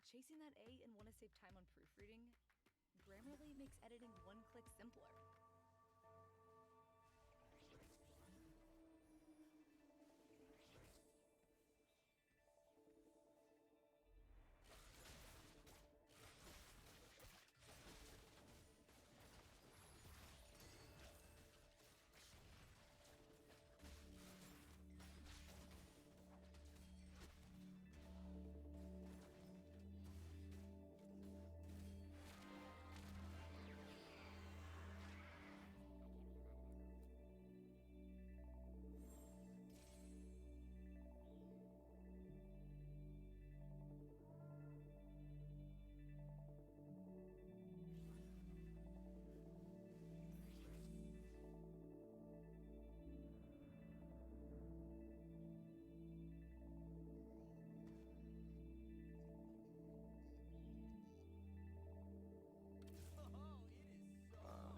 Chasing that A and want to save time on proofreading? Grammarly makes editing one click simpler.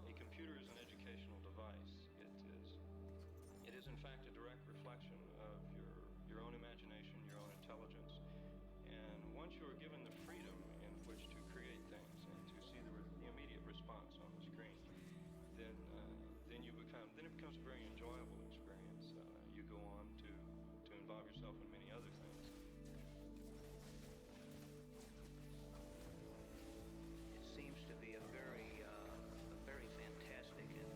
A computer is an educational device. It is in fact a direct reflection of your own imagination, your own intelligence. And once you are given the freedom in which to create things and to see the immediate response on the screen, then it becomes a very enjoyable experience. You go on to involve yourself in many other things. It seems to be a very fantastic and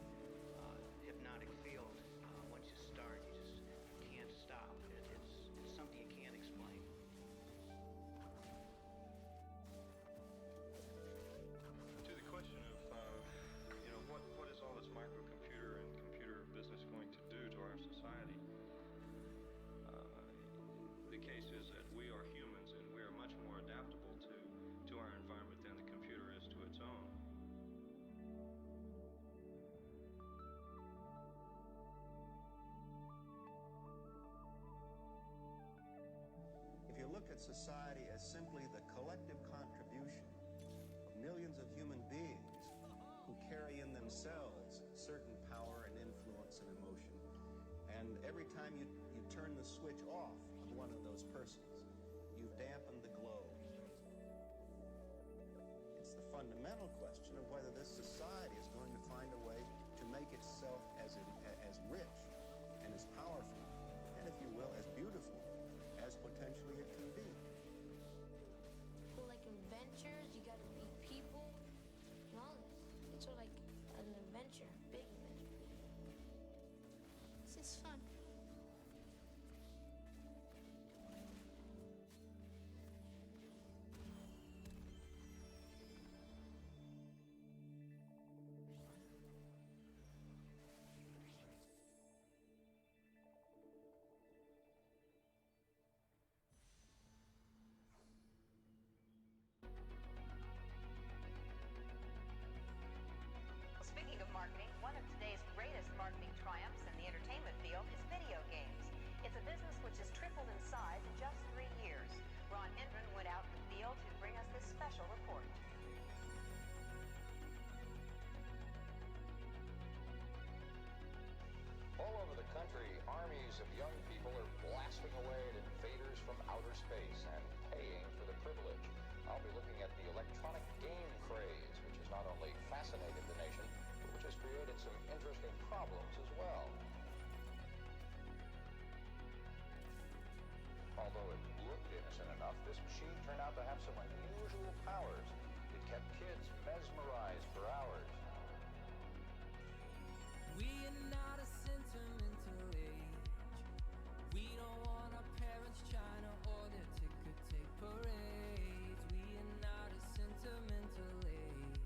hypnotic field. Once you start, you just can't stop. It's something you can't explain. To the question of what is all this microcomputer and computer business going to do to our society? The case is that we are humans and we are much more adaptable to our environment than the computer is to its own. If you look at society as simply the collective contribution of millions of human beings who carry in themselves certain power and influence and emotion, and every time you turn the switch off of one of those persons, you've dampened the glow. It's the fundamental question of whether this society is going to find a way to make itself as rich and as powerful, and if you will, as beautiful as potentially it can be. Well, like adventures, you gotta meet people, and all this. It's sort of like an adventure, big adventure. It's just fun. Speaking of marketing, one of today's greatest marketing triumphs in the entertainment field is video games. It's a business which has tripled in size in just 3 years. Ron Hendren went out in the field to bring us this special report. All over the country, armies of young people are blasting away at invaders from outer space and paying for the privilege. I'll be looking at the electronic game craze, which has not only fascinated the nation, but which has created some interesting problems as well. Although it looked innocent enough, this machine turned out to have some unusual powers. It kept kids mesmerized for hours. We are not a sentimental age. We don't want our parents trying to order ticker tape parades. We are not a sentimental age.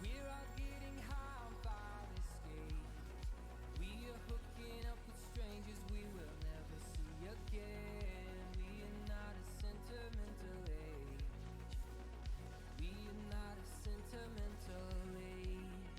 We're all getting high on fire escape. We are hooking up with strangers we will never see again. We are not a sentimental age. We are not a sentimental age.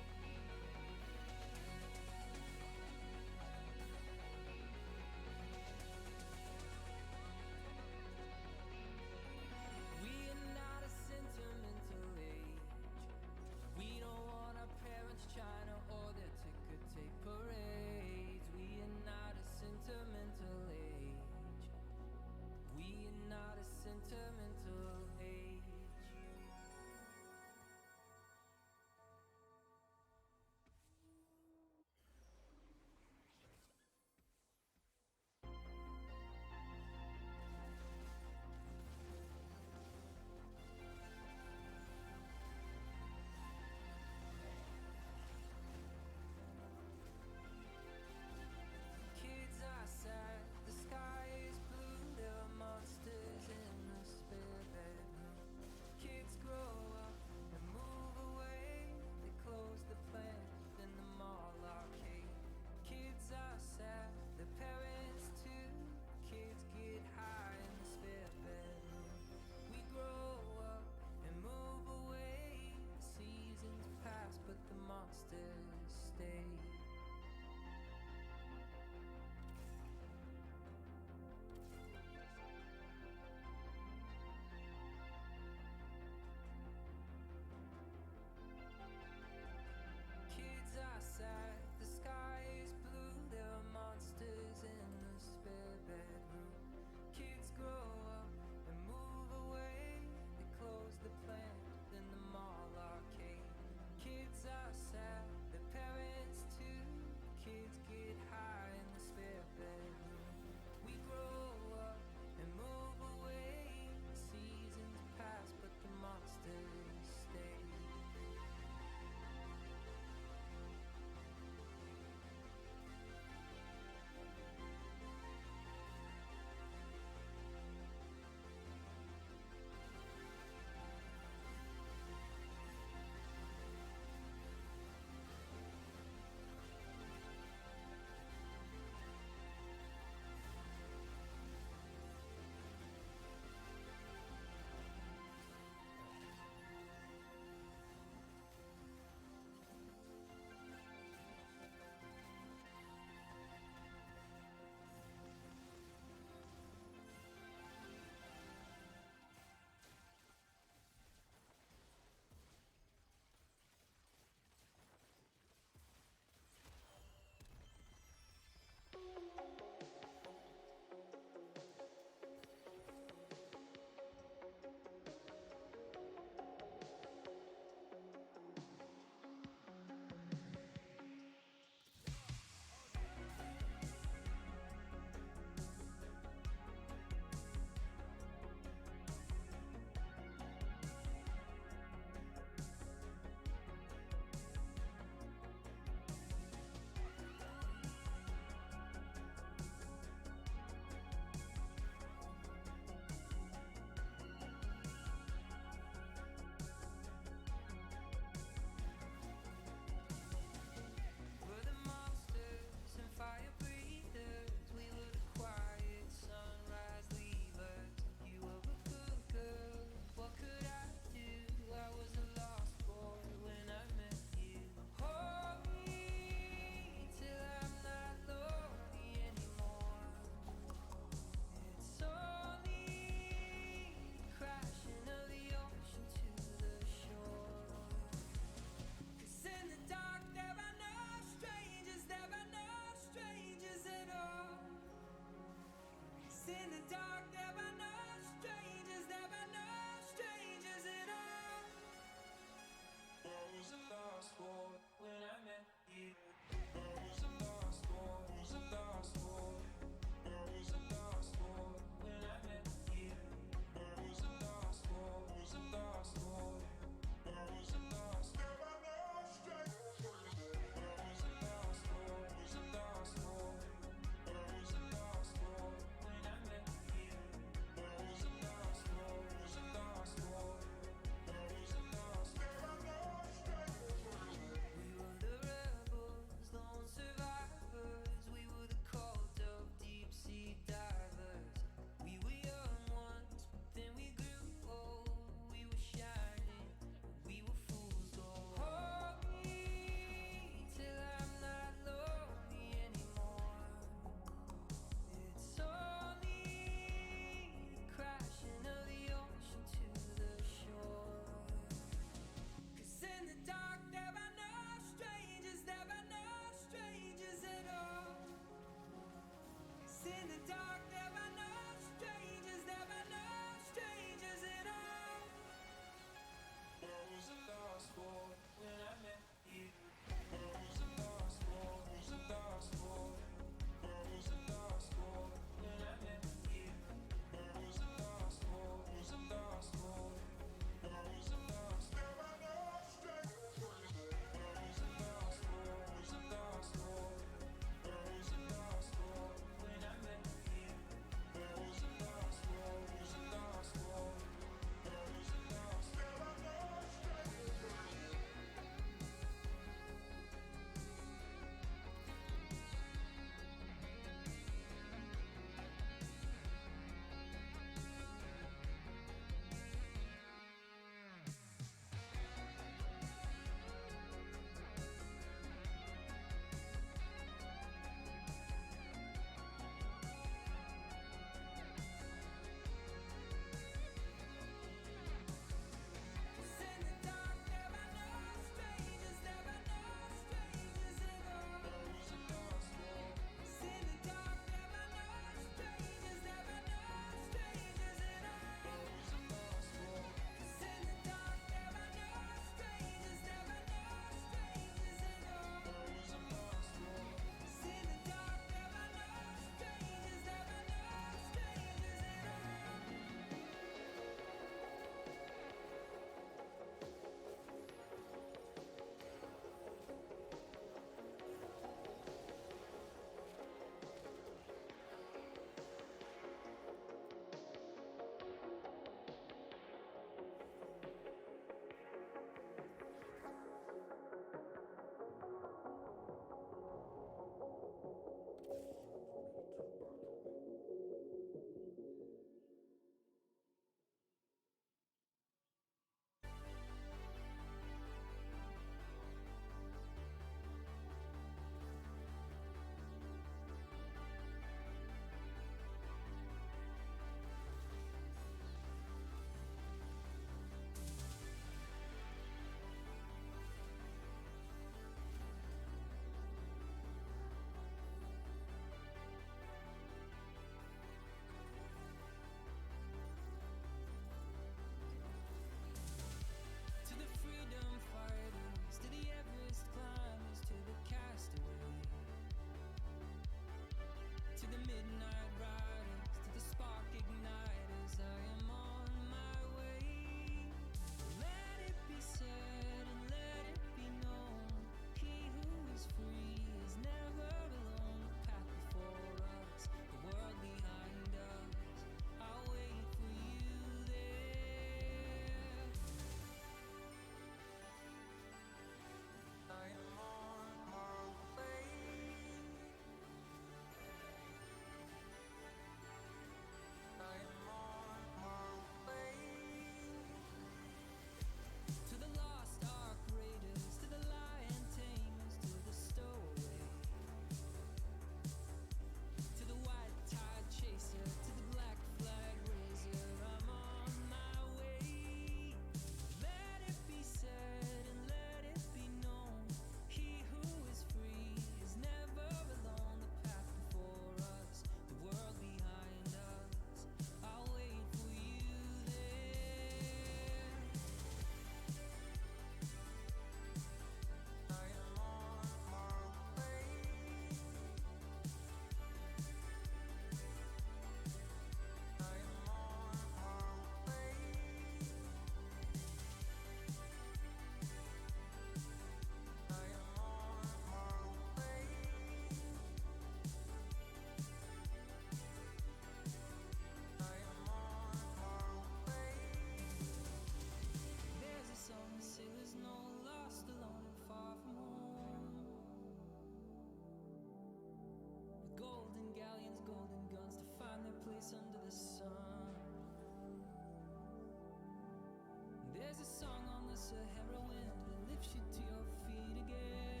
dose of heroin that lifts you to your feet again.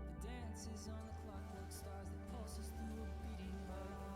The dance is on the clockwork stars that pulses through a beating heart.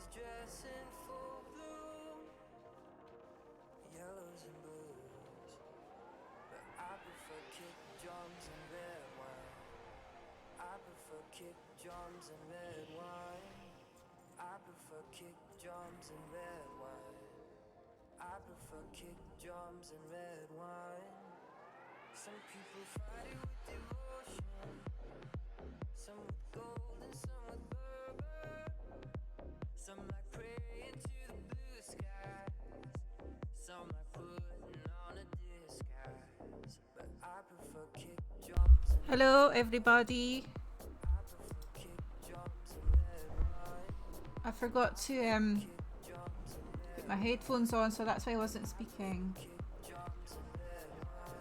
Katie's dressed in full blue, yellows and blues, but I prefer kick drums and red wine. I prefer kick drums and red wine. I prefer kick drums and red wine. I prefer kick drums and red wine. Some people fight it with devotion, some with gold and some with bourbon. Some like praying to the blue skies, some like putting on a disguise, but I prefer kick drums and Hello, everybody. I prefer kick drums and red wine. I forgot to Kick drums and red put my headphones on, so that's why I wasn't speaking. kick drums and red wine.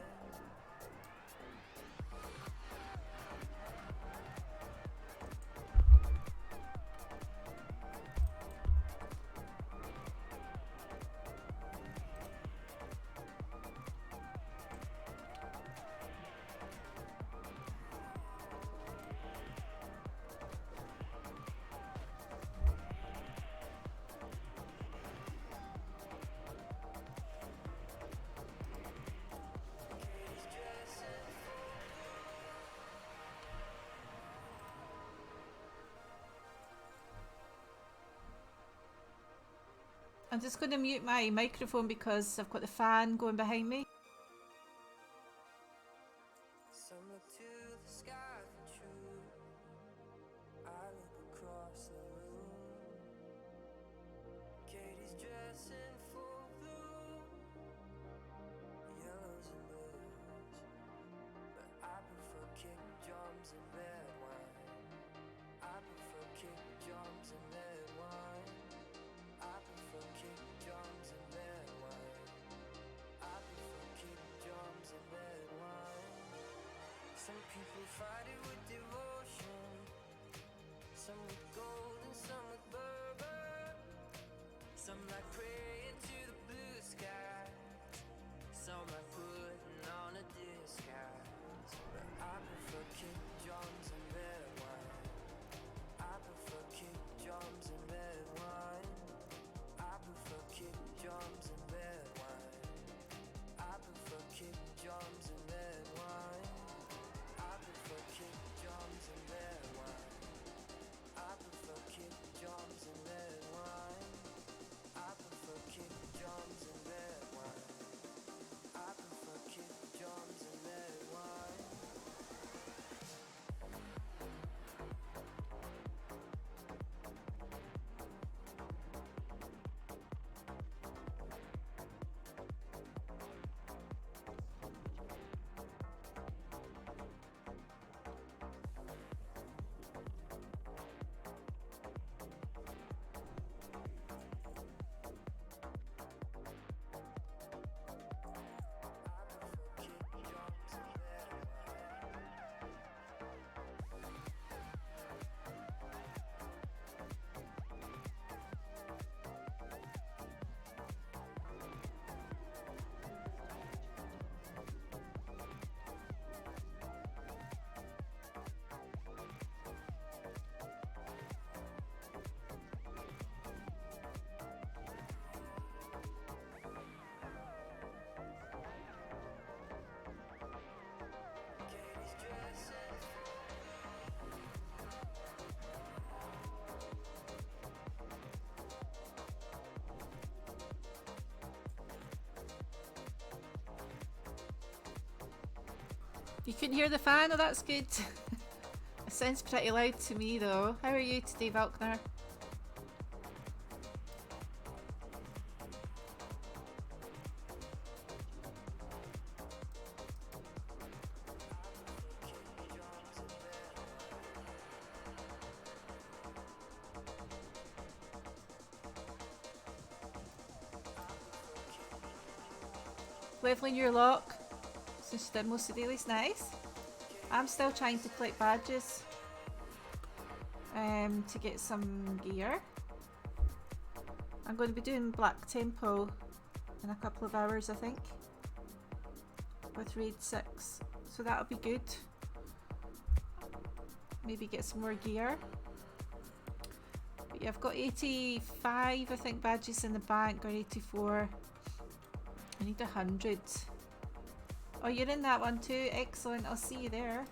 I'm just going to mute my microphone because I've got the fan going behind me. Some look to the sky for truth. I look across the room. Katie's dressed in full blue, yellows and blues, but I prefer kick drums and red wine. I prefer kick drums and red wine. I prefer kick drums and red wine. I prefer kick drums and red wine. Some people fight it with devotion, some with gold and some with bourbon. Some like praying to the blue sky, some like putting on a disguise, but I prefer kick drums and red wine. I prefer kick drums and red wine. I prefer kick drums and red wine. I prefer kick drums and red wine. I prefer kick drums and red wine. I prefer kick drums and red wine. I prefer kick drums and red wine. I prefer kick drums and red wine. You couldn't hear the fan? Oh, that's good. It sounds pretty loud to me though. How are you today, Valkner? Leveling your lock. Since you did most of the dailies, nice. I'm still trying to collect badges to get some gear. I'm going to be doing Black Temple in a couple of hours, I think, with Raid 6, so that'll be good. Maybe get some more gear. But Yeah, I've got 85, I think, badges in the bank, or 84. I need 100. Oh, you're in that one too. Excellent. I'll see you there.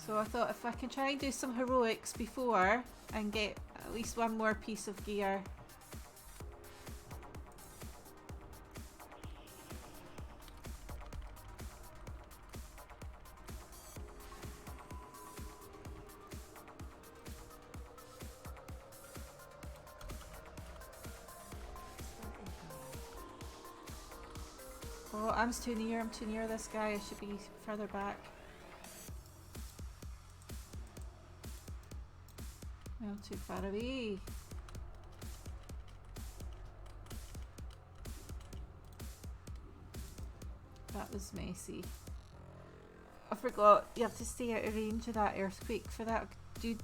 So I thought if I can try and do some heroics before and get at least one more piece of gear. Oh, I'm too near. I'm too near this guy. I should be further back. I'm too far away. That was messy. I forgot you have to stay out of range of that earthquake for that dude.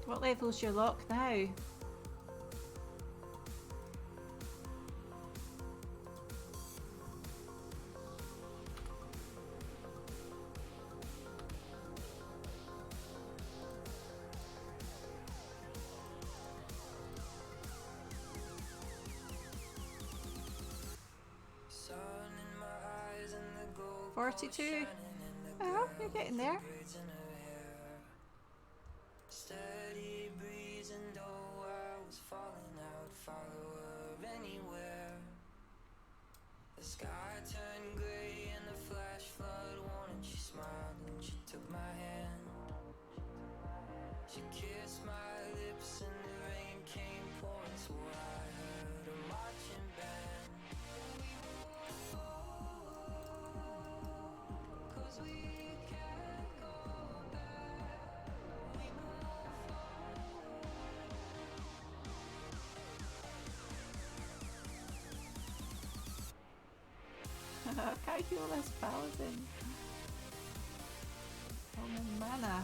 What level's your lock now? Sun in my eyes and the gold 42. Oh, you're getting there. Steady breeze, and though I was falling, I would follow her anywhere. The sky turned grey and the flash flood warned. She smiled and she took my hand. She kissed my lips and the rain came pouring, so I heard a marching band. Cause we can't go back. We move Can't heal this paladin. Oh my mana.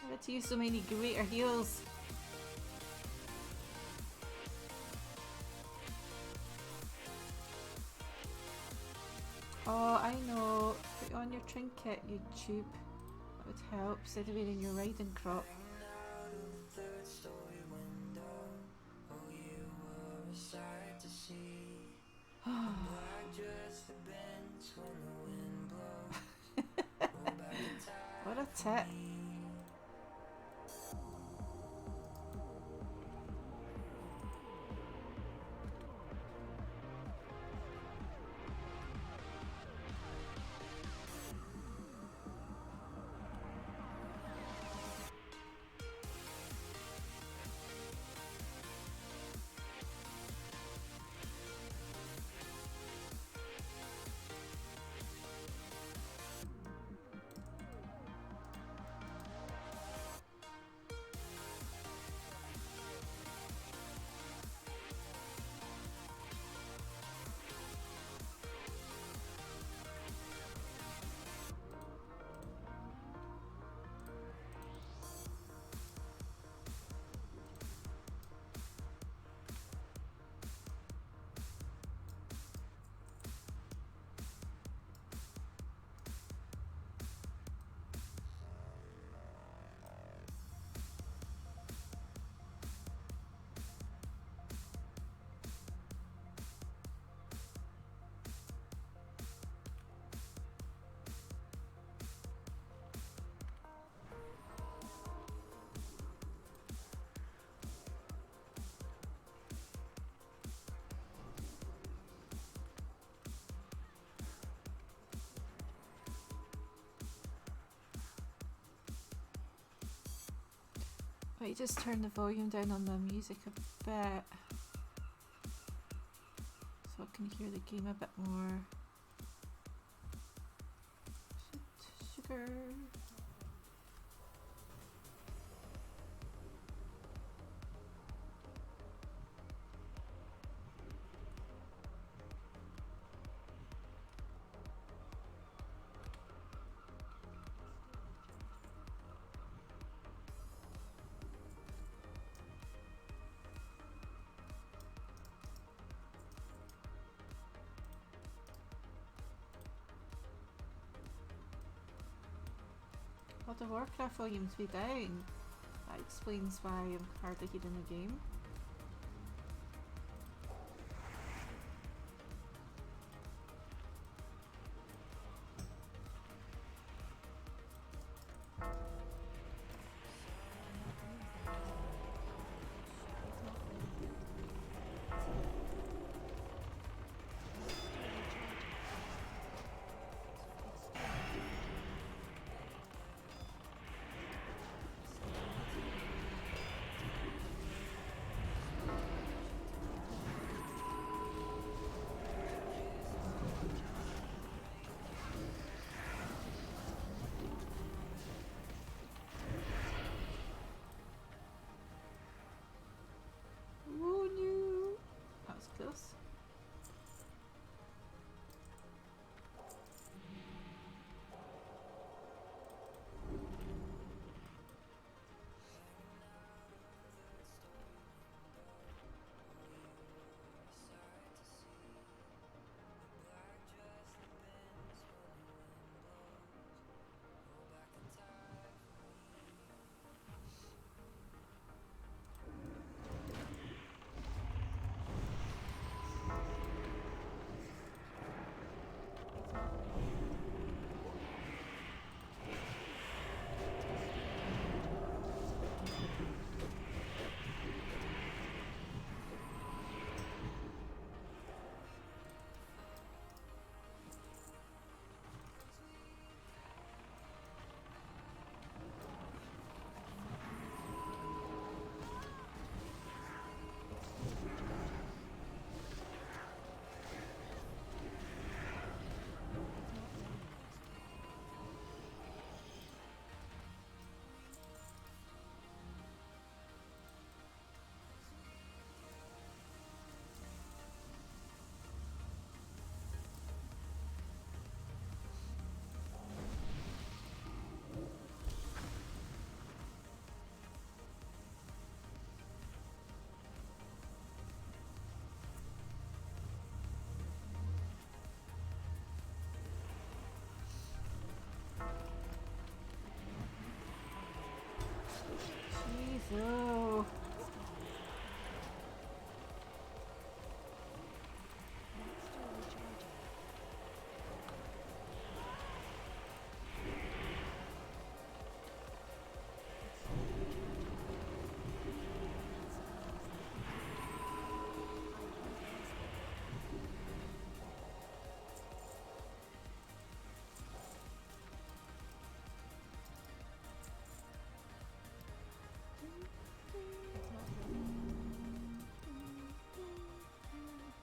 I had to use so many greater heals. Oh, I know. Put on your trinket, you tube. That would help instead of wearing your riding crop. out of the third story window. Oh, you were a sight to see. A black dress that bends when the wind blows. Roll back the tide What a for tip. me. Right, just turn the volume down on the music a bit so I can hear the game a bit more. Sugar. World of Warcraft volume 3 down. That explains why I'm hardly hearing the game. Oh no! That was close. Jeez, oh.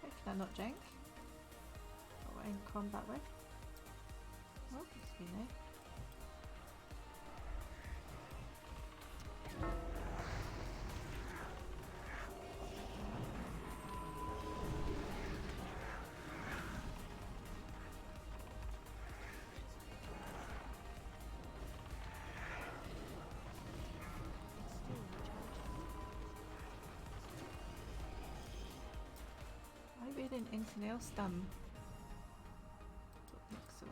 How can I not drink? What am I in combat with? Oh, it's me now. Am I wearing anything else done? Don't think so.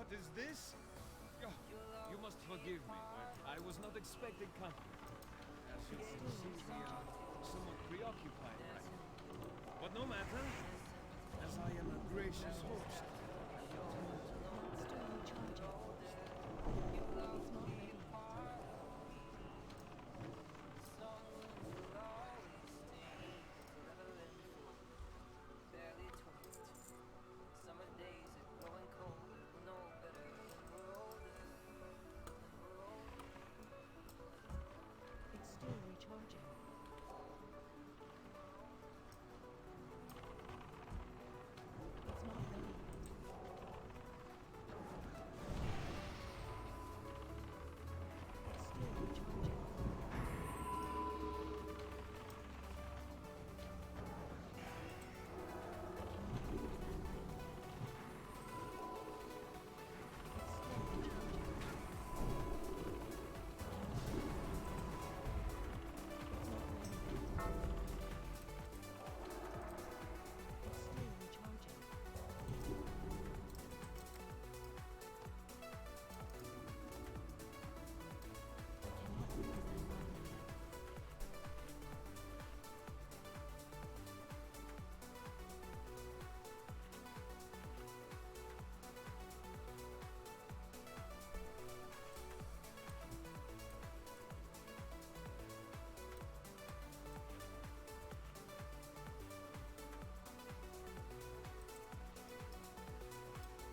What is this? Oh, you must forgive me, but I was not expecting company. As you can see, we are somewhat preoccupied right now. But no matter, as I am a gracious host, I will try to. Still recharging. It's not ready yet. It's still recharging. It's not ready yet. It's still recharging.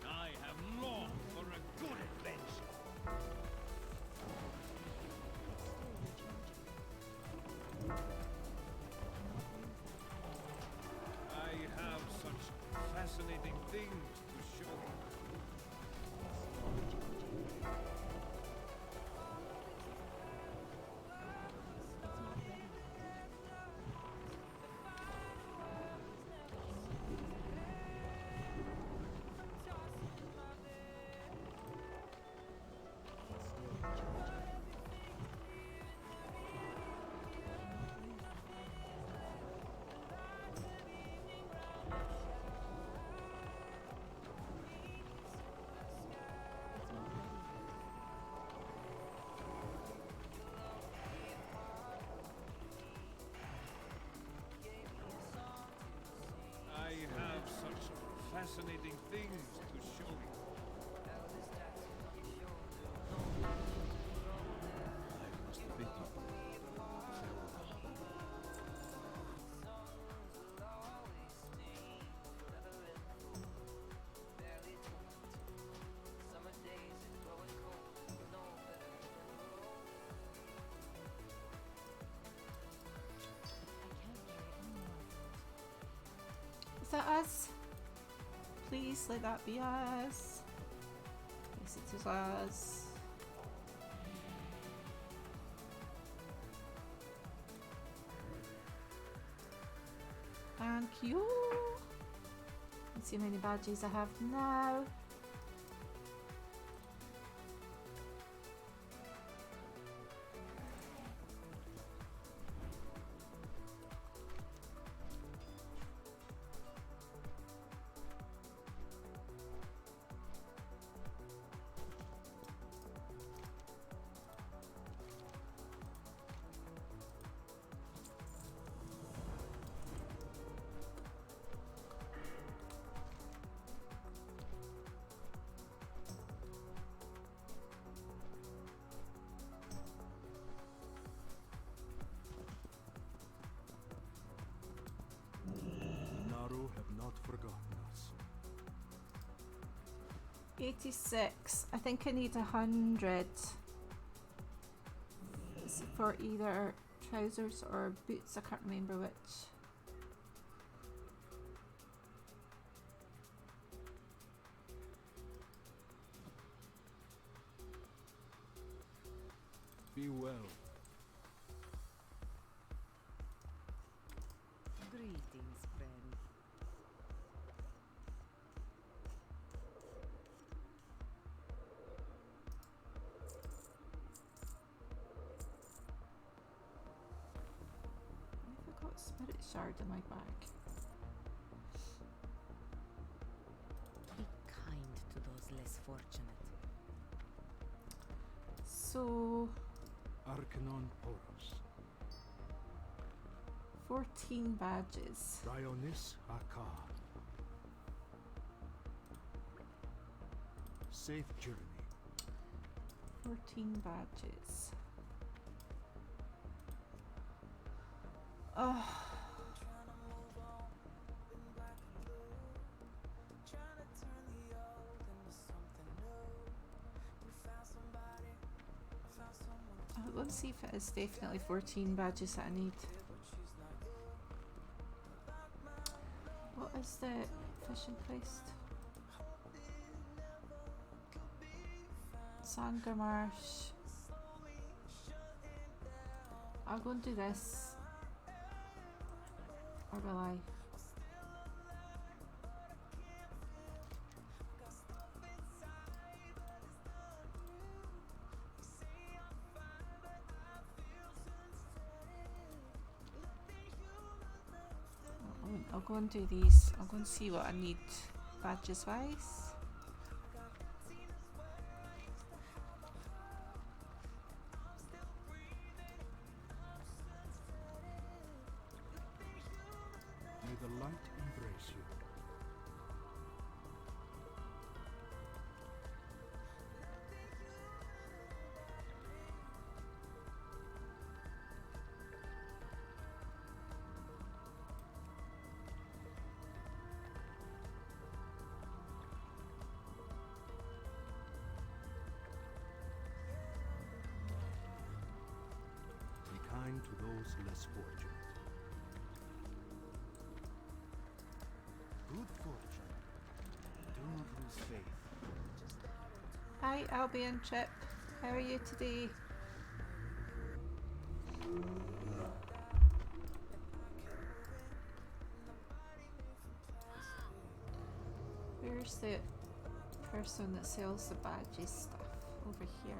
I have longed for a good adventure. I have such fascinating things to show you. I have such fascinating things to show you. I must bid you farewell. Is that us? Please let that be us. Yes, it is us. Thank you. Let's see how many badges I have now. Naru have not forgotten us. 86. I think I need 100. Is it for either trousers or boots? I can't remember which. Be well. Greetings, friend. I forgot Spirit Shard in my bag. Be kind to those less fortunate. So Arcanon Poros. 14 badges. Rionis Akar. Safe journey. 14 badges. Oh. Let's see if it is definitely 14 badges that I need. What is the fishing quest? Sandermarsh. I'll go and do this. Or will I? I'll go and do these. I'll go and see what I need badges wise. May the light embrace you. Be kind to those less fortunate. Good fortune. Do not lose faith. Hi Albion Chip, how are you today? Where's the person that sells the badges stuff? Over here.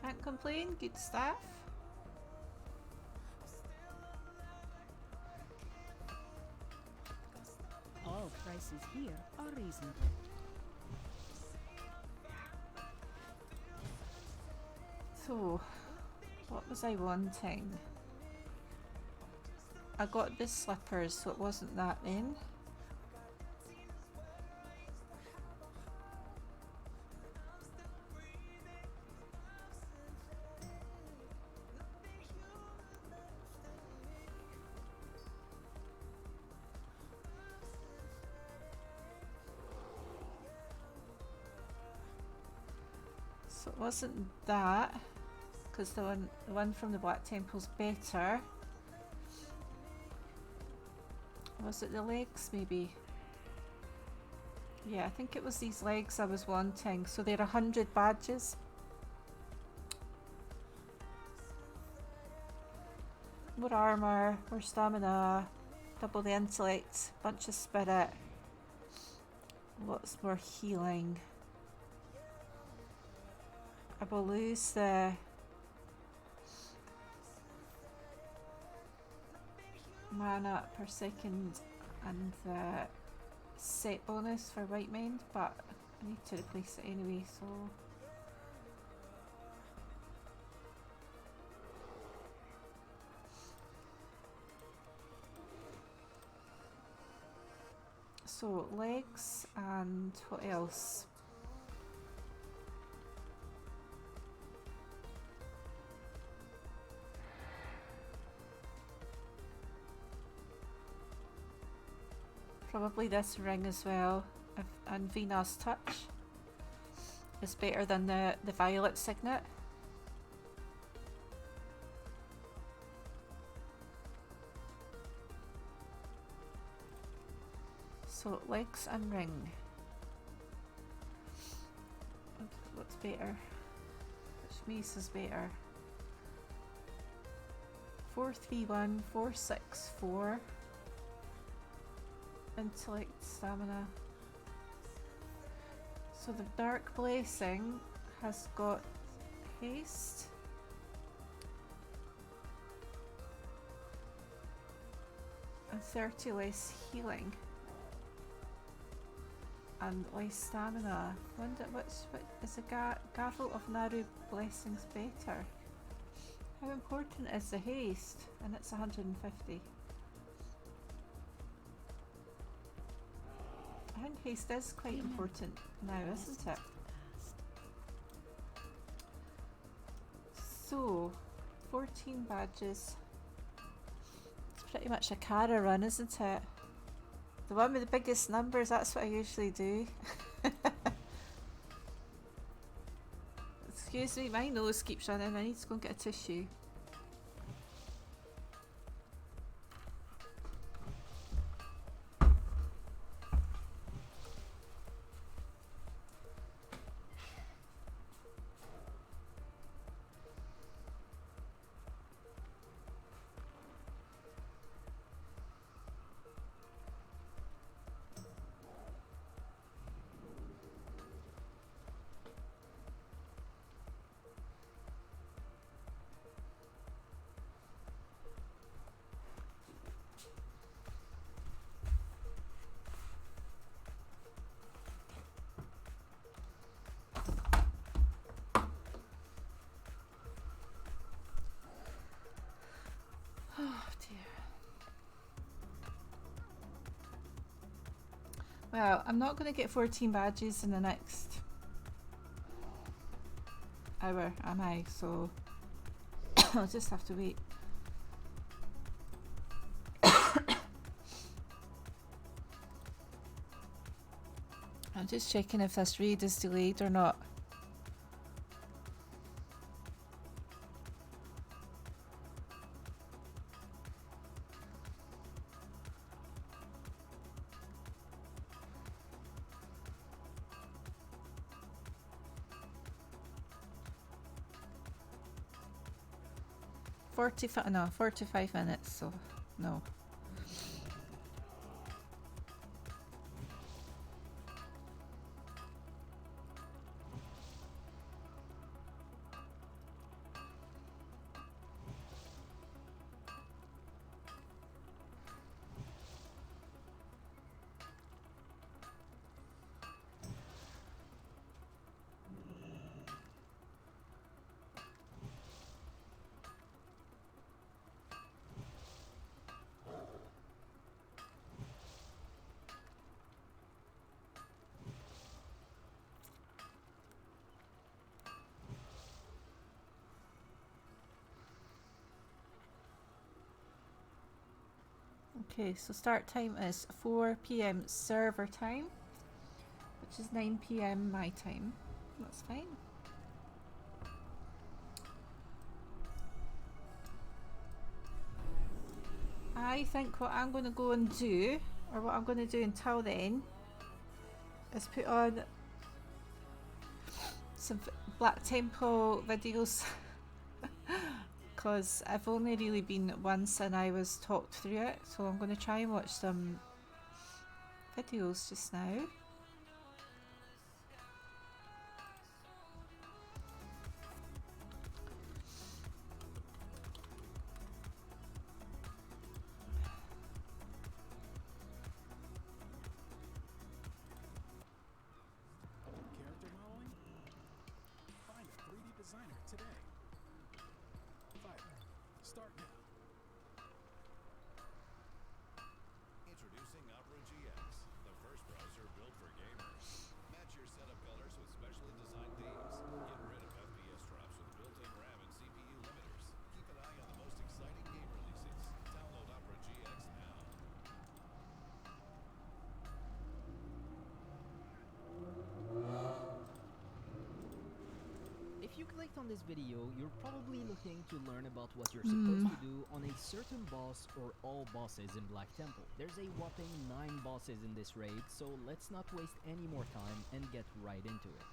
Can't complain, good staff. All prices here are reasonable. So, what was I wanting? I got the slippers, so it wasn't that then. So it wasn't that, because the one from the Black Temple's better. Was it the legs maybe? Yeah, I think it was these legs I was wanting. So they're 100 badges. More armour, more stamina, double the intellect, bunch of spirit, lots more healing. I will lose the mana per second and the set bonus for White Mind, but I need to replace it anyway, so legs and what else? Probably this ring as well, and Vina's Touch is better than the Violet Signet. So legs and ring. What's better? Which mace is better? 431, 464. Intellect, stamina. So the Dark Blessing has got haste. and 30 less healing. And less stamina. Wonder what is a gavel of narrow blessings better? How important is the haste? And it's 150. I think haste is quite important now, isn't it? So, 14 badges. It's pretty much a Kara run, isn't it? The one with the biggest numbers, that's what I usually do. Excuse me, my nose keeps running. I need to go and get a tissue. Oh dear. Well, I'm not going to get 14 badges in the next hour, am I? So I'll just have to wait. I'm just checking if this raid is delayed or not. No, 45 minutes, so no. Okay, so start time is 4 PM server time, which is 9 PM my time. That's fine. I think what I'm going to go and do, or what I'm going to do until then, is put on some Black Temple videos. Because I've only really been once and I was talked through it, so I'm going to try and watch some videos just now. Character modeling? Find a 3D designer today. Fiverr. Start now. Introducing Opera GX, the first browser built for gamers. Match your setup colors with specially designed themes. Get rid of FPS drops with built-in RAM and CPU limiters. Keep an eye on the most exciting game releases. Download Opera GX now. If you clicked on this video, you're probably looking to learn about what you're supposed to do on a certain boss or all bosses in Black Temple. There's a whopping 9 bosses in this raid, so let's not waste any more time and get right into it.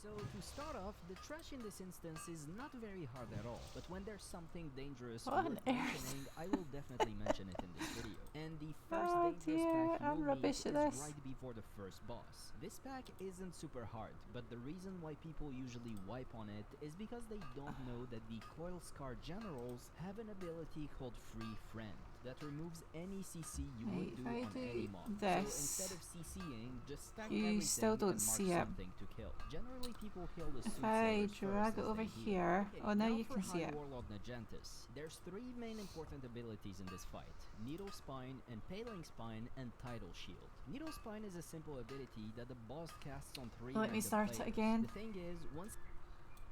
So to start off, the trash in this instance is not very hard at all, but when there's something dangerous worth mentioning, I will definitely mention it in this video. And the first dangerous pack I'm you'll rubbish meet at is this. right before the first boss. This pack isn't super hard, but the reason why people usually wipe on it is because they don't know that the Coil Scar Generals have an ability called Free Friend that removes any CC you would Right, do if I on do any mob. So this, instead of CCing, just stack you everything still don't and mark see it. something to kill. Generally, people kill the If I soothsayers drag first it as over they heal. here, Okay, oh now now you for can see High it. Warlord Nagentis. There's three main important abilities in this fight: Needle Spine, Impaling Spine, and Tidal Shield. Needle Spine is a simple ability that the boss casts on three Let me random start it players. again. The thing is, once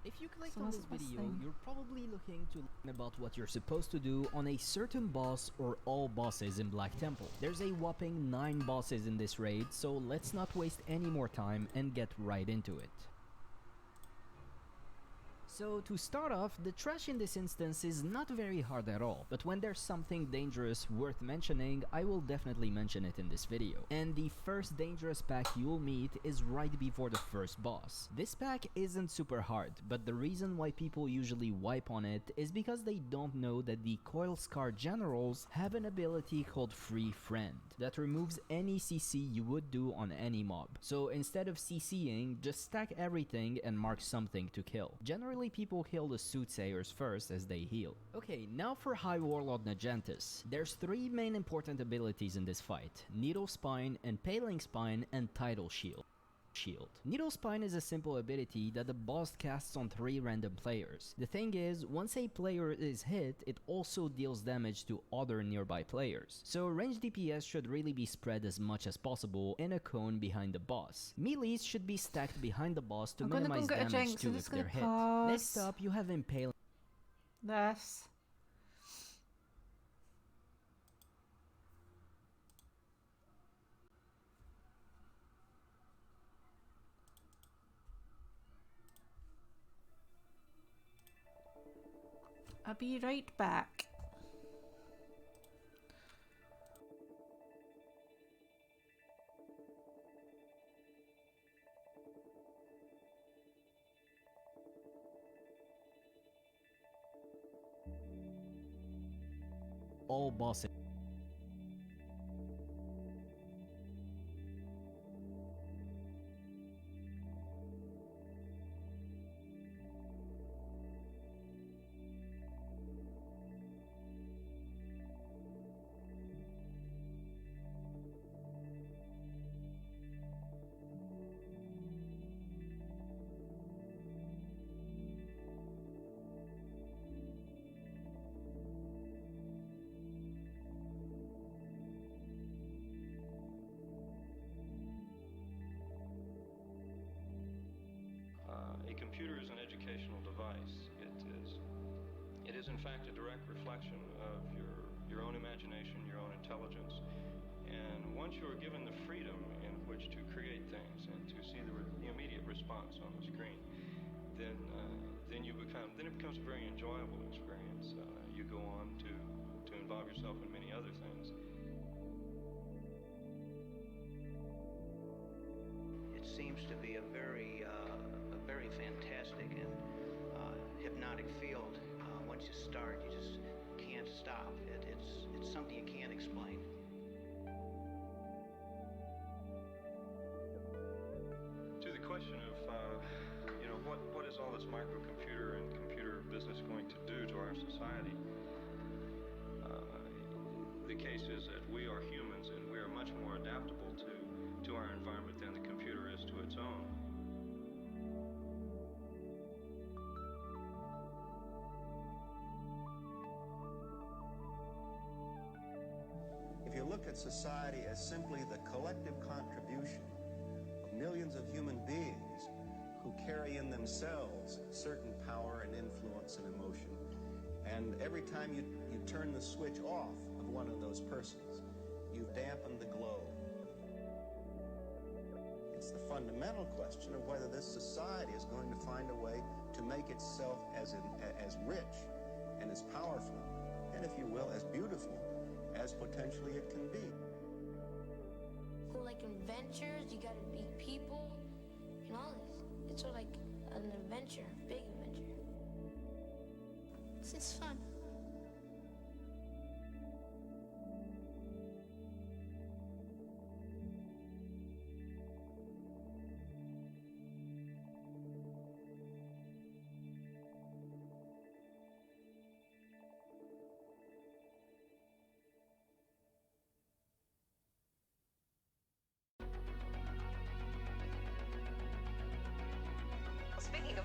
if you click So on what's this this video, thing? you're probably looking to learn about what you're supposed to do on a certain boss or all bosses in Black Temple. There's a whopping 9 bosses in this raid, so let's not waste any more time and get right into it. So to start off, the trash in this instance is not very hard at all, but when there's something dangerous worth mentioning, I will definitely mention it in this video. And the first dangerous pack you'll meet is right before the first boss. This pack isn't super hard, but the reason why people usually wipe on it is because they don't know that the Coil Scar Generals have an ability called Free Friend that removes any CC you would do on any mob. So instead of CCing, just stack everything and mark something to kill. Generally, people kill the soothsayers first as they heal. Okay, now for High Warlord Nagentis. There's three main important abilities in this fight: Needle Spine, Impaling Spine, and Tidal Shield. Needle Spine is a simple ability that the boss casts on 3 random players. The thing is, once a player is hit, it also deals damage to other nearby players. So range DPS should really be spread as much as possible in a cone behind the boss. Melees should be stacked behind the boss to I'm gonna go minimize and get a damage drink, so too I'm if just gonna they're hit. pause. Next up, you have Impaling. This. I'll be right back. All bosses. A computer is an educational device. It is in fact a direct reflection of your own imagination, your own intelligence. And once you are given the freedom in which to create things and to see the immediate response on the screen, then it becomes a very enjoyable experience. You go on to involve yourself in many other things. It seems to be a very fantastic and hypnotic field. Once you start, you just can't stop. It's something you can't explain. To the question of what is all this microcomputer and computer business going to do to our society? The case is that we are humans and we are much more adaptable to our environment than the computer is to its own. If you look at society as simply the collective contribution of millions of human beings who carry in themselves certain power and influence and emotion, and every time you turn the switch off of one of those persons, you've dampened the glow. It's the fundamental question of whether this society is going to find a way to make itself as rich and as powerful, and if you will, as beautiful as potentially it can be. Go like adventures, you gotta meet people, and all this. It's sort of like an adventure, big adventure. It's fun.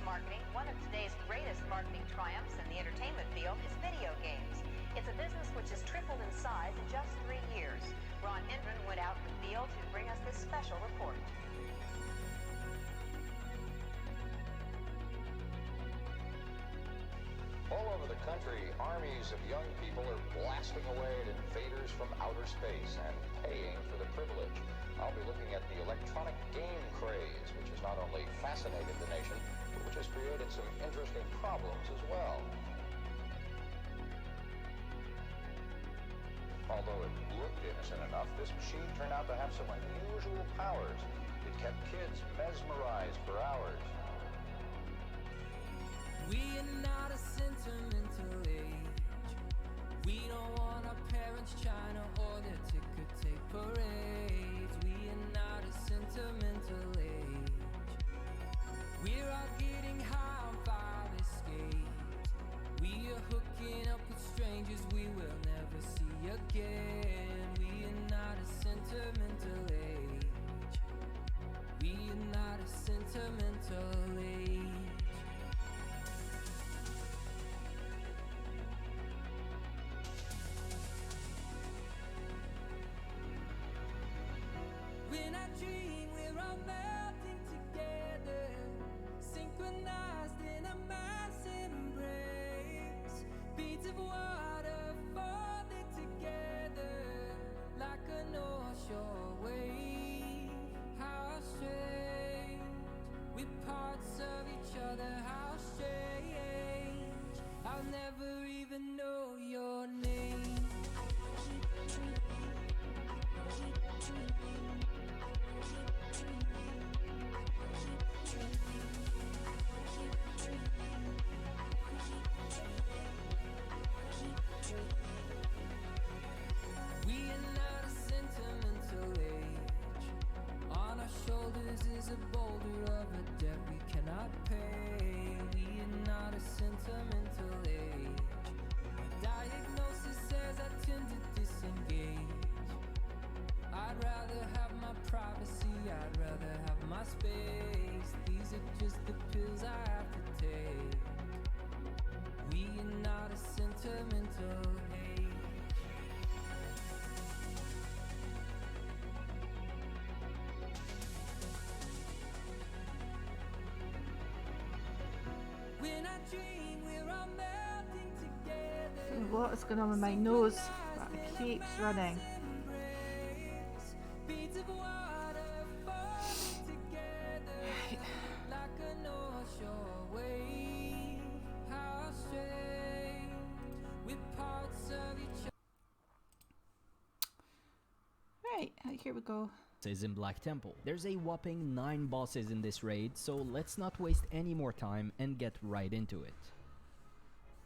marketing, one of today's greatest marketing triumphs in the entertainment field is video games. It's a business which has tripled in size in just 3 years. Ron Indren went out in the field to bring us this special report. All over the country, armies of young people are blasting away at invaders from outer space and paying for the privilege. I'll be looking at the electronic game craze, which has not only fascinated the nation, but which has created some interesting problems as well. Although it looked innocent enough, this machine turned out to have some unusual powers. It kept kids mesmerized for hours. We are not a sentimental age. We don't want our parents trying to order ticker tape parades. We are not a sentimental age. We're all getting high on fire escapes. We are hooking up with strangers we will never see again. We are not a sentimental age. We are not a sentimental age. When I dream we're all melting together, synchronized in a mass embrace. Beads of water falling together like a North Shore wave. How strange, we're parts of each other. How strange, I'll never even know your name. We are not a sentimental age. On our shoulders is a boulder of a debt we cannot pay. We are not a sentimental age. My diagnosis says I tend to disengage. I'd rather have my privacy, I'd rather have my space. These are just the pills I have to take. We are not a sentimental age. When I dream we're all melting together. What is going on with my nose? That keeps running. Beads of water falling together like a North Shore wave. How strange, we're parts of each other. Right, here we go. In Black Temple. There's a whopping 9 bosses in this raid, so let's not waste any more time and get right into it.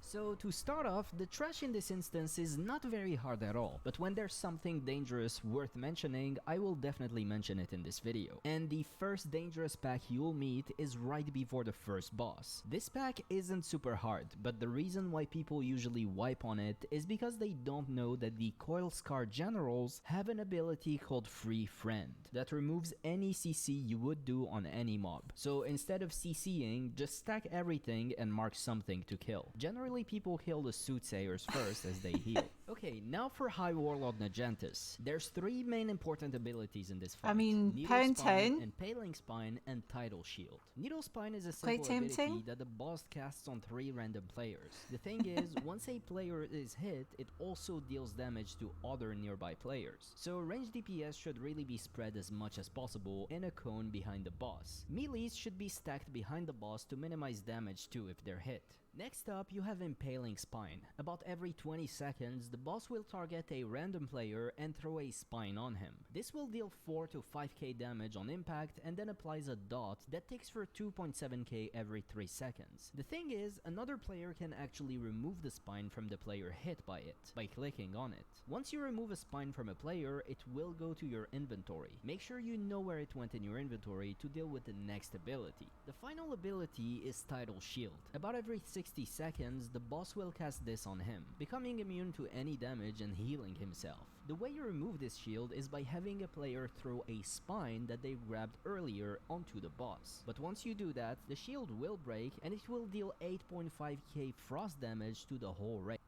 So to start off, the trash in this instance is not very hard at all, but when there's something dangerous worth mentioning, I will definitely mention it in this video. And the first dangerous pack you'll meet is right before the first boss. This pack isn't super hard, but the reason why people usually wipe on it is because they don't know that the Coil Scar Generals have an ability called Free Friend that removes any CC you would do on any mob. So instead of CCing, just stack everything and mark something to kill. Generally people kill the Soothsayers first as they heal. Okay, now for High Warlord Nagentis. There's 3 main important abilities in this fight. I mean, Needle Pound Spine, Town. Impaling Spine, and Tidal Shield. Needle Spine is a Quite simple ability tempting. that the boss casts on 3 random players. The thing is, once a player is hit, it also deals damage to other nearby players. So range DPS should really be spread as much as possible in a cone behind the boss. Melees should be stacked behind the boss to minimize damage too if they're hit. Next up, you have Impaling Spine. About every 20 seconds, the boss will target a random player and throw a spine on him. This will deal 4 to 5k damage on impact and then applies a dot that takes for 2.7k every 3 seconds. The thing is, another player can actually remove the spine from the player hit by it, by clicking on it. Once you remove a spine from a player, it will go to your inventory. Make sure you know where it went in your inventory to deal with the next ability. The final ability is Tidal Shield. About every 60 seconds, the boss will cast this on him, becoming immune to any damage and healing himself. The way you remove this shield is by having a player throw a spine that they grabbed earlier onto the boss. But once you do that, the shield will break and it will deal 8.5k frost damage to the whole raid.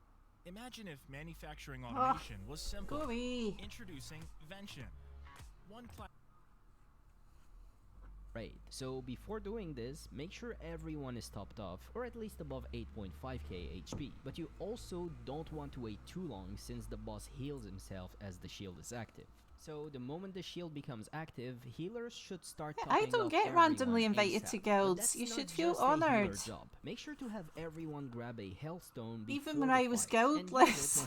Imagine if manufacturing automation was simple. Go away. Introducing Vention. One class. So before doing this, make sure everyone is topped off or at least above 8.5k HP. But you also don't want to wait too long since the boss heals himself as the shield is active. So the moment the shield becomes active, healers should start I don't get randomly invited to guilds. You should feel honoured. Make sure to have everyone grab a hellstone even when I was guildless.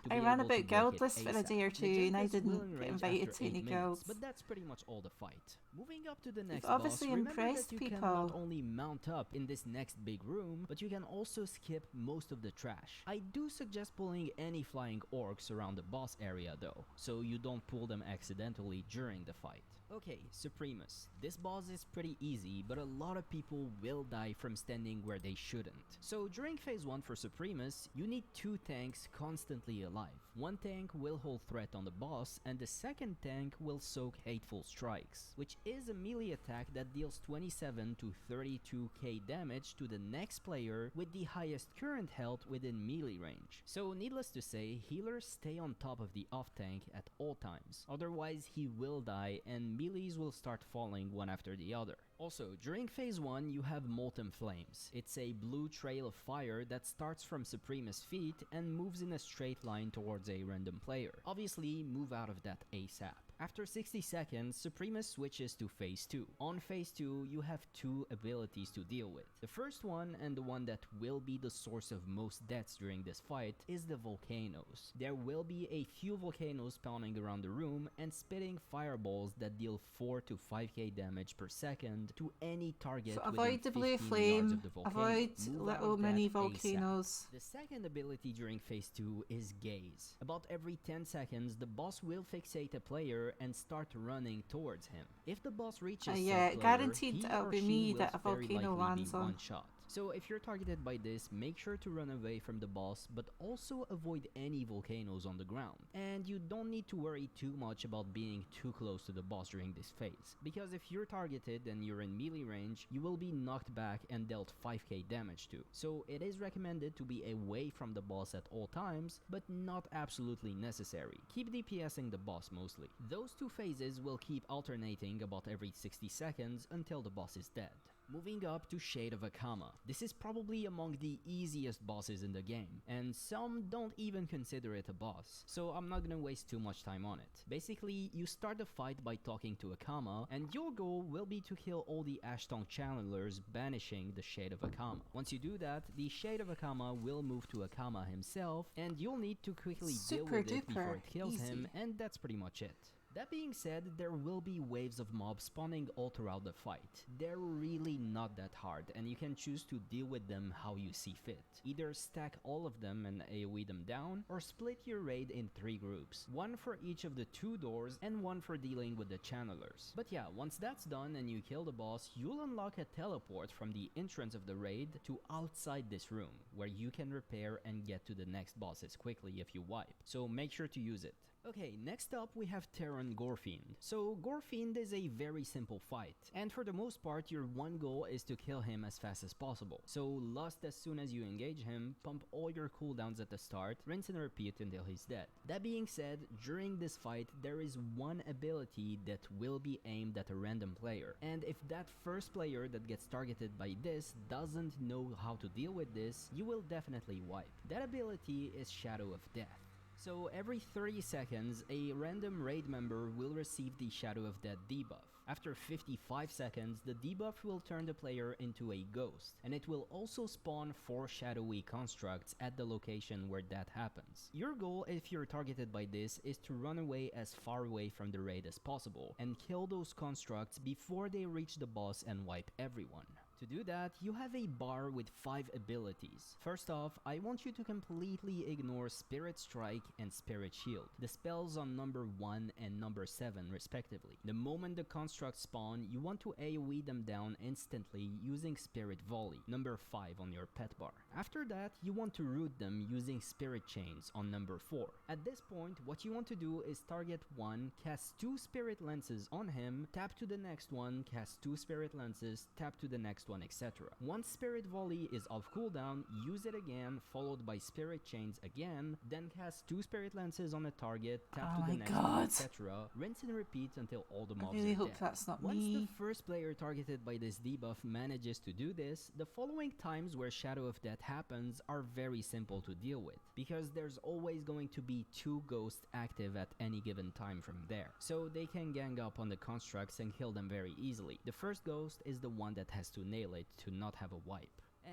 I ran about guildless for a day or two and I didn't get invited to any guilds. But that's pretty much all the fight. Moving up to the next You've obviously boss, impressed that you people. can not only mount up in this next big room, but you can also skip most of the trash. I do suggest pulling any flying orcs around the boss area though, so you don't pull them accidentally during the fight. Okay, Supremus. This boss is pretty easy, but a lot of people will die from standing where they shouldn't. So during phase 1 for Supremus, you need 2 tanks constantly alive. One tank will hold threat on the boss, and the second tank will soak Hateful Strikes, which is a melee attack that deals 27 to 32k damage to the next player with the highest current health within melee range. So needless to say, healers stay on top of the off tank at all times, otherwise he will die and melees will start falling one after the other. Also, during phase 1 you have Molten Flames. It's a blue trail of fire that starts from Supremus' feet and moves in a straight line towards a random player. Obviously, move out of that ASAP. After 60 seconds, Supremus switches to phase 2. On phase 2, you have 2 abilities to deal with. The first one, and the one that will be the source of most deaths during this fight, is the volcanoes. There will be a few volcanoes spawning around the room and spitting fireballs that deal 4 to 5k damage per second to any target So within avoid the blue 15 yards flame, of the volcano. avoid Move out little of mini that volcanoes. ASAP. The second ability during phase 2 is Gaze. About every 10 seconds, the boss will fixate a player and start running towards him. If the boss reaches yeah, said player, guaranteed he it'll or be she me will that a very volcano likely lands be on. one shot. So if you're targeted by this, make sure to run away from the boss, but also avoid any volcanoes on the ground. And you don't need to worry too much about being too close to the boss during this phase, because if you're targeted and you're in melee range, you will be knocked back and dealt 5k damage to. So it is recommended to be away from the boss at all times, but not absolutely necessary. Keep DPSing the boss mostly. Those 2 phases will keep alternating about every 60 seconds until the boss is dead. Moving up to Shade of Akama. This is probably among the easiest bosses in the game, and some don't even consider it a boss, so I'm not gonna waste too much time on it. Basically, you start the fight by talking to Akama, and your goal will be to kill all the Ashtongue channelers, banishing the Shade of Akama. Once you do that, the Shade of Akama will move to Akama himself, and you'll need to quickly deal with it before it kills him, and that's pretty much it. That being said, there will be waves of mobs spawning all throughout the fight. They're really not that hard, and you can choose to deal with them how you see fit. Either stack all of them and AoE them down, or split your raid in 3 groups. 1 for each of the 2 doors, and 1 for dealing with the channelers. But yeah, once that's done and you kill the boss, you'll unlock a teleport from the entrance of the raid to outside this room, where you can repair and get to the next bosses quickly if you wipe. So make sure to use it. Okay, next up we have Terran Gorefiend. So Gorefiend is a very simple fight, and for the most part your one goal is to kill him as fast as possible. So lust as soon as you engage him, pump all your cooldowns at the start, rinse and repeat until he's dead. That being said, during this fight there is one ability that will be aimed at a random player, and if that first player that gets targeted by this doesn't know how to deal with this, you will definitely wipe. That ability is Shadow of Death. So every 30 seconds, a random raid member will receive the Shadow of Death debuff. After 55 seconds, the debuff will turn the player into a ghost, and it will also spawn 4 shadowy constructs at the location where that happens. Your goal, if you're targeted by this, is to run away as far away from the raid as possible, and kill those constructs before they reach the boss and wipe everyone. To do that, you have a bar with 5 abilities. First off, I want you to completely ignore Spirit Strike and Spirit Shield, the spells on number 1 and number 7 respectively. The moment the constructs spawn, you want to AoE them down instantly using Spirit Volley, number 5 on your pet bar. After that, you want to root them using Spirit Chains on number 4. At this point, what you want to do is target one, cast 2 Spirit Lenses on him, tap to the next one, cast 2 Spirit Lenses, tap to the next one, etc. Once Spirit Volley is off cooldown, use it again, followed by Spirit Chains again, then cast 2 Spirit Lenses on a target, tap to the next one, etc. Rinse and repeat until all the mobs I really are hope dead. that's not Once me. the first player targeted by this debuff manages to do this, the following times where Shadow of Death happens are very simple to deal with, because there's always going to be 2 ghosts active at any given time from there, so they can gang up on the constructs and kill them very easily. The first ghost is the one that has to nail it to not have a wipe.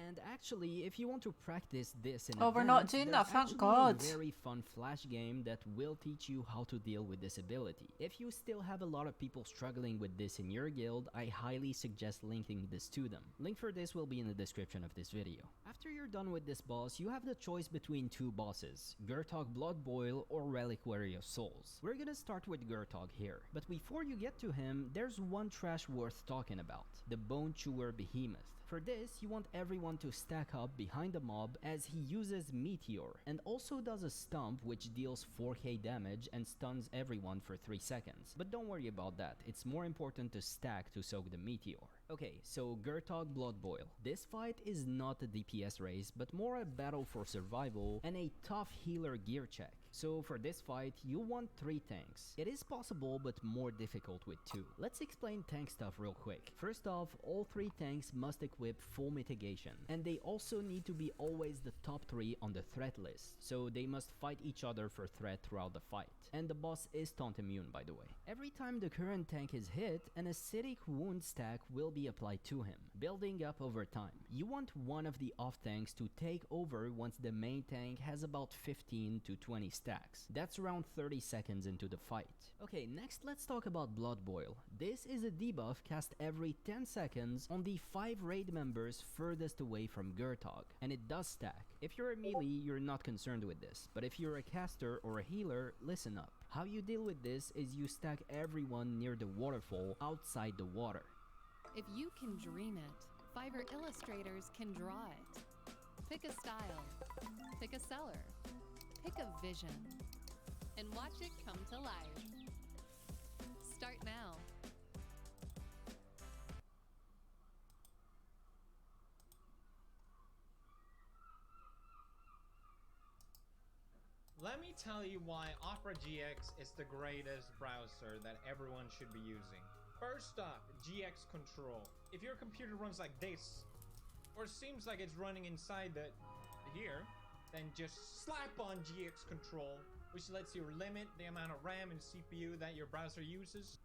And actually, if you want to practice this in Oh, we're not advance, doing there's that, thank actually God. a very fun flash game that will teach you how to deal with this ability. If you still have a lot of people struggling with this in your guild, I highly suggest linking this to them. Link for this will be in the description of this video. After you're done with this boss, you have the choice between 2 bosses, Gurtog Bloodboil or Reliquary of Souls. We're gonna start with Gurtog here, but before you get to him, there's one trash worth talking about, the Bone Chewer Behemoth. For this, you want everyone to stack up behind the mob as he uses Meteor, and also does a stomp which deals 4k damage and stuns everyone for 3 seconds. But don't worry about that, it's more important to stack to soak the Meteor. Okay, so Gurtog Bloodboil. This fight is not a DPS race, but more a battle for survival and a tough healer gear check. So for this fight, you want 3 tanks. It is possible, but more difficult with 2. Let's explain tank stuff real quick. First off, all 3 tanks must equip full mitigation, and they also need to be always the top 3 on the threat list, so they must fight each other for threat throughout the fight. And the boss is taunt immune, by the way. Every time the current tank is hit, an acidic wound stack will be applied to him, building up over time. You want one of the off tanks to take over once the main tank has about 15 to 20 stacks. That's around 30 seconds into the fight. Okay, next let's talk about Bloodboil. This is a debuff cast every 10 seconds on the 5 raid members furthest away from Gurtog, and it does stack. If you're a melee, you're not concerned with this, but if you're a caster or a healer, listen up. How you deal with this is you stack everyone near the waterfall outside the water. If you can dream it, Fiverr illustrators can draw it. Pick a style, pick a seller, pick a vision, and watch it come to life. Start now. Let me tell you why Opera GX is the greatest browser that everyone should be using. First off, GX control. If your computer runs like this, or seems like it's running inside the here, then just slap on GX control, which lets you limit the amount of RAM and CPU that your browser uses.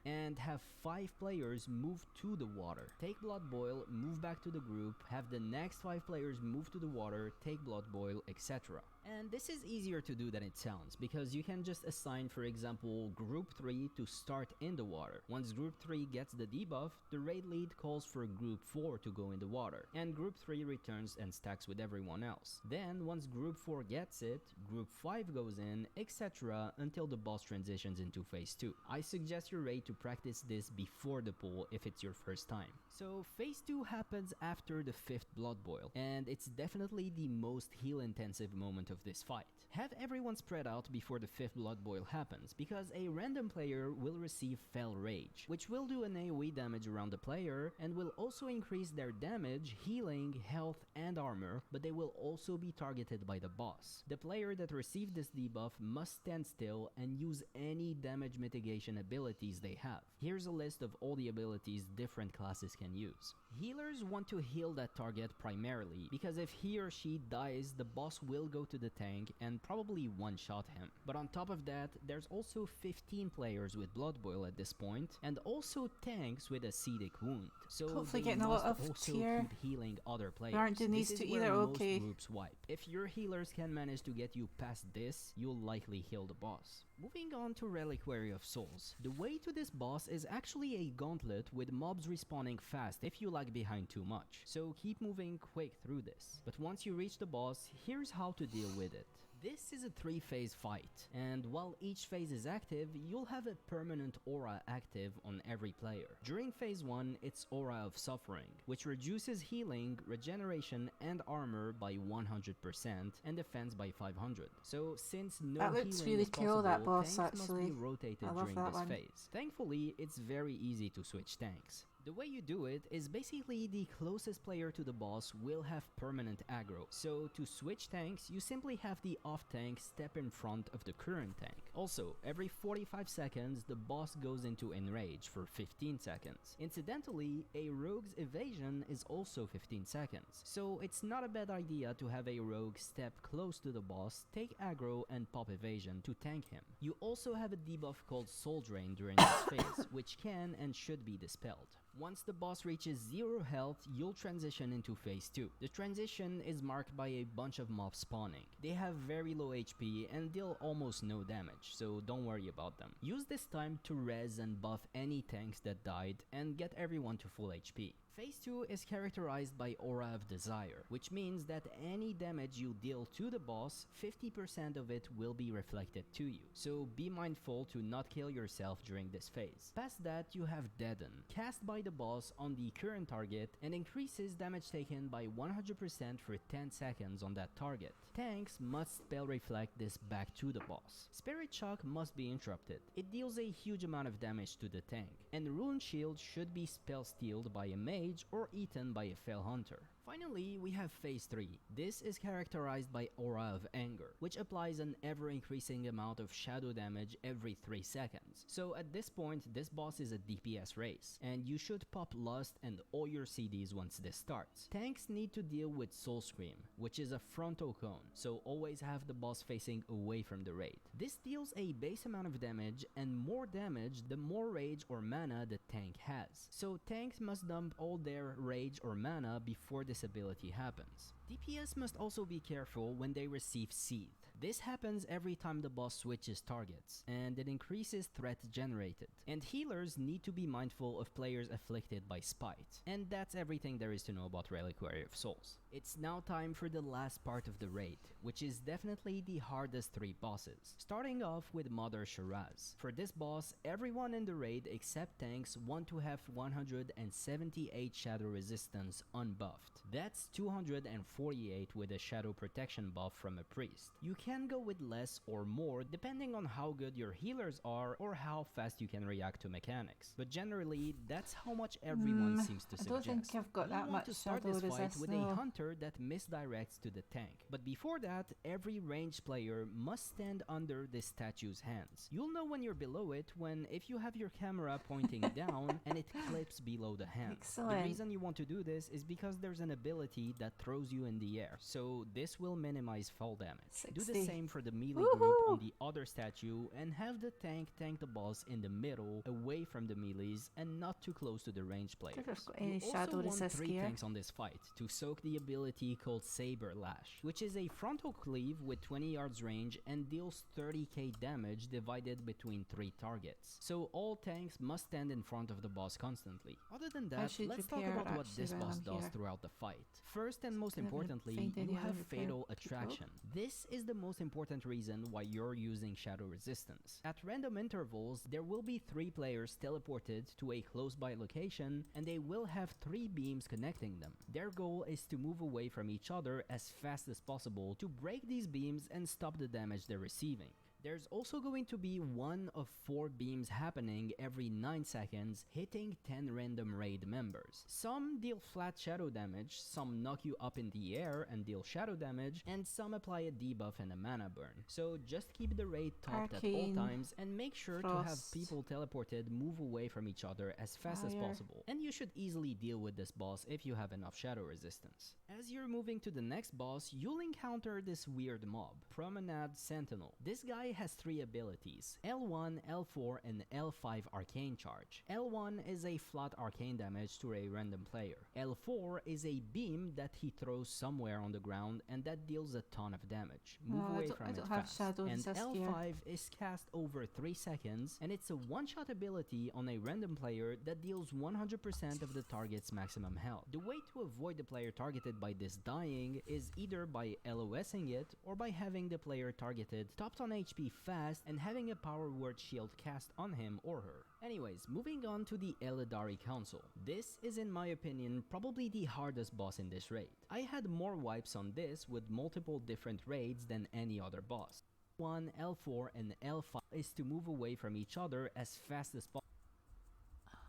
And have 5 players move to the water. Take Bloodboil, move back to the group, have the next 5 players move to the water, take Bloodboil, etc. And this is easier to do than it sounds, because you can just assign, for example, Group 3 to start in the water. Once Group 3 gets the debuff, the raid lead calls for Group 4 to go in the water, and Group 3 returns and stacks with everyone else. Then, once Group 4 gets it, Group 5 goes in, etc. until the boss transitions into Phase 2. I suggest your raid to practice this before the pool if it's your first time. So Phase 2 happens after the 5th Bloodboil, and it's definitely the most heal-intensive moment of this fight. Have everyone spread out before the 5th Bloodboil happens, because a random player will receive Fell Rage, which will do an AoE damage around the player, and will also increase their damage, healing, health, and armor, but they will also be targeted by the boss. The player that received this debuff must stand still and use any damage mitigation abilities they have. Here's a list of all the abilities different classes can use. Healers want to heal that target primarily, because if he or she dies, the boss will go to the tank and probably one-shot him. But on top of that, there's also 15 players with Bloodboil at this point, and also tanks with Acidic Wound. So hopefully they getting a lot must of also tier. keep healing other players. We aren't doing This these is two where either, most okay. groups wipe. If your healers can manage to get you past this, you'll likely heal the boss. Moving on to Reliquary of Souls. The way to this boss is actually a gauntlet with mobs respawning fast if you lag behind too much, so keep moving quick through this. But once you reach the boss, here's how to deal with it. This is a 3-phase fight, and while each phase is active, you'll have a permanent aura active on every player. During phase 1, it's Aura of Suffering, which reduces healing, regeneration, and armor by 100% and defense by 500. So since no that healing looks really is cool, possible, that boss, tanks must actually. be rotated I love during that this one. phase. Thankfully, it's very easy to switch tanks. The way you do it is basically the closest player to the boss will have permanent aggro, so to switch tanks, you simply have the off tank step in front of the current tank. Also, every 45 seconds, the boss goes into enrage for 15 seconds. Incidentally, a rogue's evasion is also 15 seconds, so it's not a bad idea to have a rogue step close to the boss, take aggro, and pop evasion to tank him. You also have a debuff called Soul Drain during this phase, which can and should be dispelled. Once the boss reaches 0 health, you'll transition into phase 2. The transition is marked by a bunch of mobs spawning. They have very low HP and deal almost no damage, so don't worry about them. Use this time to res and buff any tanks that died and get everyone to full HP. Phase 2 is characterized by Aura of Desire, which means that any damage you deal to the boss, 50% of it will be reflected to you. So be mindful to not kill yourself during this phase. Past that, you have Deaden, cast by the boss on the current target and increases damage taken by 100% for 10 seconds on that target. Tanks must spell reflect this back to the boss. Spirit Shock must be interrupted. It deals a huge amount of damage to the tank, and Rune Shield should be spell stealed by a mage or eaten by a fell hunter. Finally, we have phase 3. This is characterized by Aura of Anger, which applies an ever-increasing amount of shadow damage every 3 seconds. So at this point, this boss is a DPS race, and you should pop Lust and all your CDs once this starts. Tanks need to deal with Soul Scream, which is a frontal cone, so always have the boss facing away from the raid. This deals a base amount of damage, and more damage the more rage or mana the tank has. So tanks must dump all their rage or mana before this ability happens. DPS must also be careful when they receive Seethe. This happens every time the boss switches targets, and it increases threat generated. And healers need to be mindful of players afflicted by Spite. And that's everything there is to know about Reliquary of Souls. It's now time for the last part of the raid, which is definitely the hardest 3 bosses. Starting off with Mother Shiraz. For this boss, everyone in the raid except tanks want to have 178 shadow resistance unbuffed. That's 248 with a shadow protection buff from a priest. You can go with less or more depending on how good your healers are or how fast you can react to mechanics. But generally, that's how much everyone seems to I suggest. don't think I've got that You want much to start shadow this fight resist, with no. a hunter that misdirects to the tank. But before that, every ranged player must stand under this statue's hands. You'll know when you're below it when if you have your camera pointing down and it clips below the hand. Excellent. The reason you want to do this is because there's an ability that throws you in the air, so this will minimize fall damage. Do the 60. same for the melee Woohoo! group on the other statue and have the tank the boss in the middle, away from the melees and not too close to the ranged players. If I've got You any also shadow want resist 3 gear. tanks on this fight to soak the ability called Saber Lash, which is a frontal cleave with 20 yards range and deals 30k damage divided between 3 targets. So all tanks must stand in front of the boss constantly. Other than I that, should let's talk repair about what actually this while boss I'm does here. throughout the fight. First and most Can I importantly, find any you other have repair Fatal people? Attraction. This is the most important reason why you're using Shadow Resistance. At random intervals, there will be 3 players teleported to a close by location and they will have 3 beams connecting them. Their goal is to move away from each other as fast as possible to break these beams and stop the damage they're receiving. There's also going to be 1 of 4 beams happening every 9 seconds, hitting 10 random raid members. Some deal flat shadow damage, some knock you up in the air and deal shadow damage, and some apply a debuff and a mana burn. So just keep the raid topped at all Arcane, times and make sure to have Frost, people teleported move away from each other as fast as Fire. possible. And you should easily deal with this boss if you have enough shadow resistance. As you're moving to the next boss, you'll encounter this weird mob, Promenade Sentinel. This guy guy has 3 abilities, L1, L4 and L5 arcane charge. L1 is a flat arcane damage to a random player. L4 is a beam that he throws somewhere on the ground and that deals a ton of damage. Move away from it fast. And L5 is cast over 3 seconds and it's a one-shot ability on a random player that deals 100% of the target's maximum health. The way to avoid the player targeted by this dying is either by LOSing it or by having the player targeted topped on HP fast and having a power word shield cast on him or her. Anyways, moving on to the Eladari Council. This is in my opinion probably the hardest boss in this raid. I had more wipes on this with multiple different raids than any other boss. L1, L4 and L5 is to move away from each other as fast as possible.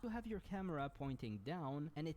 You have your camera pointing down and it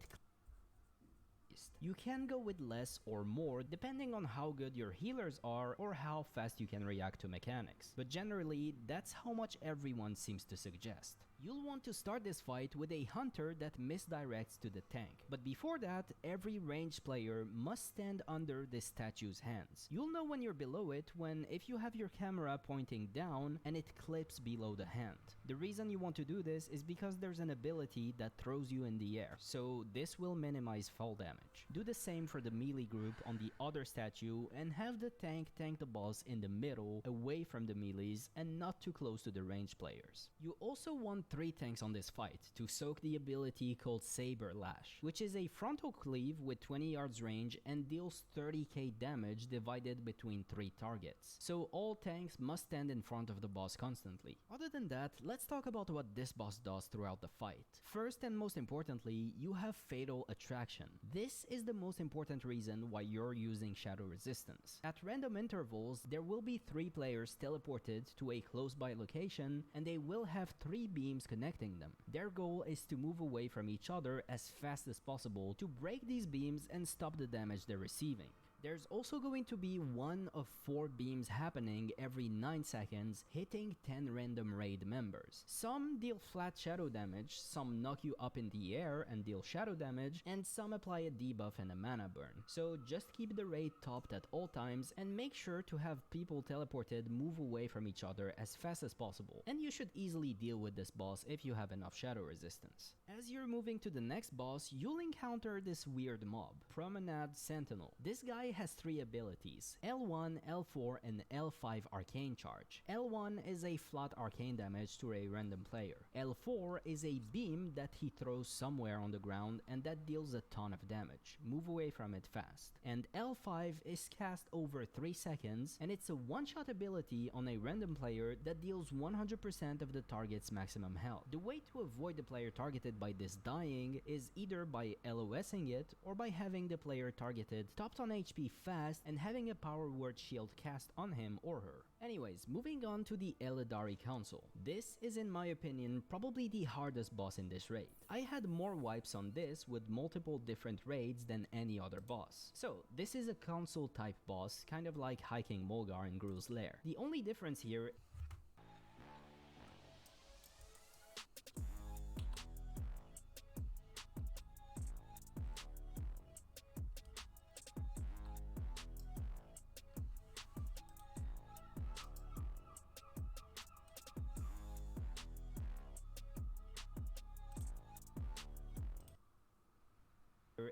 you can go with less or more depending on how good your healers are or how fast you can react to mechanics, but generally that's how much everyone seems to suggest. You'll want to start this fight with a hunter that misdirects to the tank, but before that, every ranged player must stand under this statue's hands. You'll know when you're below it when if you have your camera pointing down and it clips below the hand. The reason you want to do this is because there's an ability that throws you in the air, so this will minimize fall damage. Do the same for the melee group on the other statue and have the tank the boss in the middle, away from the melees and not too close to the ranged players. You also want 3 tanks on this fight to soak the ability called Saber Lash, which is a frontal cleave with 20 yards range and deals 30k damage divided between 3 targets. So all tanks must stand in front of the boss constantly. Other than that, let's talk about what this boss does throughout the fight. First and most importantly, you have Fatal Attraction. This is the most important reason why you're using Shadow Resistance. At random intervals, there will be 3 players teleported to a close by location and they will have 3 beams connecting them. Their goal is to move away from each other as fast as possible to break these beams and stop the damage they're receiving. There's also going to be 1 of 4 beams happening every 9 seconds, hitting 10 random raid members. Some deal flat shadow damage, some knock you up in the air and deal shadow damage, and some apply a debuff and a mana burn. So just keep the raid topped at all times and make sure to have people teleported move away from each other as fast as possible. And you should easily deal with this boss if you have enough shadow resistance. As you're moving to the next boss, you'll encounter this weird mob, Promenade Sentinel. This guy has 3 abilities, L1, L4 and L5 arcane charge. L1 is a flat arcane damage to a random player. L4 is a beam that he throws somewhere on the ground and that deals a ton of damage. Move away from it fast. And L5 is cast over 3 seconds and it's a one-shot ability on a random player that deals 100% of the target's maximum health. The way to avoid the player targeted by this dying is either by LOSing it or by having the player targeted topped on HP fast and having a power word shield cast on him or her. Anyways, moving on to the Eladari Council. This is in my opinion probably the hardest boss in this raid. I had more wipes on this with multiple different raids than any other boss. So this is a council type boss, kind of like hiking Mulgar in Gru's lair. The only difference here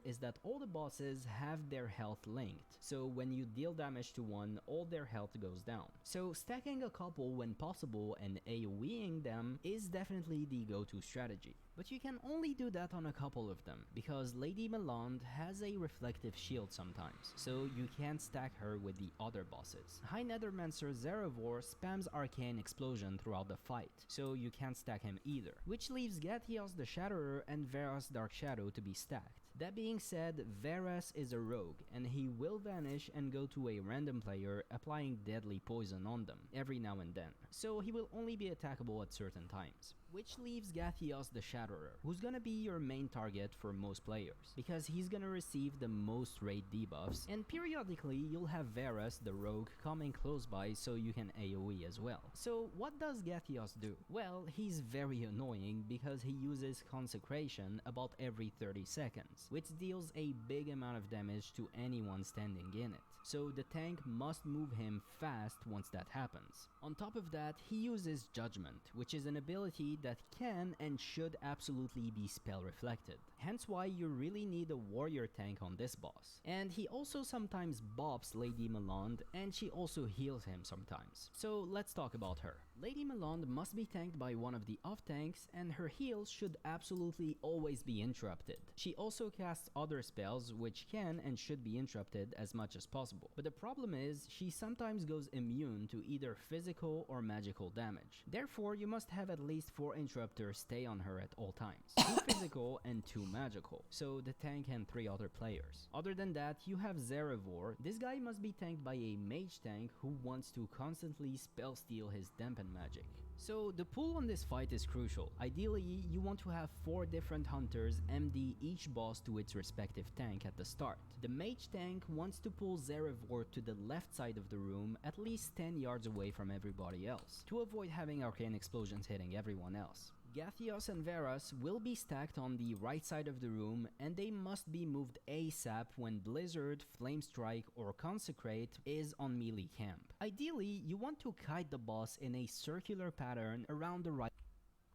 is that all the bosses have their health linked, so when you deal damage to one, all their health goes down. So stacking a couple when possible and AoEing them is definitely the go-to strategy. But you can only do that on a couple of them, because Lady Meland has a reflective shield sometimes, so you can't stack her with the other bosses. High Nethermancer Zerevor spams Arcane Explosion throughout the fight, so you can't stack him either, which leaves Gathios the Shatterer and Veras Dark Shadow to be stacked. That being said, Veras is a rogue, and he will vanish and go to a random player, applying deadly poison on them every now and then, so he will only be attackable at certain times. Which leaves Gathios the Shatterer, who's gonna be your main target for most players, because he's gonna receive the most raid debuffs, and periodically you'll have Veras the rogue coming close by so you can AoE as well. So what does Gathios do? Well, he's very annoying because he uses Consecration about every 30 seconds, which deals a big amount of damage to anyone standing in it. so the tank must move him fast once that happens. On top of that, he uses Judgment, which is an ability that can and should absolutely be spell reflected. Hence why you really need a warrior tank on this boss. And he also sometimes bops Lady Melande, and she also heals him sometimes. So let's talk about her. Lady Melande must be tanked by one of the off tanks, and her heals should absolutely always be interrupted. She also casts other spells which can and should be interrupted as much as possible. But the problem is, she sometimes goes immune to either physical or magical damage. Therefore, you must have at least 4 interrupters stay on her at all times. 2 physical and 2 magical. So the tank and 3 other players. Other than that, you have Zerevor. This guy must be tanked by a mage tank who wants to constantly spell steal his dampen magic. So the pull on this fight is crucial. Ideally, you want to have 4 different hunters MD each boss to its respective tank at the start. The mage tank wants to pull Zerevor to the left side of the room at least 10 yards away from everybody else, to avoid having arcane explosions hitting everyone else. Gathios and Veras will be stacked on the right side of the room, and they must be moved ASAP when Blizzard, Flamestrike or Consecrate is on melee camp. Ideally, you want to kite the boss in a circular pattern around the right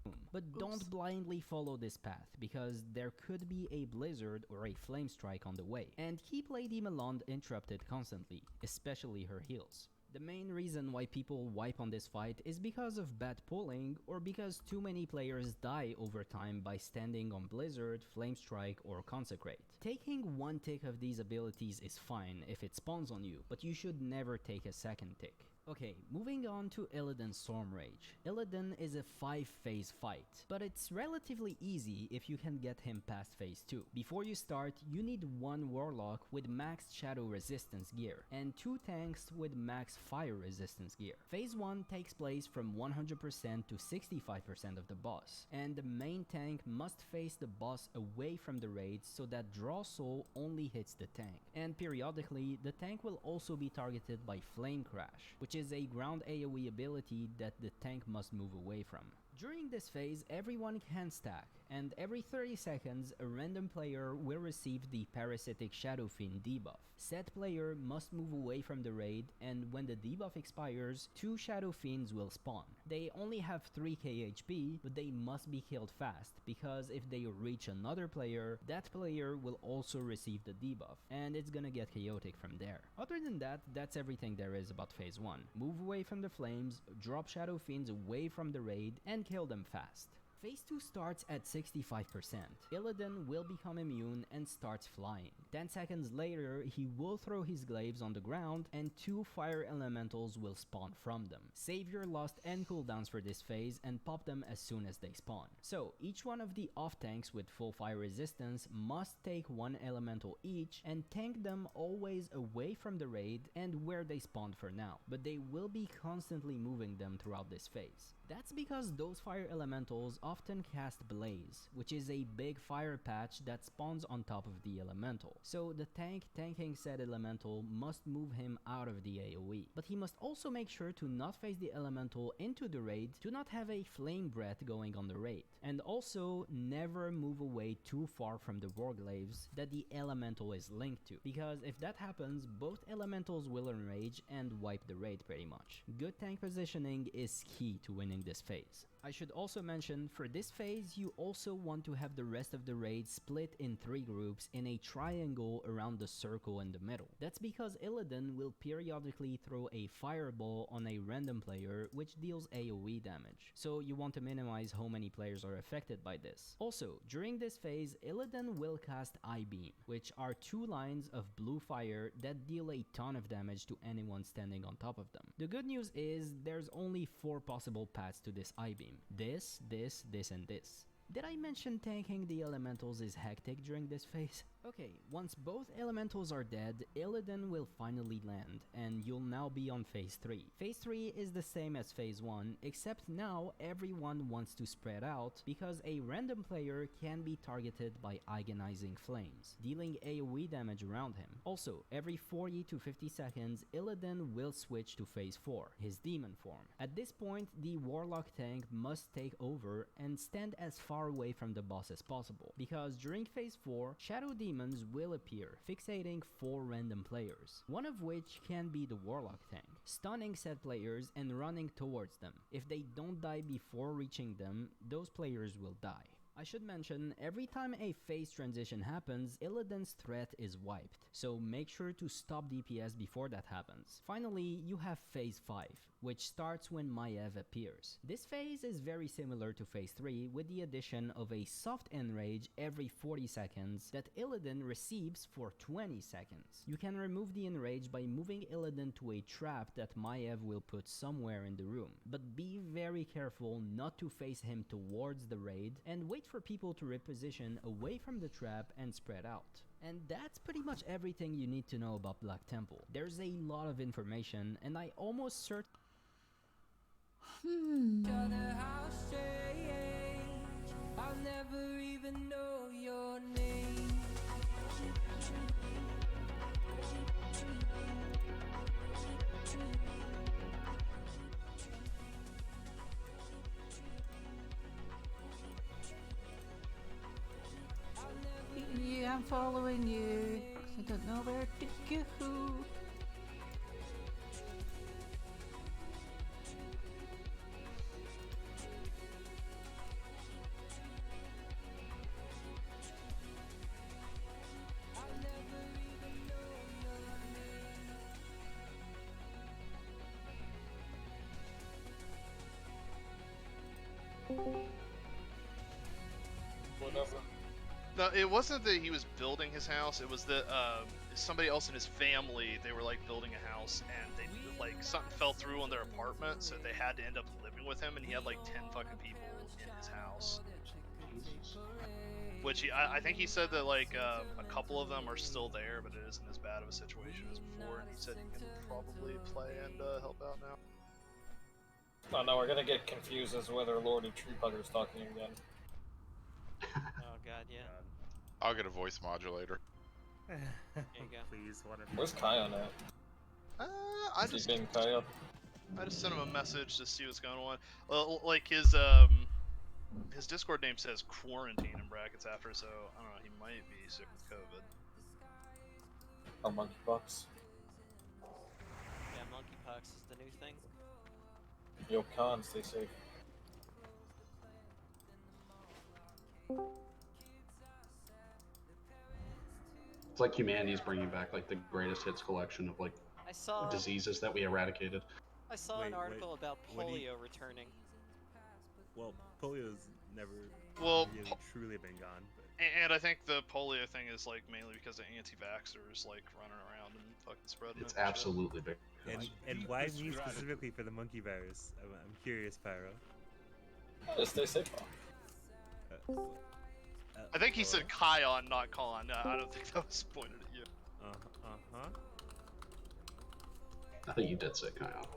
room, but don't blindly follow this path, because there could be a Blizzard or a Flamestrike on the way. And keep Lady Melande interrupted constantly, especially her heals. The main reason why people wipe on this fight is because of bad pulling, or because too many players die over time by standing on Blizzard, Flamestrike or Consecrate. Taking one tick of these abilities is fine if it spawns on you, but you should never take a second tick. Okay, moving on to Illidan's Stormrage. Illidan is a 5-phase fight, but it's relatively easy if you can get him past phase 2. Before you start, you need 1 Warlock with max Shadow Resistance gear, and 2 tanks with max Fire Resistance gear. Phase 1 takes place from 100% to 65% of the boss, and the main tank must face the boss away from the raids so that Draw Soul only hits the tank. And periodically, the tank will also be targeted by Flame Crash, which is a ground AoE ability that the tank must move away from. During this phase, everyone can stack, and every 30 seconds, a random player will receive the Parasitic Shadow Fiend debuff. Said player must move away from the raid, and when the debuff expires, 2 Shadow Fiends will spawn. They only have 3k HP, but they must be killed fast, because if they reach another player, that player will also receive the debuff, and it's gonna get chaotic from there. Other than that, that's everything there is about phase 1. Move away from the flames, drop Shadow Fiends away from the raid, and kill them fast. Phase 2 starts at 65%. Illidan will become immune and starts flying. 10 seconds later, he will throw his glaives on the ground and 2 fire elementals will spawn from them. Save your lost end cooldowns for this phase and pop them as soon as they spawn. So, each one of the off tanks with full fire resistance must take 1 elemental each and tank them always away from the raid and where they spawned for now, but they will be constantly moving them throughout this phase. That's because those fire elementals often cast Blaze, which is a big fire patch that spawns on top of the elemental. So the tank tanking said elemental must move him out of the AoE. But he must also make sure to not face the elemental into the raid, to not have a flame breath going on the raid. And also never move away too far from the warglaives that the elemental is linked to, because if that happens, both elementals will enrage and wipe the raid pretty much. Good tank positioning is key to winning this phase. I should also mention, for this phase, you also want to have the rest of the raid split in 3 groups in a triangle around the circle in the middle. That's because Illidan will periodically throw a fireball on a random player, which deals AoE damage. So you want to minimize how many players are affected by this. Also, during this phase, Illidan will cast I-Beam, which are 2 lines of blue fire that deal a ton of damage to anyone standing on top of them. The good news is, there's only 4 possible paths to this I-Beam. This, and this. Did I mention tanking the elementals is hectic during this phase? Okay, once both elementals are dead, Illidan will finally land, and you'll now be on phase 3. Phase 3 is the same as phase 1, except now everyone wants to spread out, because a random player can be targeted by agonizing flames, dealing AoE damage around him. Also, every 40 to 50 seconds, Illidan will switch to phase 4, his demon form. At this point, the warlock tank must take over and stand as far away from the boss as possible, because during phase 4, Shadow Demon demons will appear, fixating 4 random players, one of which can be the Warlock tank, stunning said players and running towards them. If they don't die before reaching them, those players will die. I should mention, every time a phase transition happens, Illidan's threat is wiped, so make sure to stop DPS before that happens. Finally, you have Phase 5, which starts when Maiev appears. This phase is very similar to Phase 3, with the addition of a soft enrage every 40 seconds that Illidan receives for 20 seconds. You can remove the enrage by moving Illidan to a trap that Maiev will put somewhere in the room, but be very careful not to face him towards the raid, and wait for people to reposition away from the trap and spread out. And that's pretty much everything you need to know about Black Temple. There's a lot of information, and I almost certainly I'll never even know your name. Yeah, I'm following you. I don't know where to go. Whatever. No, it wasn't that he was building his house. It was that somebody else in his family, they were like building a house, and they like something fell through on their apartment, so they had to end up living with him, and he had like 10 fucking people in his house. Which I think he said that like a couple of them are still there, but it isn't as bad of a situation as before, and he said he can probably play and help out now. Oh no, we're gonna get confused as to whether Lord or Tree Bugger's talking again. Oh god, yeah. I'll get a voice modulator. There you go. Please, whatever. Where's Kion at? I Is he just being Kion? I just sent him a message to see what's going on. Well, like his Discord name says quarantine in brackets after, so I don't know. He might be sick with COVID. Or monkeypox. Yeah, monkeypox is the new thing. Yo, Khan, stay safe. It's like humanity's bringing back like the greatest hits collection of like I saw diseases that we eradicated. I saw an article about polio returning. Well, polio's never really truly been gone. But... And I think the polio thing is like mainly because of anti-vaxxers like running around and fucking spreading It's it. absolutely big. And why me specifically for the monkey virus? I'm curious, Pyro. Just stay safe. I think he said Kion, not Con. I don't think that was pointed at you. I think you did say Kyle.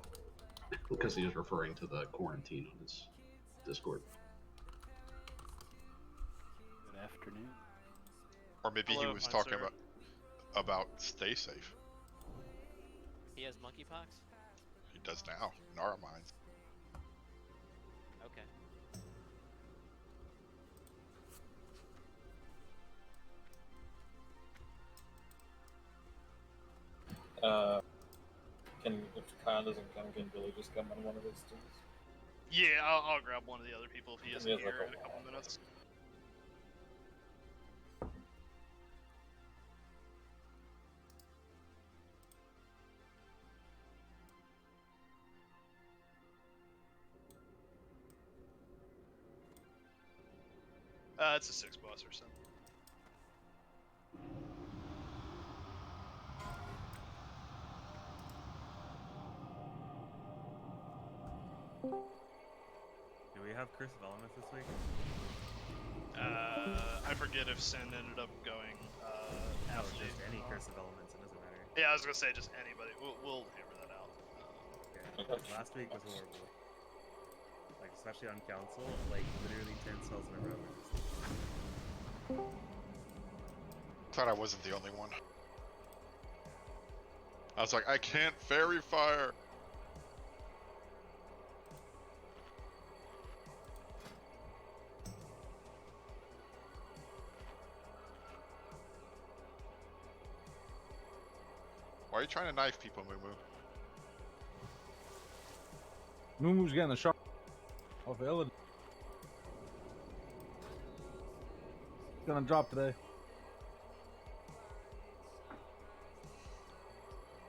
Because he was referring to the quarantine on his Discord. Good afternoon. Or maybe he was talking about stay safe. He has monkeypox? He does now, in our minds. Okay. If Khan doesn't come, can Billy just come on one of his teams? Yeah, I'll grab one of the other people if he isn't He has, here like, in a couple minutes. It's a 6 boss or something. Do we have Curse of Elements this week? I forget if Sin ended up going half just any Curse of Elements, it doesn't matter. Yeah, I was gonna say just anybody. We'll hammer that out. Okay. Last week was horrible. Like, especially on Council, like, literally 10 spells in a row. Thought I wasn't the only one. I was like, I can't fairy fire. Why are you trying to knife people, Moo Moo? Moomoo's getting a shot off Ellen. Gonna drop today.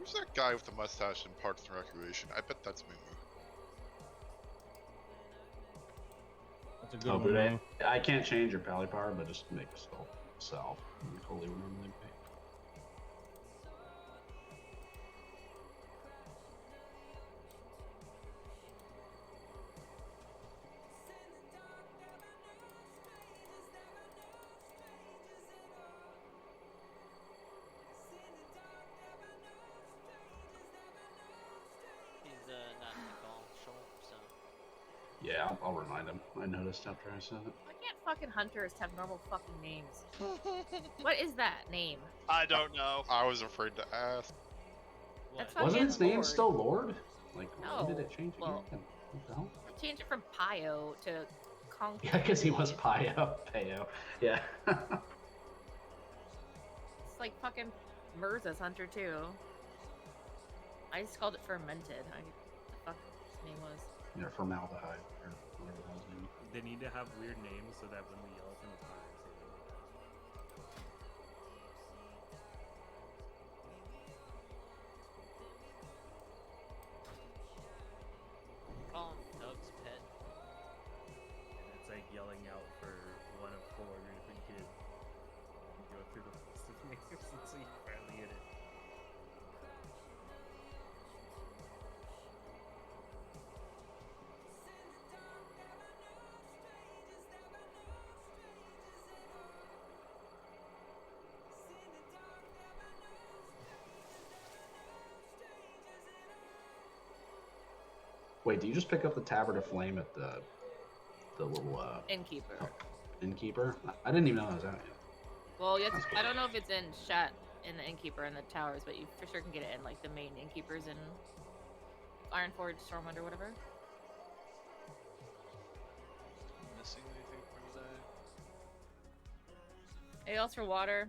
Who's that guy with the mustache in Parks and Recreation? I bet that's Moo Moo. That's a good Oh, one. but I can't change your pally power, but just make a skull self. Holy would normally be. He's not in the call show, so. Yeah, I'll remind him. I noticed after I said it. Why can't fucking hunters have normal fucking names? What is that name? I don't know. I was afraid to ask. That's Wasn't fucking his name Lord. still Lord? Like, when did No, it change well- again? What the hell? They changed it from Pio to Conquer. Yeah, because he was Pio. Yeah. It's like fucking Mirza's hunter too. I just called it fermented. What the fuck his name was. Yeah, formaldehyde or whatever it was. Name. They need to have weird names so that when we yell at them, it's hard to say them. Call him Doug's pet. And it's like yelling out for one of 4 different kids. You go through the list of names until you finally hit it. Wait, do you just pick up the Tabard of Flame at the little Innkeeper. innkeeper? I didn't even know that was out yet. Well, you have That's to, I don't know if it's in Shat in the Innkeeper and the towers, but you for sure can get it in like the main Innkeepers in Ironforge, Stormwind, or whatever. Missing anything for today? Anything else for water?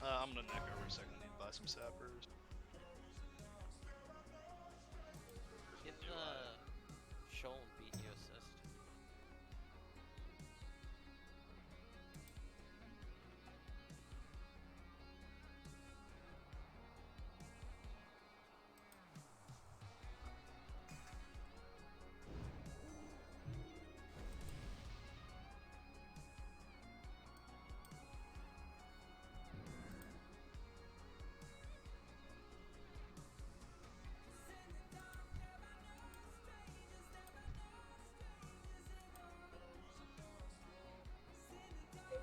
I'm gonna neck over a second. I need to buy some sappers. Give Shoal beat you assist.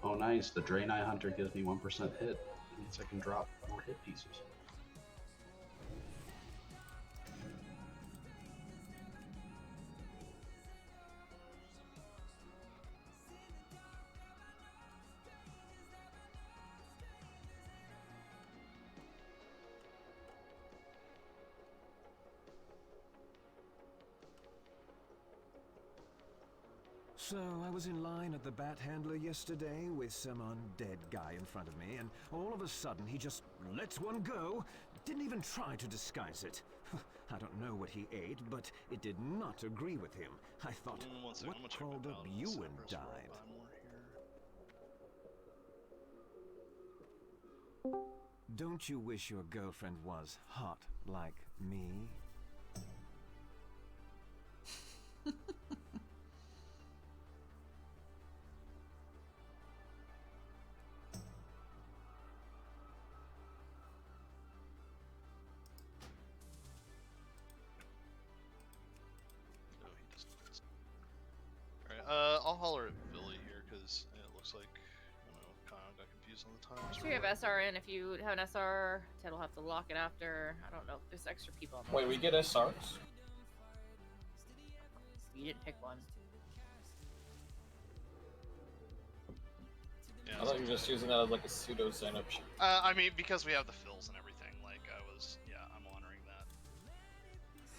Oh, nice. The Draenei Hunter gives me 1% hit. That means I can drop more hit pieces. So I was in line at the bat handler yesterday with some undead guy in front of me, and all of a sudden he just lets one go. Didn't even try to disguise it. I don't know what he ate, but it did not agree with him. I thought, what crawled up you and died? Don't you wish your girlfriend was hot like me? No, he doesn't. Alright, I'll holler at Billy here because it looks like, I don't know, kind of got confused on the times. Make sure you have SR in. If you have an SR, Ted will have to lock it after. I don't know if there's extra people on the Wait, we get SRs? You didn't pick one. Yeah, I thought you were just using that as like a pseudo sign-up sheet. I mean, because we have the fills and everything, like, I'm honoring that.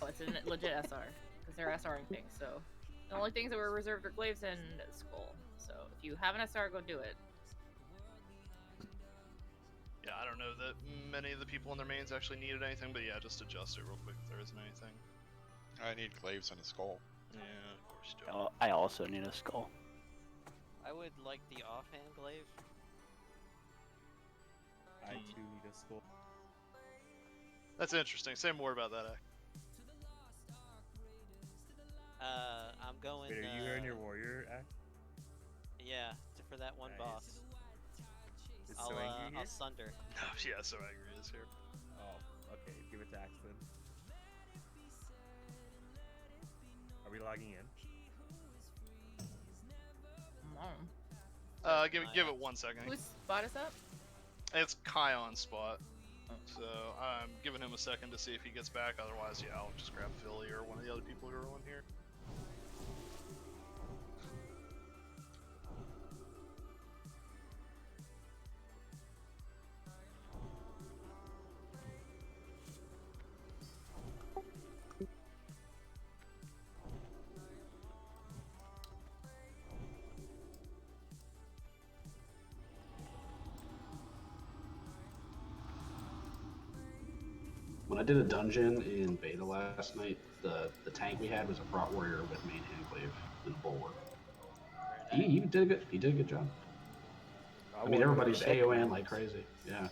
Oh, it's a legit SR. Because they're SRing things, so. The only things that were reserved are Glaives and Skull. So if you have an SR, go do it. Yeah, I don't know that many of the people in their mains actually needed anything, but yeah, just adjust it real quick if there isn't anything. I need glaives and a skull. Yeah, of course you do. Oh, I also need a skull. I would like the offhand glaive. I too need a skull. That's interesting. Say more about that. I'm going. Wait, are you here in your warrior act? Yeah, for that one Nice. boss. Is So Angry here? I'll sunder. No, yeah, So Angry is here. Oh, okay. Give it to Axton. Are we logging in? Give it 1 second. Whose spot is up? It's Kion's spot. So I'm giving him a second to see if he gets back. Otherwise, yeah, I'll just grab Philly or one of the other people who are on here. When I did a dungeon in beta last night, the tank we had was a prot warrior with main enclave and a bulwark. He did good. He did a good job. I mean, everybody's AON like crazy. Yeah.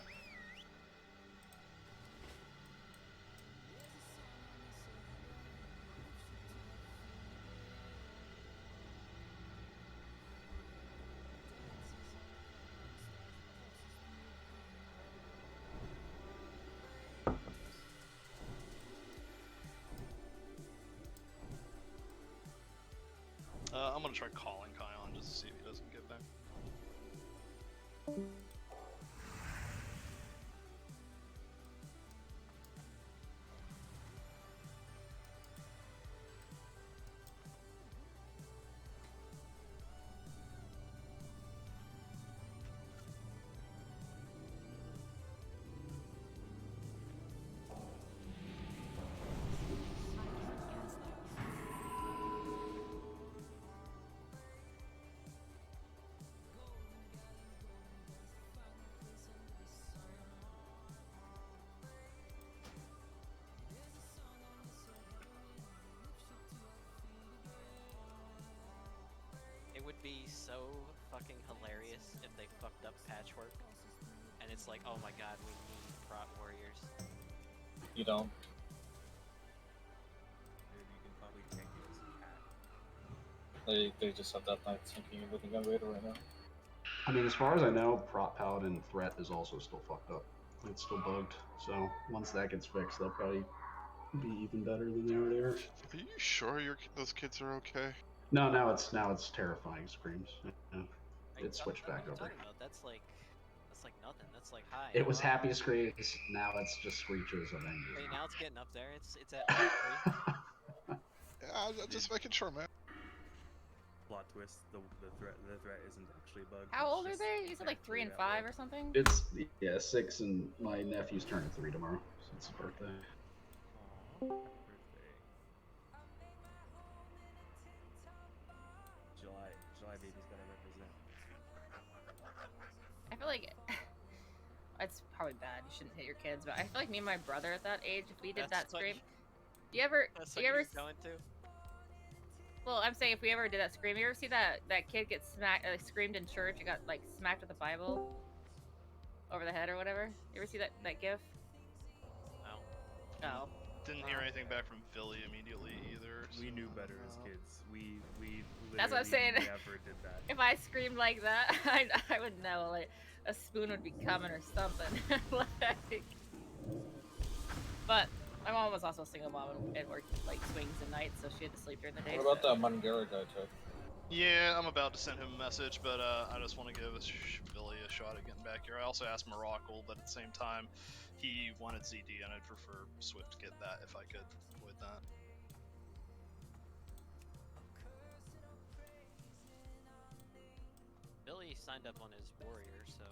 I'm gonna try calling Kion just to see if he doesn't get back. It would be so fucking hilarious if they fucked up patchwork, and it's like, oh my god, we need prot warriors. You don't. Maybe you can probably tank it as a cat. They just have that knight sinking with the gun raider right now. I mean, as far as I know, prot paladin threat is also still fucked up. It's still bugged. So once that gets fixed, they'll probably be even better than they already are. Are you sure those kids are okay? No, now it's terrifying screams. Yeah. It switched back over. That's like nothing. That's like high. It was happy screams. Now it's just screeches of anger. Wait, now it's getting up there. It's at level 3. Yeah, I'm just making sure, man. Plot twist: the threat isn't actually a bug. How old are they? You said like 3 and 5 or something? It's 6, and my nephew's turning 3 tomorrow, so it's his birthday. Aww, happy birthday. July baby's gotta represent. I feel like it's probably bad. You shouldn't hit your kids, but I feel like me and my brother at that age, if we did that scream, do you ever? Going to? Well, I'm saying if we ever did that scream, you ever see that kid get smacked, screamed in church and got like smacked with a Bible over the head or whatever? You ever see that gif? No. Oh. Didn't hear anything back from Philly immediately either. We knew better as kids. We That's what I'm saying. Never did that. If I screamed like that, I would know. Like a spoon would be coming or something. Like, but my mom was also a single mom and worked like swings and nights, so she had to sleep during the day. What about that Mangara guy, too? Yeah, I'm about to send him a message, but I just want to give Philly a shot at getting back here. I also asked Morocco, but at the same time, he wanted ZD, and I'd prefer Swift to get that if I could avoid that. Billy signed up on his warrior, so.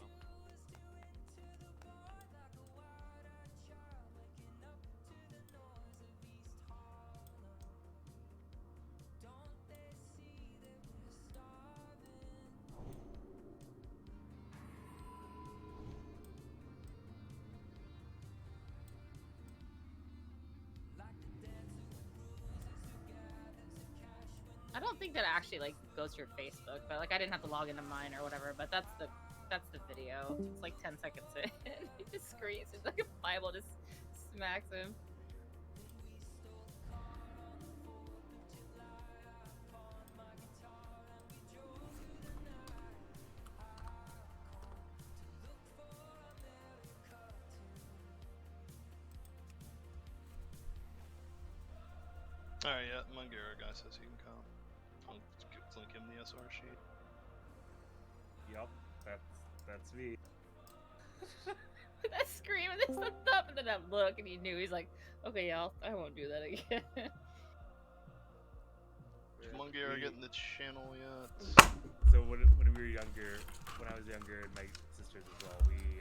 think that actually like goes to your Facebook, but like I didn't have to log into mine or whatever. But that's the video. It's like 10 seconds in. He just screams. It's like a Bible just smacks him. Alright, yeah, Mungera guy says he can come. I'll link him the SR sheet. Yup, that's me. That scream and then the thump and then that look, and you knew he's like, okay, yeah, I won't do that again. Is Mungera getting the channel yet? So when we were younger, when I was younger, and my sisters as well, we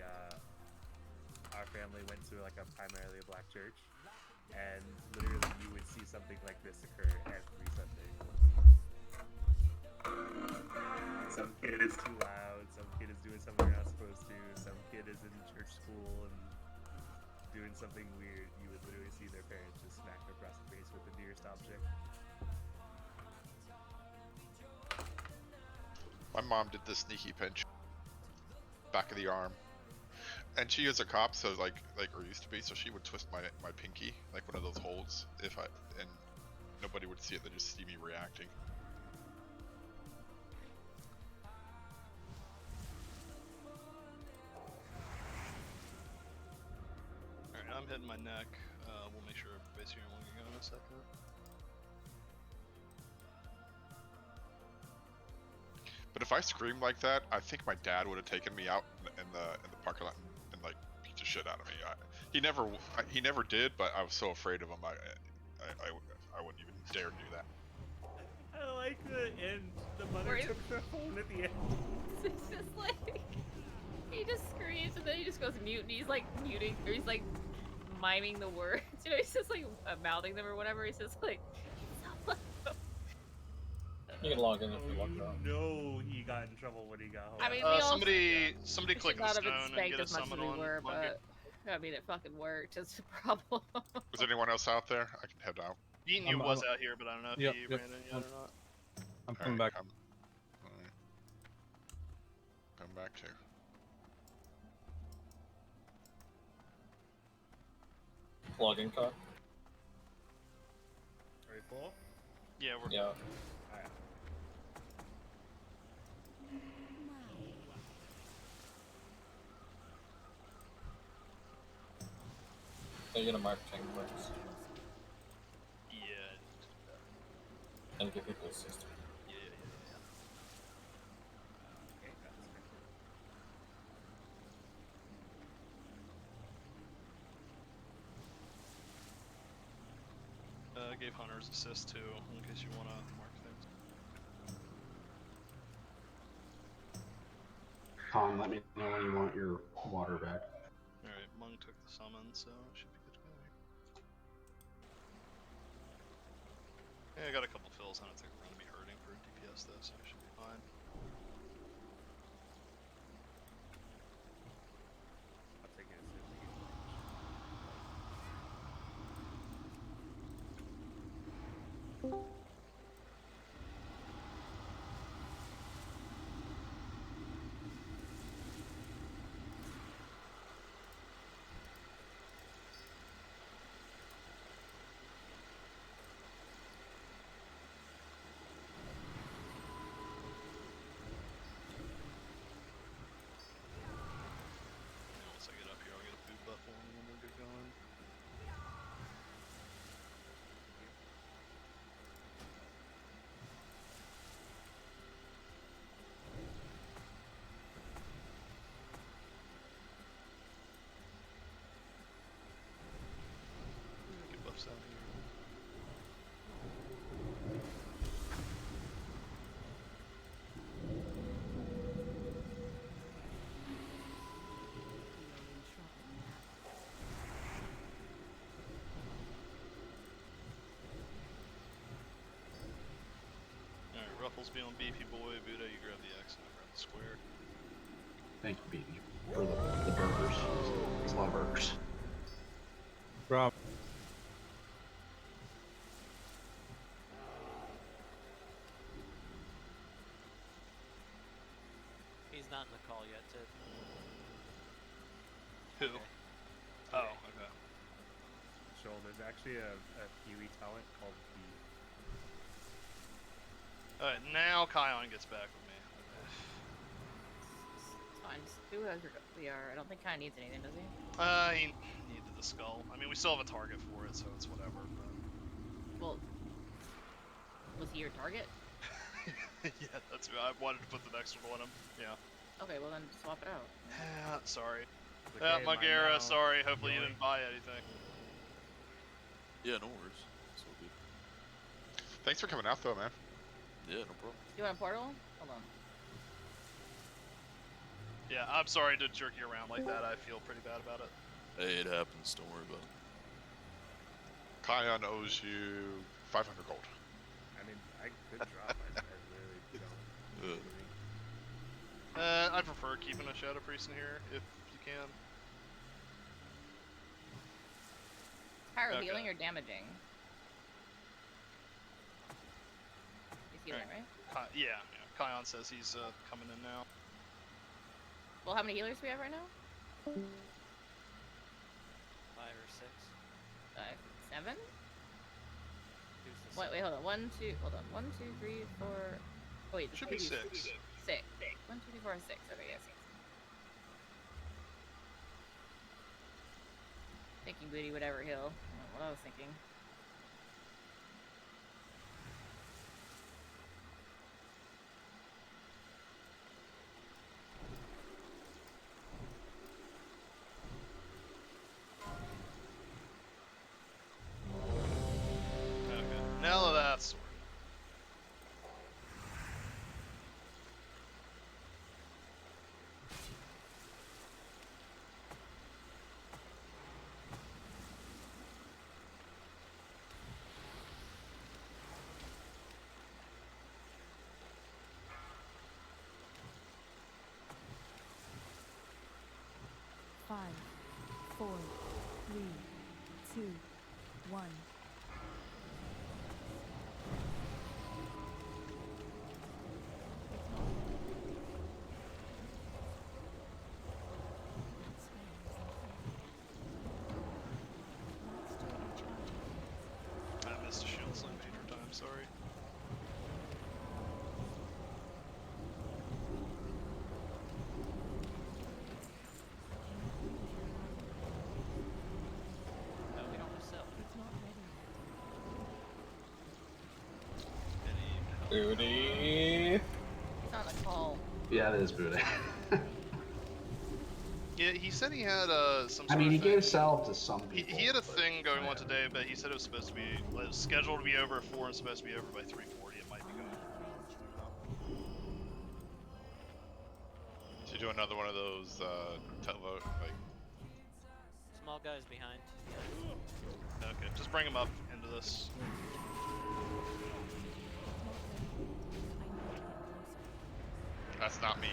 our family went to like a primarily a black church, and literally you would see something like this occur every Sunday. Some kid is too loud, some kid is doing something they're not supposed to, some kid is in church school and doing something weird. You would literally see their parents just smack them across the face with the nearest object. My mom did the sneaky pinch, back of the arm, and she is a cop, so like or used to be, so she would twist my pinky like one of those holds and nobody would see it. They just see me reacting. Alright, I'm hitting my neck. We'll make sure everybody's here when we go in a second. But if I screamed like that, I think my dad would have taken me out in the parking lot and like beat the shit out of me. He never did, but I was so afraid of him. I wouldn't even dare do that. I like the end. The mother took the phone at the end. It's just like he just screams and then he just goes mute and he's like muting or he's like miming the words. You know, he's just like mouthing them or whatever. He's just like. You can log in if you want that. No, he got in trouble when he got home. I mean, we somebody click the stone and get a summon on. But I mean, it fucking worked. It's a problem. Was anyone else out there? I can head out. Beating you was out here, but I don't know if he ran in yet or not. I'm coming back. Come back too. Logging car. Are you full? Yeah, we're Yeah. Alright. Are you gonna mark tank marks? Yeah. And give people assist. Yeah. Gave Hunter's assist too, in case you want to mark things. Con, let me know when you want your water back. Alright, Mung took the summon, so it should be good to go. Yeah, I got a couple fills. I don't think we're going to be hurting for DPS though, so I should be fine. I'll take it as soon as Once I get up here, I'll get a food buff on and then we'll get going. Get buffs out here. Alright, Ruffles be on beefy boy, Buddha, you grab the X and I grab the square. Thank you, BB, for the burgers. It's a lot of burgers. Rob. on the call yet, Ted. Who? Okay. Oh, okay. Joel, there's actually a Huey talent called Beef. Alright, now Kion gets back with me. It's fine. Just do as we are. I don't think Kai needs anything, does he? He needed the skull. I mean, we still have a target for it, so it's whatever. But... Well, was he your target? yeah, that's I wanted to put the next one on him. Yeah. Okay, well then swap it out. Yeah, sorry. Okay, Yeah, Magera, now. sorry. Hopefully you Yoink. didn't buy anything. Yeah, no worries. It's all good. Thanks for coming out though, man. Yeah, no problem. You want a portal? Hold on. Yeah, I'm sorry to jerk you around like that. I feel pretty bad about it. Hey, it happens. Don't worry about it. Kion owes you 500 gold. I mean, I could drop. I really don't. I prefer keeping a Shadow Priest in here if you can. Pyro Okay. healing or damaging? He's healing, right? Yeah. Kion says he's coming in now. Well, how many healers do we have right now? 5 or 6. 5, 7? Who's the Wait, hold on. 1, 2, hold on. 1, 2, 3, 4. Oh, wait, Should be 6. 6. 1, 2, 3, 4, 6. Okay, yeah, 6. Thinking booty would ever heal. I don't know what I was thinking. Okay. Now that that's sorted. Five, 4, 3, 2, 1. I missed a shield sling major time, sorry. No, we don't have sell. Booty. It's on the call. Yeah, it is booty. Yeah, he said he had some. I Sort mean, of he thing. gave salve to some people. He had a but- thing going on today, but he said it was supposed to be it was scheduled to be over at 4 and supposed to be over by 3:40. It might be going. Did you do another one of those televote like? Small guys behind. Okay, just bring him up into this. That's not me.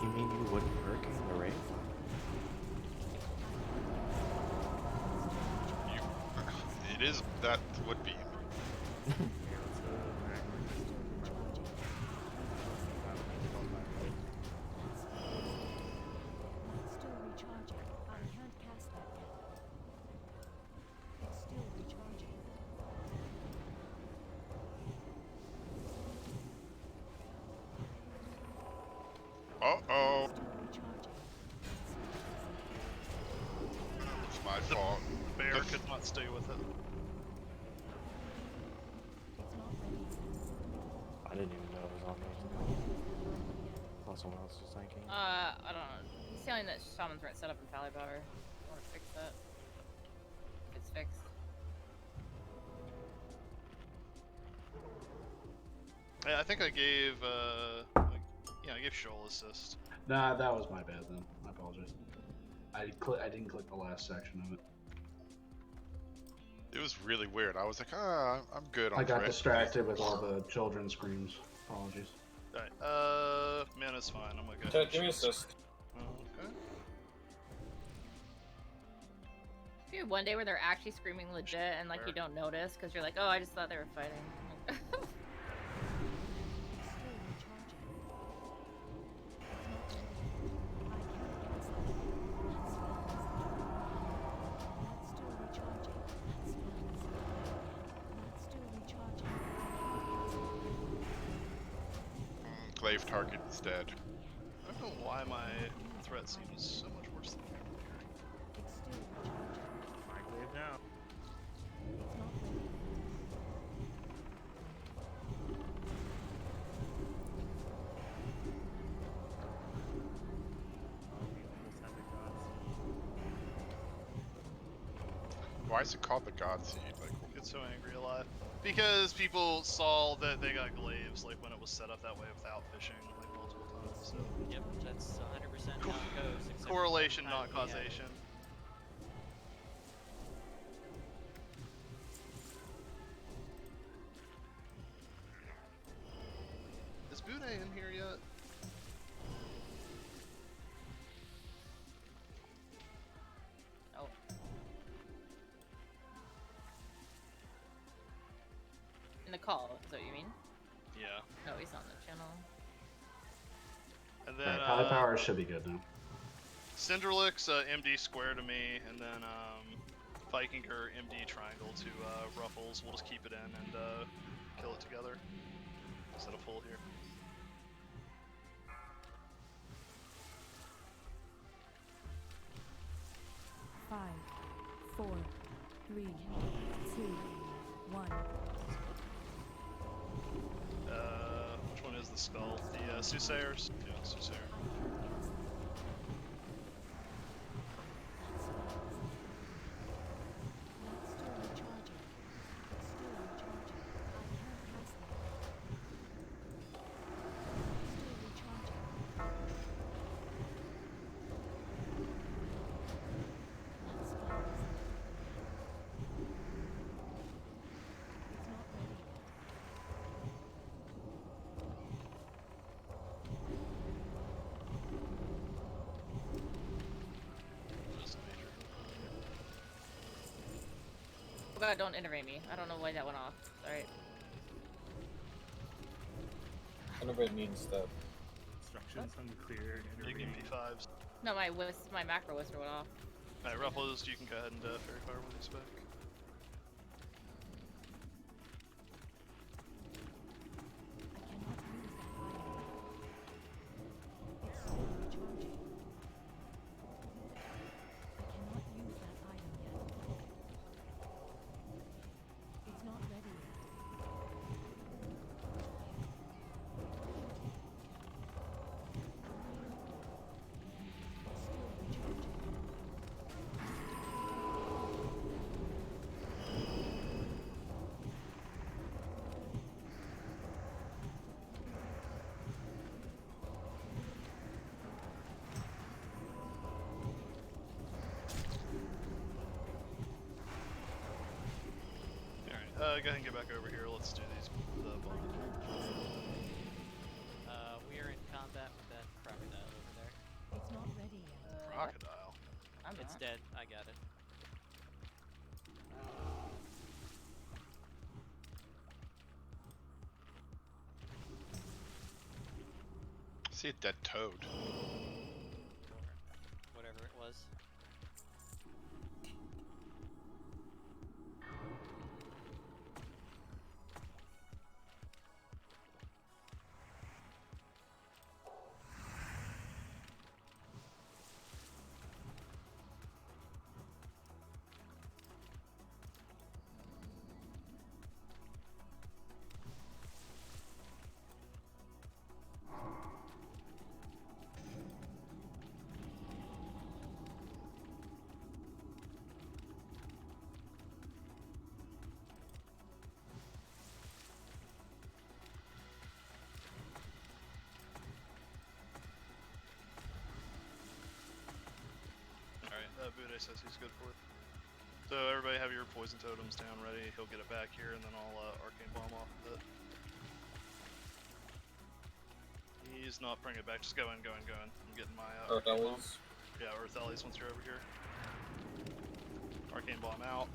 You mean you wouldn't hurricane the raid? It is that would be. Still recharging. I can't cast that yet. It's still recharging. Uh-oh. It's my fault. Bear could not stay with it. I didn't even know it was on there. Thought someone else was thinking. I don't know. He's telling that shamans weren't set up in Valley Power. I want to fix that. It's fixed. Yeah, I think I gave I gave Shoal assist. Nah, that was my bad then. I apologize. I didn't click the last section of it. It was really weird. I was like, I'm good on I got Fred." distracted with all the children's screams. Apologies. Alright, man, it's fine. I'm gonna go. Ted, give me assist. Okay. Dude, one day where they're actually screaming legit and like you don't notice because you're like, oh, I just thought they were fighting. enclave target is dead. I don't know why my threat seems so much worse than Enclave now. Why is it called the God Seed? Like, get so angry a lot. Because people saw that they got glaives like when it was set up that way without fishing like multiple times. So Yep, that's 100% how it goes. except for correlation, the not time we had it. causation. Is Bude in here yet? Oh. In the call, is that what you mean? Yeah. No, he's on the channel. And Alright, then Pally Power should be good now. Cinderlix MD square to me, and then Vikinger MD triangle to Ruffles. We'll just keep it in and kill it together instead of full here. Five, 4, 3, 2, 1. Which one is the skull? The Soothsayers? Yeah, Soothsayer. Oh god, don't innervate me. I don't know why that went off. Sorry. Innervate means that. Instructions unclear. You give me 5s. No, my macro whisper went off. Alright, Ruffles, you can go ahead and Fairy Fire when he's back. It's not ready yet. Alright, go ahead and get back over here. Let's do these bond. We are in combat with that crocodile over there. It's not ready yet. Crocodile? It's dead. I got it. I see a dead toad. Whatever it was. Bude says he's good for it. So everybody have your poison totems down ready. He'll get it back here, and then I'll arcane bomb off of it. He's not bringing it back. Just go in, go in, go in. I'm getting my arcane bomb. Yeah, Earth Ellies once you're over here. Arcane bomb out.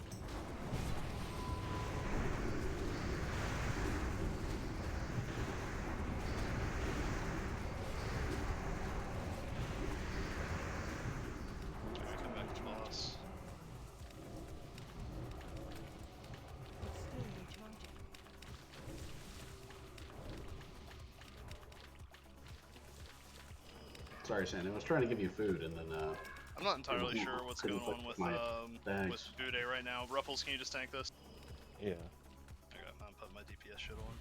Come back to boss. Sorry, Sandy. I was trying to give you food, and then I'm not entirely sure what's going couldn't on with my bags. with Bude right now. Ruffles, can you just tank this? Yeah. Okay, I'm putting my DPS shit on.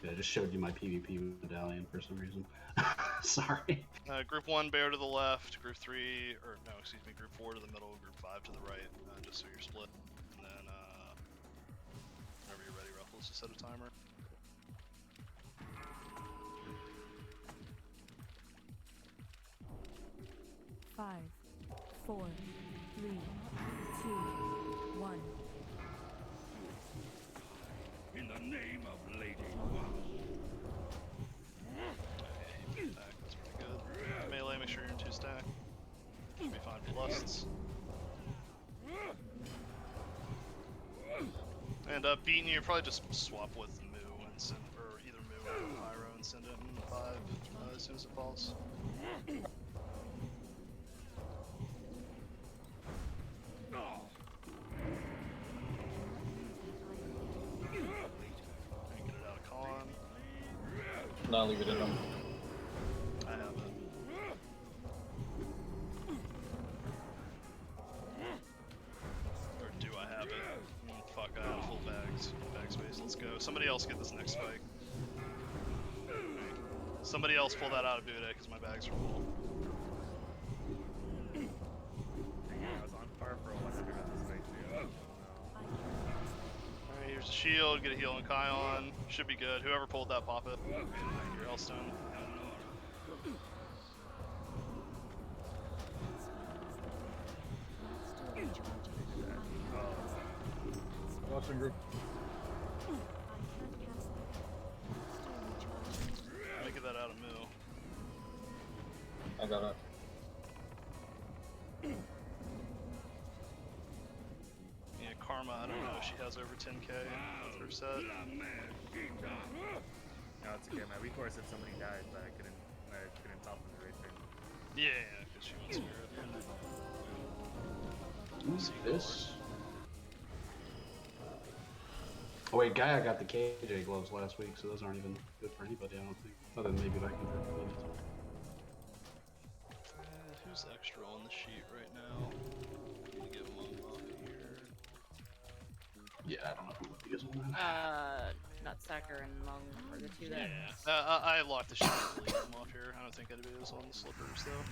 Yeah, I just showed you my PvP medallion for some reason. Sorry. Group 1, bear to the left. Group 3, or no, excuse me, Group 4 to the middle. Group 5 to the right. Just so you're split. And then, whenever you're ready, Ruffles, just set a timer. Five, 4, 3, 2, 1. In the name of Lady Attack, that's pretty good. Melee, make sure you're in 2 stack. Should be fine for lusts. And beating you, probably just swap with Moo and send, or either Moo or Pyro and send it in 5 as soon as it falls. Get it out of con. No, leave it in them. I have it. Or do I have it? Fuck, I have full bags. Bag space, let's go. Somebody else get this next spike. Somebody else pull that out of Bude, because my bags are full. I was on par for a 100 on this fight too. Alright, here's a shield, get a heal on Kion. Should be good. Whoever pulled that, pop it. Your Hellstone. Watching group. Let me get that out of Moo. I got it. Yeah, Karma, I don't know if she has over 10k with her set. No, it's okay. My recourse said somebody died, but I couldn't top them right there. Yeah, because she wants Spirit. This. Oh wait, Gaia got the KJ gloves last week, so those aren't even good for anybody, I don't think. Other than maybe vacuum for cleaners. Who's extra on the sheet right now? Need to get one off here. Yeah, I don't know who would be as on that. Nutsacker and Mung are the two that. Yeah, I locked the sheet to leave them off here. I don't think anybody was on the slippers though.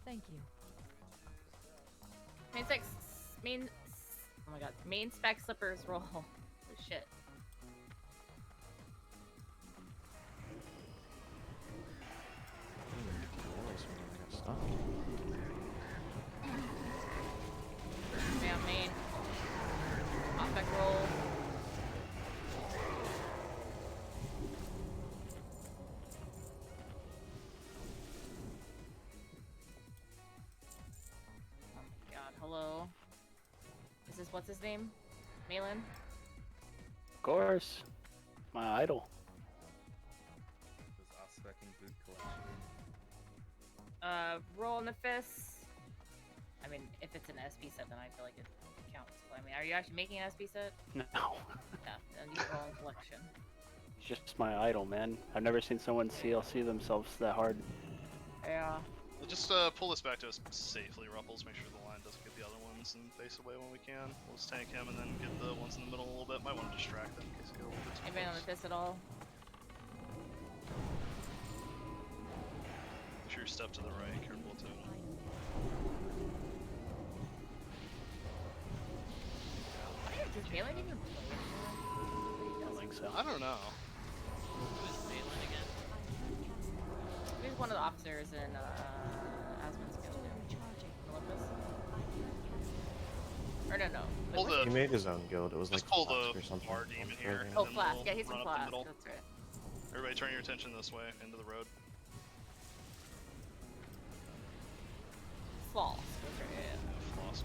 Thank you. Oh my god, main spec slippers roll. Holy shit. Yeah, main. Hot spec roll. Hello. Is this what's his name? Malin? Of course. My idol. This off-specking boot collection. Roll in the fist. I mean, if it's an SP set, then I feel like it counts. But, I mean, are you actually making an SP set? No. Yeah, then you roll in collection. He's just my idol, man. I've never seen someone CLC themselves that hard. Yeah. We'll just pull this back to us safely, Ruffles. Make sure the line doesn't get the other ones and face away when we can. We'll just tank him and then get the ones in the middle a little bit. Might want to distract them in case they get a little bit too Anybody on the close. fist at all? Make sure you step to the right. Careful too. Does Malin even play? I don't think so. I don't know. Who's Malin again? He was one of the officers in Asmon's Guild. Olympus. Or no. Pull Wait, the, He made his own guild. It was just like pull Flask the or something. bar demon here. Oh, and then Flask. we'll Yeah, he's run from up the Flask. middle. That's right. Everybody turn your attention this way, into the road. False. That's right. Yeah. Floss.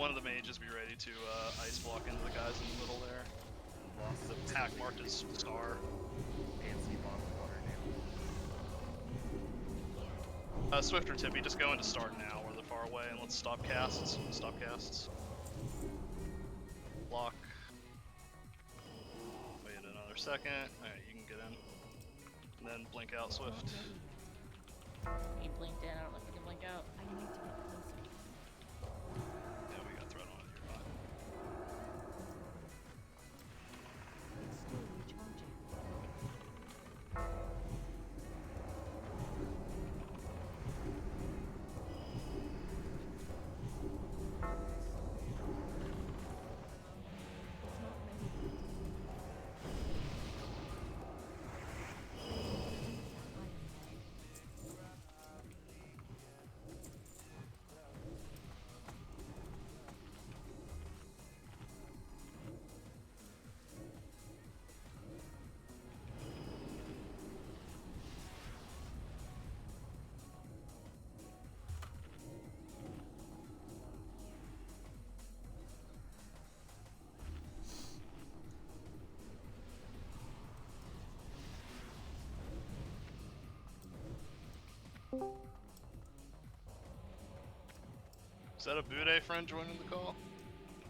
one of the mages be ready to ice block into the guys in the middle there. The pack marked as star. Swift or Tippy, just go into start now where they're far away and let's stop casts. Stop casts. Block. Wait another second. Alright, you can get in. And then blink out Swift. He blinked in, I don't know if he can blink out. I need to get closer. Yeah, we got threat on it, you're fine. It's still recharging. Is that a Bude friend joining the call?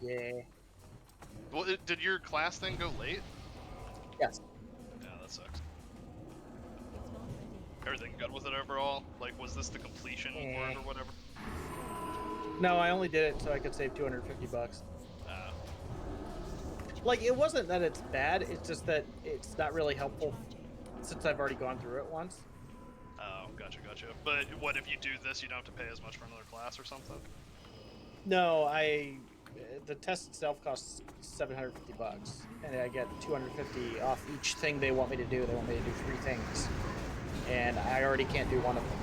Yeah. Well, did your class thing go late? Yes. Yeah, that sucks. Everything good with it overall? Like, was this the completion for it or whatever? No, I only did it so I could save 250 bucks. Uh, Like, it wasn't that it's bad, it's just that it's not really helpful since I've already gone through it once. oh, gotcha. But what if you do this, you don't have to pay as much for another class or something? No, the test itself costs 750 bucks, and I get 250 off each thing they want me to do. They want me to do 3 things, and I already can't do one of them.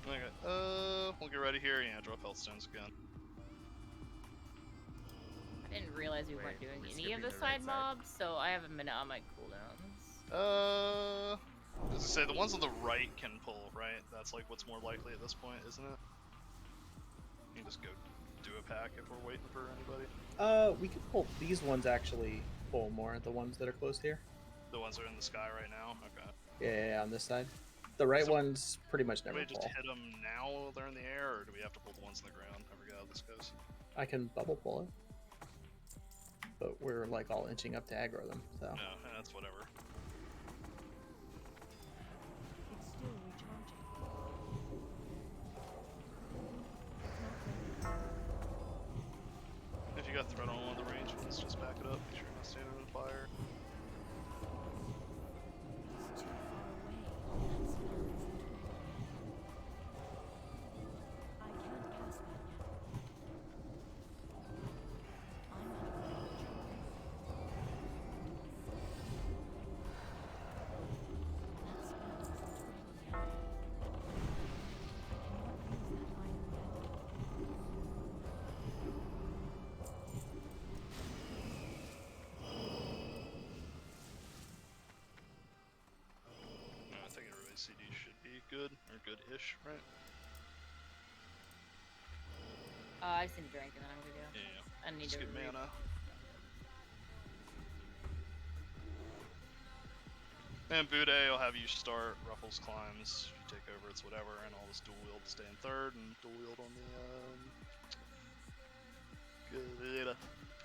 Okay, we'll get ready here. Yeah, drop health stones again. I didn't realize we weren't doing any of the side mobs, so I haven't been on my cooldowns. As I say, the ones on the right can pull, right? That's like what's more likely at this point, isn't it? You can just go do a pack if we're waiting for anybody. We could pull these ones actually pull more, the ones that are close here. The ones that are in the sky right now? Okay. Yeah, on this side. The right ones pretty much never Do we just pull. hit them now while they're in the air, or do we have to pull the ones in the ground? I forget how this goes. I can bubble pull it. But we're like all inching up to aggro them, so. No, that's whatever. It's still recharging. If you got threat on one of the range ones, just back it up. Make sure you're not standing on fire. It's too far away. That's far. I can't cast that now. I'm out of range. That spell isn't ready yet. I cannot use that item yet. I think everybody's CD should be good, or good-ish, right? I just need to drink and then I'm gonna go. Yeah. I need Just to get read. mana. And Bude will have you start Ruffles climbs. If you take over, it's whatever, and I'll just dual wield to stay in third, and dual wield on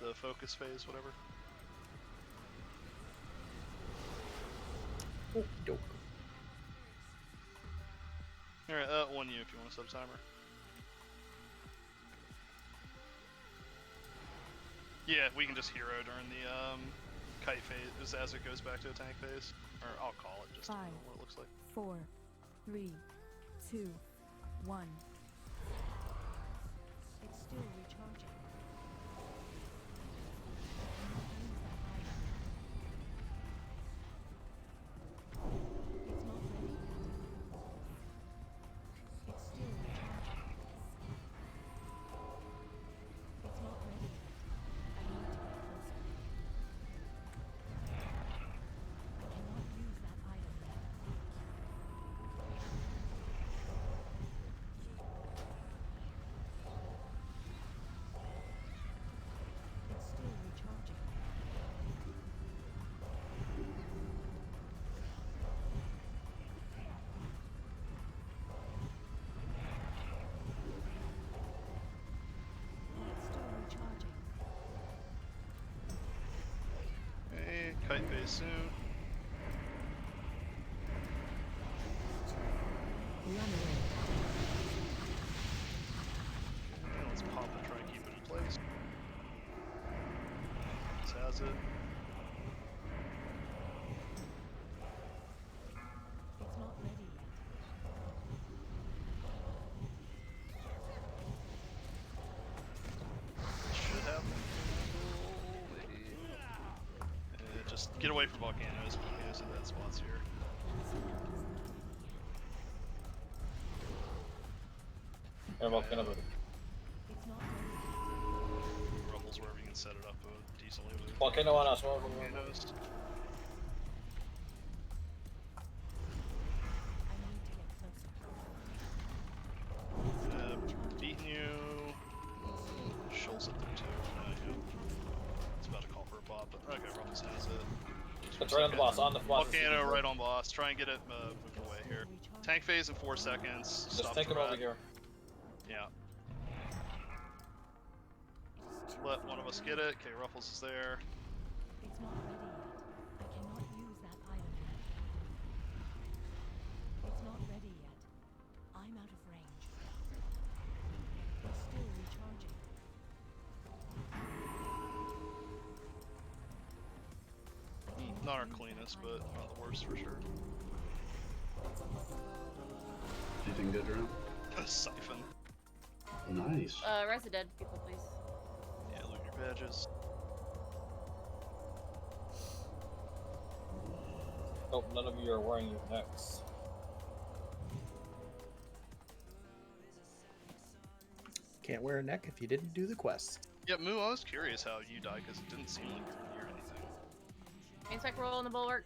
the focus phase, whatever. Okey doke. Alright, one you if you want to sub timer. Yeah, we can just hero during the kite phase as it goes back to a tank phase. Or I'll call it just to know what it looks like. 4, 3, 2, 1. It's still recharging. It's not ready yet. It's still recharging. It's not ready yet. I need to get closer. I guys soon. Okay, let's pop and try and keep it in place. This has it. It's not ready yet. Should have maybe. Just get away from volcanoes. Volcanoes in dead spots here. Volcano. It's not Ruffles wherever you can set it up decently. With Volcano on us. volcanoes. Beating you. Shoals up there too. Yeah. It's about to call for a pop, but okay, Ruffles has it. It's right on the boss. On the boss. Volcano right on boss. Try and get it moved away here. Tank phase in 4 seconds. Just Stop take the him over rat. here. Yeah. Let one of us get it. Okay, Ruffles is there. It's not ready yet. I cannot use that item yet. It's not ready yet. I'm out of range. It's still recharging. Not our cleanest, but not the worst for sure. Anything good, Drew? A siphon. Nice. Resident people, please. Yeah, loot your badges. Hope none of you are wearing your necks. Can't wear a neck if you didn't do the quest. Yeah, Moo, I was curious how you died because it didn't seem like you were near anything. Insect roll on the bulwark.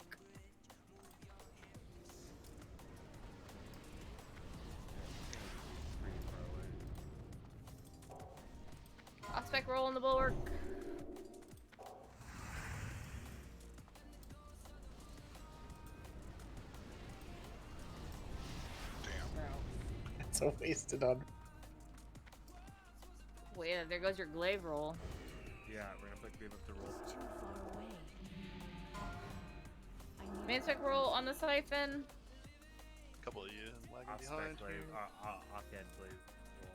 Prospect roll on the bulwark. It's so wasted on. Wait, there goes your glaive roll. Yeah, we're gonna put Glaive up to roll. Too far away. Mantic roll on the siphon. A couple of you lagging I'll behind. spec Glaive. here. Offhand Glaive roll.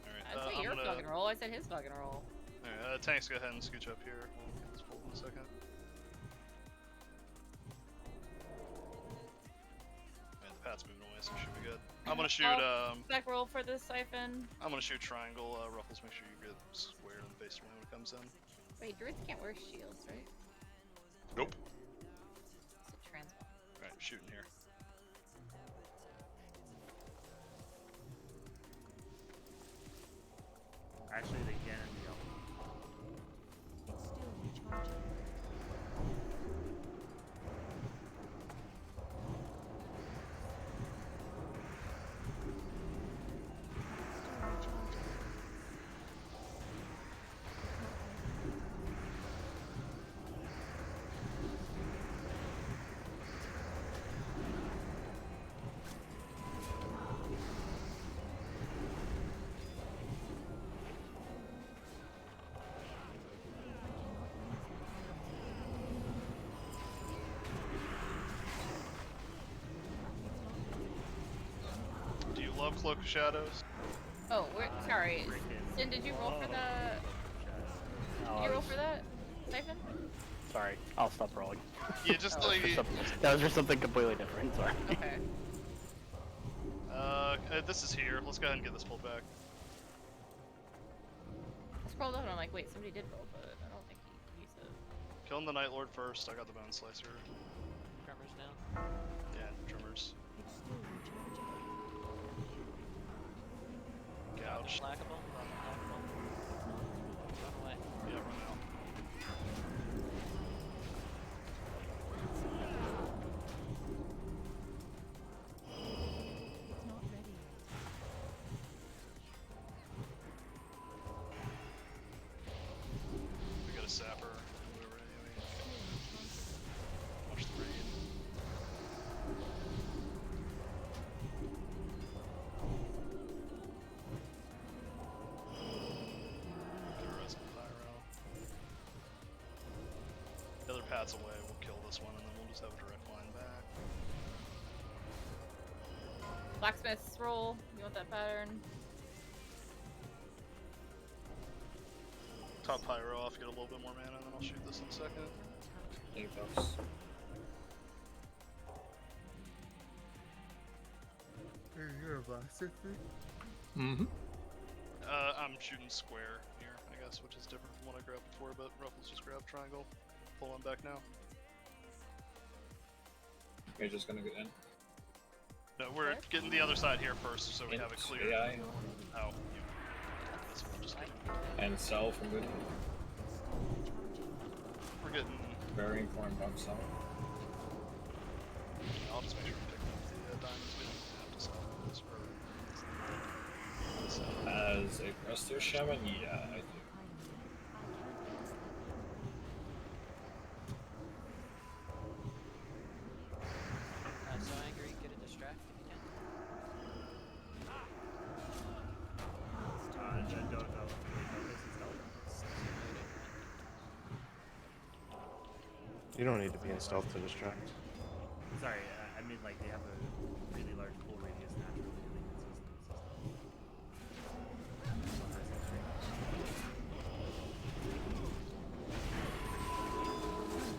Alright, I said your fucking roll. I said his fucking roll. Alright, tanks, go ahead and scooch up here. We'll get this pulled in a second. And the pad's moving away, so it should be good. I'm gonna shoot. Spec roll for the siphon. I'm gonna shoot triangle. Ruffles, make sure you get square in the face when it comes in. Wait, druids can't wear shields, right? Nope. It's a transmog. Alright, shooting here. Actually, they can and don't. It's still recharging. Do you love Cloak of Shadows? Oh, sorry. Sin, did you roll for the? Did you roll for that siphon? Sorry, I'll stop rolling. Yeah, just like that was for something completely different. Sorry. Okay. This is here. Let's go ahead and get this pulled back. I scrolled up and I'm like, wait, somebody did roll, but I don't think he used it. Killing the Night Lord first. I got the Bone Slicer. Drummers down. Yeah, drummers. It's still recharging. Gouge. Blackable. Run away. Yeah, run out. It's not ready yet. We got a sapper. Whatever, anyway. Watch the raid. paths away, we'll kill this one, and then we'll just have a direct line back. Blacksmith's roll. You want that pattern? Top pyro off, get a little bit more mana, and then I'll shoot this in a second. Here goes. You're a blacksmith? Mm-hmm. I'm shooting square here, I guess, which is different from what I grabbed before, but Ruffles just grabbed triangle. Pull on back now. You're just gonna get in. No, we're getting the other side here first, so we have it clear. AI. Oh, you. This one, just kidding. And sell from good. We're getting. Very informed on sell. I'll just make sure to pick up the diamonds. We don't have to sell this As a Presto Shaman, yeah, I do. So angry, get a distract if you can. I don't know. You don't need to be in stealth to distract. Sorry, I mean like they have a really large pull radius naturally.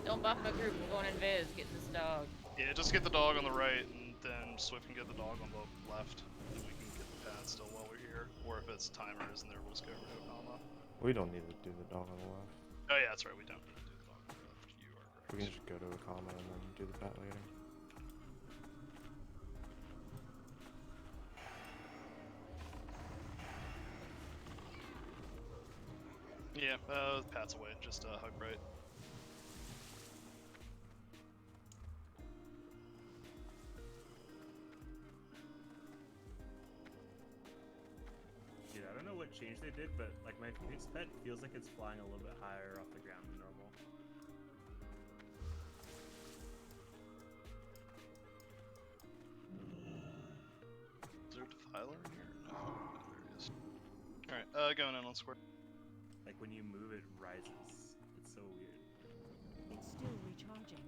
Don't buff my group. I'm going invis. Getting this dog. Yeah, just get the dog on the right, and then Swift can get the dog on the left, and we can get the path still while we're here. Or if it's timer isn't there, we'll just get rid of Okama. We don't need to do the dog on the left. Oh yeah, that's right, we don't need to do the dog on the left. You are correct. We can just go to Okama and then do the pat later. Yeah, Pat's away, just hug right. Dude, I don't know what change they did, but like my Phoenix pet feels like it's flying a little bit higher off the ground than normal. Is there a defiler in here? No, there he is. Alright, going in on square. Like when you move it rises. It's so weird. It's still recharging.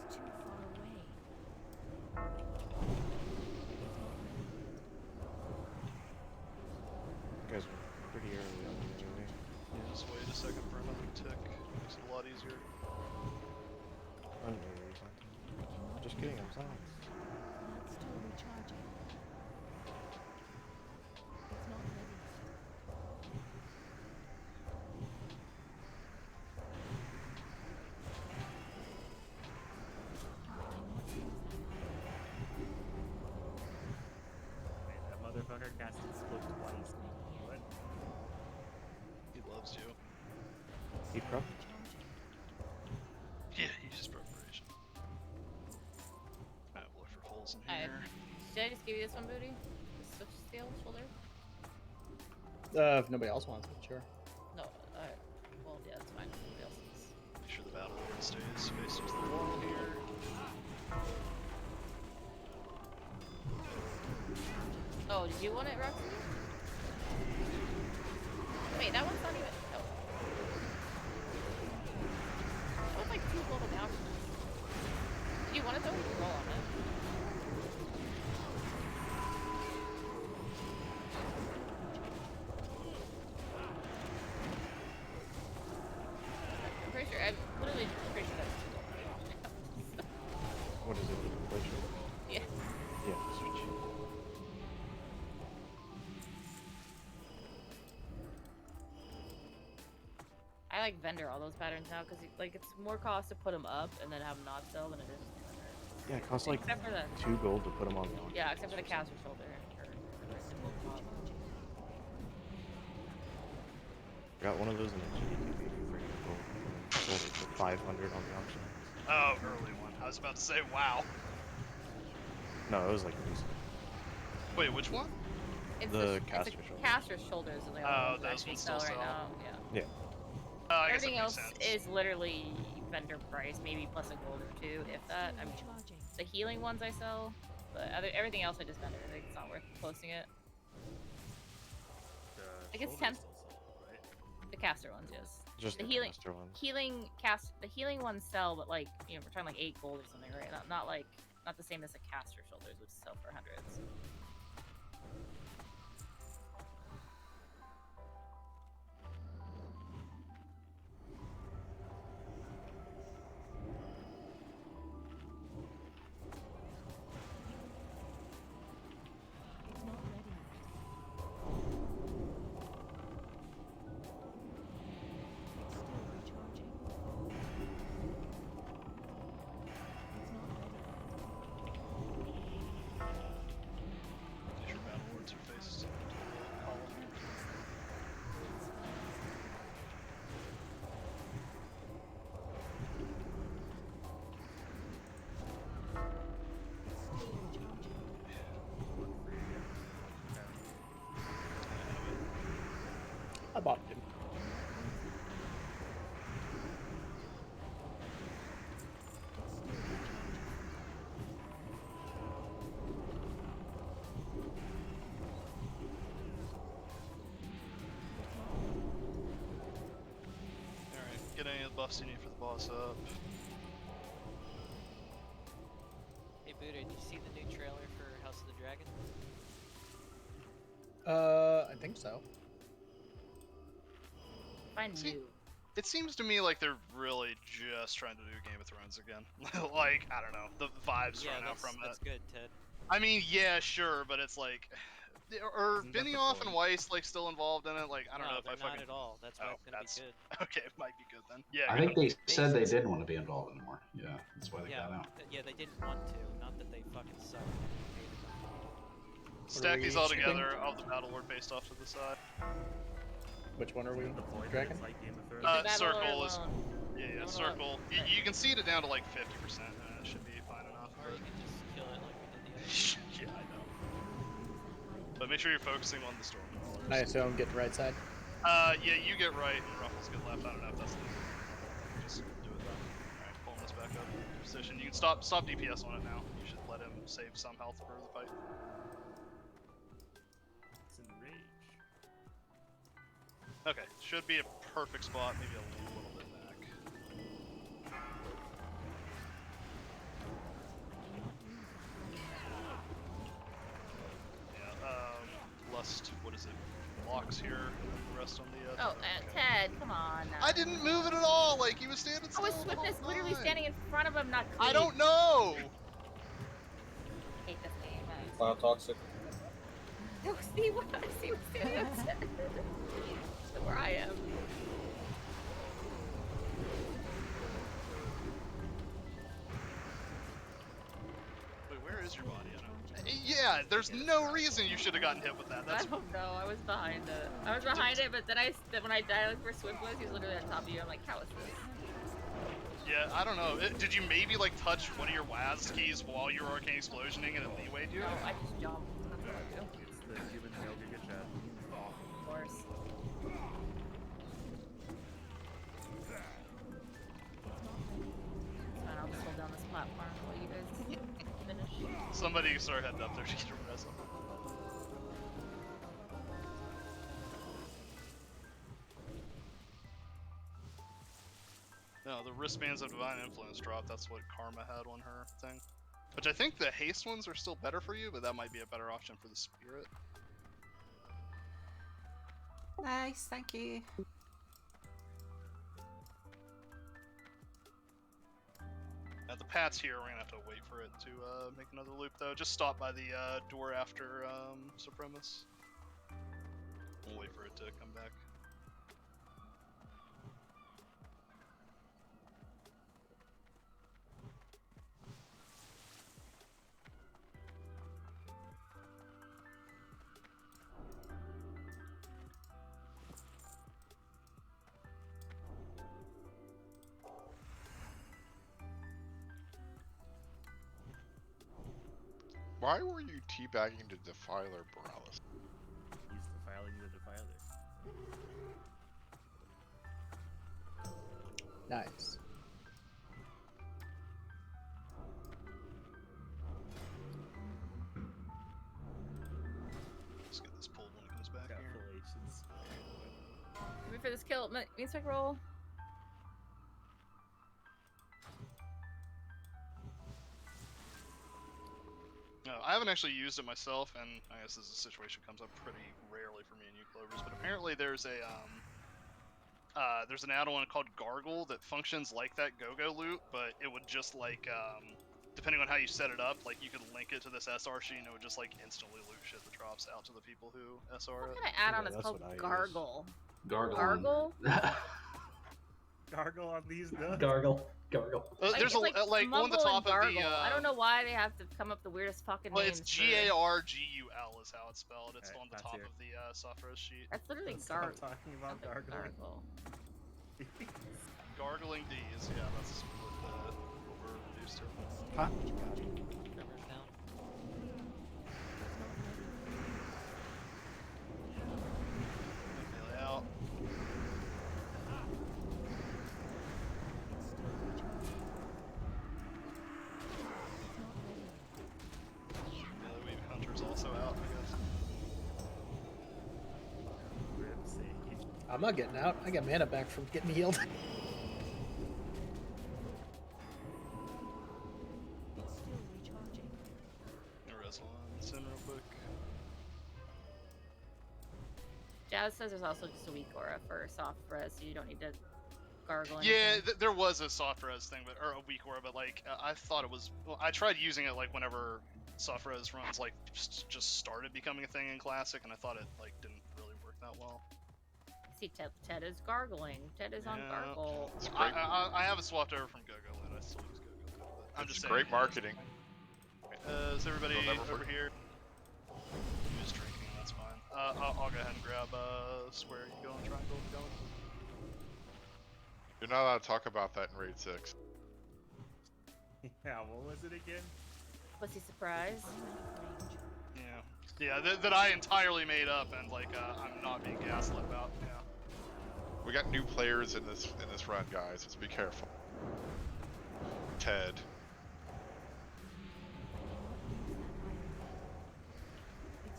It's too far away. You guys are pretty early on the anyway. Yeah, just wait a second for another tick. Makes it a lot easier. Unmarried. Just kidding, I'm silent. It's still recharging. It's not ready yet. Man, that motherfucker casted split twice. What? He loves you. He prep? Yeah, he's just preparation. Alright, we'll look for holes in here. Did I just give you this one, Booty? The switch steel shoulder? If nobody else wants it, sure. No, alright. Well, yeah, that's fine. Nobody else needs. Make sure the battle lord stays faced to the wall here. Oh, did you want it, Roxy? Wait, that one's not even. Oh. That was like 2 level down. Did you want it though? You can roll on it. I'm pretty sure. I'm literally pretty sure that's 2 level. What is it? Inflation? Yeah. Yeah, switch. I like vendor all those patterns now because like it's more cost to put them up and then have them not sell than it is to vendor. Yeah, it costs like Except for the 2 gold to put them on the auction. Yeah, except for the caster shoulder. Got one of those in a GDP for gold. Sold it for 500 on the auction. Oh, early one. I was about to say, wow. No, it was like recent. Wait, which one? It's The it's caster shoulder. Caster's shoulders are the Oh, only ones that those actually ones sell still right sell. now. Yeah. Yeah. I guess that Everything makes else sense. is literally vendor price, maybe plus a gold or 2, if that. I mean, the healing ones I sell, but everything else I just vendor. Like, it's not worth posting it. Like it's 10. The caster ones, yes. Just the the healing caster ones. the healing ones sell, but like we're talking like 8 gold or something, right? Not like not the same as the caster shoulders, which sell for hundreds. Your battle lords are faced to the column here. I bought it. Alright, get any of the buffs you need for the boss up. Hey Buddha, did you see the new trailer for House of the Dragon? I think so. Find new. It seems to me like they're really just trying to do Game of Thrones again. Like, I don't know, the vibes Yeah, running out from that's it. good, Ted. I mean, yeah, sure, but it's like, are Isn't that the Benioff and point? Weiss like still involved in it? Like, I don't know if I they're fucking. not at all. That's why it's gonna be good. Okay, it might be good then. Yeah. I think they said they didn't want to be involved anymore. Yeah, that's why they got out. Yeah, they didn't want to. Not that they fucking suck. They hated them. Stack these all shipping? together. I'll have the battle lord based off to the side. Which one are we? The point Dragon? It's like Game of Thrones. Circle is. alone. Yeah, circle. You can seed it down to like 50%. It should be fine enough. Or you can just kill it like we did the other Yeah, I know. But make sure you're focusing on the storm crawlers. I assume get the right side. Yeah, you get right and Ruffles get left. I don't know if that's the. Just do it then. Alright, pulling this back up. Position. You can stop DPS on it now. You should let him save some health for the fight. It's in rage. Okay, should be a perfect spot. Maybe a little bit back. Yeah. Lust. What is it? Blocks here. Rest on the. Oh, Ted, come on. I didn't move it at all. Like he was standing still. I was Swiftness literally standing in front of him, not. I don't know. I hate this game. Cloud toxic. No, see what I see what's standing up to where I am. Wait, where is your body? Yeah, there's no reason you should have gotten hit with that. I don't know. I was behind it. I was behind it, but then when I died, like where Swift was, he was literally on top of you. I'm like, how is this? Yeah, I don't know. Did you maybe like touch one of your WASD keys while you were arcane explosioning and it leewayed you? No, I just jumped. That's what I do. It's the human Metal Gear Good job. Of course. It's fine. I'll just hold down this platform while you guys finish. Somebody start heading up there to get a res up. No, the wristbands of divine influence drop. That's what Karma had on her thing. Which I think the haste ones are still better for you, but that might be a better option for the spirit. Nice, thank you. At the paths here, we're gonna have to wait for it to make another loop though. Just stop by the door after Supremus. We'll wait for it to come back. Why were you teabagging the Defiler, Morales? He's defiling the defiler. Nice. Let's get this pulled when it comes back Calculations. We for this kill. Meanspec roll. No, I haven't actually used it myself, and I guess this situation comes up pretty rarely for me and you Clovers, but apparently there's a there's an add-on called Gargle that functions like that go-go loot, but it would just like depending on how you set it up, like you could link it to this SR sheet and it would just like instantly loot shit that drops out to the people who SR it. What kind of add-on is called Gargle? Gargle. Gargle? Gargle on these nuts. Gargle. There's it's like on the mumble top and of gargle. the. I don't know why they have to come up with the weirdest fucking Well, names. it's Gargul is how it's spelled. It's on the top here. of the soft res sheet. That's literally Let's stop gargle. talking about gargling. Gargling D's, yeah, that's what we're reduced to. Huh? Trevor's down. Melee out. Melee Weave Hunter's also out, I guess. I'm not getting out. I got mana back from getting healed. Resolence in real quick. Jazz says there's also just a weak aura for soft res, so you don't need to gargle anything. Yeah, there was a soft res thing, but or a weak aura, but like I thought it was. Well, I tried using it like whenever soft res runs like just started becoming a thing in Classic, and I thought it like didn't really work that well. See, Ted is gargling. Ted is on gargle. I have it swapped over from Go-Go Lid. I still use Go-Go Lid. But I'm just saying. Great marketing. Is everybody over here? Who's drinking? That's fine. I'll go ahead and grab square. You go and triangle. Going. You're not allowed to talk about that in Raid 6. Yeah, what was it again? Was he surprised? Yeah, that I entirely made up, and like I'm not being gaslit about. Yeah. We got new players in this run, guys. Let's be careful. Ted.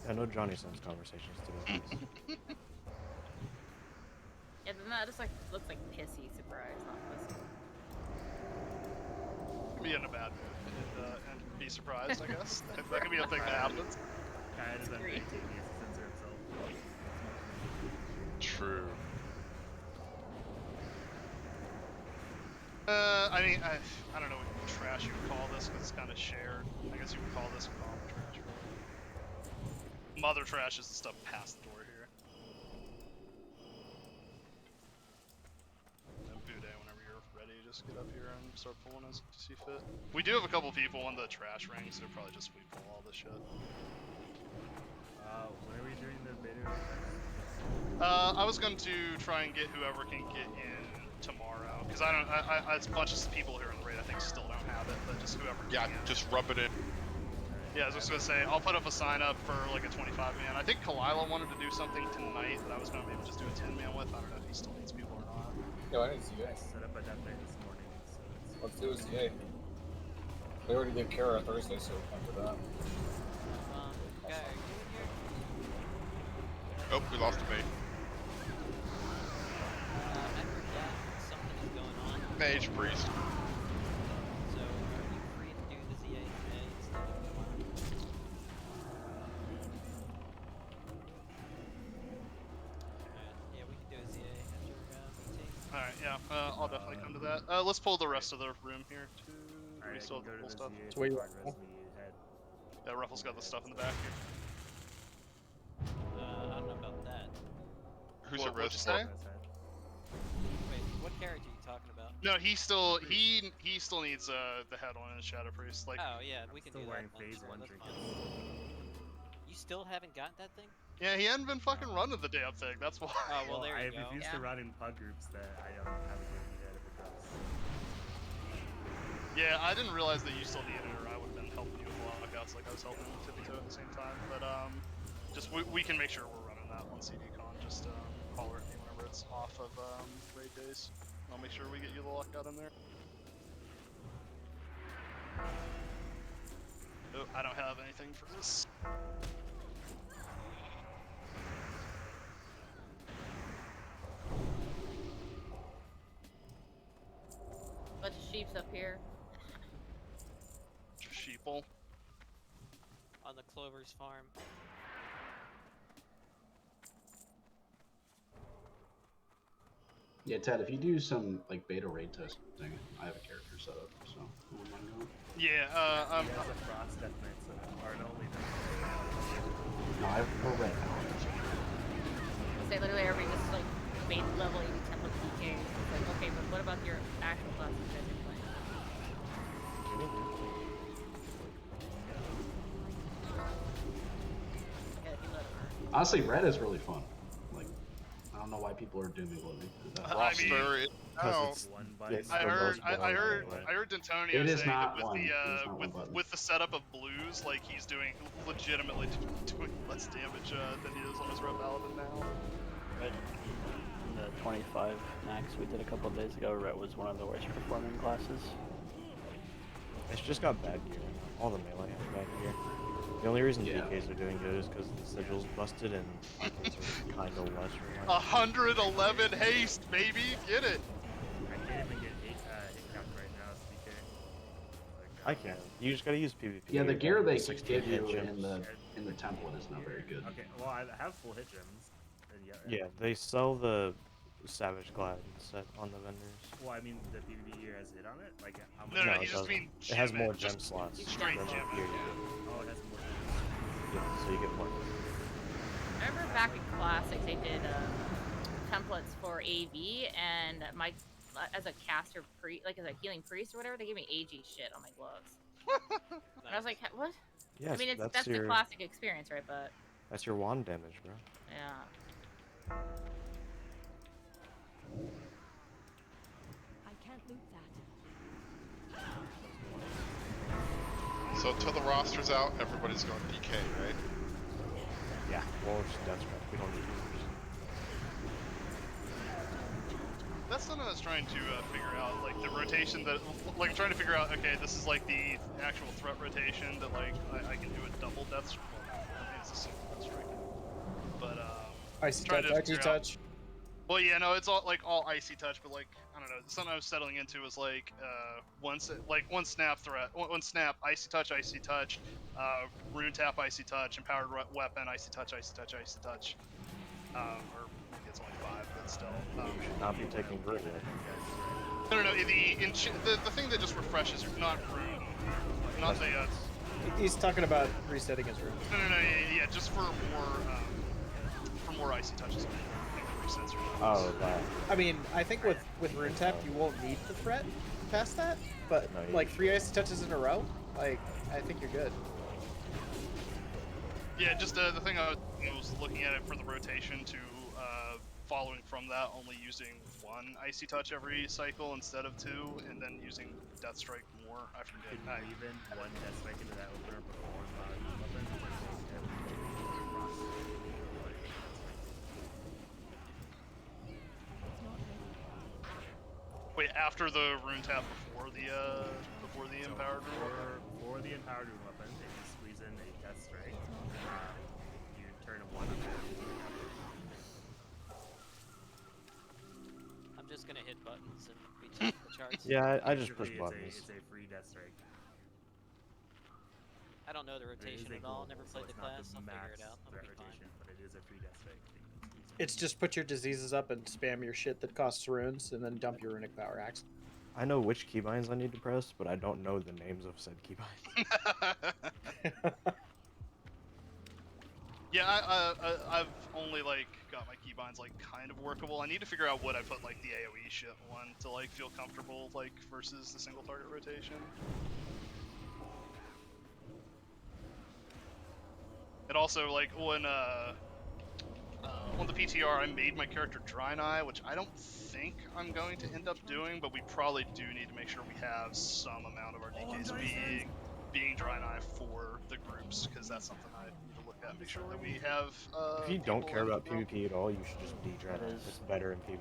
I know Johnny sends conversations to this. Yeah, then that just like looks like pissy surprise, not pussy. Be in a bad mood and be surprised, I guess. that could be a thing that happens. Kyle is under 18, he has to censor himself. True. I mean, I don't know what trash you would call this, because it's kind of shared. I guess you would call this common trash. Mother trash is the stuff past the door here. And Bude, whenever you're ready, just get up here and start pulling as you see fit. We do have a couple people in the trash ring, so probably just sweep pull all this shit. When are we doing the beta? I was going to try and get whoever can get in tomorrow, because as much as the people here in the raid, I think still don't have it, but just whoever can. Yeah, just rub it in. Yeah, I was just gonna say, I'll put up a sign up for like a 25-man. I think Kalila wanted to do something tonight that I was gonna maybe just do a 10-man with. I don't know if he still needs people or not. Yo, I need CA. Set up a death night this morning, so it's... Let's do a CA. They already did Kara Thursday, so after that. Okay, are you in here? Oh, we lost a mate. Edward, yeah, something is going on. Mage priest. So, are you free to do the ZA today instead of tomorrow? Yeah, we can do a ZA after meeting. Alright, yeah, I'll definitely come to that. Let's pull the rest of the room here, too. We still have the full stuff. Yeah, Ruffles got the stuff in the back here. I don't know about that. Who's What- at what'd rest you say? Wait, what character are you talking about? No, he still needs the head on his Shadow Priest. Like, Oh yeah, we can Still do wearing that. phase Sure, 1 that's trinkets. fine. You still haven't got that thing? yeah, he hadn't been fucking running the damn thing. That's why. Oh well, there I you go. refuse to run in pug groups that I don't have a guarantee that if it drops. Yeah, I didn't realize that you still needed it, or I would have been helping you with lockouts like I was helping Tippy Toe at the same time. But just we can make sure we're running that one CDCon. Just holler at me whenever it's off of raid days. I'll make sure we get you the lockout in there. Oh, I don't have anything for this. bunch of sheeps up here. Sheeple. On the Clover's farm. Yeah, Ted, if you do some like beta raid testing, I have a character set up, so I wouldn't mind doing it. Yeah, he has a frost death knight, so or an only No, I have a red. Say literally everybody just like made level 80 template PKs. It's like, okay, but what about your actual classes you guys are playing? Yeah, if you let her. Honestly, red is really fun. Like, I don't know why people are dooming glooming. Roster is out. I heard D'Antonio It is saying not that with one. It is not the one button. with the setup of blues, like he's doing legitimately doing less damage than he is on his red paladin now. Red, the 25 max we did a couple of days ago, Red was one of the worst performing classes. It's just got bad gear. All the melee have bad gear. The only reason DKs are doing good is because the sigil's busted and arcades are kind of less reliable. 111 haste, baby, get it. I can't even get hit count right now, so DK. I can. You just gotta use PvP. Yeah, the gear they 60 give you hit in gems. the template is not very good. Okay, well I have full hit gems. And Yeah, they sell the Savage Glad set on the vendors. Well, I mean the PvP gear has hit on it. Like how much? No, it he just doesn't. mean It has gem more it, gem just slots. straight than gem. gear. Oh, it has more. Yeah, so you get more. I remember back in Classics they did templates for AV, and my as a caster like as a healing priest or whatever, they gave me AG shit on my gloves. And I was like, what? Yes, I mean, that's that's your- the classic experience, right? But That's your wand damage, bro. yeah. I can't loot that. So till the roster's out, everybody's going DK, right? Yeah, well, it's just Deathstrike. We don't need users. That's something I was trying to figure out, like the rotation that, like I'm trying to figure out, okay, this is like the actual threat rotation that like I can do a double death strike. Well, I think it's a single death strike. But Icy trying touch, to icy figure out- touch. Well, yeah, no, it's all icy touch, but like I don't know, something I was settling into was like one snap threat, one snap, icy touch, rune tap, icy touch, empowered weapon, icy touch, icy touch, icy touch, or maybe it's only 5, but still. You should not be taking grit yet. No, the thing that just refreshes, not rune, not the. He's talking about resetting his room. No, yeah, just for more icy touches. Oh, that. I mean, I think with rune tap you won't need the threat past that, but No, you- like 3 icy touches in a row, like I think you're good. Yeah, just the thing I was looking at it for the rotation to following from that, only using 1 icy touch every cycle instead of 2, and then using death strike more. I forget. Even one death strike into that opener before weapon. Wait, after the rune tap, before the empowered rune weapon? For the empowered rune weapon, if you squeeze in a death strike, you turn a 1 into I'm just gonna hit buttons and retake the charts. Yeah, I just push Basically, buttons. It's a free death strike. I don't know the rotation It is a at all. global, Never so played the it's not class. I'll figure max it out. I'll threat be fine. rotation, but it is a free death strike. It's just put your diseases up and spam your shit that costs runes, and then dump your runic power axe. I know which keybinds I need to press, but I don't know the names of said keybinds. Yeah, I've only like got my keybinds like kind of workable. I need to figure out what I put like the AoE shit on to like feel comfortable like versus the single target rotation. And also like when on the PTR I made my character Draenei, which I don't think I'm going to end up doing, but we probably do need to make sure we have some amount of our DKs being Draenei for the groups, because that's something I need to look at, make sure that we have If you don't people care in the about group. PvP at all, you should just be Dread. That is- It's better in PvE.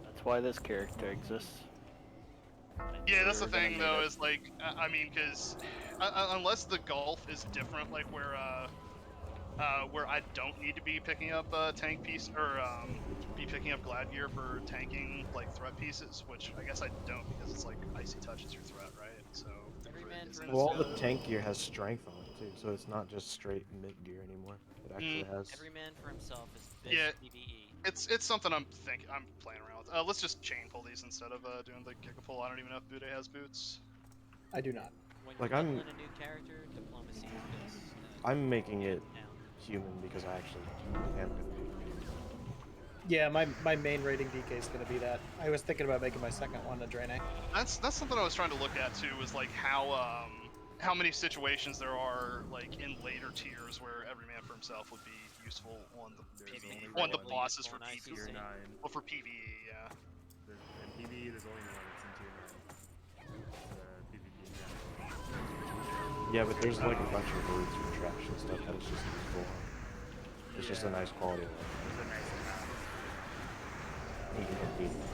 That's why this character exists. Yeah, that's the We're gonna thing need though, it. is like, I mean, because unless the golf is different, like where where I don't need to be picking up tank piece or be picking up glad gear for tanking like threat pieces, which I guess I don't because it's like icy touch is your threat, right? So the Every crit man isn't for Well, all as the good. tank gear has strength on it too, so it's not just straight mid gear anymore. It actually has. Every man for himself is best Yeah, PvE. it's something I'm playing around with. Let's just chain pull these instead of doing the giga pull. I don't even know if Bude has boots. I do not. When Like, you're I'm- leveling a new character, diplomacy is best. I'm making it human because I actually am gonna be. Yeah, my main rating DK is going to be that. I was thinking about making my second one a Draenei. That's something I was trying to look at too. Was like how many situations there are like in later tiers where every man for himself would be useful on the PvE, on the bosses for PvE. Tier 9. Well, for PvE, yeah. In PvE, there's only one that's in tier 9. PvP in general. Yeah, but there's like a bunch of words and trash and stuff that is just useful. It's just a nice quality of life. It's a nice amount. You don't need it.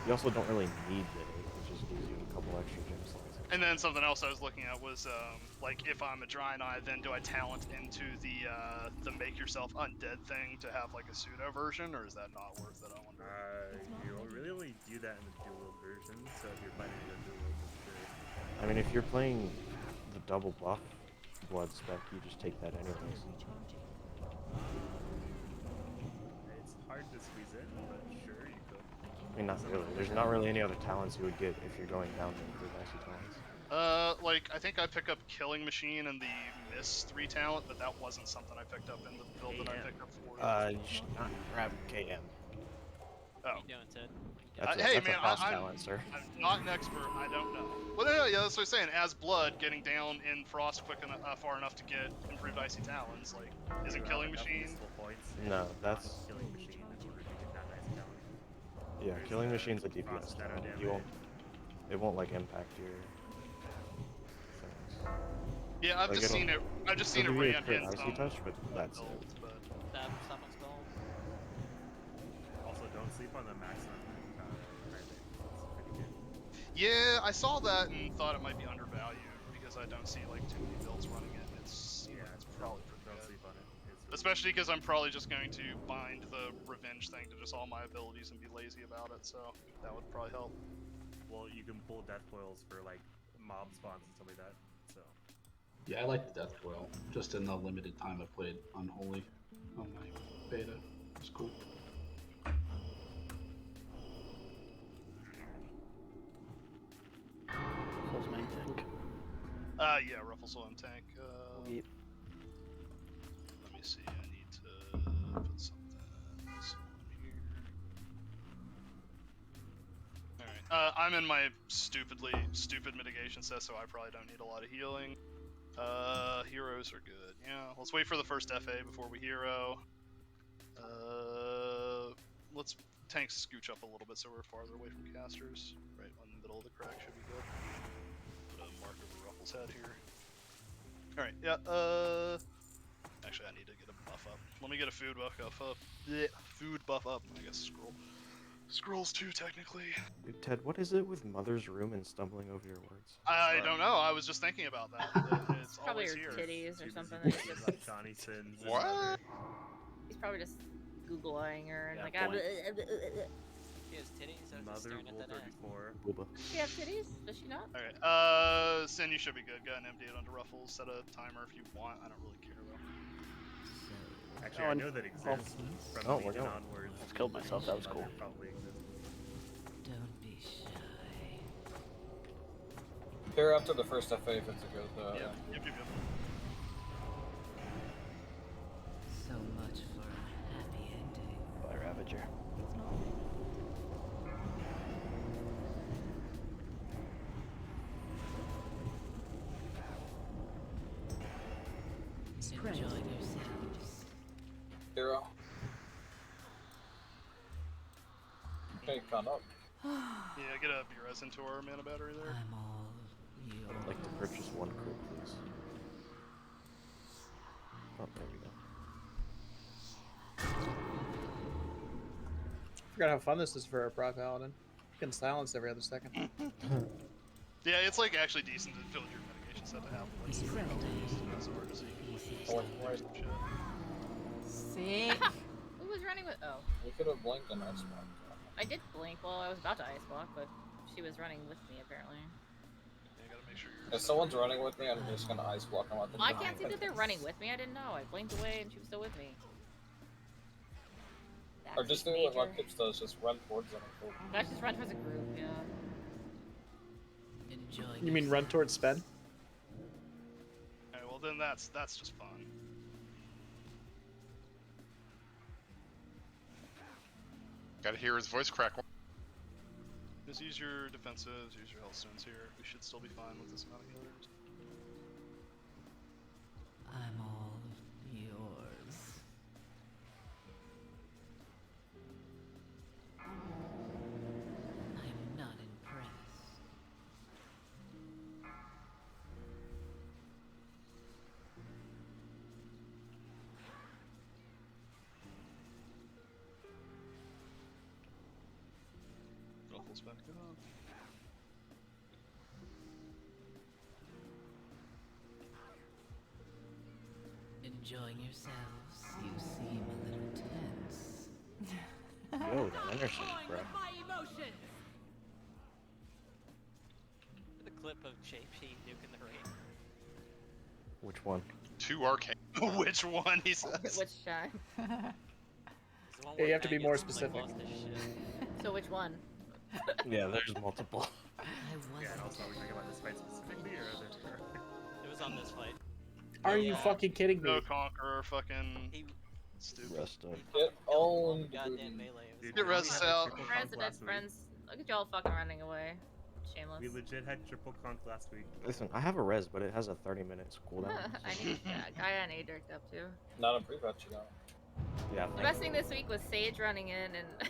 You also don't really need it. It just gives you a couple extra gem slots. And then something else I was looking at was like if I'm a Draenei, then do I talent into the make yourself undead thing to have like a pseudo version, or is that not worth it? I wonder. You really only do that in the dual version, so if you're playing the dual, for sure. I mean, if you're playing the double buff blood spec, you just take that anyways. It's hard to squeeze in, but sure, you could. I mean, not really. There's not really any other talents you would get if you're going down to improve icy talents. Like I think I pick up Killing Machine and the Miss 3 talent, but that wasn't something I picked up in the build that I picked up for. You should not grab KM. Oh. What are you doing, Ted? Hey that's man, a boss talent, sir. I'm not an expert. I don't know. Well, no, yeah, that's what I'm saying. As Blood, getting down in Frost quick enough, far enough to get improved Icy Talons, like, isn't Killing Machine? No, that's. Killing Machine in order to get that icy talent. Yeah, Killing Machine's a DPS talent. You won't. It won't like impact your things. Yeah, I've Like, just seen it. I've just seen it it'll give you a ran crit in icy some touch, but that's it. builds, but That someone's build. Also, don't sleep on the maximum right there. It's pretty good. yeah, I saw that and thought it might be undervalued because I don't see like too many builds running it. It's it's probably pretty Don't good. sleep on it. Especially because I'm probably just going to bind the revenge thing to just all my abilities and be lazy about it, so that would probably help. Well, you can pull death coils for like mob spawns and stuff like that. So. Yeah, I like the Death Coil. Just in the limited time I played Unholy on my beta. It's cool. Close main tank. Yeah, Rufflesoul and tank. Yep. Let me see, I need to put something on here. Alright, I'm in my stupid mitigation set, so I probably don't need a lot of healing. Heroes are good. Yeah, let's wait for the first FA before we hero. Let's tank scooch up a little bit so we're farther away from casters. Right on the middle of the crack should be good. Put a mark over Ruffle's head here. Alright, yeah, actually I need to get a buff up. Let me get a food buff up. Blech, food buff up. I guess scrolls too, technically. Dude, Ted, what is it with Mother's Room and stumbling over your words? I don't know, I was just thinking about that. It's Probably always your here. titties or something. That he's just, Johnny Sins. What? he's probably just Googling her and Yeah, like, point. She has titties, so just Mother staring at that ass. 34. does she have titties? Does she not? Alright, Sin, you should be good. Go ahead and empty it onto Ruffles. Set a timer if you want. I don't really care though. Actually, I know that exists from Oh, we're Legion going. onwards. I just killed myself, that was cool. Probably exists. Don't be shy. Here after the first FA if it's a good. Yep. So much for a happy ending. By Ravager. Enjoy yourselves. Hero. Okay, come up. Yeah, get a Burez into our mana battery there. I'm all I'd like to purchase one crit, please. Oh, there we go. Forgot how fun this is for a Pro Paladin. Getting silenced every other second. Yeah, it's like actually decent to fill your just had to have like He's super friendly. as hard as he can. Sick. Who was running with? Oh, You could have blinked and ice blocked. I did blink. Well, I was about to ice block, but she was running with me apparently. You gotta make sure If someone's running with me, I'm just gonna ice block them out the Well, I can't see that they're running with me. I didn't know. I blinked away and she was still with me. Or just do what Kips does, just run towards them. Let's just run towards a group, yeah. You mean run towards Sven? Alright, well then that's just fun. Gotta hear his voice crack. Just use your defensives, use your health stones here. We should still be fine with this amount of healers. I'm all yours. I'm not impressed. Ruffles back up. Enjoying yourselves? You seem a little tense. Yo, that energy, bro. The clip of JP nuking the rain. Which one? 2 arcane. Which one, he says? Which shine? Yeah, you have to be more specific. So which one? Yeah, there's multiple. Yeah, and also, are we talking about this fight specifically, or is it? It was on this fight. Are you fucking kidding me? No Conqueror, fucking stupid. Rest up. Get all Goddamn melee. Get res out. Resident friends. Look at y'all fucking running away. Shameless. We legit had triple conk last week. Listen, I have a res, but it has a 30-minute cooldown. I need I got an A-Dirk up too. Not a pre-vet, you know. Yeah. The best thing this week was Sage running in and...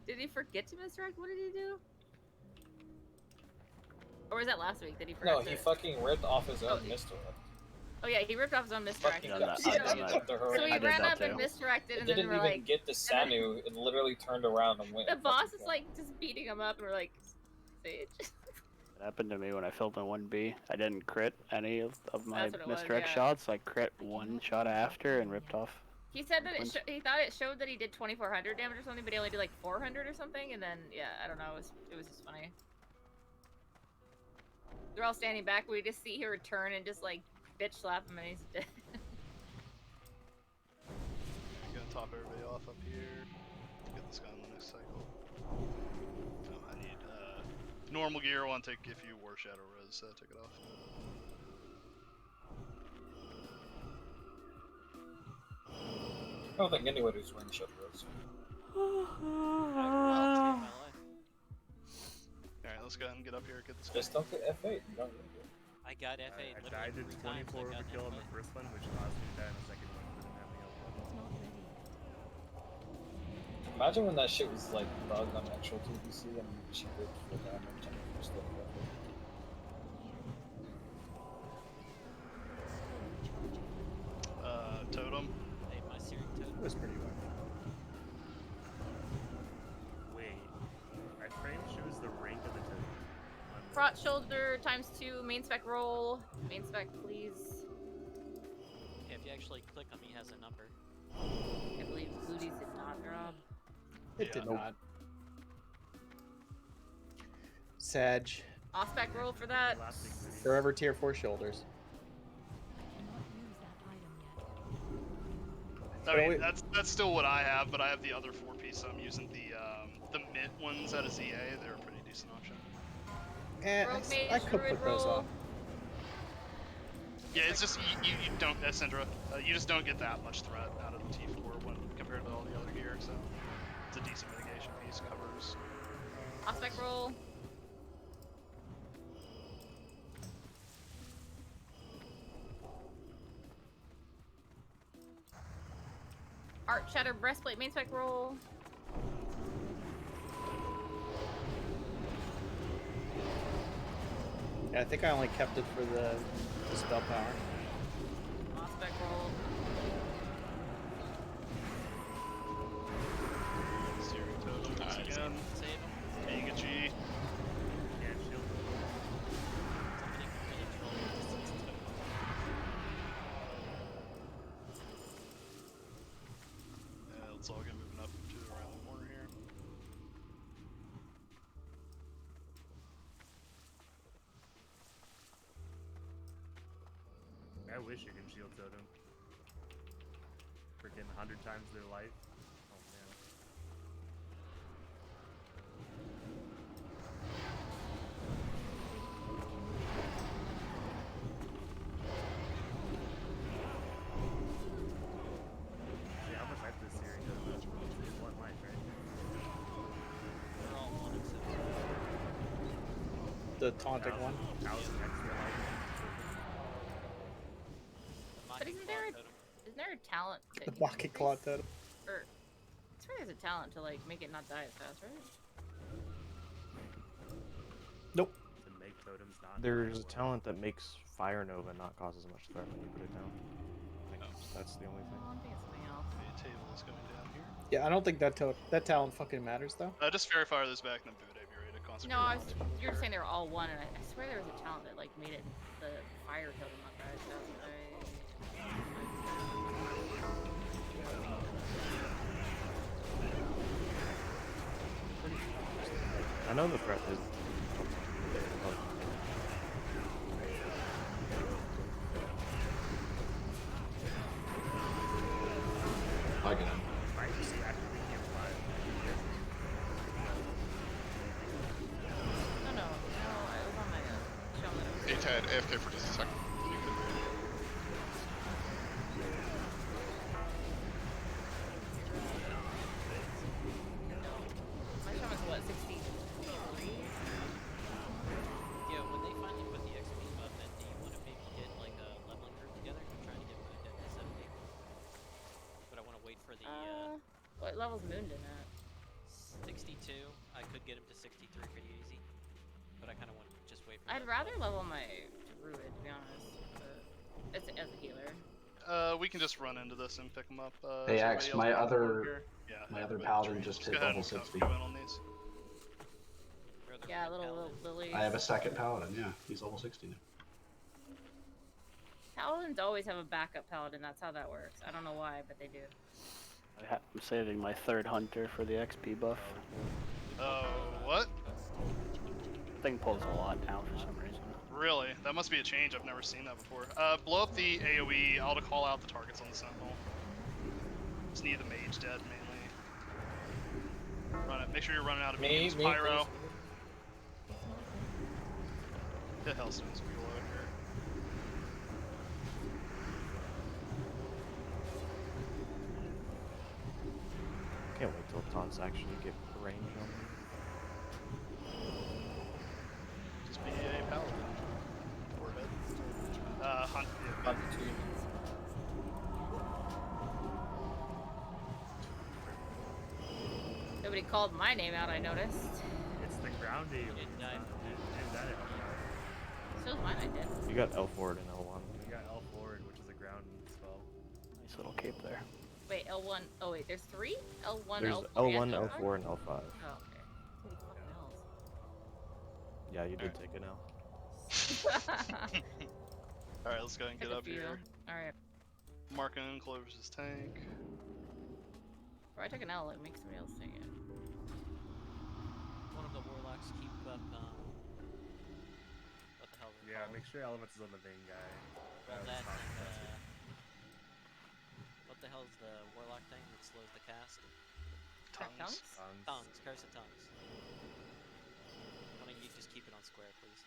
Did he forget to misdirect? What did he do? Or was that last week that he forgot No, he fucking ripped off his own misdirect. Oh yeah, he ripped off his own misdirect. Fucking got So he ran up and misdirected It and then didn't we're even like... get to Sanu, it literally turned around and went. The boss is like just beating him up and we're like, Sage. It happened to me when I filled in 1B. I didn't crit any of my That's what it was, misdirect yeah. shots. I crit one shot after and ripped off. He said that he thought it showed that he did 2,400 damage or something, but he only did like 400 or something, and then, yeah, I don't know, it was just funny. They're all standing back, we just see her turn and just like bitch slap him and he's dead. I'm gonna top everybody off up here. Get this guy on the next cycle. Oh, I need normal gear. One take if you war shadow res. Take it off. I don't think anybody's wearing shadow res. Alright, let's go ahead and get up here. Get this guy. Just don't get F8. You don't need it. I got F8. I did 24 overkill on the first one, which caused me to die on the second one. Didn't have the other one. Imagine when that shit was like bugged on actual TBC and she did full damage and it was still Totem. Hey, my searing totem. It was pretty well. Wait, my frame shows the rank of the totem. Front shoulder ×2, main spec roll. Main spec, please. Yeah, if you actually click him, he has a number. I believe booties did not drop. It did not. Sag. Off spec roll for that. Forever tier 4 shoulders. I mean, that's still what I have, but I have the other 4-piece. I'm using the mint ones out of ZA. They're a pretty decent option. I could put those on. Yeah, it's just you don't, Syndra, you just don't get that much threat out of the T4 when compared to all the other gear. So it's a decent mitigation piece. Covers. Off spec roll. Art Shatter breastplate main spec roll. Yeah, I think I only kept it for the spell power. Off spec roll. Searing totem once again. Save him. Take a G. Yeah, shield. Somebody I wish you can shield totem. Freaking 100 times their life. Oh man. See how much life this series does. It's one life, right? They're all 1 except The taunting one. 1,000 extra life. But isn't there a talent to The Baki Claw totem. or I swear there's a talent to like make it not die as fast, right? Nope. To make totems not. There's a talent that makes Fire Nova not cause as much threat when you put it down. I think that's the only thing. I think it's something else. The table is going down here. Yeah, I don't think that talent fucking matters though. Just fairy fire this back and then boot I'd be ready to consecrate. No, you're saying they're all one, and I swear there was a talent that like made it the fire totem not die as fast. I know the threat is. I get him. No, I was on my show that I was. Hey Ted, AFK for just a second. You could My shaman's what, 63? Yeah, when they finally put the XP buff in, do you want to maybe get like a leveling group together? I'm trying to get Moon down to 70. But I want to wait for the What level's Moondin at? 62. I could get him to 63 pretty easy. But I kind of want to just wait for I'd that. rather level my druid, to be honest. But it's as a healer. We can just run into this and pick them up. Hey is Axe, anybody my else got one other here? Yeah, my other everybody paladin trained. just Go hit ahead level and 60. Go in on these. Yeah, little Lily. I have a second paladin. Yeah, he's level 60 now. Paladins always have a backup paladin. That's how that works. I don't know why, but they do. I'm saving my third hunter for the XP buff. Oh, what? Thing pulls a lot now for some reason. Really? That must be a change. I've never seen that before. Blow up the AoE. I'll call out the targets on the Sentinel. Just need the mage dead mainly. Run it. Make sure you're running out of minions. Pyro. The Hellstone's below here. Can't wait till taunts actually get range on them. Just be a paladin. Warhead. Hunt. Hunt two. Nobody called my name out, I noticed. It's the grounding. You didn't die. So was mine, I did. You got L forward and L1. You got L forward, which is a ground spell. Nice little cape there. Wait, L1. Oh, wait, there's 3? L1, There's L3, L1, and L4, and L5. Oh, okay. Holy fucking hells. Yeah, you did take an L. Alright, let's go ahead and get up here. Alright. Marking Clover's tank. Before I took an L, it makes somebody else take it. One of the warlocks keep up, what the hell is it Yeah, called? make sure Elements is on the main guy. Well, that Top and, classic. what the hell is the warlock thing that slows the cast? Tongues? Tongues, curse of tongues. Why don't you just keep it on square, please?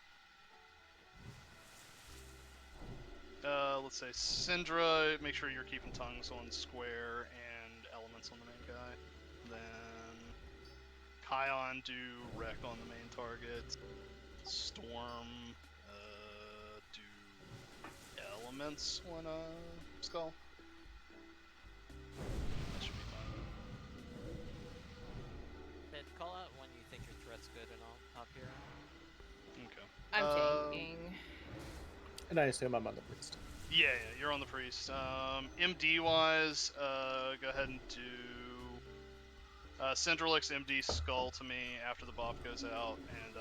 Let's say Syndra, make sure you're keeping tongues on square and elements on the main guy. Then Kion, do wreck on the main target. Storm, do elements on skull. That should be fine. But call out when you think your threat's good and I'll hop here. Okay. I'm taking. And I assume I'm on the priest. Yeah, you're on the priest. MD wise, go ahead and do Centralix MD skull to me after the buff goes out, and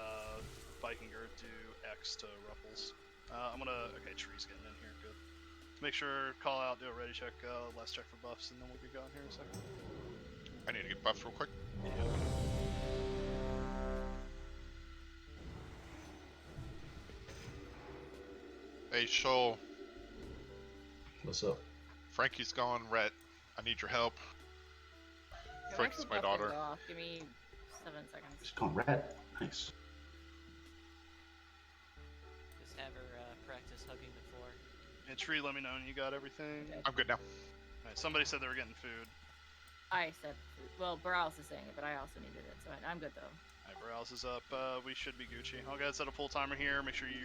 Vikinger do X to Ruffles. Okay, tree's getting in here, good. Make sure, call out, do a ready check, last check for buffs, and then we'll get going here in a second. I need to get buffed real quick. Hey, Shoal. What's up? Frankie's gone, Rhett. I need your help. I'm Frankie's actually my about to daughter. go off. Give me 7 seconds. She's gone red. Nice. Just have her practice hugging the floor. And Tree, let me know when you got everything. I'm good now. Alright, somebody said they were getting food. I said, well, Borealis is saying it, but I also needed it, so I'm good though. Alright, Borealis is up. We should be Gucci. I'll go ahead and set a full timer here. Make sure you,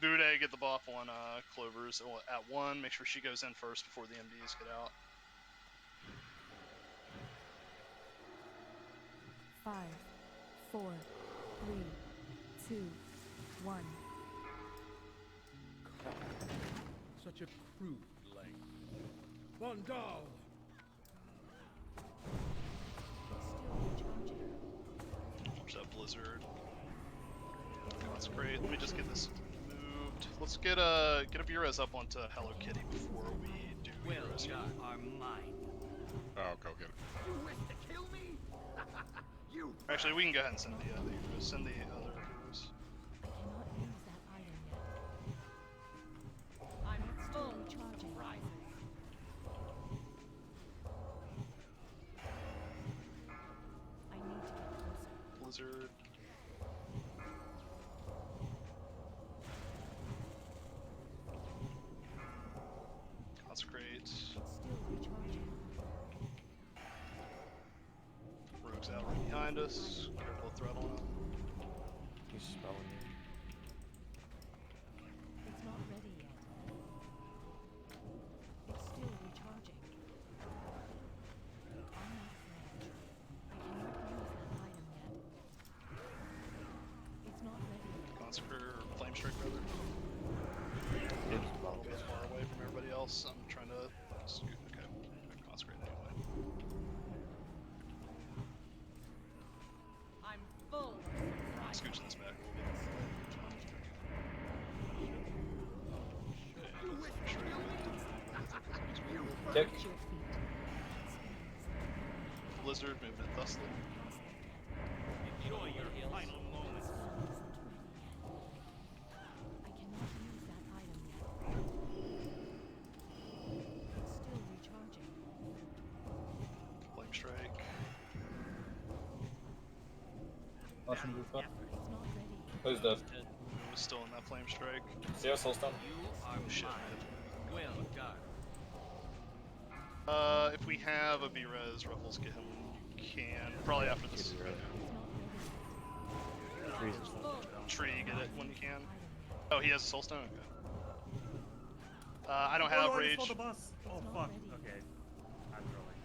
Bude, get the buff on Clover's at 1. Make sure she goes in first before the MDs get out. 5, 4, 3, 2, 1. Such a crude length. Vandal! Watch that blizzard. That's great. Let me just get this moved. Let's get a V-Res up onto Hello Kitty before we do V-Res. Are mine. Oh, go get it. You wish to kill me? You. Actually, we can go ahead and send the other V-Res. Send the other V-Res. I'm still charging. Rising. I need to get closer. Blizzard. Consecrate. Still recharging. Rogue's out right behind us. Careful of throttle him. He's spelling it. It's not ready yet. It's still recharging. I'm out of range. I cannot use that item yet. It's not ready yet. Consecrate or Flame Strike rather. It's A little bit far away from everybody else. I'm trying to scoot. Okay, consecrate anyway. I'm full. Scooching this back. Kick. Blizzard moving it thusly. Enjoy your final moments. I cannot use that item yet. It's still recharging. Flame Strike. Motion boost up. It's not ready. Who's dead? Who was still in that Flame Strike? Zero soul stone. You are Shit. mine. Well done. If we have a B-Res, Ruffles get him when you can. Probably after this. Tree, get it when you can. Oh, he has a soul stone? Okay. I don't have I rage. just saw the bus. Oh fuck. Okay. I'm rolling.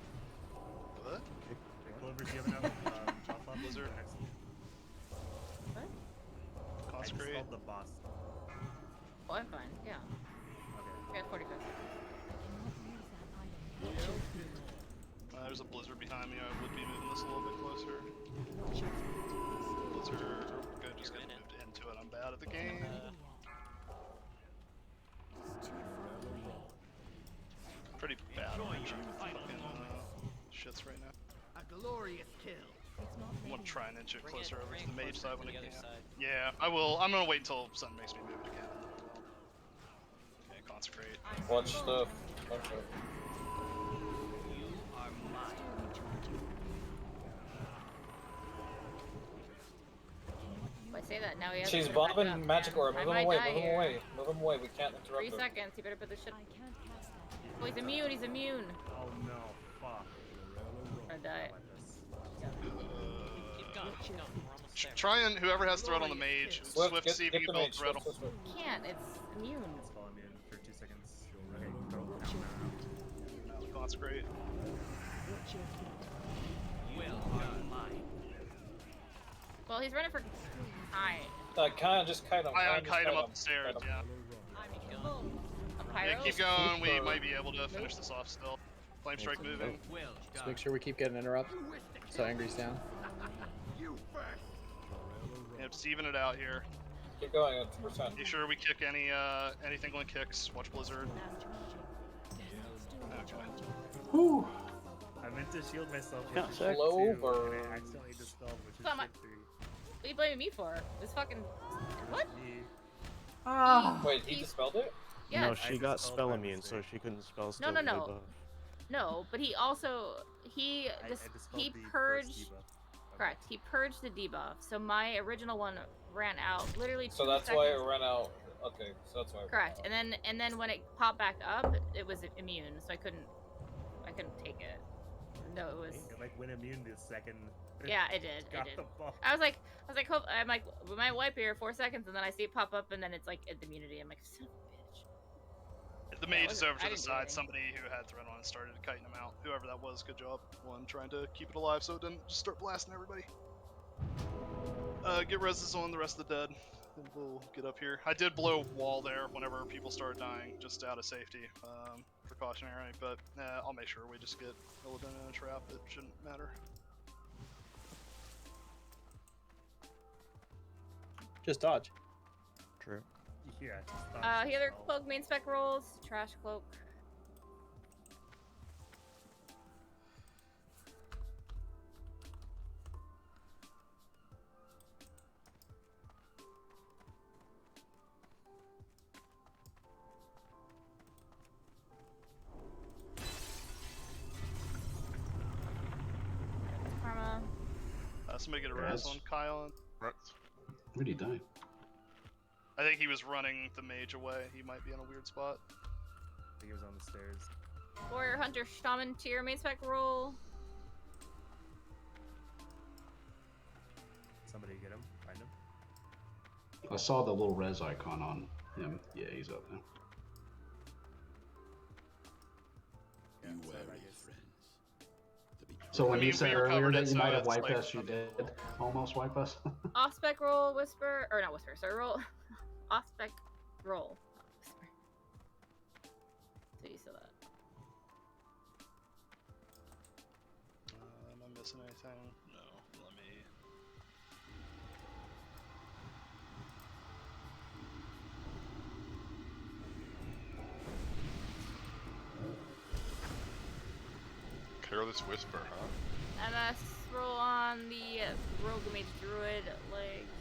What? Clover, do you have enough chop up? Blizzard. What? I just Consecrate. called the boss. Oh, I'm fine. Yeah. Okay. I got 45 seconds. There's a blizzard behind me. I would be moving this a little bit closer. Blizzard. Good, just get moved into it. I'm bad at the game. Pretty bad at fucking shits right now. A glorious kill. I'm gonna try and inch it Bring closer over bring to the mage closer side to when I the can. other side. Yeah, I will. I'm gonna wait until something makes me move it again. Okay, consecrate. Watch the. Okay. You are mine. If I say that now, he has She's to back bobbing up, magic man. orb. I Move him might away. die Move him here. away. Move him away. We can't interrupt 3 him. seconds. You better put this shit. I can't cast that. Oh, he's immune. He's immune. Oh no. Fuck. I die. Keep going, keep going. We're almost there. Try and whoever has threat on the mage, Swift, get, see if get you the can build mage. threat on. Can't. It's immune. It's falling in for 2 seconds. Okay, go. Now the consecrate. Well done. Mine. Well, he's running for time. Kind of just kite him. I kinda just unkite him kite up the stairs, yeah. A Yeah, pyro? keep going. We Super. might be able to finish this off still. Flame Strike moving. Well Just done. make sure we keep getting interrupts. So Angry's down. You first. Yep, just even it out here. Keep going at 2%. Make sure we kick anything when it kicks. Watch Blizzard. Okay. Whew. I meant to shield myself with Can't the say. shit too, and Clover. I accidentally dispelled, which is Come on. shit three. What are you blaming me for? This fucking. What? Me. Ah. Wait, he dispelled it? Yeah. No, she got spell immune, so she couldn't spell steal the No. debuff. No, but he also he dispelled the first purged. debuff. Correct. He purged the debuff. So my original one ran out literally 2 So that's seconds. why it ran out. Okay, so that's why. It Correct. Ran out. And then when it popped back up, it was immune, so I couldn't take it. No, it was. It like went immune the second. Yeah, it did. It got did. the ball. I was like, hope, I'm like, we might wipe here 4 seconds, and then I see it pop up, and then it's like immunity. I'm like, son of a bitch. The mage is over I to the didn't do side. anything. Somebody who had thread on started kiting him out. Whoever that was, good job. One trying to keep it alive so it didn't just start blasting everybody. Get reses on the rest of the dead, and we'll get up here. I did blow wall there whenever people started dying, just out of safety, precautionary. But I'll make sure we just get Illidan in a trap. It shouldn't matter. Just dodge. True. Yeah. Healer cloak main spec rolls, trash cloak. Karma. Somebody get a res on Kyle. Where did he die? I think he was running the mage away. He might be in a weird spot. I think he was on the stairs. Warrior Hunter Shaman tier main spec roll. Somebody get him. Find him. I saw the little res icon on him. Yeah, he's up now. So when you said earlier that you might have wiped us, you did almost wipe us. Off spec roll, whisper, or not whisper, sorry, roll. Off spec roll. Not whisper. So you saw that. Am I missing anything? No. Let me. Careless Whisper, huh? MS roll on the Rogue Mage Druid legs.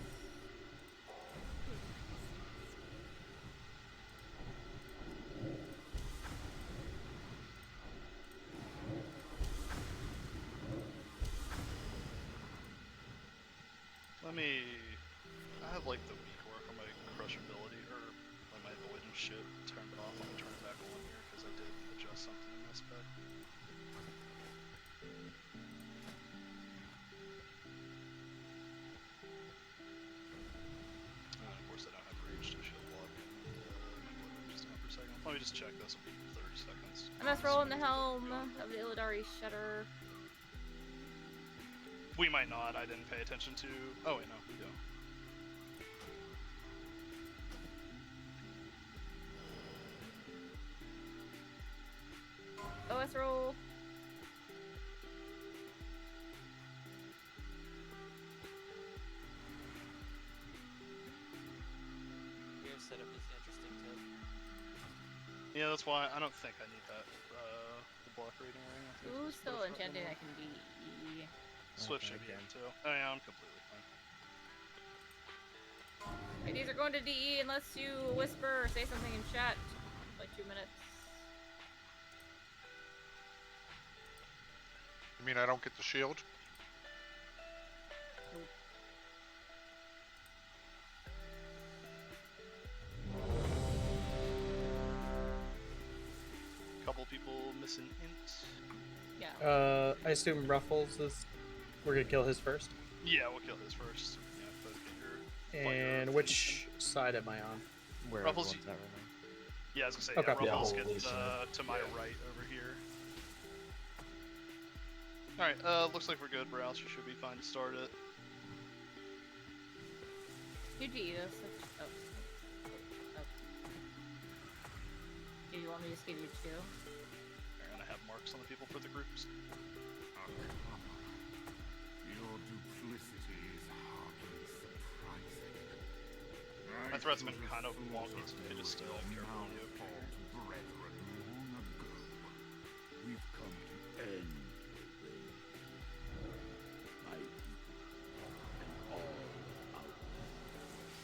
Let me. I have like the weak work on my crushability or on my avoidance shit turned off. Let me turn it back on here because I did adjust something in this spec. Of course, I don't have rage to shield block. Just for a second. Let me just check this. Will be 30 seconds. MS roll in the helm of the Illidari Shudder. We might not. I didn't pay attention to. Oh wait, no, we do. OS roll. Your setup is interesting too. Yeah, that's why I don't think I need that. The block rating ring. I think Ooh, it's still worth it. enchanting that can be. Swift should be in too. Oh yeah, I'm completely fine. IDs are going to DE unless you whisper or say something in chat. Like 2 minutes. You mean I don't get the shield? Couple people missing int. Yeah. I assume Ruffles is. We're gonna kill his first. Yeah, we'll kill his first. Yeah, both get your. And which side am I on? Where Ruffles, everyone's at right now. Yeah, I was gonna say, Okay. yeah, Ruffles Yeah, gets holy to my right over here. Alright, looks like we're good, Browse. You should be fine to start it. You DE this. Oh. Do you want me to just give you 2? They're gonna have marks on the people for the groups. Your duplicity is hardly surprising. My threat's been kind of wonky today, just careful on you. Brethren, long ago, we've come to end the thing. My people and all out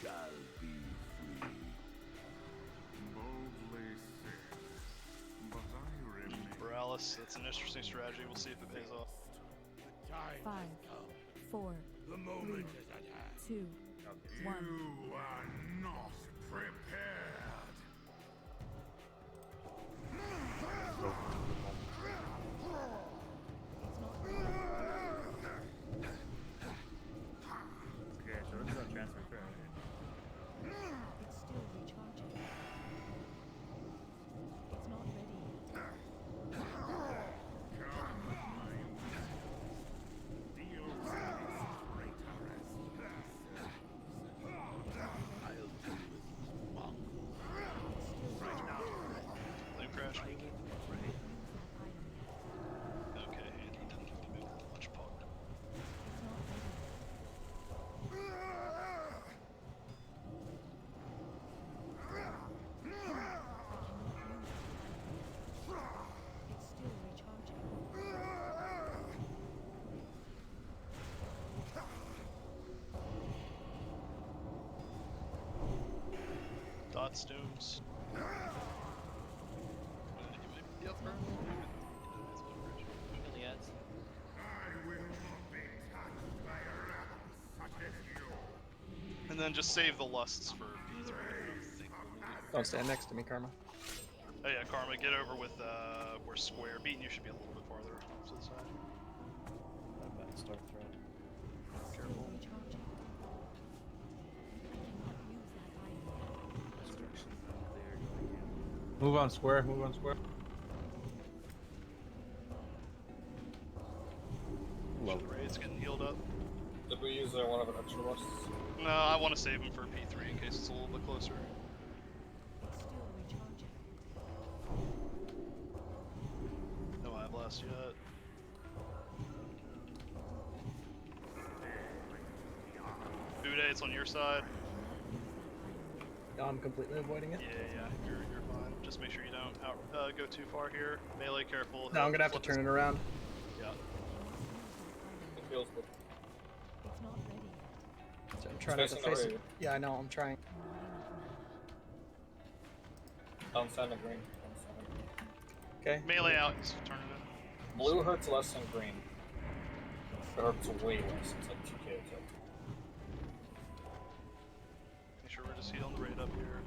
shall be free. Boldly Alice. That's an interesting strategy. We'll see if it pays off. 5, 4, The 3, moment is at hand. 2, 1. You are not prepared. Okay, so this is on transfer throw. It's still recharging. It's not ready yet. Flame crash. Okay, and he didn't get to move that much pod. It's still recharging. Dot stooms. Yep. Iliads. I will not be touched by a rabble such as you. And then just save the lusts for P3. Don't stand next to me, Karma. Oh yeah, Karma, get over with where square. Beaten, you should be a little bit farther to the side. That bad start threat. Careful. Move on square, move on square. Sure the raid's getting healed up. Did we use one of the extra lusts? No, I want to save him for P3 in case it's a little bit closer. It's still recharging. No eye blast yet. Bude, it's on your side. No, I'm completely avoiding it. Yeah, you're fine. Just make sure you don't go too far here. Melee, careful. No, I'm gonna have to turn it around. Yeah. It feels good. It's not ready yet. So I'm trying not to Facing the face raid. it. Yeah, I know, I'm trying. Down standing green. Down standing green. Okay. Melee out, just turn it in. Blue hurts less than green. It hurts way less. It's like 2k a kill. Make sure we're just healing the raid up here.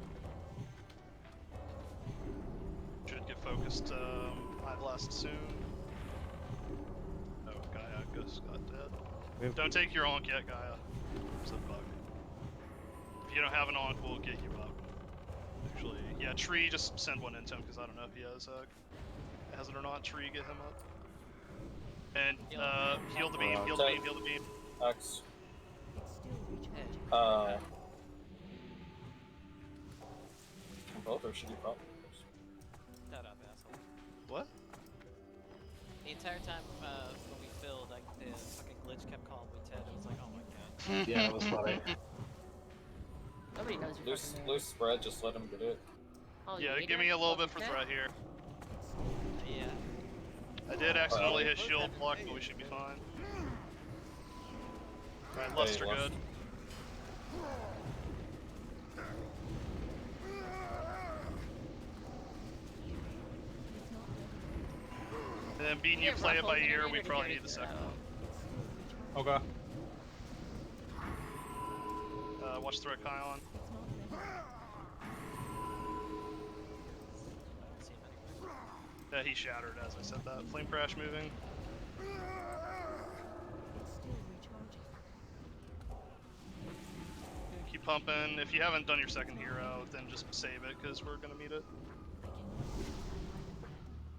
Should get focused eye blast soon. Oh, Gaia just got dead. Don't take your onk yet, Gaia. It's a bug. If you don't have an onk, we'll get you up. Actually, yeah, Tree, just send one into him because I don't know if he has it or not. Tree, get him up. And heal the beam, heal the beam, heal the beam. X. It's still recharging. Both are shitty problems. Shut up, asshole. What? The entire time when we filled, the fucking glitch kept calling me Ted. It was like, oh my god. Yeah, it was funny. Nobody knows your fucking name. Loose spread, just let him get it. Oh, Yeah, you give me a little bit for threat here. Yeah. I did accidentally hit shield block, but we should be fine. Alright, lusts are good. And then beating you play it by ear, we probably need the second one. Okay. Watch threat Kylon. Yeah, he shattered as I said that. Flame crash moving. It's still recharging. Keep pumping. If you haven't done your second hero, then just save it because we're gonna need it.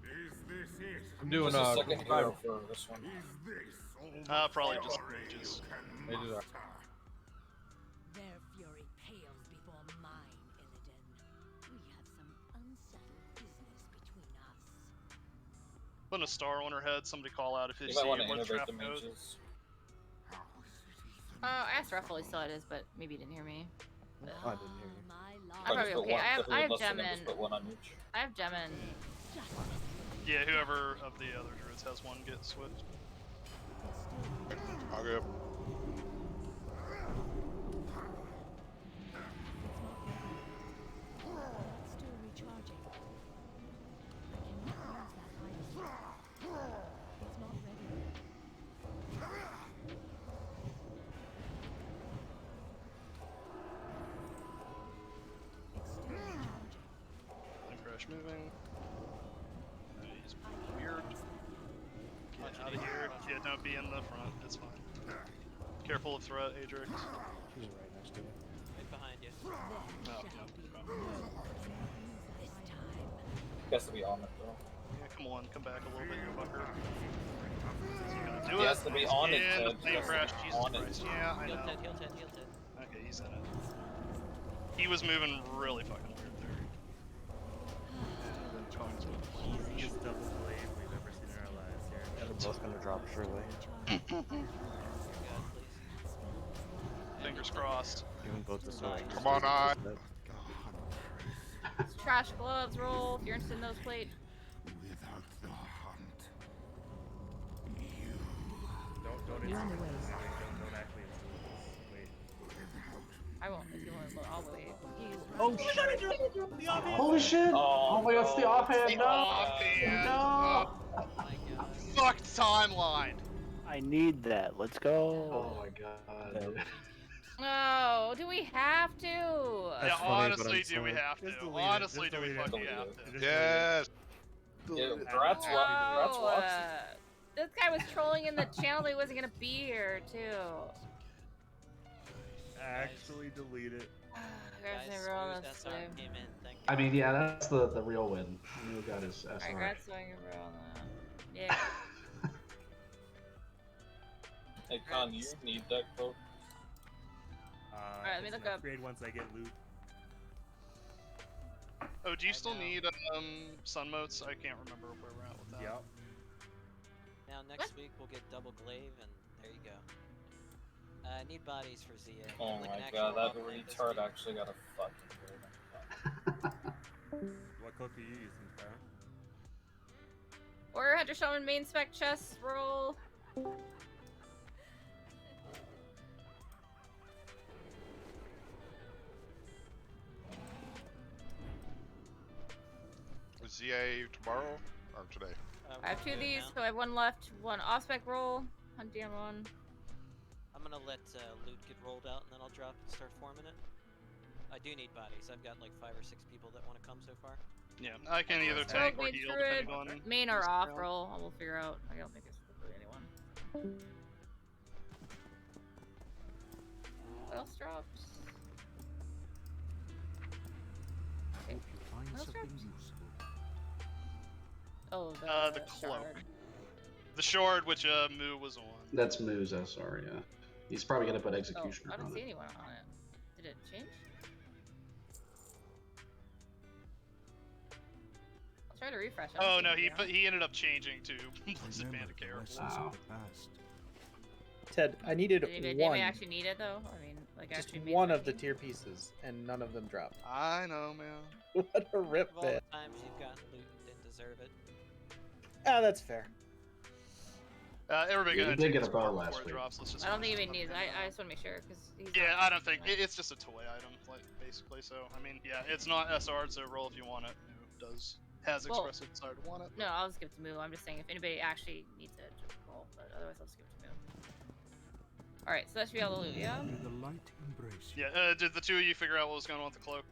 Is this it? I'm doing Just a second hero for this one. Is this all Probably the just power rages. you can Mages are. muster? Their fury pales before mine, Illidan. We have some unsettled business between us. Putting a star on her head. Somebody call out if you You see might want to where the innovate trap the goes. mages. I asked Ruffle, he saw it is, but maybe he didn't hear me. But I didn't hear you. I'm probably okay. I have gem and Put one on each. I have gem and Yeah, whoever of the other druids has one get swift. I'll go. Still recharging. I cannot use that item. moving. He's weird. Get out of here. Yeah, don't be in the front. It's fine. Careful of threat, Adrix. She's right next to me. Right behind you. Oh, He has to be on it though. yeah, come on, come back a little bit, you fucker. Do He it. has to be on it, Yeah, Ted. the He plane has to crash. be Jesus on it. Christ. Yeah, I Heal know. Ted, heal Ted, heal Ted. Okay, he's in it. He was moving really fucking weird there. And then trying to Easiest double glaive we've ever seen in our lives here. They're both gonna drop surely. Fingers crossed. Even both the sewing. Come on, I. Trash gloves roll if you're interested in those plates. Without the hunt, Don't You're on the install way. this. Don't actually install this. Wait. I won't if you want to. I'll wait. Oh shit! Holy shit! Oh my god, it's the offhand! The No! offhand. No! Fucked timeline. I need that. Let's go. Oh my god. Oh, do we have to? Yeah, honestly, do we have to? Honestly, do we fucking have to? Yes. Yeah, Brat's Whoa, this guy was trolling in the channel that he wasn't gonna be here too. Actually delete it. Guys, roll this SR came in. Thank I mean, yeah, that's the real win. Neil got his SR. Alright, Grat's swinging roll now. Yeah. Hey, Con, you need that cloak? Alright, let me it's look an up. upgrade once I get loot. Oh, do you still need sun motes? I can't remember where we're at with that. Yep. Now next week we'll get double glaive, and there you go. Need bodies for ZA. Oh Like my an actual god, that off-tank this retard week. actually got a fucking What cloak are you using, Farah? Warrior Hunter Shaman main spec chest roll. ZA tomorrow or today? I have two of these, so I have one left. One off spec roll. Hunt DM one. I'm gonna let loot get rolled out, and then I'll drop and start forming it. I do need bodies. I've got like 5 or 6 people that want to come so far. Yeah, I can either So tank or main heal druid, depending on main or who's off around. roll. We'll figure out. I don't think it's really anyone. What else drops? Okay. What else drops? Oh, The cloak. shard. The shard, which Moo was on. That's Moo's SR, yeah. He's probably gonna put Oh, Executioner I don't on see it. anyone on it. Did it change? I'll try to refresh. I don't Oh see no, anything. he ended up changing to Blizzard Bandicare. Wow. Ted, I needed Did anybody one. actually need it though? I mean, like Just actually one of the tier pieces, and none of them dropped. I know, man. What a rip, Of all man. the times you've gotten loot and didn't deserve it. Ah, that's fair. Everybody Yeah, go he ahead did and get take a bow this last before it week. drops. Let's just I don't think finish even this needs. up. I just want to make sure because he's. Yeah, not I don't think using it's just a toy item, like basically. So I mean, yeah, it's not SR, so roll if you want it. Who has Well, expressed a desire to want it. No, I'll just give it to Moo. I'm just saying if anybody actually needs it, just roll. But otherwise, I'll just give it to Moo. All right, so that should be all the loot, yeah. Yeah, did the two of you figure out what was going on with the cloak?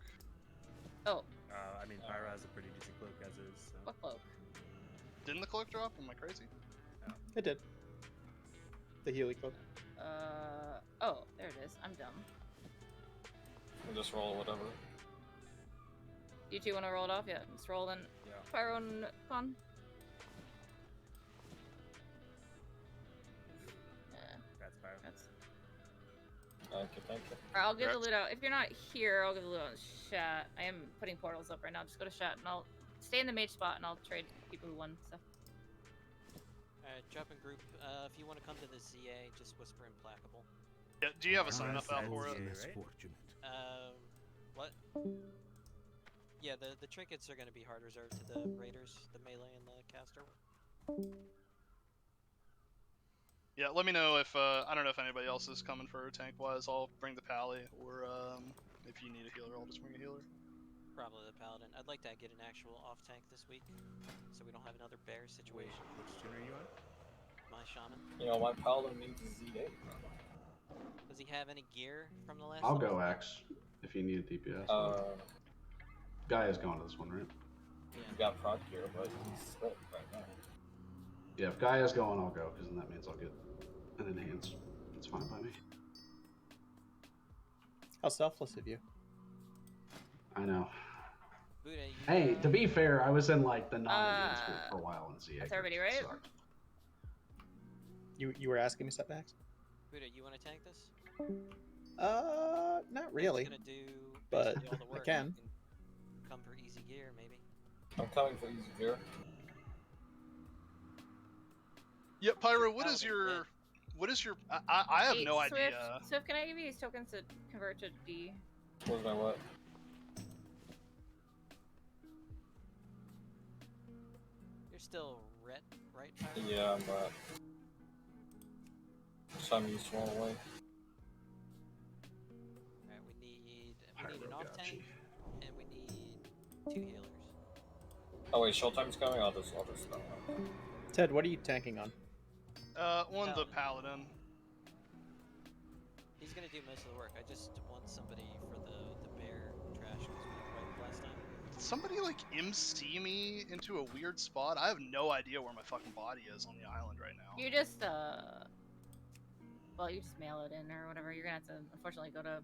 Oh. I mean, Pyra has a pretty decent cloak as is. So. What cloak? Didn't the cloak drop? Am I crazy? It did. The Healy cloak. Oh, there it is. I'm dumb. We'll just roll whatever. You two want to roll it off? Yeah, let's roll then. Yeah. Pyro and Con. Yeah. That's Pyra. That's... Thank you, thank you. Alright, I'll give the loot out. If you're not here, I'll give the loot out in chat. I am putting portals up right now. Just go to chat and I'll stay in the mage spot and I'll trade people who won stuff. Alright, drop in group. If you want to come to the ZA, just whisper implacable. Yeah, do you have a sign up out for it? What? Yeah, the trinkets are going to be hard reserved to the raiders, the melee and the caster. Yeah, let me know if I don't know if anybody else is coming for tank wise. I'll bring the pally, or if you need a healer, I'll just bring a healer. Probably the paladin. I'd like to get an actual off tank this week, so we don't have another bear situation. Which tune are you on? My shaman. You know, my paladin needs a ZA. Does he have any gear from the last? I'll level? go Axe if you need a DPS. Uh, Guy is going to this one, right? He's got prod gear, but he's split right now. Yeah, if Gaia's going, I'll go, because then that means I'll get an enhance. It's fine by me. How selfless of you. I know. Buddha, you, Hey, to be fair, I was in like the non-enhanced group for a while in ZA. That's everybody right? Sucked. You were asking me setbacks? Buddha, you want to tank this? Not really. Gonna do But basically all the work. I can. You come for easy gear, maybe. I'm coming for easy gear. Yeah, Pyro, what is your... I have Hey, no Swift, idea. Swift, can I give you these tokens to convert to D? What was my what? You're still ret, right, Pyro? Yeah, I'm so I'm used to one away. Alright, we need an off tank, and we need 2 healers. Oh wait, Showtime's coming? I'll just no. Ted, what are you tanking on? On the Paladin. He's gonna do most of the work. I just want somebody for the bear trash because we wiped last time. Did somebody like MC me into a weird spot? I have no idea where my fucking body is on the island right now. You just, well, you just mail it in or whatever. You're gonna have to, unfortunately, go to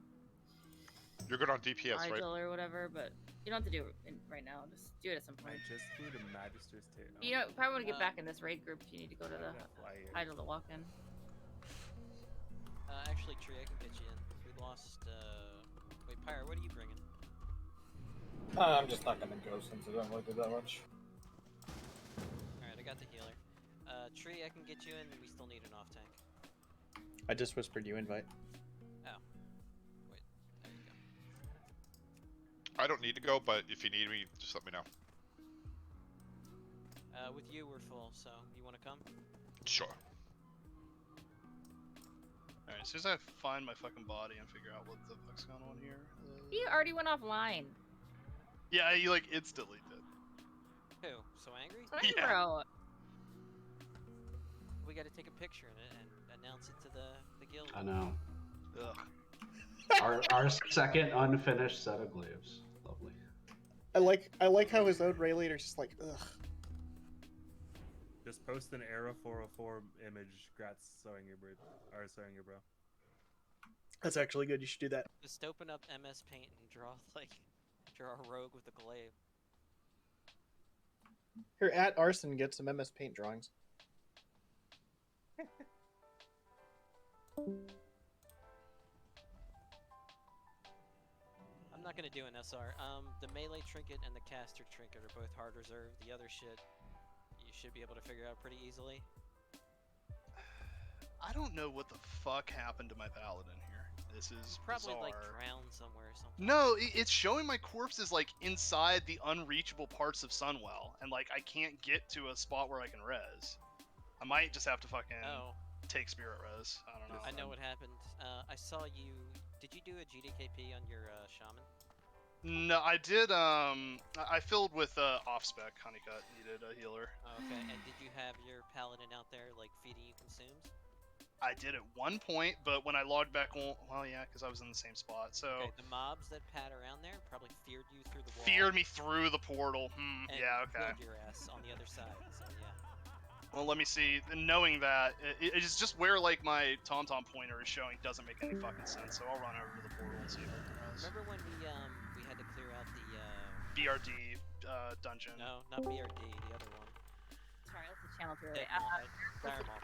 You're good on DPS, right? Rigel or whatever, but you don't have to do it right now. Just do it at some I point. just flew to Magister's Tail. You know, probably want to get back in this raid group if you need to go to the Idle to walk in. Actually, Tree, I can get you in. We lost, wait, Pyro, what are you bringing? I'm just not gonna go since I don't really do that much. Alright, I got the healer. Tree, I can get you in. We still need an off tank. I just whispered you invite. Oh. Wait, there you go. I don't need to go, but if you need me, just let me know. With you, we're full, so you want to come? Sure. Alright, as soon as I find my fucking body and figure out what the fuck's going on here. You already went offline. Yeah, he like instantly did. Who? So angry? Yeah. Bro. We gotta take a picture in it and announce it to the guild. I know. Ugh. Our second unfinished set of glaives. Lovely. I like how his own Ray leader's just like, ugh. Just post an Era 404 image. Grats sewing your bro. Or sewing your bro. That's actually good. You should do that. Just open up MS Paint and draw a rogue with a glaive. Here, at Arson, get some MS Paint drawings. I'm not gonna do an SR. The melee trinket and the caster trinket are both hard reserved. The other shit, you should be able to figure out pretty easily. I don't know what the fuck happened to my paladin here. This is Probably bizarre. like drowned somewhere or something. No, it's showing my corpse is like inside the unreachable parts of Sunwell, and like I can't get to a spot where I can res. I might just have to fucking take spirit res. I don't know. I know what happened. I saw you. Did you do a GDKP on your shaman? No, I did. I filled with off spec. Honeycut needed a healer. Okay, and did you have your paladin out there like feeding you consumes? I did at one point, but when I logged back on, well, yeah, because I was in the same spot. So Okay, the mobs that pad around there probably feared you through the wall. feared me through the portal. And Yeah, okay. killed your ass on the other side. So yeah. Well, let me see. Knowing that, it's just where like my TomTom pointer is showing doesn't make any fucking sense. So I'll run over to the portal and see if I can res. Remember when we had to clear out the BRD dungeon? No, not BRD, the other one. Sorry, that's the channel too. Diremol.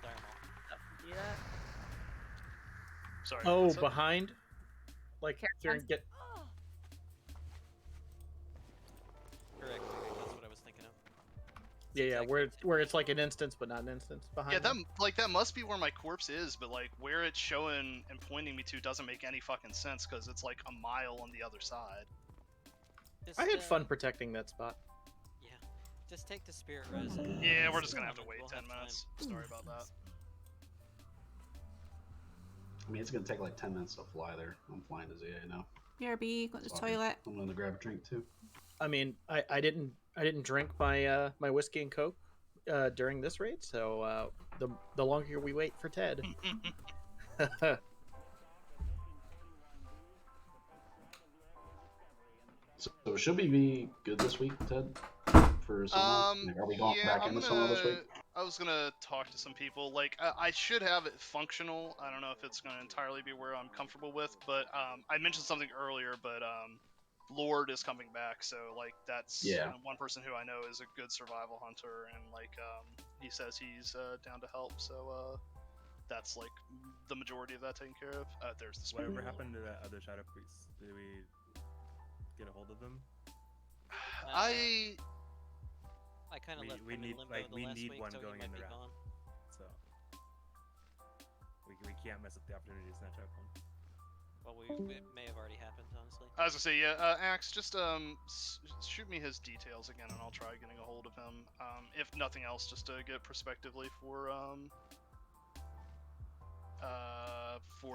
Do that? Sorry. Oh, what's up? behind? Like, here, get... Correct. That's what I was thinking of. Yeah, where it's like an instance, but not an instance. Behind Yeah, them. that must be where my corpse is, but like where it's showing and pointing me to doesn't make any fucking sense because it's like a mile on the other side. Just, I had fun protecting that spot. Yeah. Just take the spirit res. And Yeah, we're just gonna have to wait we'll 10 have minutes. time. Sorry about that. I mean, it's gonna take like 10 minutes to fly there. I'm flying to ZA now. BRB, got the So toilet. I'm gonna grab a drink too. I mean, I didn't drink my my whiskey and coke during this raid, so the longer we wait for Ted. So should we be good this week, Ted? for Soma? Like, are we going Yeah, back into Soma this week? I was gonna talk to some people. Like, I should have it functional. I don't know if it's gonna entirely be where I'm comfortable with, but I mentioned something earlier, but Lord is coming back, so like that's Yeah. one person who I know is a good survival hunter, and like he says he's down to help. So that's like the majority of that taken care of. There's the Whatever happened to that other Shadow Priest? Did we get a hold of them? I kind of left we him need in limbo like the we last need week, one so going he in might the be round. gone. So we can't mess up the opportunity to snatch up one. Well, it may have already happened, honestly. I was gonna say, yeah, Axe, just shoot me his details again, and I'll try getting a hold of him. If nothing else, just to get prospectively for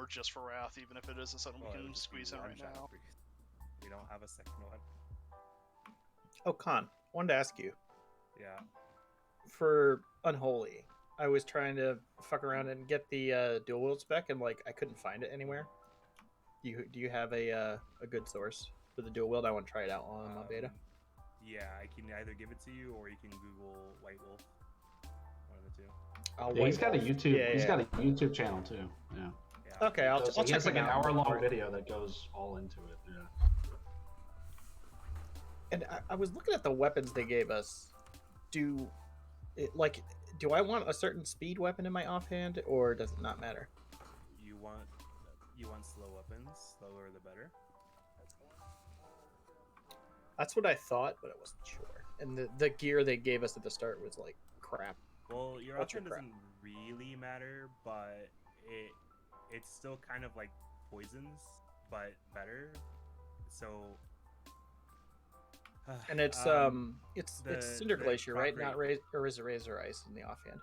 just for Wrath, even if it isn't something we can squeeze in right now. We don't have a second one. Oh, Con, wanted to ask you. Yeah. For Unholy, I was trying to fuck around and get the dual wield spec, and like I couldn't find it anywhere. Do you have a good source for the dual wield? I want to try it out on beta. Yeah, I can either give it to you or you can Google White Wolf. One of the two. Yeah, he's got a YouTube. He's got a YouTube channel too. Yeah. Okay, I'll check He has like him an out. hour-long video that goes all into it. Yeah. And I was looking at the weapons they gave us. Do I want a certain speed weapon in my offhand, or does it not matter? You want slow weapons. Slower the better. That's what I thought, but I wasn't sure. And the gear they gave us at the start was like crap. Well, your What's offhand crap? doesn't really matter, but it's still kind of like poisons, but better. So. And it's Cinder Glacier, right? Not or is it Razor Ice in the offhand?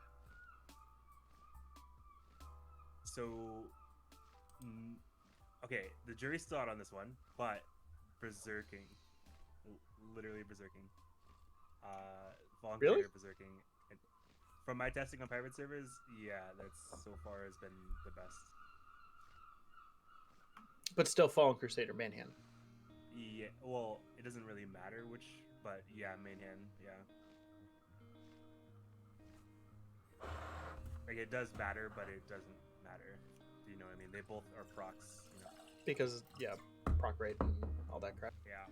So, okay, the jury's still out on this one, but berserking, literally berserking, volunteer Really? berserking. From my testing on private servers, yeah, that's so far has been the best. But still, Fallen Crusader Manhand. Yeah, well, it doesn't really matter which, but yeah, main hand, yeah. Like it does matter, but it doesn't matter. Do you know what I mean? They both are procs, you know. Because proc rate and all that crap. Yeah.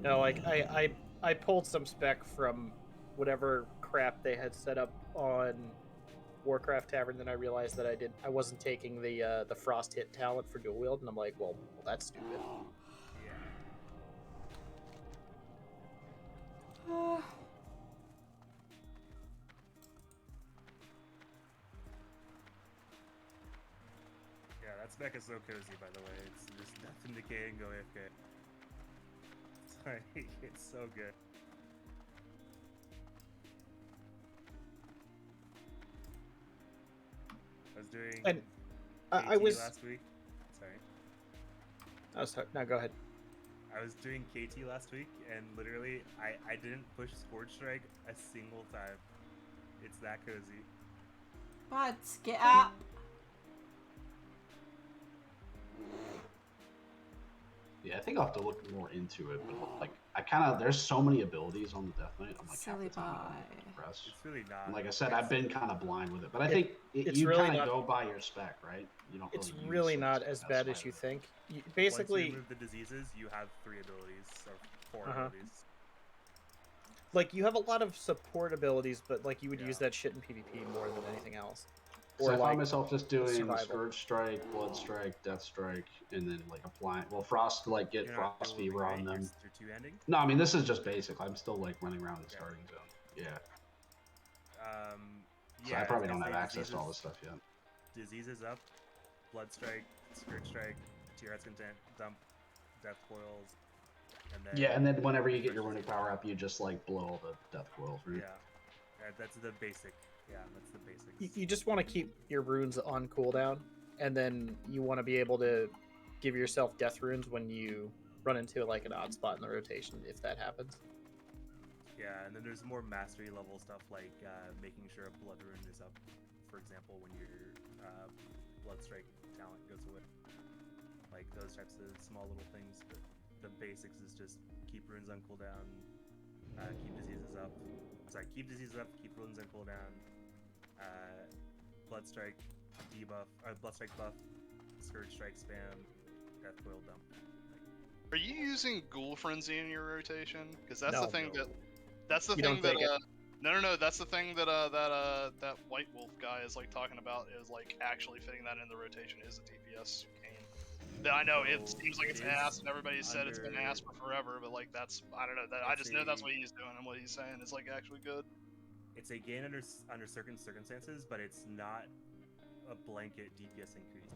No, like I pulled some spec from whatever crap they had set up on Warcraft Tavern, then I realized that I wasn't taking the frost hit talent for dual wield, and I'm like, well that's stupid. Yeah, that spec is so cozy, by the way. It's just nothing decay and go AFK. It's like, it's so good. I was doing And KT I was last week. Sorry. Oh, sorry. No, go ahead. I was doing KT last week, and literally, I didn't push Scourge Strike a single time. It's that cozy. Bud, get up. Yeah, I think I'll have to look more into it, but like there's so many abilities on the Death Knight. I'm like Silly boy. impressed. It's really not. And like I said, I've been kind of blind with it, but I think it's you really kind of not- go by your spec, right? You don't. It's really really use not it, as so bad that's as you why- think. Once Basically, you remove the diseases, you have 3 abilities, or 4 abilities. like you have a lot of support abilities, but like you would use that shit in PvP more than anything else. So I found myself just doing survival. Scourge Strike, Blood Strike, Death Strike, and then like applying. Well, Frost to like get You're not Frost doing Fever on your them. two-handing? No, I mean this is just basic. I'm still like running around the starting zone. Yeah. So I probably don't have access to all this stuff yet. Diseases up, Blood Strike, Scourge Strike, TRS Content, Dump, Death Coils, and then... Yeah, and then whenever you get your runic power up, you just like blow all the Death Coils. Right? Yeah, that's the basic. Yeah, that's the basics. You just want to keep your runes on cooldown, and then you want to be able to give yourself death runes when you run into like an odd spot in the rotation, if that happens. Yeah, and then there's more mastery level stuff like making sure a blood rune is up, for example, when your Blood Strike talent goes away. those types of small little things. But the basics is just keep runes on cooldown, keep diseases up. Sorry, keep diseases up, keep runes on cooldown. Blood strike debuff or blood strike buff, scourge strike spam, death coil dump. Are you using Ghoul Frenzy in your rotation? Because that's No. the thing that. That's the You thing don't that. take it. No. That's the thing that that White Wolf guy is like talking about is like actually fitting that in the rotation is a DPS cane. That I know it seems like it's ass and everybody said it's been ass for forever, but like that's I don't know that I just know that's what he's doing and what he's saying is like actually good. It's a gain under certain circumstances, but it's not a blanket DPS increase.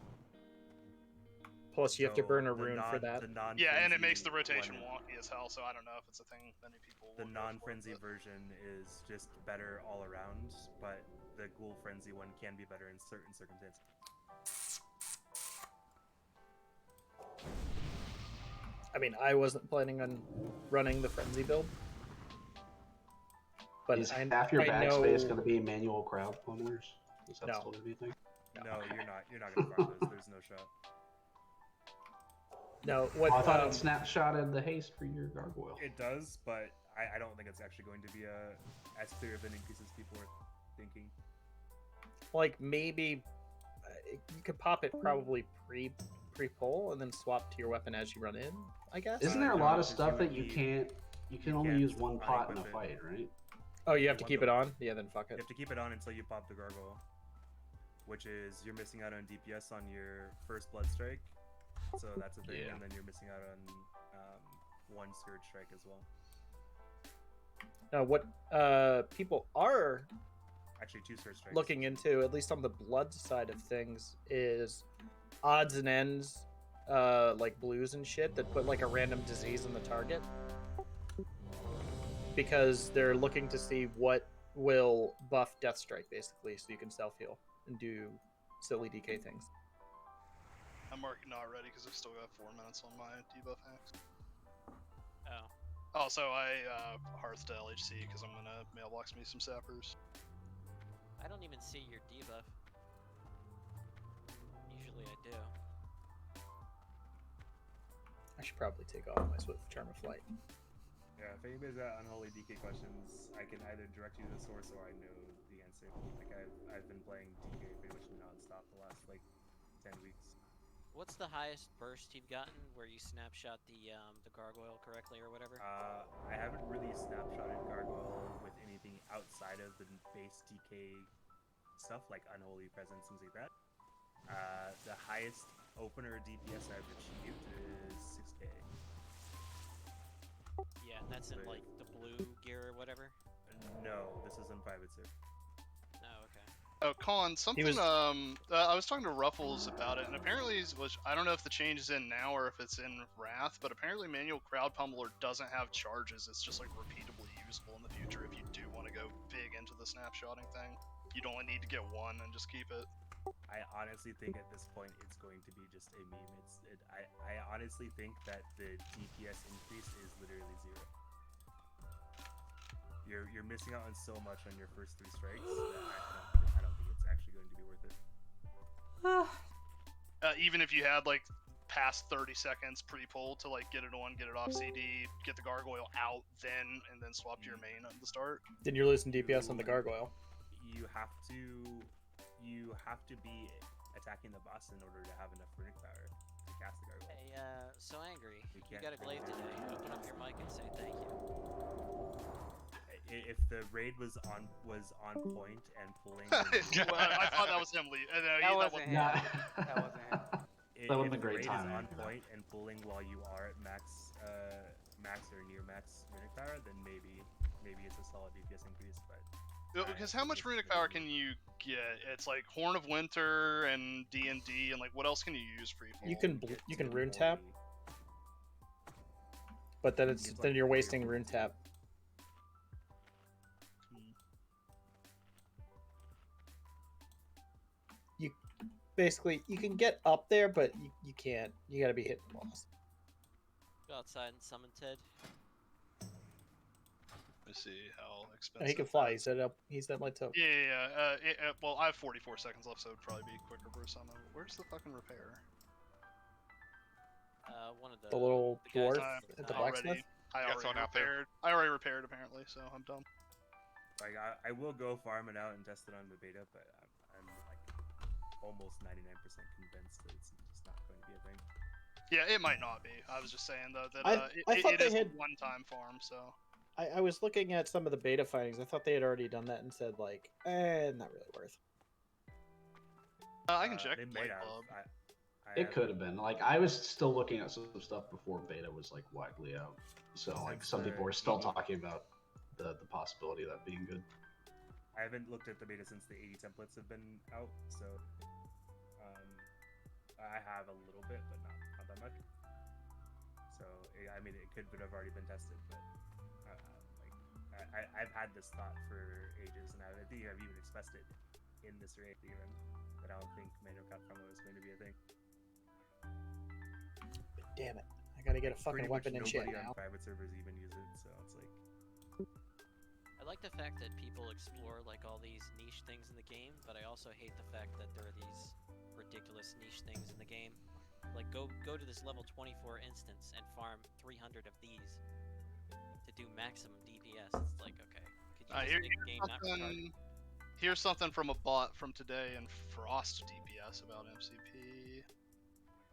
Plus, you have to burn a rune for that. Yeah, and it makes the rotation wonky as hell, so I don't know if it's a thing many people The will go for, non-frenzy but- version is just better all around, but the Ghoul Frenzy one can be better in certain circumstances. I mean, I wasn't planning on running the frenzy build, but Is I, half your I backspace know... going to be manual crowd plummeters? Is that No. still going to be a thing? No, you're not gonna farm those. There's no shot. No, what? I thought it snapshotted the haste for your gargoyle. It does, but I don't think it's actually going to be as clear of an increase as people are thinking. Like maybe you could pop it probably pre-pull and then swap to your weapon as you run in. I guess. Isn't there a lot of stuff that you can't? You can only use one pot in a fight, right? Oh, you have to keep it on? Yeah, then fuck You it. have to keep it on until you pop the gargoyle, which is you're missing out on DPS on your first blood strike, so that's a thing, and then you're missing out on one scourge strike as well. Now, what people are actually 2 scourge strikes looking into, at least on the blood side of things, is odds and ends, like blues and shit that put like a random disease in the target, because they're looking to see what will buff death strike basically, so you can self heal and do silly DK things. I'm not ready because I've still got 4 minutes on my debuff hacks. Oh. Also, I hearth to LHC because I'm gonna mailbox me some sappers. I don't even see your debuff. Usually I do. I should probably take off my Swift Charm of Flight. Yeah, if anybody's got unholy DK questions, I can either direct you to the source or I know the answer. Like I've been playing DK pretty much non-stop the last like 10 weeks. What's the highest burst you've gotten where you snapshot the gargoyle correctly or whatever? I haven't really snapshotted gargoyle with anything outside of the base DK stuff like unholy presence, things like that. The highest opener DPS I've achieved is 6k. Yeah, and that's in like the blue gear or whatever? No, this is in private server. Oh, okay. Oh, Colin, something, I was talking to Ruffles about it, and apparently, which I don't know if the change is in now or if it's in Wrath, but apparently Manual Crowd Pummeler doesn't have charges. It's just like repeatably usable in the future if you do want to go big into the snapshotting thing. You'd only need to get one and just keep it. I honestly think at this point it's going to be just a meme. I honestly think that the DPS increase is literally 0. You're missing out on so much on your first 3 strikes that I don't think it's actually going to be worth it. Even if you had like past 30 seconds pre-pull to like get it on, get it off CD, get the gargoyle out, and then swap to your main at the start. Then you're losing DPS on the gargoyle. You have to be attacking the boss in order to have enough runic power to cast the gargoyle. Hey, so angry. You got a glaive today. Open up your mic and say thank you. If the raid was on point and pulling, Well, I thought that was him. That wasn't him. That wasn't him. That would've been If the great raid timing. is on point and pulling while you are at max or near max runic power, then maybe it's a solid DPS increase. But because how much runic power can you get? It's like Horn of Winter and D&D, and like what else can you use pre-pull? You can rune tap, but then you're wasting rune tap. Basically, you can get up there, but you can't. You gotta be hitting the boss. Go outside and summon Ted. Let's see how Oh, expensive. he can fly. He said up. He's at my toe. Yeah. Well, I have 44 seconds left, so it'd probably be quicker for a summon. Where's the fucking repair? one of the little the guys dwarf at at the already- blacksmith. I You got already someone out there? repaired. I already repaired apparently, so I'm done. Like I will go farm it out and test it on the beta, but I'm like almost 99% convinced that it's just not going to be a thing. Yeah, it might not be. I was just saying though that I thought it they is had- a one-time farm, so. I was looking at some of the beta findings. I thought they had already done that and said like, not really worth. I can check. They Play may have. Club. It could have been. Like, I was still looking at some stuff before beta was like widely out. So like some people were still talking about the possibility of that being good. I haven't looked at the beta since the 80 templates have been out, so I have a little bit, but not that much. So I mean, it could have already been tested, but I've had this thought for ages, and I think I've even expressed it in this raid even, that I don't think Commando Capcom was going to be a thing. Damn it! I gotta get a fucking Pretty much weapon and shit nobody now. on private servers even use it, so it's like. I like the fact that people explore like all these niche things in the game, but I also hate the fact that there are these ridiculous niche things in the game. Like go to this level 24 instance and farm 300 of these to do maximum DPS. It's like, okay, could you just make the game not retarded? Here's something from a bot from today in Frost DPS about MCP.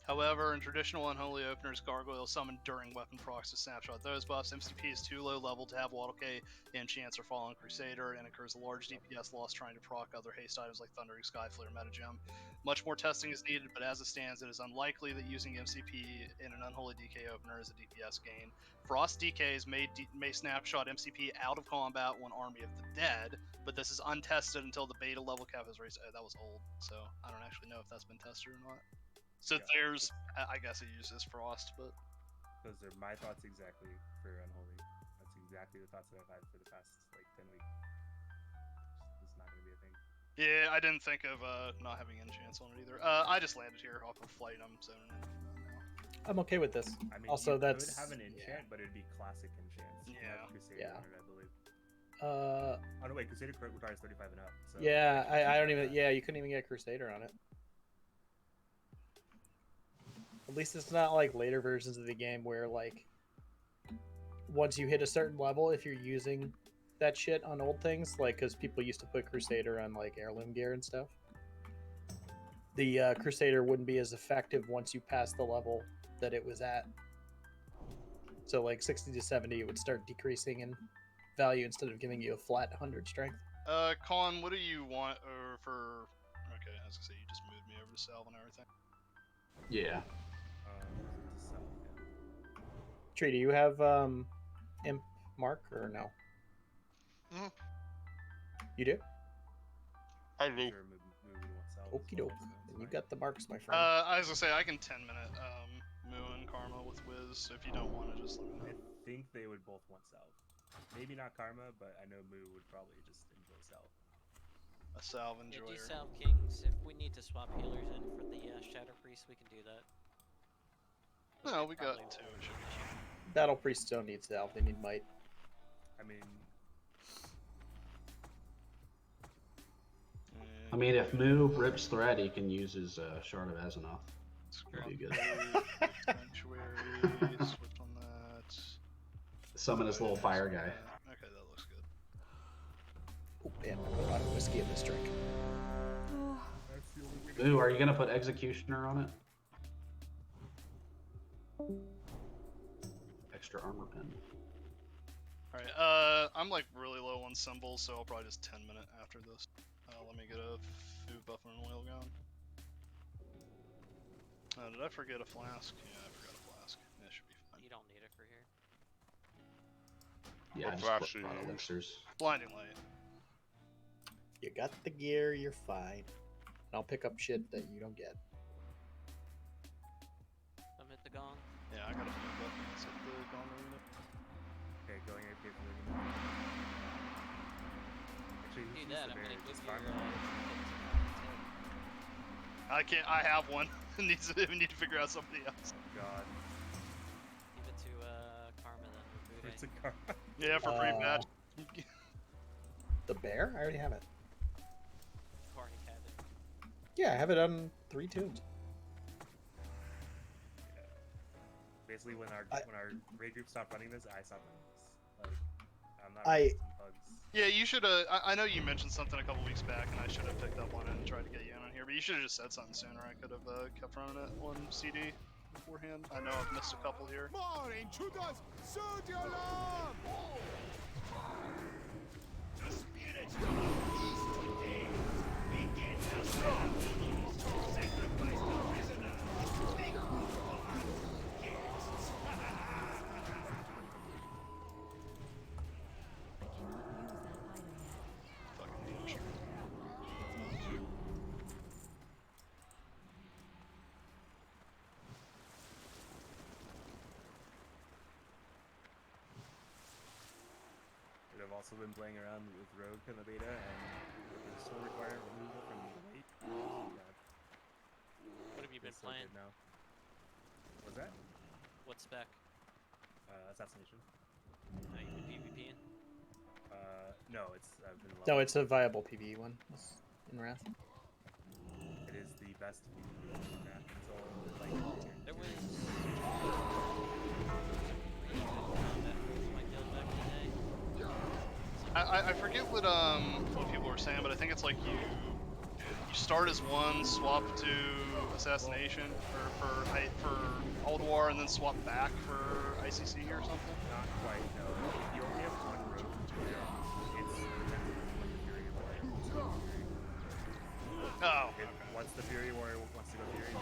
However, in traditional Unholy Openers, Gargoyle summoned during weapon procs to snapshot those buffs. MCP is too low level to have Waddle K, Enchants, or Fallen Crusader, and incurs a large DPS loss trying to proc other haste items like Thundering Skyflare Metagem. Much more testing is needed, but as it stands, it is unlikely that using MCP in an Unholy DK opener is a DPS gain. Frost DKs may snapshot MCP out of combat when Army of the Dead, but this is untested until the beta level cap is raised. That was old, so I don't actually know if that's been tested or not. So Yeah. there's, I guess it uses Frost, but Those are my thoughts exactly for Unholy. That's exactly the thoughts that I've had for the past like 10 weeks. It's not gonna be a thing. yeah, I didn't think of not having enchants on it either. I just landed here off of flight. I'm zoning in now. I'm okay with this. I mean, Also, you that's could have an enchant, but it'd be classic enchants. You Yeah. have Crusader Yeah. on it, I believe. Oh no, wait, Crusader requires 35 and up. So yeah, I don't even. Yeah, you couldn't even get Crusader on it. At least it's not like later versions of the game where like once you hit a certain level, if you're using that shit on old things, like because people used to put Crusader on like heirloom gear and stuff, the Crusader wouldn't be as effective once you pass the level that it was at. So like 60 to 70, it would start decreasing in value instead of giving you a flat 100 strength. Colin, what do you want for? Okay, I was gonna say you just moved me over to Salve and everything. Yeah. Tree, do you have Imp Mark or no? Mhm. You do? I do. Okie doke. Then you got the marks, my friend. I was gonna say I can 10-minute Moo and Karma with Wiz. So if you don't want to, just let me know. I think they would both want Salve. Maybe not Karma, but I know Moo would probably just enjoy Salve. A Salve Yeah, enjoyer. do Salve Kings. If we need to swap healers in for the Shadow Priest, we can do that. No, we got two. It should be fine. Battle Priests don't need Salve, they need Might. I mean, if Moo rips thread, he can use his Shard of Azeroth. That'd be good. Sanctuary, switch on that. Summon his little fire guy. Okay, that looks good. Oh, damn, I put a lot of whiskey in this drink. Moo, are you gonna put Executioner on it? Extra armor pen. Alright, I'm like really low on symbols, so I'll probably just 10-minute after this. Let me get a food buffer and oil gun. Did I forget a flask? Yeah, I forgot a flask. That should be fine. You don't need it for here. Yeah, I What just flash brought you use? elixirs. Blinding light. You got the gear, you're fine. And I'll pick up shit that you don't get. Come hit the gong. Yeah, I got a food buffer. It's at the gong arena. Okay, going AP for the Actually, Do who's that. the I'm bear? gonna give Just you Karma? I can't. I have one. We need to figure out somebody else. God. Give it to Karma then. Or It's Bude. a Karma. Yeah, for free badge. The bear? I already have it. You already have it. Yeah, I have it on 3 tunes. Basically, when our raid group stopped running this, I stopped running this. Like, I'm not I- running Team Pugs. Yeah, you should. I know you mentioned something a couple weeks back, and I should have picked up on it and tried to get you in on here. But you should have just said something sooner. I could have kept running it on CD beforehand. I know I've missed a couple here. More intruders! Sound the alarm! The spirits of the east today begin to serve. Sacrifice the prisoner. Take who of our guests. Fucking damn sure. I've also been playing around with Rogue in the beta, and it still require removal from the weight. Oh god. What have you been It's so playing? good now. What's that? What spec? Assassination. Are you been PvPing? No, it's I've been. No, it's a viable PvE one. It's in Wrath. It is the best PvP in Wrath until like. There was combat rules in my guild back in the day. I forget what people were saying, but I think it's like you start as one, swap to assassination, or for Old War, and then swap back for ICC or something. Not quite. No, you only have one road. It's Oh. Once the Fury Warrior wants to go Fury.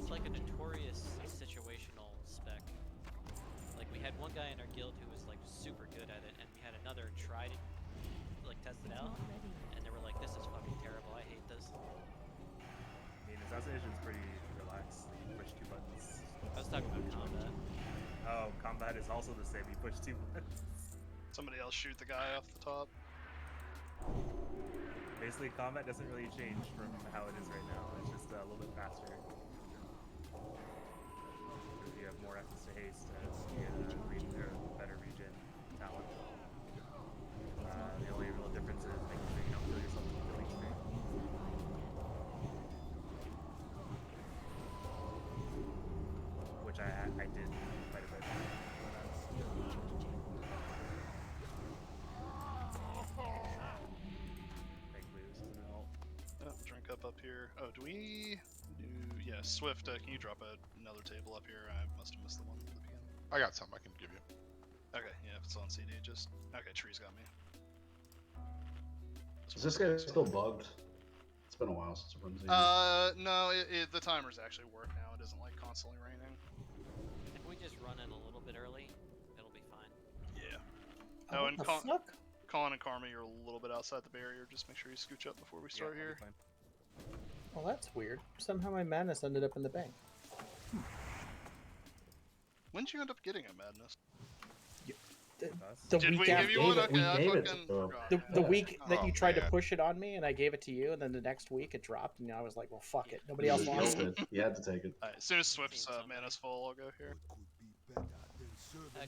It's like a notorious situational spec. Like we had one guy in our guild who was like super good at it, and we had another try to like test it out, and they were like, "This is fucking terrible. I hate this." I mean, Assassination's pretty relaxed. You push 2 buttons. I was talking about combat. Oh, combat is also the same. You push 2 buttons. Somebody else shoot the guy off the top. Basically, combat doesn't really change from how it is right now. It's just a little bit faster. Because you have more access to haste and you get better regen talent. The only real difference is making sure you don't kill yourself with the killing streak. Which I did quite a bit. Drink up here. Oh, do we do? Yeah, Swift. Can you drop another table up here? I must have missed the one at the beginning. I got some I can give you. Okay, yeah, if it's on CD, just okay. Tree's got me. Is this guy still bugged? It's been a while since I've run Z. No, the timers actually work now. It isn't like constantly raining. If we just run in a little bit early, it'll be fine. Yeah. Oh, Oh, and what the fuck? Colin and Karma, you're a little bit outside the barrier. Just make sure you scooch up before we start here. Well, that's weird. Somehow my madness ended up in the bank. When did you end up getting a madness? The Did week we after give you one? Okay, I fucking forgot. the week that you tried to man. push it on me, and I gave it to you, and then the next week it dropped, and I was like, "Well, fuck it. Nobody else wants it." You had to take it. Alright, as soon as Swift's mana's full, I'll go here.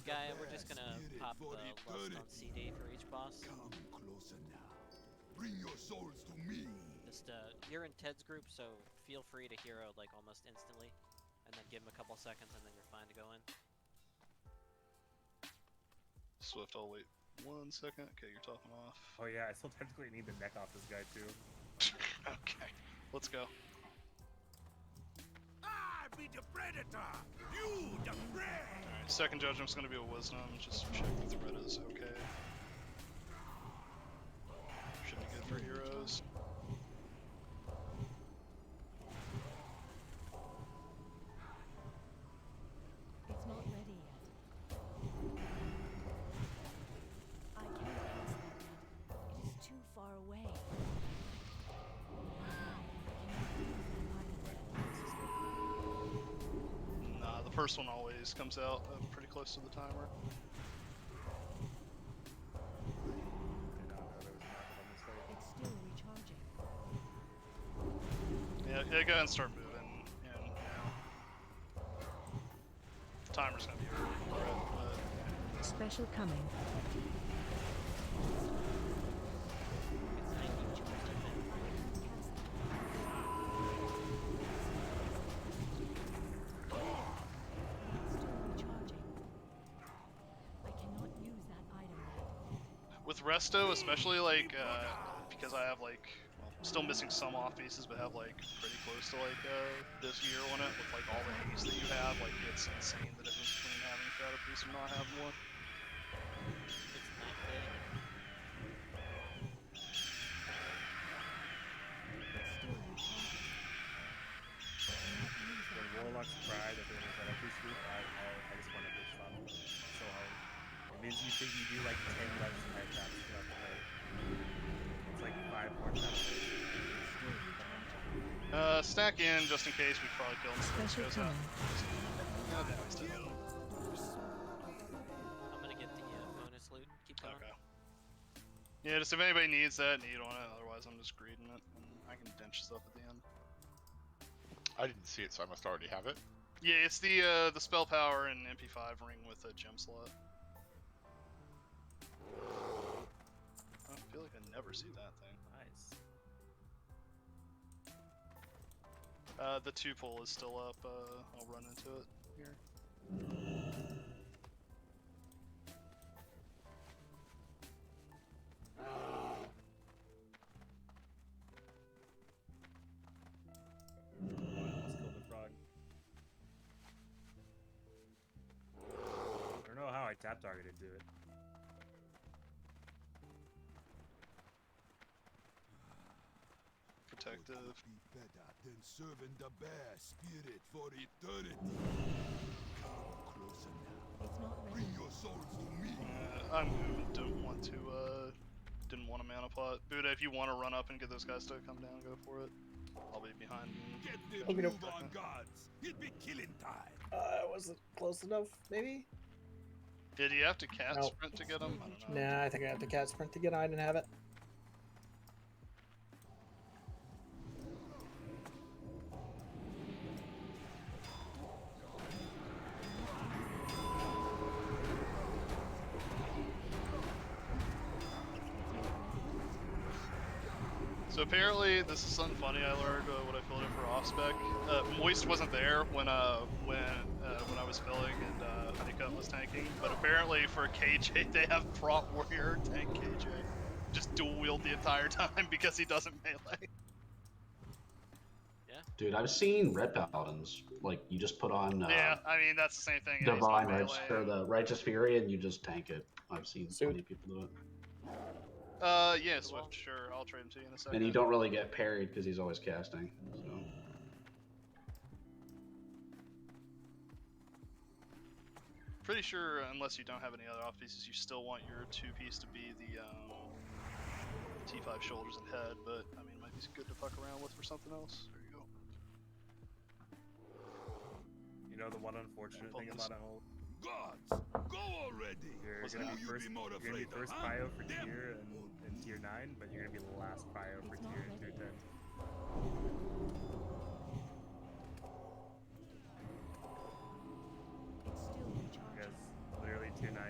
Guy, we're just gonna pop the lust on CD for each boss. Closer now. Bring your souls to me. Just you're in Ted's group, so feel free to hero like almost instantly, and then give him a couple seconds, and then you're fine to go in. Swift, I'll wait 1 second. Okay, you're topping off. Oh yeah, I still technically need to neck off this guy too. Okay, let's go. I be the predator. You the prey. Alright, second judgment's gonna be a wisdom. Just check the threat is okay. Should be good for heroes. It's not ready yet. I can't use that yet. It is too far away. Nah, the first one always comes out pretty close to the timer. It's still recharging. Yeah, go ahead and start moving. And, the timer's gonna be early for it, but Special coming. Resto, especially like because I have like still missing some off pieces, but have like pretty close to like this gear on it with like all the haste that you have. Like it's insane the difference between having Shadow Priest and not having one. It's night and day. When Warlocks cry that they're in the Shadow Priest group, I just want to bitch slap them so hard. It means you think you do like 10 less head taps throughout the fight. It's like 5 more taps. Stack in just in case we probably kill him before this goes out. I'm gonna get the bonus loot. Keep going. Okay. Yeah, just if anybody needs that, need on it. Otherwise, I'm just greeding it, and I can dench stuff at the end. I didn't see it, so I must already have it. Yeah, it's the spell power and MP5 ring with a gem slot. I feel like I never see that thing. Nice. The 2 pull is still up. I'll run into it here. Almost killed the frog. I don't know how I tap targeted to it. Protective. Be better than serving the bear spirit for eternity. Come closer now. It's not ready. Bring your souls to me. I'm don't want to didn't want a mana pot. Buddha, if you want to run up and get those guys to come down, go for it. I'll be behind. Get Okay, the no. move on, gods. It'd be killing time. Wasn't close enough, maybe? Did you have to cat Nope. sprint to get them? I don't know. Nah, I think I have to cat sprint to get it. I didn't have it. So apparently, this is something funny I learned when I filled in for off spec. Moist wasn't there when I was filling and Honeycomb was tanking, but apparently for KJ they have Prompt Warrior tank KJ. Just dual wield the entire time because he doesn't melee. Dude, I've seen red paladins. Like, you just put on Yeah, I mean that's the same thing. He's Divine not melee. or the Righteous Fury, and you just tank it. I've seen plenty of people do it. Yeah, Swift, sure. I'll trade him to you in a second. And you don't really get parried because he's always casting. So. Pretty sure, unless you don't have any other off pieces, you still want your 2-piece to be the T5 shoulders and head, but I mean, it might be good to fuck around with for something else. There you go. You know the one unfortunate thing about a whole Gods, go already. You're gonna be first. You're gonna be first prio for tier in tier 9, but you're gonna be the last prio for tier in tier 10. Because literally tier 9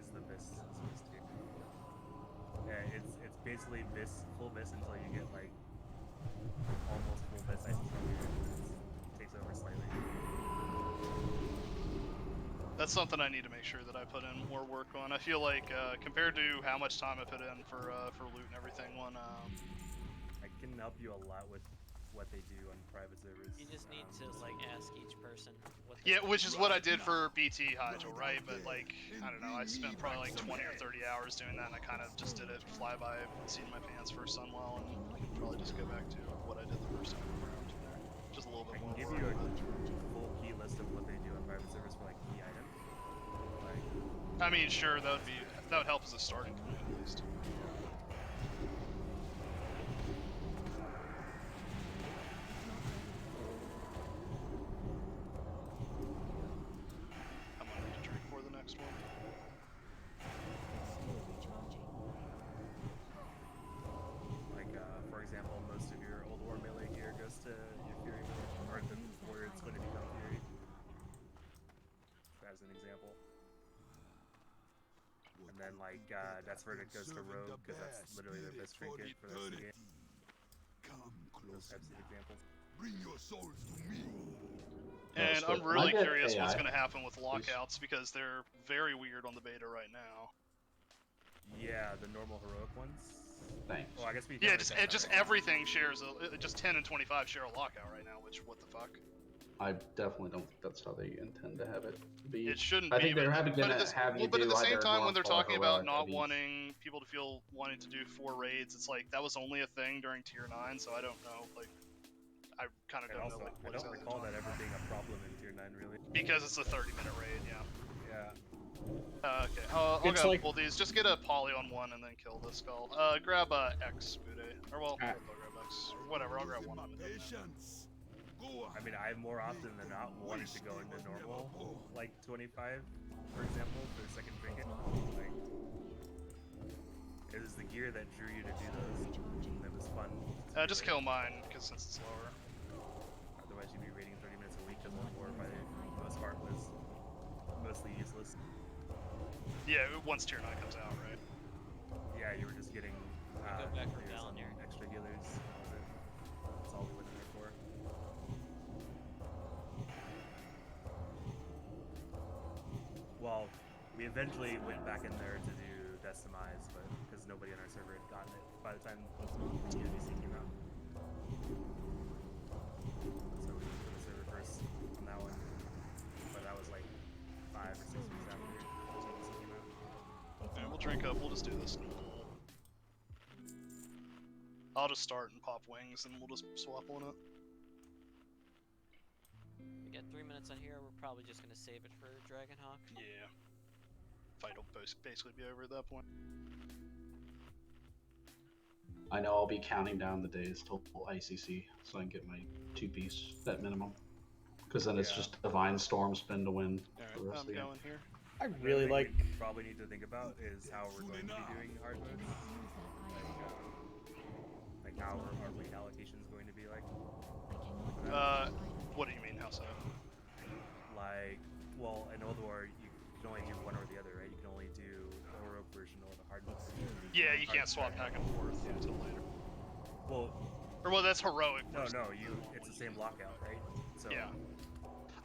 is the best tier. Yeah, it's basically full vis until you get like almost full vis. It takes over slightly. That's something I need to make sure that I put in more work on. I feel like compared to how much time I put in for loot and everything, I can help you a lot with what they do on private servers. You just need to like ask each person what yeah, which is what I did for BT Hydro, right? But like, I don't know, I spent probably like 20 or 30 hours doing that, and I kind of just did it fly by, seat in my pants for Sunwell, and I can probably just go back to what I did the first time around there. Just a little bit more. I can give you a full key list of what they do on private servers for like key items. I mean, sure, that would help as a starting point at least. I'm gonna need to drink for the next one. Like, for example, most of your old war melee gear goes to your Fury or the warrior it's going to become Fury. As an example. And then, like, that's where it goes to Rogue, because that's literally their best trinket for the rest of the game. Those types of examples. Bring your souls to me. And I'm really curious what's going to happen with lockouts, because they're very weird on the beta right now. Yeah, the normal heroic ones. Thanks. Oh, I guess we. Yeah, can't just make that just right. everything shares just 10 and 25 share a lockout right now. Which what the fuck? I definitely don't think that's how they intend to have it be. It shouldn't I be. think they're having But to have you but at do the same either time, when they're normal or talking about heroic not of each. wanting people to feel wanting to do 4 raids, it's like that was only a thing during tier 9, so I don't know. Like, I kind of And don't also, know. Like, I what don't exactly recall they're that ever talking being a problem in tier 9 really. about. Because it's a 30-minute raid. Yeah. Yeah. Okay. I'll It's grab like- both these. Just get a poly on one and then kill this skull. Grab X Bude. Or well, Alright. I'll grab X. Or whatever. I'll grab one on it. I mean, I more often than not wanted to go into normal, like 25, for example, for second trinket. Like, it was the gear that drew you to do those, and it was fun. Just kill mine, because since it's lower. Otherwise, you'd be raiding 30 minutes a week, because that war by the most part was mostly useless. Yeah, once tier 9 comes out, right? Yeah, you were just getting Go back for healers on Gallineer. extra healers. That was it. That's all we went in there for. Well, we eventually went back in there to do Decimize, but because nobody on our server had gotten it by the time TFT came out. So we went to the server first on that one. But that was like 5 or 6 weeks after TFT came out. Okay, we'll drink up. We'll just do this. I'll just start and pop wings, and we'll just swap on it. We got 3 minutes on here. We're probably just gonna save it for Dragonhawk. Yeah. Fight will basically be over at that point. I know I'll be counting down the days till ICC so I can get my 2-piece at minimum. Because then it's just Divine Storm spin to win the Alright, rest I'm of the game. going here. I Another really thing like. we probably need to think about is how we're going to be doing hard modes. Like how our raid allocation is going to be like. What do you mean, how so? Like, well, in Old War, you can only do one or the other, right? You can only do a heroic version or the hard mode. Yeah, you can't swap back and forth until later. Well, or well, that's heroic. No, it's the same lockout, right? So yeah.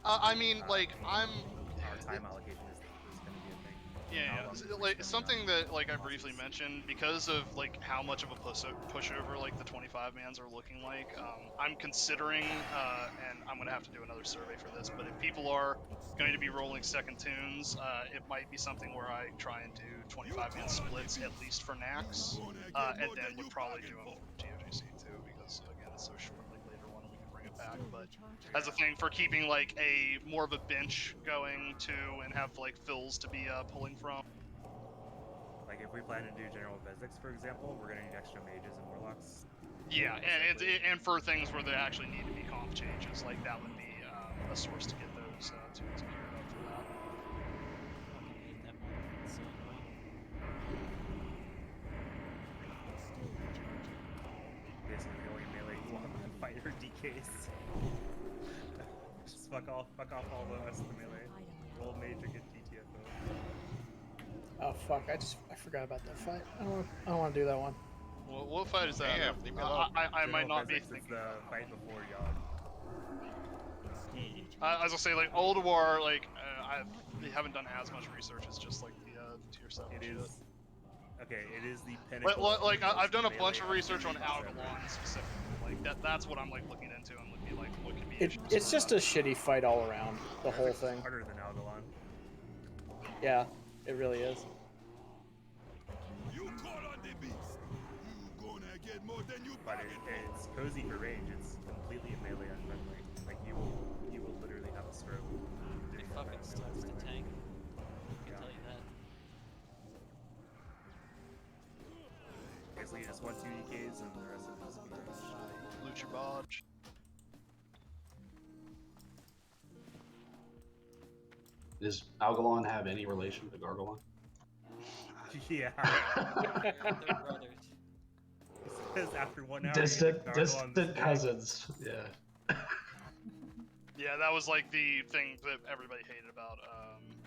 I mean, like, I'm. Our time allocation is going to be a thing. Yeah, like something that like I briefly mentioned, because of like how much of a pushover like the 25-mans are looking like. I'm considering, and I'm gonna have to do another survey for this, but if people are going to be rolling second tunes, it might be something where I try and do 25-man splits at least for Nax, and then would probably do them for TOGC too, because again it's so short. Like later on we can bring it back, but as a thing for keeping like a more of a bench going too, and have like fills to be pulling from. Like if we plan to do General Bezics, for example, we're gonna need extra mages and warlocks. Yeah, and for things where there actually need to be comp changes, like that would be a source to get those tunes geared up for that. Basically, the only melee fighter DKs. Just fuck off all the rest of the melee. Roll mage or get TTFO. Oh fuck! I forgot about that fight. I don't want to do that one. Well, what fight is that? Damn, leave me alone. I might not be It's thinking. the fight before Yogg. As I'll say, like Old War, like I haven't done as much research as just like the tier 7 It shit. is. Okay, it is the pinnacle. Like I've done a melee bunch of research on RPG Algalon specifically. Like that's what I'm like looking into and looking like what could be. It's just a shitty fight all around. The whole thing. Harder than Algalon. Yeah, it really is. But it's cozy for range. It's completely melee unfriendly. Like you will literally have a stroke. It fucking sucks to tank. I can tell you that. Basically, you just want 2 EKs and the rest of it is be loot your bodge. Does Algalon have any relation to Gargalon? Yeah. They're brothers. Because after 1 hour, Distant Gargalon's dead. cousins. Yeah. Yeah, that was like the thing that everybody hated about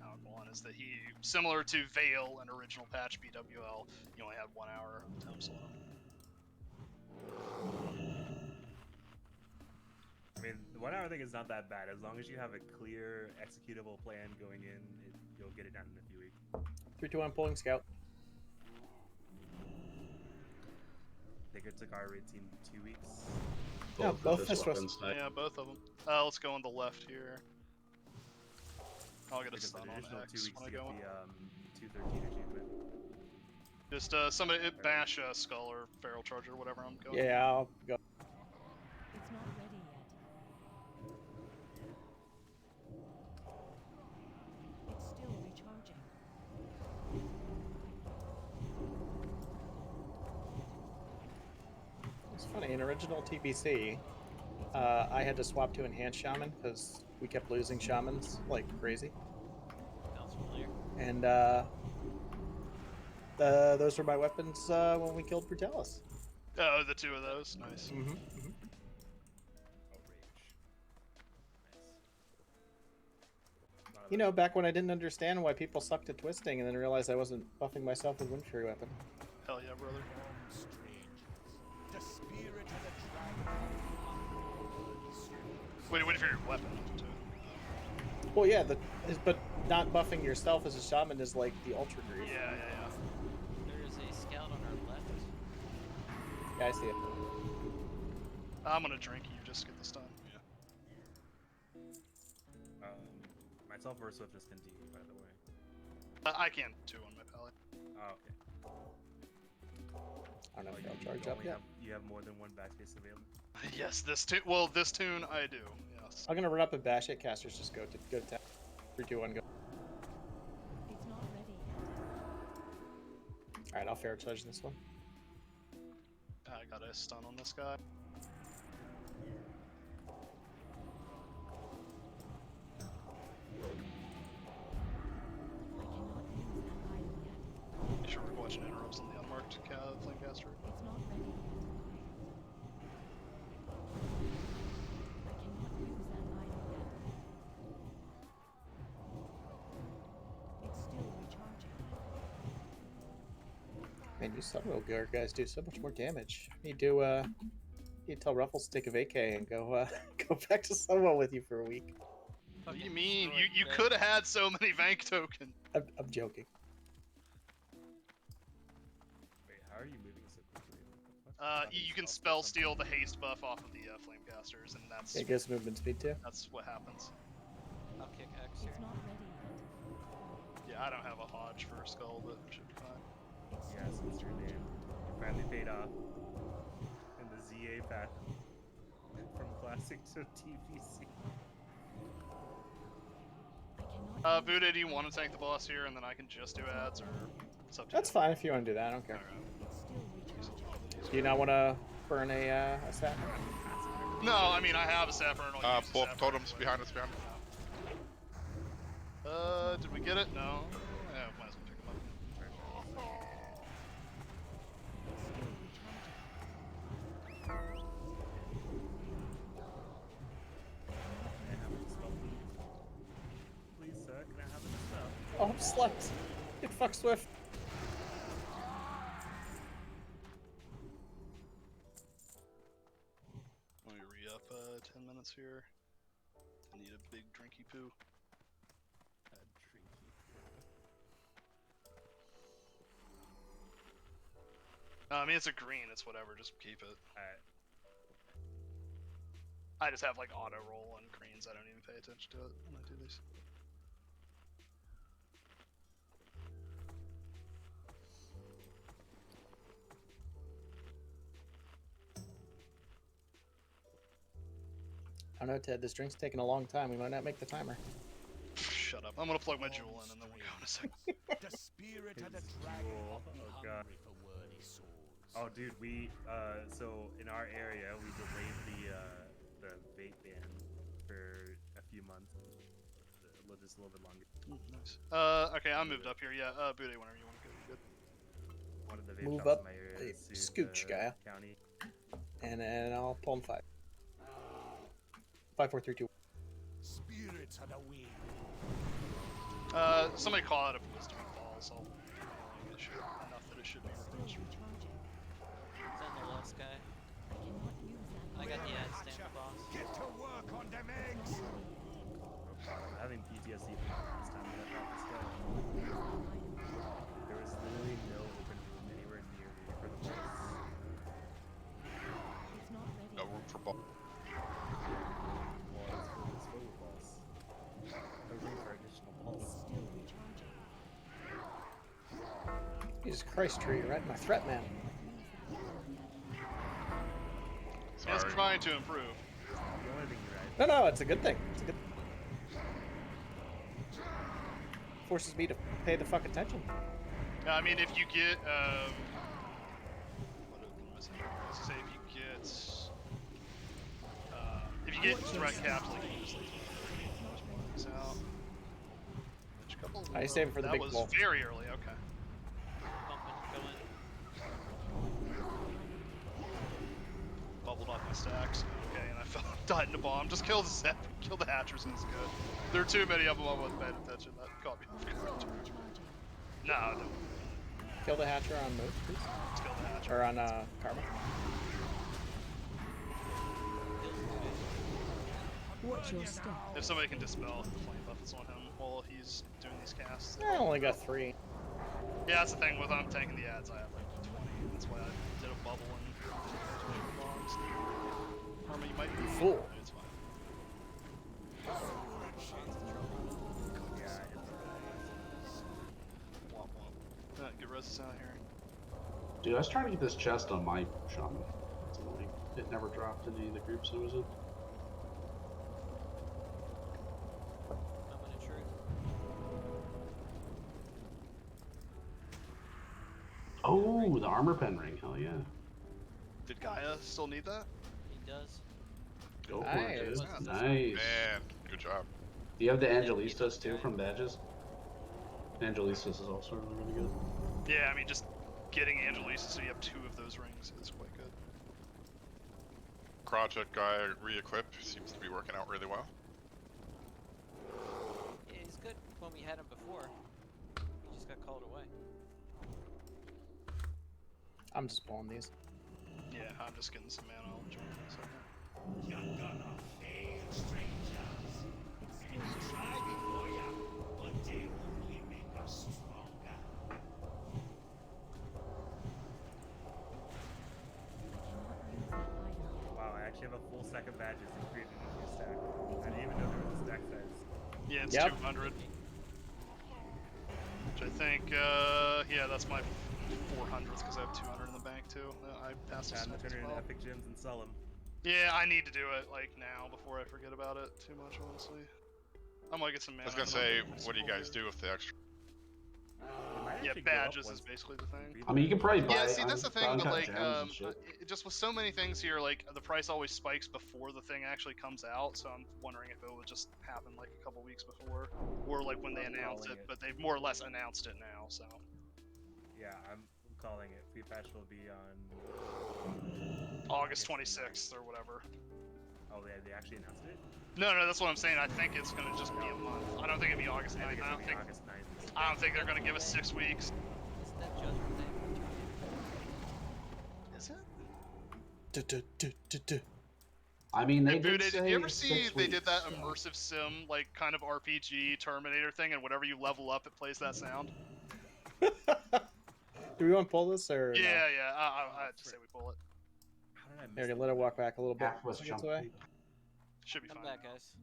Algalon, is that he, similar to Vale in original patch BWL, he only had 1 hour of time slot. I mean, the 1 hour thing is not that bad. As long as you have a clear, executable plan going in, you'll get it done in a few weeks. 3, 2, 1, pulling scout. think it took our raid team 2 weeks. No, both fist weapons. Yeah, both of them. Let's go on the left here. I'll get a Because stun an on additional 2 X weeks when to I get go. the 213 achievement. Just somebody bash Skull or Feral Charger, whatever I'm going. Yeah, I'll go. It's not ready yet. It's still recharging. It's funny, in original TBC, I had to swap to Enhanced Shaman because we kept losing Shamans like crazy. Sounds familiar. And those were my weapons when we killed Brutalis. Oh, the two of those? Nice. Mm-hmm. You know, back when I didn't understand why people sucked at twisting and then realized I wasn't buffing myself with Wind Fury weapon. Hell yeah, brother. The spirit of the dragon. Wait for your weapon, too. Well, yeah, but not buffing yourself as a shaman is like the ultra grief. Yeah. There is a scout on our left. Yeah, I see it. I'm gonna drink you, just get the stun. Myself or Swift just continue, by the way. I can too on my pallet. Oh, okay. I don't know if you I'll charge up yet. You have more than one backspace available? Yes, this tune. Well, this tune I do. Yes. I'm gonna run up and bash it. Casters just go to 3, 2, 1, go. It's not ready yet. All right, I'll fair charge this one. I got a stun on this guy. You sure we're watching interrupts on the unmarked Flamecaster? It's not ready yet. I cannot use that item yet. It's still recharging. Man, you Sunroll guys do so much more damage. You do you tell Ruffles to take a vacay and go go back to Sunroll with you for a week. What do you mean? You could have had so many Vank tokens. I'm joking. Wait, how are you moving so quickly? You can spell steal the haste buff off of the Flamecasters, and that's It gives movement speed too. that's what happens. I'll kick X here. It's not ready yet. Yeah, I don't have a Hodge for Skull, but it should be fine. Yes, it's your name. You finally paid off in the ZA path from Classic to TPC. Buddha, do you want to tank the boss here, and then I can just do ads, or it's up to That's fine if you want to do that. I don't care. Do you not want to burn a sap? No, I mean I have a sapper and I'll use Pull up totems behind us, behind us. Did we get it? No. Yeah, might as well pick them up. Please, sir, can I have a spell? Oh, I'm slept. Get fuck Swift. Let me re-up 10 minutes here. I need a big drinky poo. I mean, it's a green, it's whatever, just keep it. Alright. I just have like auto roll on greens, I don't even pay attention to it when I do these. I don't know, Ted. This drink's taking a long time. We might not make the timer. Shut up. I'm gonna plug my jewel in and then we'll go in a second. The spirit of the dragon. Oh god. Oh dude, we so in our area we delayed the vape ban for a few months. Just a little bit longer. Nice. Okay, I moved up here. Yeah, Booty, whenever you want to go, you're good. One of the vape Move shops up, in my area hey, sued scooch, the guy. county. And then I'll pull him 5. 5, 4, 3, 2. Spirits of the wind. Somebody call out if wisdom falls. I'll it should, enough that it should be reversed. Send the last guy. I got the ad stand boss. Get to work on them eggs. I'm having PTSD from this time that I fought this guy. There was literally no open room anywhere near me for the boss. Jesus Christ, Tree, you're right in my threat, man. It's trying to improve. The only thing you're right. No, it's a good thing. It's a good. Forces me to pay the fuck attention. I mean, if you get, what am I saying? I was gonna say if you get threat caps, like you just like these out. Which couple? I save it for the that big was ball. very early. Okay. Bubbled off my stacks. Okay, and I fell, died in a bomb. Just kill the Zep, kill the Hatchers, and it's good. There are too many of them. I wasn't paying attention. That caught me off guard. No, no. Kill the Hatcher on move, please. Let's kill the Hatcher. Or on Karma. Watch your step. If somebody can dispel the flame buff that's on him while he's doing these casts. I only got 3. Yeah, that's the thing with I'm tanking the ads. I have like 20. That's why I did a bubble and bombs. Karma, you might be fool. It's fine. Womp womp. Get Roses out here. Dude, I was trying to get this chest on my shaman. It's annoying. It never dropped in any of the groups I was in. Oh, the armor pen ring. Hell yeah. Did Gaia still need that? He does. Go for it, Nice. dude. Nice. Man, good job. Do you have the Angelistas too from badges? Angelistas is also really good. Yeah, I mean, just getting Angelisa so you have 2 of those rings is quite good. Project guy re-equip seems to be working out really well. Yeah, he's good when we had him before. He just got called away. I'm just pulling these. Yeah, I'm just getting some mana. I'll join in a second. You're gonna fail, strangers. They try before ya, but they only make us stronger. Wow, I actually have a full stack of badges and created a new stack. I didn't even know there was a stack size. Yeah, it's 200. Which I think, yeah, that's my 400s because I have 200 in the bank too. I passed Time to as turn well. into epic gems and sell them. Yeah, I need to do it like now before I forget about it too much, honestly. I'm gonna get some mana. I was gonna say, what do you guys do with the extra? Yeah, badges is basically the thing. I mean, you can probably buy. Yeah, see, that's the thing, but uncut like, gems and shit. just with so many things here, like, the price always spikes before the thing actually comes out, so I'm wondering if it would just happen, like, a couple weeks before, or, like, when they announce it, but they've more or less announced it now, so. Yeah, I'm calling it. Free patch will be on August 26th, or whatever. Oh, they actually announced it? No, that's what I'm saying. I think it's gonna just be a month. I don't think it'll be August 9th. I don't think they're gonna give us 6 weeks. It's that judgment thing. Is it? I mean, they Dude, did did say you ever see 6 they did that weeks, so. immersive sim, like, kind of RPG Terminator thing, and whenever you level up, it plays that sound? Do we want to pull this or? Yeah, no? yeah. I'd just say we pull it. Here, let her walk back a little bit. Half was Seconds jump. away. Should be Come fine. back, guys.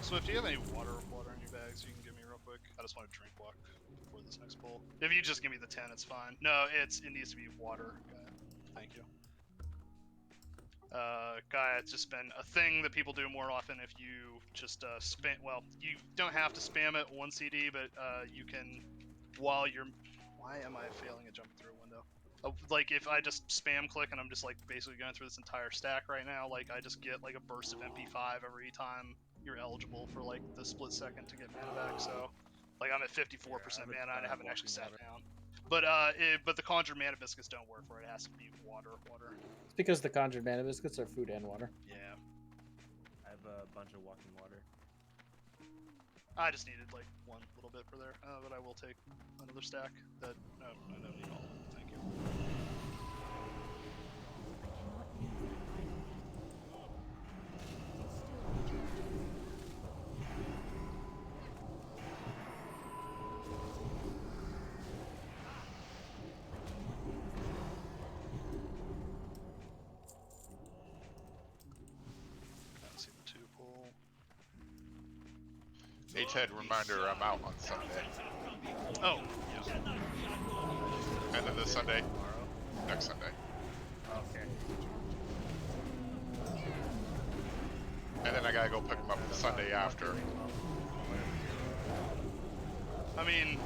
Swift, do you have any water in your bags you can give me real quick? I just want to drink walk before this next pull. If you just give me the 10, it's fine. No, it needs to be water. Okay. Thank you. Guy, it's just been a thing that people do more often if you just spam. Well, you don't have to spam it one CD, but you can while you're. Why am I failing at jumping through a window? Like if I just spam click and I'm just like basically going through this entire stack right now, like I just get like a burst of MP5 every time you're eligible for like the split second to get mana back. So like I'm at 54% mana and I haven't actually sat down. But but the conjured mana biscuits don't work for it. It has to be water. It's because the conjured mana biscuits are food and water. Yeah. I have a bunch of walking water. I just needed like one little bit for there, but I will take another stack. That no, I don't need all of them. Thank you. Hey Ted, reminder, I'm out on Sunday. Oh, yeah. And then this Sunday, next Sunday. Okay. And then I gotta go pick him up the Sunday after. I mean,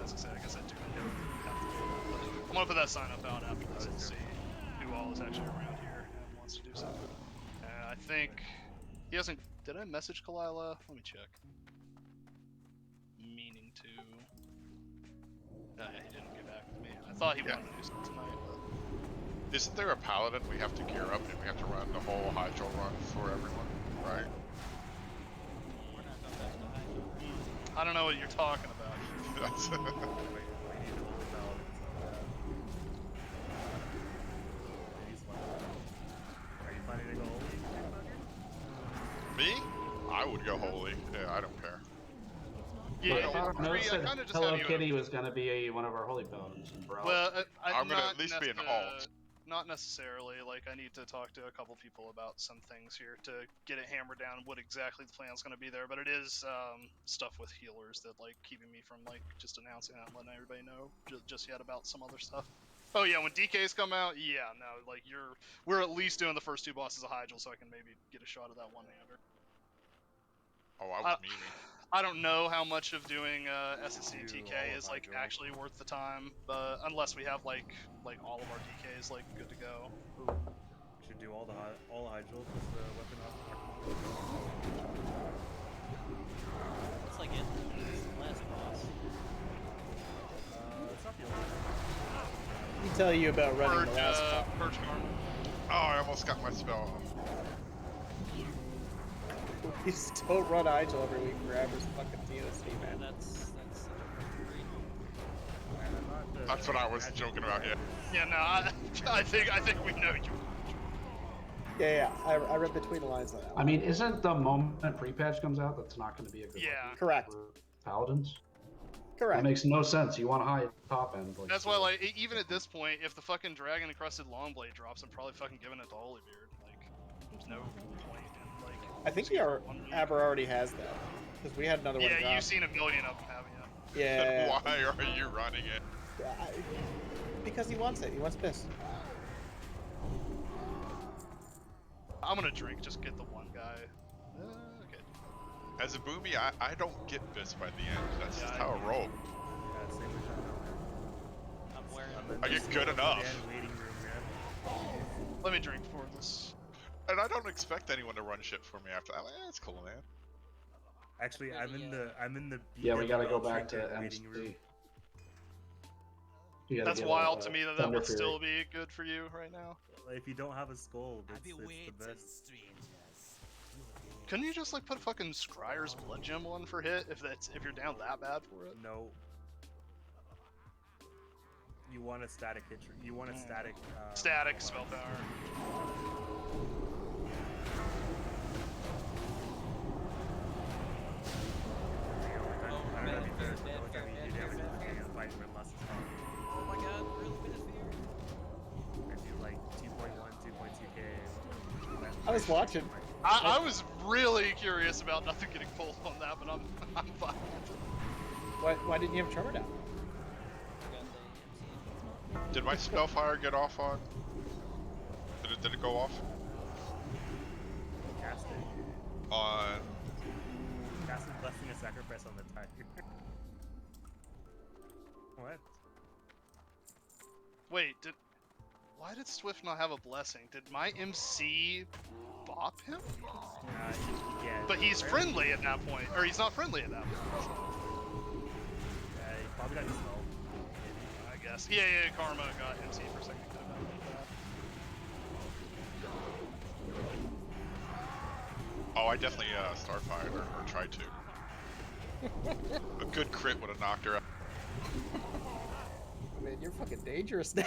as I said, I guess I do have to do that. I'm gonna put that sign up out after this and see who all is actually around here and wants to do something. I think he hasn't. Did I message Kalila? Let me check. Meaning to. Yeah, he didn't get back to me. I thought he wanted to do something tonight, but. Isn't there a paladin we have to gear up and we have to run the whole hydro run for everyone, right? I don't know what you're talking about. That's Are you planning to go holy? Me? I would go holy. Yeah, I don't care. Yeah, I don't know. I Said kind of just Hello have you. Kitty was going to be one of our holy paladins. Bro. Well, I'm gonna at least be an alt. Not necessarily. Like, I need to talk to a couple people about some things here to get it hammered down what exactly the plan's going to be there. But it is stuff with healers that like keeping me from like just announcing that and letting everybody know just yet about some other stuff. Oh yeah, when DKs come out, yeah, no, like we're at least doing the first 2 bosses of Hygel, so I can maybe get a shot of that one-hander. Oh, I was memeing. I don't know how much of doing SSC and TK is like actually worth the time, but unless we have like all of our DKs like good to go. We should do all Hygel with the weapon off. It's like it. It's the last boss. It's not the only one. Let me tell you about running the last boss. Purge Karma. Oh, I almost got my spell off. You still run Igel every week for average fucking TOC, man. That's what I was joking about, yeah. Yeah, no, I think we know you. Yeah, I read between the lines on that. I mean, isn't the moment pre-patch comes out that's not going to be a good Yeah. Correct. for paladins? Correct. That makes no sense. You want a high top end. Like, That's why, like, even at this point, if the fucking dragon encrusted longblade drops, I'm probably fucking giving it to Holybeard. Like, there's no point in like. I think Aber already has that because we had another one. Yeah, you've seen a million of them, haven't you? Yeah. Why are you running it? Because he wants it. He wants this. I'm gonna drink. Just get the one guy. Okay. As a boomy, I don't get this by the end. That's just how I roll. I get good enough. Let me drink for this. And I don't expect anyone to run shit for me after. I'm like, it's cool, man. Actually, I'm in the. Yeah, we gotta go back trinket to waiting room. MC. That's wild to me that would still be good for you right now. If you don't have a skull, it's the best. Couldn't you just like put fucking Scryer's Blood Gem on for hit if you're down that bad for it? No. You want a static hit. You want a static. Static spell power. Oh my god, really with his fear. I do like 2.1, 2.2k. I was watching. I was really curious about nothing getting pulled on that, but I'm fine. Why didn't you have Tremor down? Did my spellfire get off on? Did it go off? Cast it. On. Cast it, blessing a sacrifice on the tiger. What? Wait, why did Swift not have a blessing? Did my MC bop him? Yeah. But he's friendly at that point, or he's not friendly at that point. He probably got dispelled. I guess. Yeah, Karma got MC for a second. Oh, I definitely starfired or tried to. A good crit would have knocked her out. Man, you're fucking dangerous now.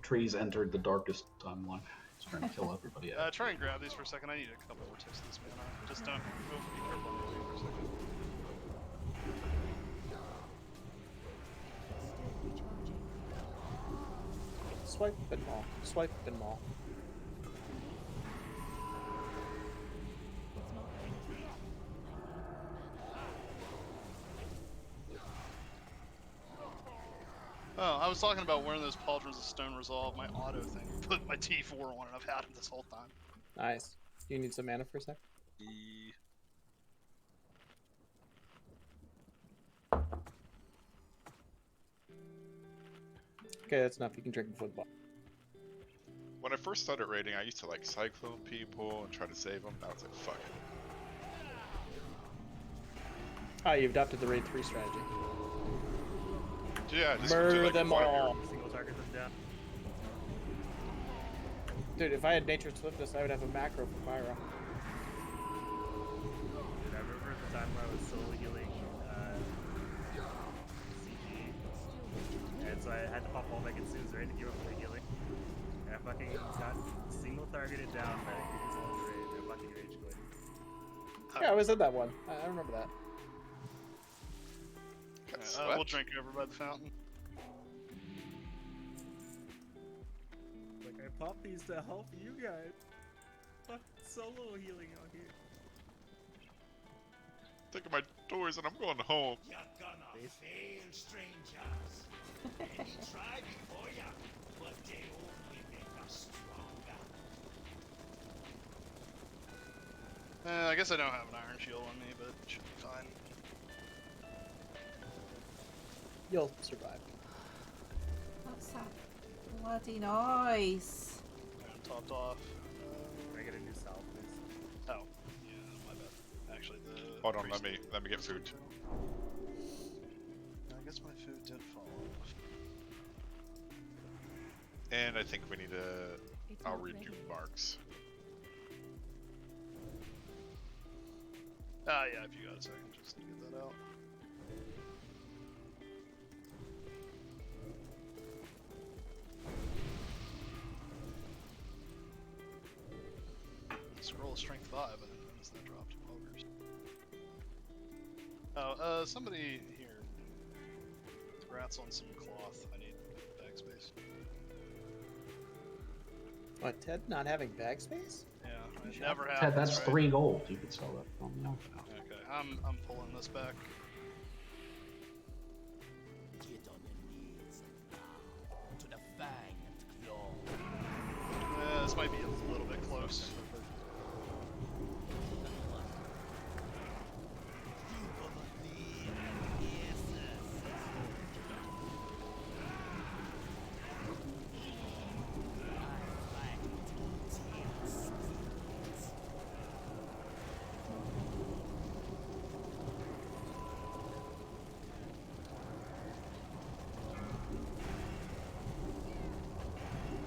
Trees entered the darkest timeline. He's trying to kill everybody. Try and grab these for a second. I need a couple more tips of this mana. Just don't be careful on moving for a second. Swipe and maul. Swipe and maul. It's not was talking about wearing those pauldrons of stone resolve. My auto thing put my T4 on, and I've had it this whole time. Nice. Do you need some mana for a sec? Okay, that's enough. You can drink the football. When I first started raiding, I used to like cyclone people and try to save them. Now it's like, fuck it. Ah, you've adopted the raid 3 strategy. Yeah, just murder do, like, them one- all. Single target them down. Dude, if I had Nature's Swiftness, I would have a macro for Pyro. Dude, I remember the time where I was solo healing CG, and so I had to pop all Megatsuns right to give up the healing. And I fucking got single targeted down by the people in the raid. I fucking rage quit. Yeah, I was in that one. I remember that. We'll drink over by the fountain. Like, I pop these to help you guys. Fuck solo healing out here. Taking my doors and I'm going home. You're gonna fail, strangers. Many try before ya, but they only make us stronger. I guess I don't have an iron shield on me, but it should be fine. You'll survive. What's that bloody noise? I'm topped off. Can I get a new salve, please? Oh, yeah, my bad. Actually, the. Hold on, let me get food. I guess my food did fall off. And I think we need to. I'll redo marks. Ah, yeah, if you got a second, just to get that out. Scroll of strength 5, I didn't notice that dropped to ogres. Oh, somebody here. Rats on some cloth. I need backspace. What, Ted not having bag space? Yeah, I never have. Ted, that's 3 gold. You could sell that from me. Okay, I'm pulling this back. Get on your knees now to the fang and claw. This might be a little bit close.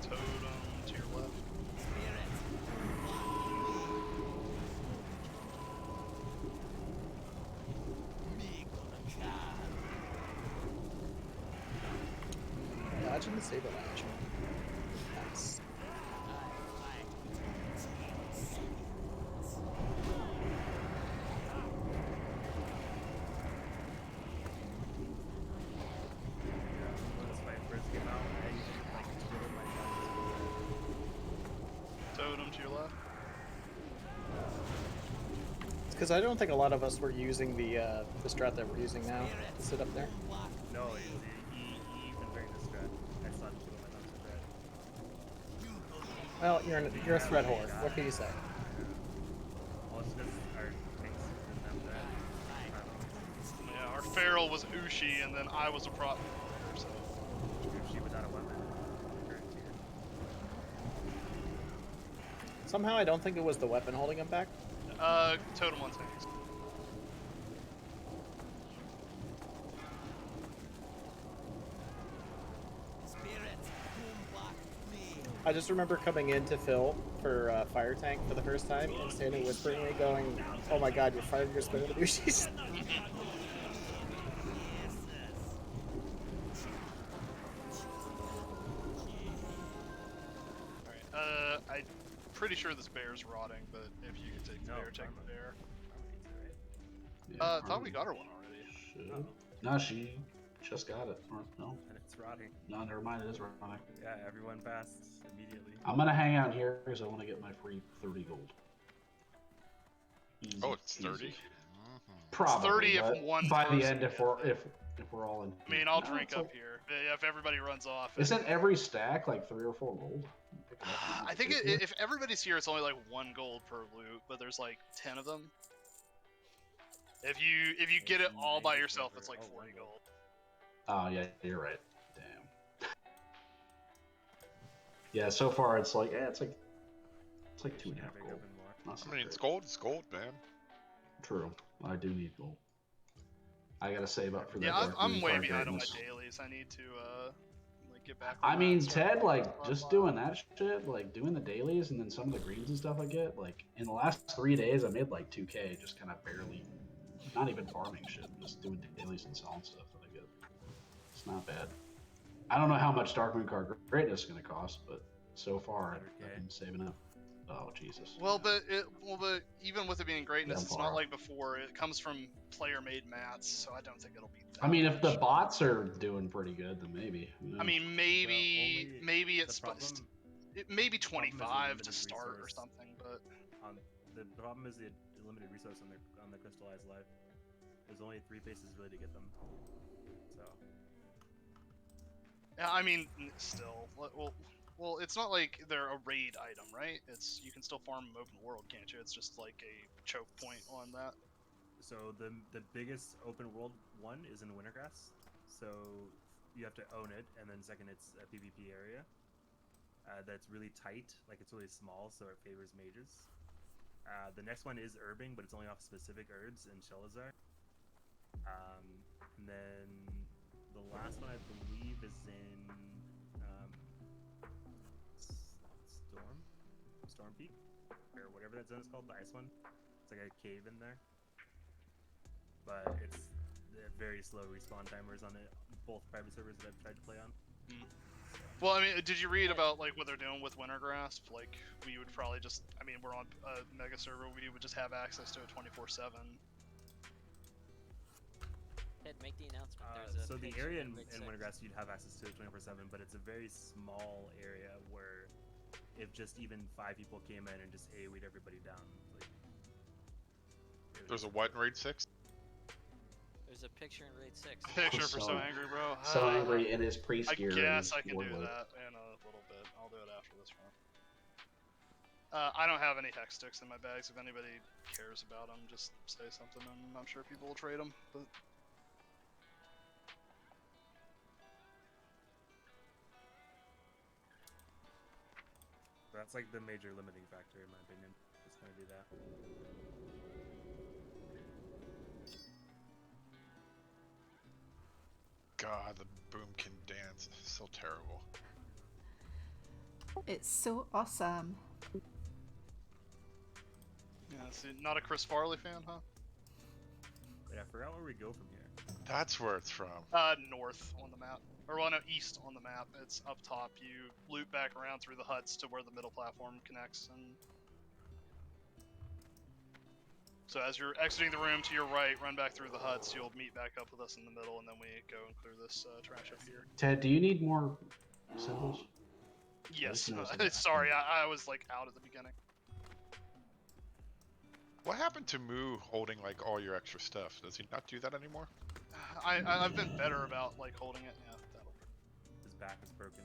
Totem to your left. Dodging the Saber Lash. Nice. When this fight first came out, I used to like twiddle my thumbs. Totem to your left. It's because I don't think a lot of us were using the strat that we're using now to sit up there. No, he even during the strat, I saw him twiddle my thumbs with that. Well, you're a threat whore. What can you say? Well, it's because our tanks didn't have that. Yeah, our feral was Ushi, and then I was a prop. So. Ushi without a weapon. Guaranteed. Somehow I don't think it was the weapon holding him back. Totem on tanks. I just remember coming in to Phil for Fire Tank for the first time and standing whisperingly going, "Oh my god, your fire gear's better than Ushi's." Alright, I'm pretty sure this bear's rotting, but if you can take the bear, take the bear. Thought we got her one already. No, she just got it. Or, no. And it's rotting. No, never mind. It is rotting. Yeah, everyone passed immediately. I'm gonna hang out here because I want to get my free 30 gold. Easy, Oh, it's 30. easy. Probably. It's 30 if but one by the person end, if we're all in. I mean, I'll No, drink it's up okay. here. if everybody runs off. Isn't every stack like 3 or 4 gold? I think if everybody's here, it's only like 1 gold per loot, but there's like 10 of them. If you get it all by yourself, it's like 40 gold. Oh yeah, you're right. Damn. Yeah, so far it's like it's like 2.5 gold. I mean, it's gold, man. True. I do need gold. I gotta save up for that. Yeah, I'm way Dark behind on my Greatness. dailies. I need to like get back. I on mean, that. Ted, like just doing that shit, like doing the dailies and then some of the greens and stuff I get. Like in the last 3 days, I made like 2K, just kind of barely, not even farming shit, just doing dailies and selling stuff that I get. It's not bad. I don't know how much Dark Moon Card Greatness is gonna cost, but so far I've been saving up. Oh Jesus. Well, but even with it being greatness, Yeah, it's far not off. like before. It comes from player-made mats, so I don't think it'll be. I mean, if the bots are doing pretty good, then maybe. I mean, maybe it's maybe 25 to start or something, but the problem is the limited resource on the crystallized life. There's only 3 places really to get them. So. Yeah, I mean, still, well, it's not like they're a raid item, right? You can still farm them open world, can't you? It's just like a choke point on that. So the biggest open world one is in Wintergrass. So you have to own it, and then second, it's a PvP area that's really tight, like it's really small, so it favors mages. The next one is Urbing, but it's only off specific herbs in Shelazar. And then the last one I believe is in Storm Peak, or whatever that zone is called, the ice one. It's like a cave in there. But it's very slow respawn timers on it, both private servers that I've tried to play on. Well, I mean, did you read about like what they're doing with Wintergrasp? Like, we would probably just, I mean, we're on a mega server, we would just have access to it 24/7. Ted, make the announcement. So the area in Wintergrass, you'd have access to it 24/7, but it's a very small area where if just even 5 people came in and just AoE'd everybody down. Like, There's a what in Raid 6? There's a picture in Raid 6. Picture for So Angry, bro. So angry in his priest gear. I guess I can do wardrobe. that in a little bit. I'll do it after this round. I don't have any hex sticks in my bags. If anybody cares about them, just say something, and I'm sure people will trade them. But that's like the major limiting factor in my opinion. It's gonna do that. God, the boomkin dance is so terrible. It's so awesome. yeah, see, not a Chris Farley fan, huh? Wait, I forgot where we go from here. That's where it's from. North on the map. Or well, no, east on the map. It's up top. You loop back around through the huts to where the middle platform connects, and so as you're exiting the room to your right, run back through the huts. You'll meet back up with us in the middle, and then we go and clear this trash up here. Ted, do you need more symbols? Yes. Sorry, I was like out at the beginning. What happened to Moo holding like all your extra stuff? Does he not do that anymore? I've been better about like holding it. Yeah, that'll. His back is broken.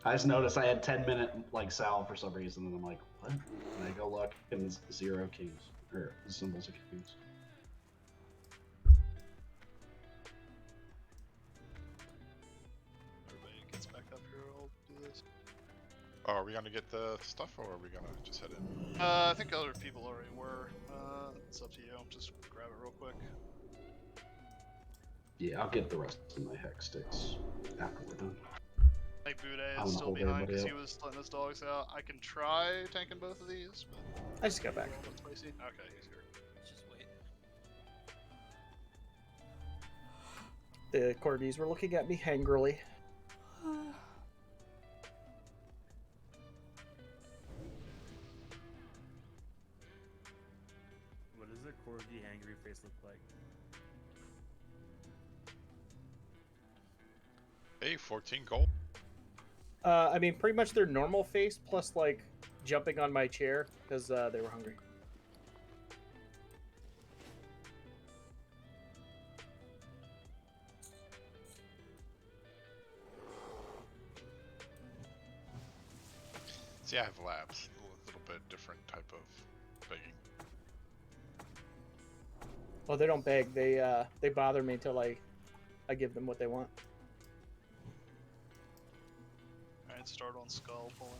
I just noticed I had 10-minute like salve for some reason, and I'm like, what? And I go look, and it's 0 kings or symbols of kings. Everybody gets back up here. I'll do this. Oh, are we gonna get the stuff, or are we gonna just head in? I think other people already were. It's up to you. Just grab it real quick. Yeah, I'll get the rest of my hex sticks after we're done. Like Bude I'm is gonna still hold behind because everybody he was letting his dogs out. I can try tanking both of these, but I just got back. okay, he's here. Let's just wait. The Corgis were looking at me angrily. What does a corgi angry face look like? Hey, 14 gold. I mean, pretty much their normal face, plus like jumping on my chair because they were hungry. See, I have labs. A little bit different type of begging. Well, they don't beg. They bother me till I give them what they want. Alright, start on skull pulling.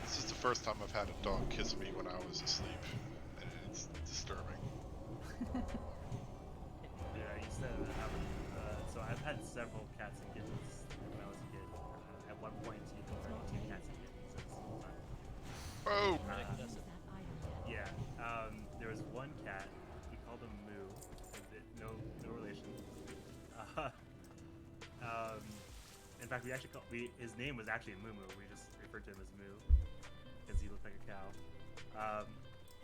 This is the first time I've had a dog kiss me when I was asleep, and it's disturbing. Yeah, I used to have, so I've had several cats and kittens when I was a kid. At one point, you can turn 2 cats and kittens at the same time. Oh! Yeah, there was one cat, we called him Moo, no relation. In fact, his name was actually Moo Moo, we just referred to him as Moo, because he looked like a cow.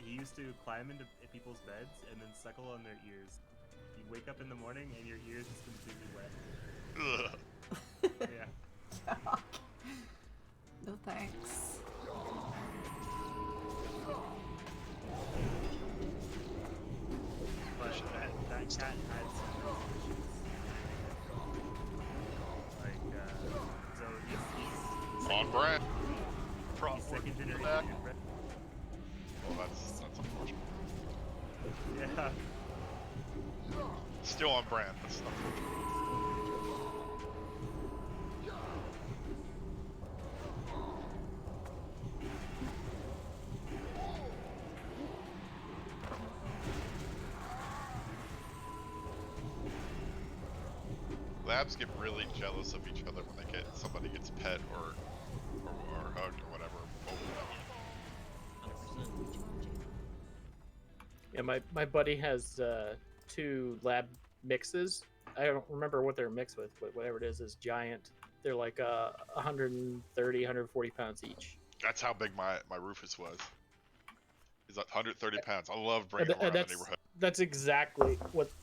He used to climb into people's beds and then suckle on their ears. You wake up in the morning and your ears is completely wet. Ugh. Yeah. No thanks. But that cat had some health issues. Like, so he's on brand. He's second generation inbred. Well, that's unfortunate. Yeah. Still on brand, but it's unfortunate. Labs get really jealous of each other when somebody gets pet or hugged or whatever. Yeah, my buddy has 2 lab mixes. I don't remember what they're mixed with, but whatever it is giant. They're like 130, 140 pounds each. That's how big my Rufus was. He's like 130 pounds. I love bringing him around the neighborhood. That's exactly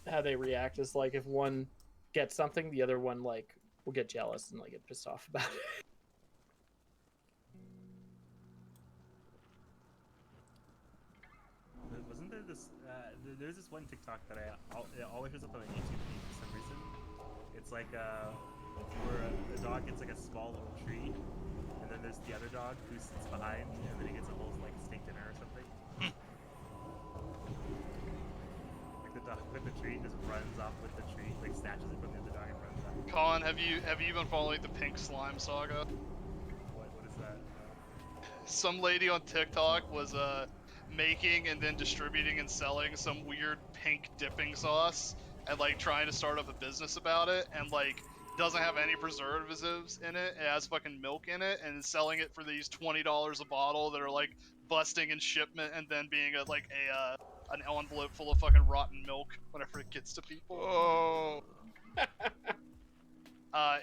how they react. Is like if one gets something, the other one like will get jealous and like get pissed off about it. Wasn't there this? There's this one TikTok that it always shows up on my YouTube feed for some reason. It's like where a dog gets like a small little tree, and then there's the other dog who sits behind, and then he gets a whole like steak dinner or something. Like the dog with the tree just runs off with the tree, like snatches it from the other dog and runs off. Colin, have you been following the pink slime saga? What is that? Some lady on TikTok was making and then distributing and selling some weird pink dipping sauce and like trying to start up a business about it, and like doesn't have any preservatives in it. It has fucking milk in it, and selling it for these $20 a bottle that are like busting in shipment and then being an envelope full of fucking rotten milk whenever it gets to people. Oh.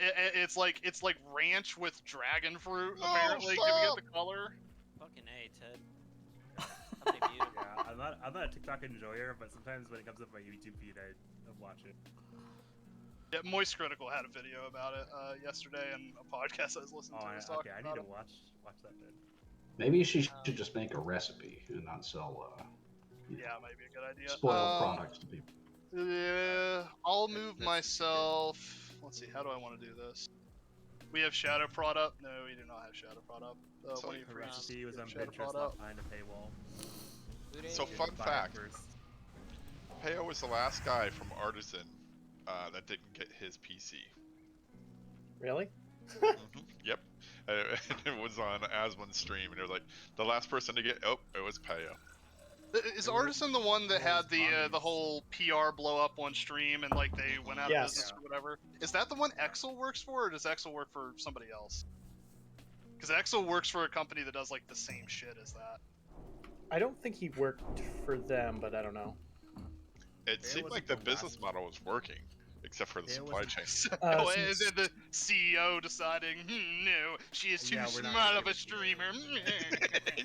It's like ranch with dragon fruit apparently giving it the color. Fucking A, Ted. Yeah, I'm not a TikTok enjoyer, but sometimes when it comes up my YouTube feed, I watch it. Yeah, Moist Critical had a video about it yesterday, and a podcast I was listening to was talking I about need it. to watch that then. Maybe she should just make a recipe and not sell. Yeah, might be a good idea. Spoiled products to people. Yeah, I'll move myself. Let's see, how do I want to do this? We have Shadow Prod up? No, we do not have Shadow Prod up. One of you Her priests recipe was on Shadow Pinterest, Prod up. left behind a paywall. So fun fact, Peo was the last guy from Artisan that didn't get his PC. Really? Yep. It was on Asmon's stream, and it was like, the last person to get, it was Peo. Is Artisan the one that had the whole PR blow up on stream and like they went out of business or whatever? Is that the one Exel works for, or does Exel work for somebody else? Because Exel works for a company that does like the same shit as that. I don't think he worked for them, but I don't know. It seemed like the business model was working, except for the supply chain. And then the CEO deciding, no, she is too smart of a streamer.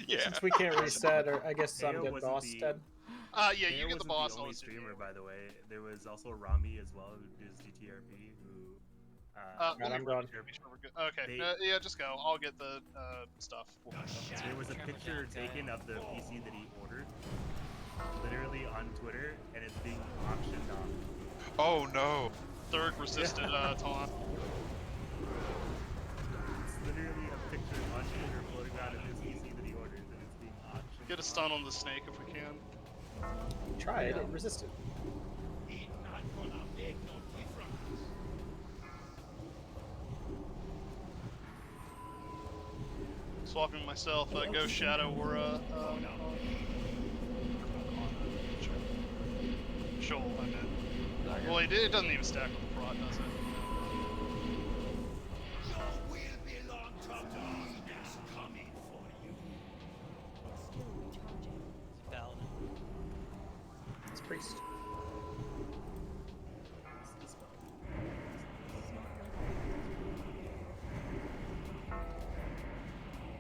Yeah. Since we can't reset, or I guess some get boss Ted. Yeah, Peo you get the wasn't boss. The only streamer, by the way. There was also Rami as well, who does GTRP, who. I'm gone. Okay, yeah, just go. I'll get the stuff. There was a picture taken of the PC that he ordered, literally on Twitter, and it's being auctioned off. Oh no. Third resisted taunt. It's literally a picture on Twitter floating around of his PC that he ordered, and it's being auctioned. Get a stun on the snake if we can. Try it. It resisted. It's not gonna make no difference. Swapping myself, go Shadow or Shoal, I meant. Well, it doesn't even stack with the prod, does it? Your will belong to me. That's coming for you. Paladin. It's priest.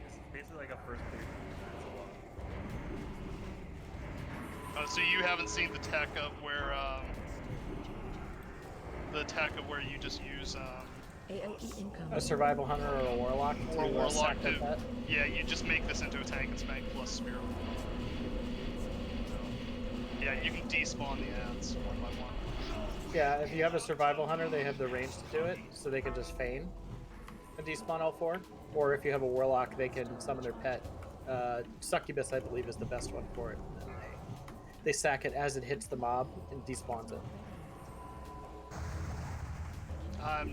It's basically like a first player. So you haven't seen the tech of where you just use A survival hunter or a warlock or a to warlock sack to, their pet? yeah, you just make this into a tank and spank plus spear. Yeah, you can despawn the ads one by one. Yeah, if you have a survival hunter, they have the range to do it, so they can just feign and despawn all four. Or if you have a warlock, they can summon their pet. Succubus, I believe, is the best one for it. And they sack it as it hits the mob and despawns it. I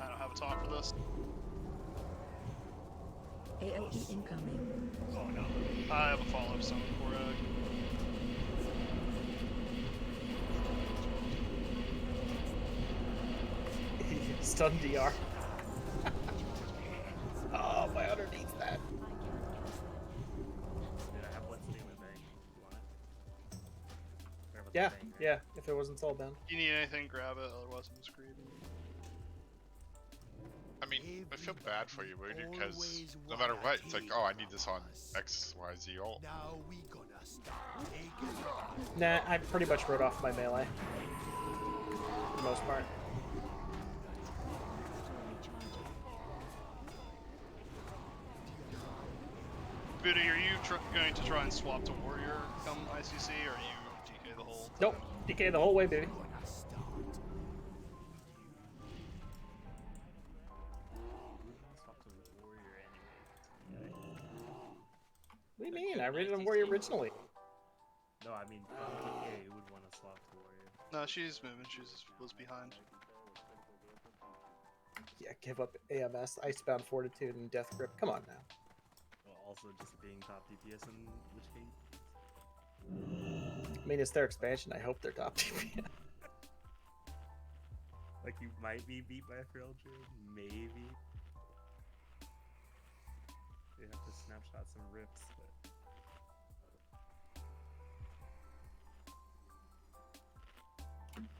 don't have a taunt for this. AOE incoming. I have a follow-up summon for it. Stun DR. Oh, my hunter needs that. Dude, I have one sitting in the bank. You want it? Yeah, yeah, if it wasn't soul bound. If you need anything, grab it, otherwise I'm screwed. I mean, I feel bad for you, Woody, because no matter what, it's like, oh, I need this on X, Y, Z ult. Now we gonna start taking off. Nah, I pretty much wrote off my melee. For the most part. Booty, are you going to try and swap to warrior come ICC, or are you DK the whole? Nope, DK the whole way, baby. What do you mean? I rated on warrior originally. No, I mean, DK would want to swap to warrior. No, she's moving. She was behind. Yeah, give up AMS, Icebound Fortitude, and Death Grip. Come on now. Well, also just being top DPS in which game? I mean, it's their expansion. I hope they're top DPS. Like, you might be beat by a Feral Druid, maybe. You have to snapshot some rips, but...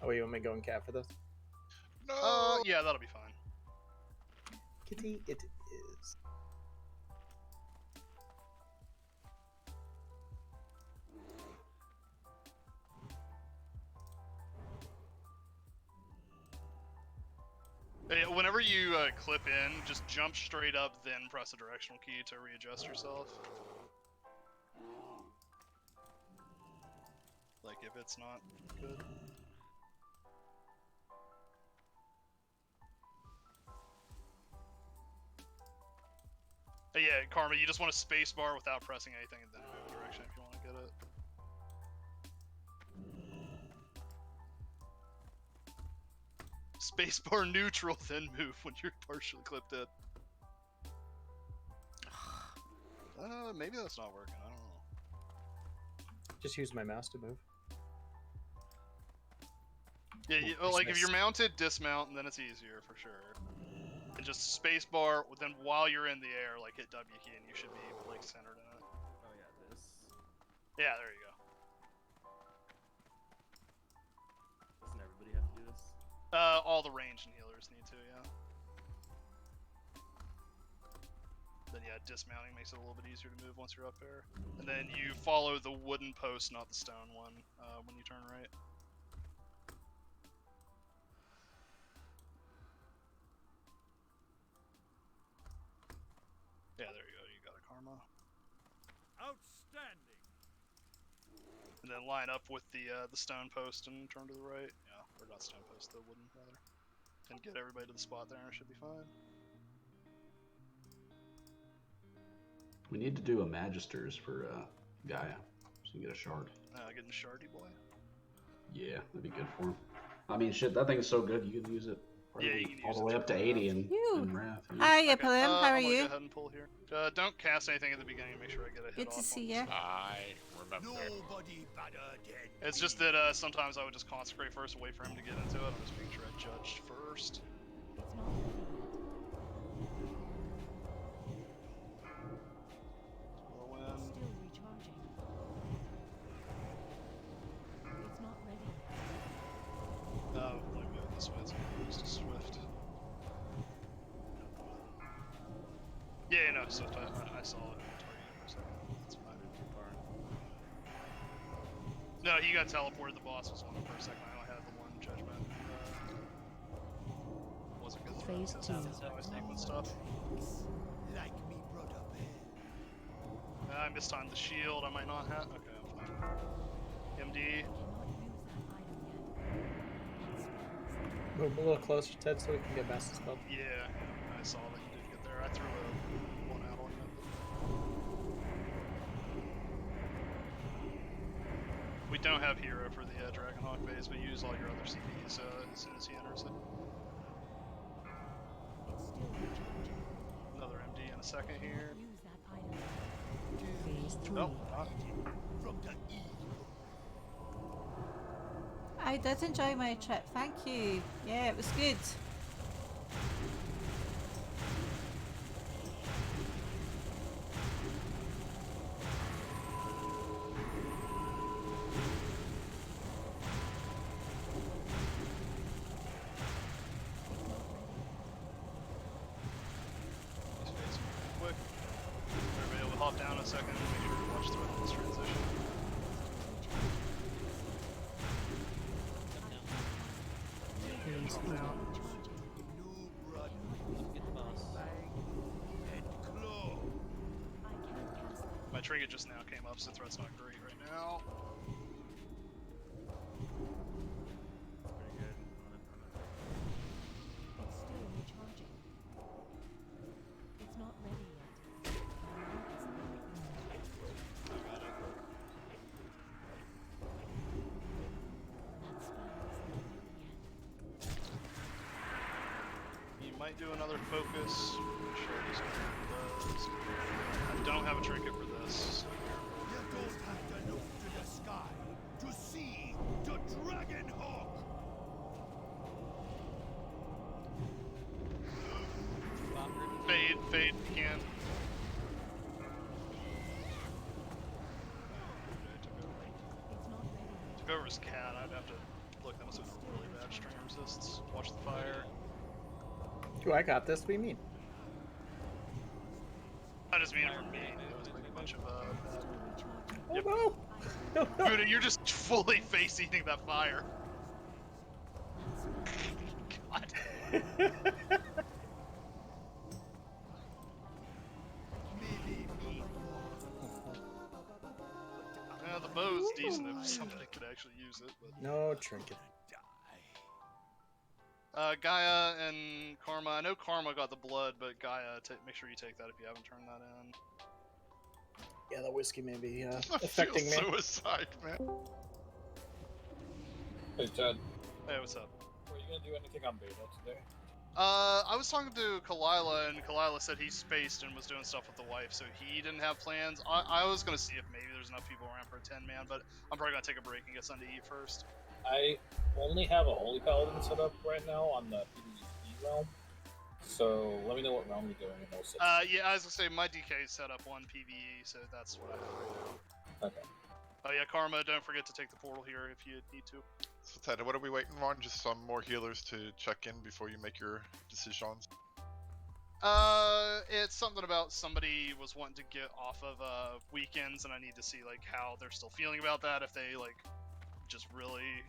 Oh, you want me to go and cat for this? No! Yeah, that'll be fine. Kitty, it is. Whenever you clip in, just jump straight up, then press a directional key to readjust yourself. Like if it's not good. But yeah, Karma, you just want to spacebar without pressing anything and then move direction if you want to get it. Spacebar neutral, then move when you're partially clipped in. Maybe that's not working, I don't know. Just use my mouse to move. Yeah, like if you're mounted, dismount, and then it's easier for sure. And just spacebar, then while you're in the air, like hit W key, and you should be like centered in it. Oh yeah, this. Yeah, there you go. Doesn't everybody have to do this? All the ranged and healers need to, yeah. Then yeah, dismounting makes it a little bit easier to move once you're up there. And then you follow the wooden post, not the stone one, when you turn right. And then line up with the stone post and turn to the right. Yeah, or not stone post, the wooden rather. And get everybody to the spot there, and it should be fine. We need to do a Magisters for Gaia, so you can get a shard. Getting Shardy boy. Yeah, that'd be good for him. I mean, shit, that thing is so good, you can use it Yeah, you can all use the it way up to through 80 in Wrath. Hiya, Palim. How are I'm gonna you? go ahead and pull here. Don't cast anything at the beginning and make sure I get a hit Good off to on see this. ya. I remember. Nobody It's just that sometimes I would just consecrate first and wait for him to get into it. I'm just making sure I judged first. Whirlwind. Still recharging. It's not ready. Let me move this way. It's close to Swift. Yeah, no, Swift. I saw it. Targeting for a second. That's fine. No, he got teleported. The boss was on him for a second. I only had the one judgment. Wasn't good throw. Phase His two. sequence stuff. Like me brother Ben. I mistimed the shield. I might not have. Okay, I'm fine. MD. Move a little closer, Ted, so we can get Master Spell. Yeah, I saw that you did get there. I threw one out on you. We don't have hero for the Dragonhawk base, but use all your other CPs as soon as he enters it. Another MD in a second here. Phase 3. Nope, not. From the east. I did enjoy my trip, thank you. Yeah, it was good. Quick. Everybody able to hop down a second and make sure you watch through this transition. Phase 4. My trinket just now came up, so threat's not great right now. Pretty good. It's still recharging. It's not ready yet. You might do another focus. I'm sure this does. I don't have a trinket for this. You don't have to look to the sky to see the Dragon Hawk. Fade, if you can. Took over his cat. I'd have to look. That must have been really bad string resists. Watch the fire. Oh, I got this. What do you mean? I just mean it for me. It was like a bunch of Oh no! No, no. Buddha, you're just fully face eating that fire. God. Yeah, the bow's decent if somebody could actually use it, but No trinket. Gaia and Karma. I know Karma got the blood, but Gaia, make sure you take that if you haven't turned that in. Yeah, the whiskey may be I affecting me. feel suicide, man. Hey Ted, Hey, what's up? were you gonna do anything on beta today? I was talking to Kalila, and Kalila said he spaced and was doing stuff with the wife, so he didn't have plans. I was gonna see if maybe there's enough people around for a 10-man, but I'm probably gonna take a break and get something to eat first. I only have a Holy Paladin set up right now on the PvE realm, so let me know what realm you're doing and those. Yeah, I was gonna say my DK is set up on PvE, so that's what I have right now. Okay. Oh yeah, Karma, don't forget to take the portal here if you need to. So Ted, what are we waiting on? Just some more healers to check in before you make your decisions? It's something about somebody was wanting to get off of weekends, and I need to see like how they're still feeling about that. If they like just really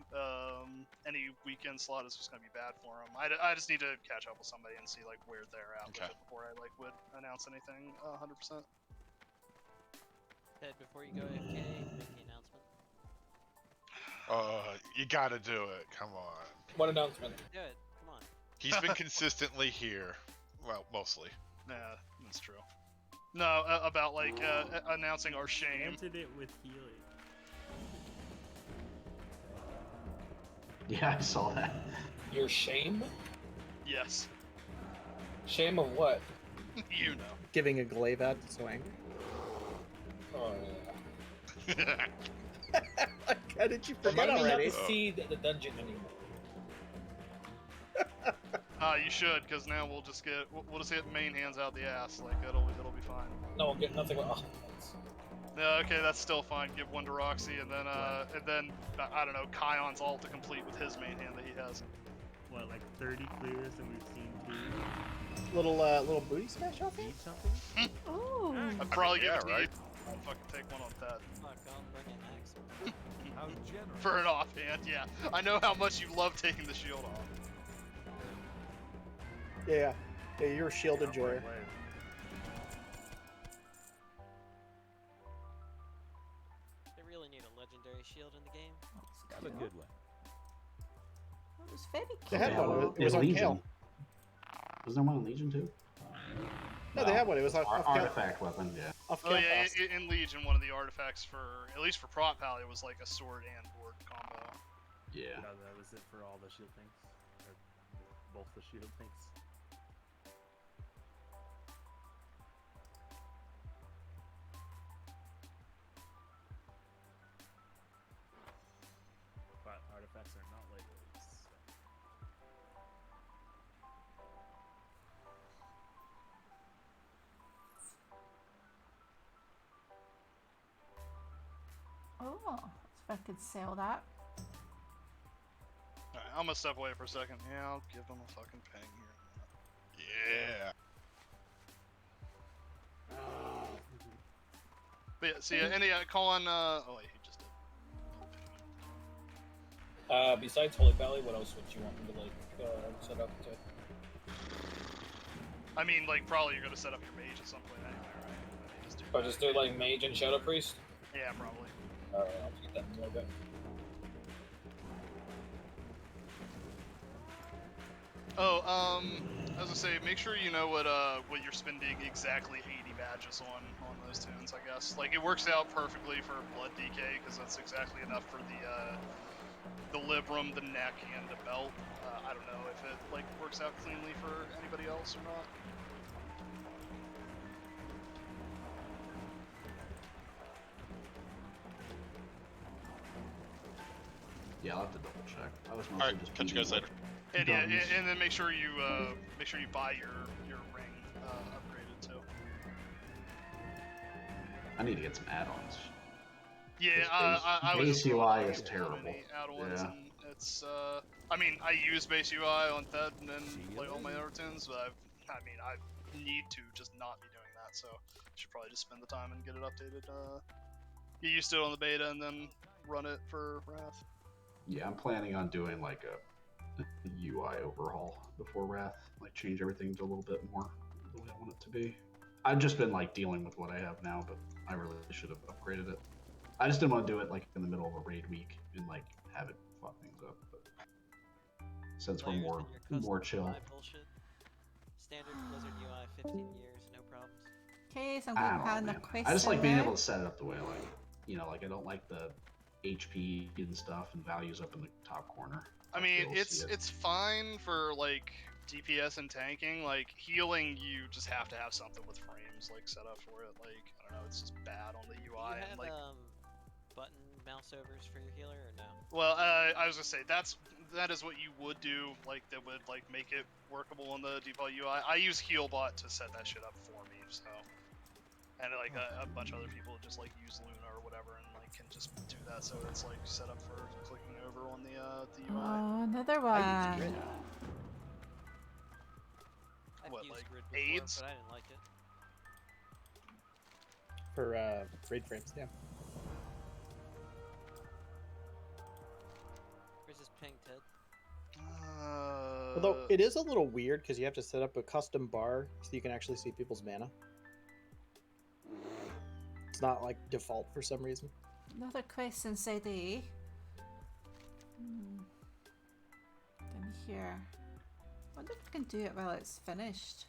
any weekend slot is just gonna be bad for them. I just need to catch up with somebody and see like where they're at with it before I like would announce anything 100%. Ted, before you go AFK, make the announcement. You gotta do it. Come on. What announcement? Do it. Come on. He's been consistently here. Well, mostly. Nah, that's true. No, about like announcing our shame. Answered it with healing. Yeah, I saw that. Your shame? Yes. Shame of what? You know. Giving a glaive out, so angry. Oh, How did you yeah. forget Remind me not already? to see the dungeon anymore. You should, because now we'll just get main hands out the ass. Like it'll be fine. No, I'll get nothing with Yeah, okay, that's still fine. Give one to Roxy, and then I don't know, Kion's ult to complete with his main hand that he has. What, like 30 clears, and we've seen 2? Little booty smash off Eat something? Oh. I'd probably give yeah, it to right? you. I'll fucking take one on that. Fuck, I'll bring an axe. How generous. For an offhand, yeah. I know how much you love taking the shield off. Yeah, you're a shield enjoyer. They really need a legendary shield in the game. Have a good one. That was very They cool. had one. It was In on Legion. Kale. Was there one in Legion too? No, they had one. It was off Kale. Artifact weapon, yeah. Off Oh Kale yeah, cost. in Legion, one of the artifacts for, at least for Prot Pally, was like a sword and board combo. Yeah. No, that was it for all the shield things. Or both the shield things. But artifacts are not Legos. Oh, let's see if I could sell that. Alright, I'm gonna step away for a second. Yeah, I'll give him a fucking ping here. Yeah. But yeah, see, any Colin, oh wait, he just did. Besides Holy Valley, what else would you want me to like set up to? I mean, like, probably you're gonna set up your mage at some point anyway, right? I mean, just do Or just do like Mage and Shadow Priest? Yeah, probably. Alright, I'll keep that in a little bit. Oh, I was gonna say, make sure you know what you're spending exactly 80 badges on those tunes, I guess. Like, it works out perfectly for Blood DK, because that's exactly enough for the Librum, the neck, and the belt. I don't know if it, like, works out cleanly for anybody else or not. Yeah, I'll have to double check. I was mostly Alright, just catch you guys later. And yeah, guns. and then make sure you buy your ring upgraded too. I need to get some add-ons. Yeah, This I was base just UI rolling is so terrible. many add-ons, Yeah. and it's I mean, I use base UI on Thed and then like all my other tunes, but I need to just not be doing that, so I should probably just spend the time and get it updated. Get used to it on the beta and then run it for Wrath. Yeah, I'm planning on doing like a UI overhaul before Wrath, like change everything to a little bit more the way I want it to be. I've just been like dealing with what I have now, but I really should have upgraded it. I just didn't want to do it like in the middle of a raid week and like have it fuck things up. But since we're more chill. Bullshit. Standard Blizzard UI, 15 years, no problems. Okay, so I'm I going don't to know, pan the man. quest I just like in being there. able to set it up the way like, you know, like I don't like the HP and stuff and values up in the top corner. I mean, You'll see it. it's fine for like DPS and tanking. Like healing, you just have to have something with frames like set up for it. Like I don't know, it's just bad on the UI. Do you have and like, button mouse overs for your healer or no? well, I was gonna say that is what you would do. Like that would like make it workable on the default UI. I use Healbot to set that shit up for me. So, and like a bunch of other people just like use Luna or whatever and like can just do that. So it's like set up for clicking over on the UI. Oh, another I one. use Grid. I've What, used like Grid before, AIDS? but I didn't like it. For raid frames, yeah. Where's this ping, Ted? Although it is a little weird because you have to set up a custom bar so you can actually see people's mana. It's not like default for some reason. Another quest inside A. In here. I wonder if I can do it while it's finished.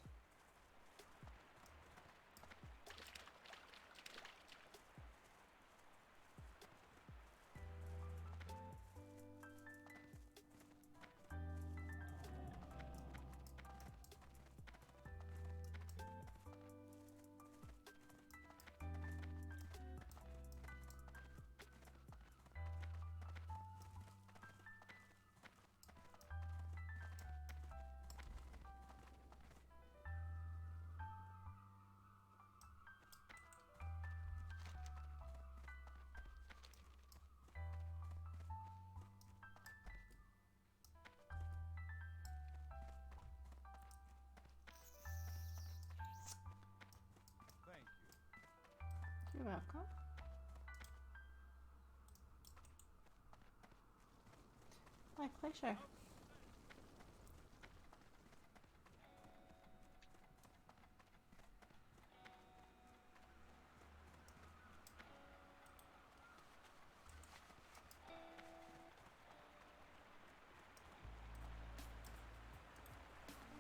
You're welcome. My pleasure.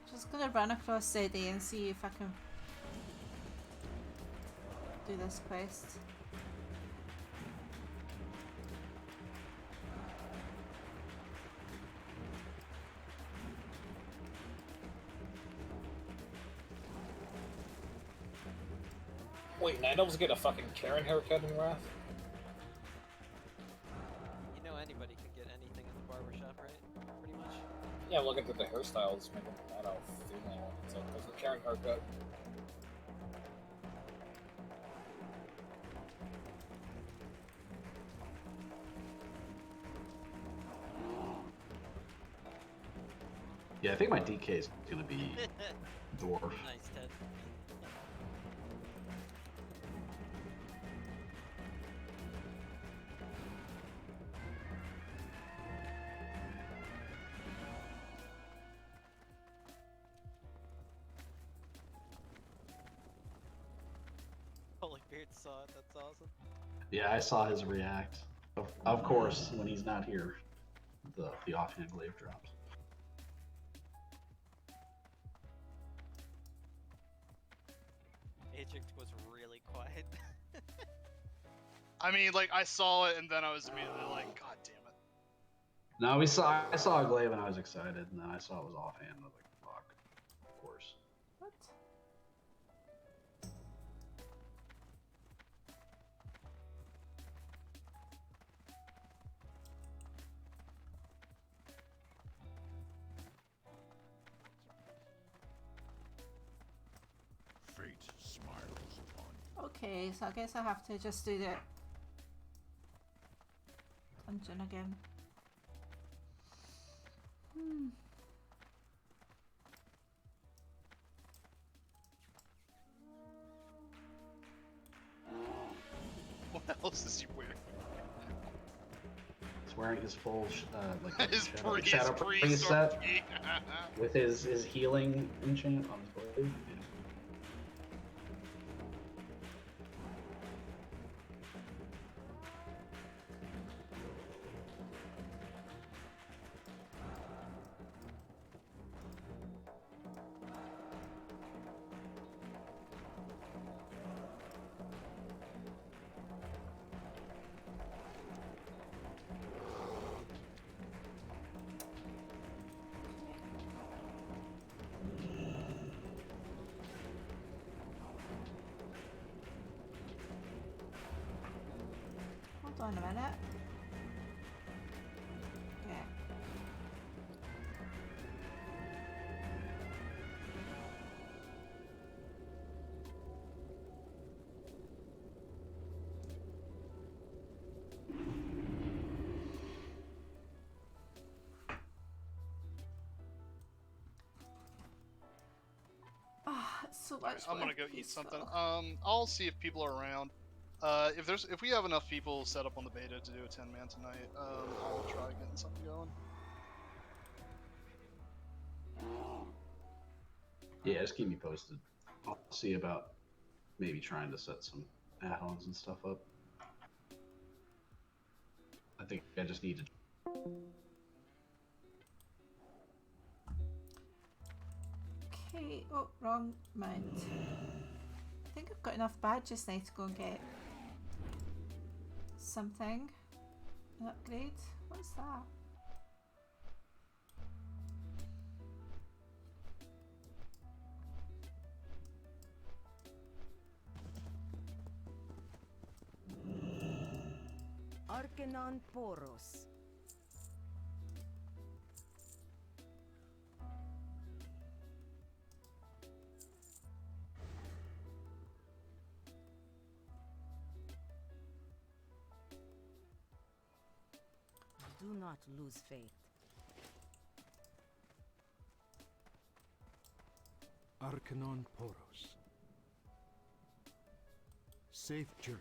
Just gonna run across Sadie and see if I can do this quest. Wait, Night Elves get a fucking Karen haircut in Wrath? You know anybody can get anything in the barbershop, right? Pretty much. Yeah, look at the hairstyles making Night Elf female. It's like, there's a Karen haircut. Yeah, I think my DK is gonna be dwarf. Nice, Ted. Holybeard saw it, that's awesome. Yeah, I saw his react. Of course, when he's not here, the offhand glaive drops. Agent was really quiet. I mean, like, I saw it and then I was immediately like, God damn it. No, I saw a glaive and I was excited, and then I saw it was offhand. I was like, fuck. Of course. What? Fate smiles upon you. Okay, so I guess I have to just do the dungeon again. What else is he wearing? He's wearing his full His shadow priest priest or set king. with his healing enchant on his glaive. Yeah. Hold on a minute. Yeah. Ah, it's so much I'm gonna more go eat peaceful. something. I'll see if people are around. If we have enough people set up on the beta to do a 10-man tonight, I'll try getting something going. Yeah, just keep me posted. I'll see about maybe trying to set some add-ons and stuff up. I think I just need to Okay, oh, wrong mount. I think I've got enough badges now to go and get something. An upgrade? What's that? Arcanon Poros. Do not lose faith. Arcanon Poros. Safe journey.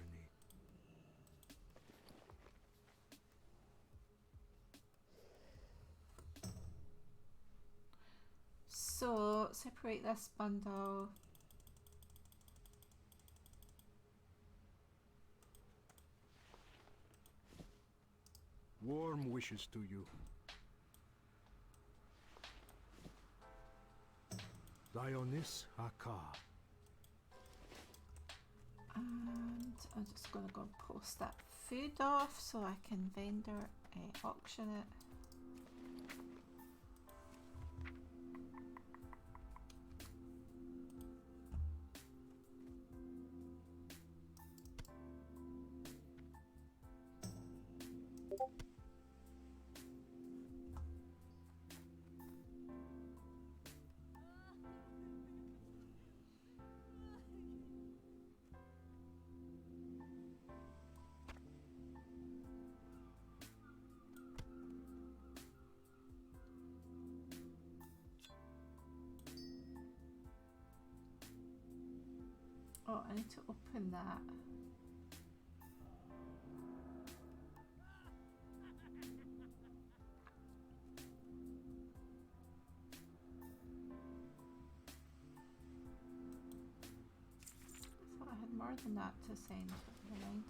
So, separate this bundle. Warm wishes to you. Dionis Haka. And I'm just going to go and post that food off so I can vendor auction it. Oh, I need to open that. I thought I had more than that to send, but never mind.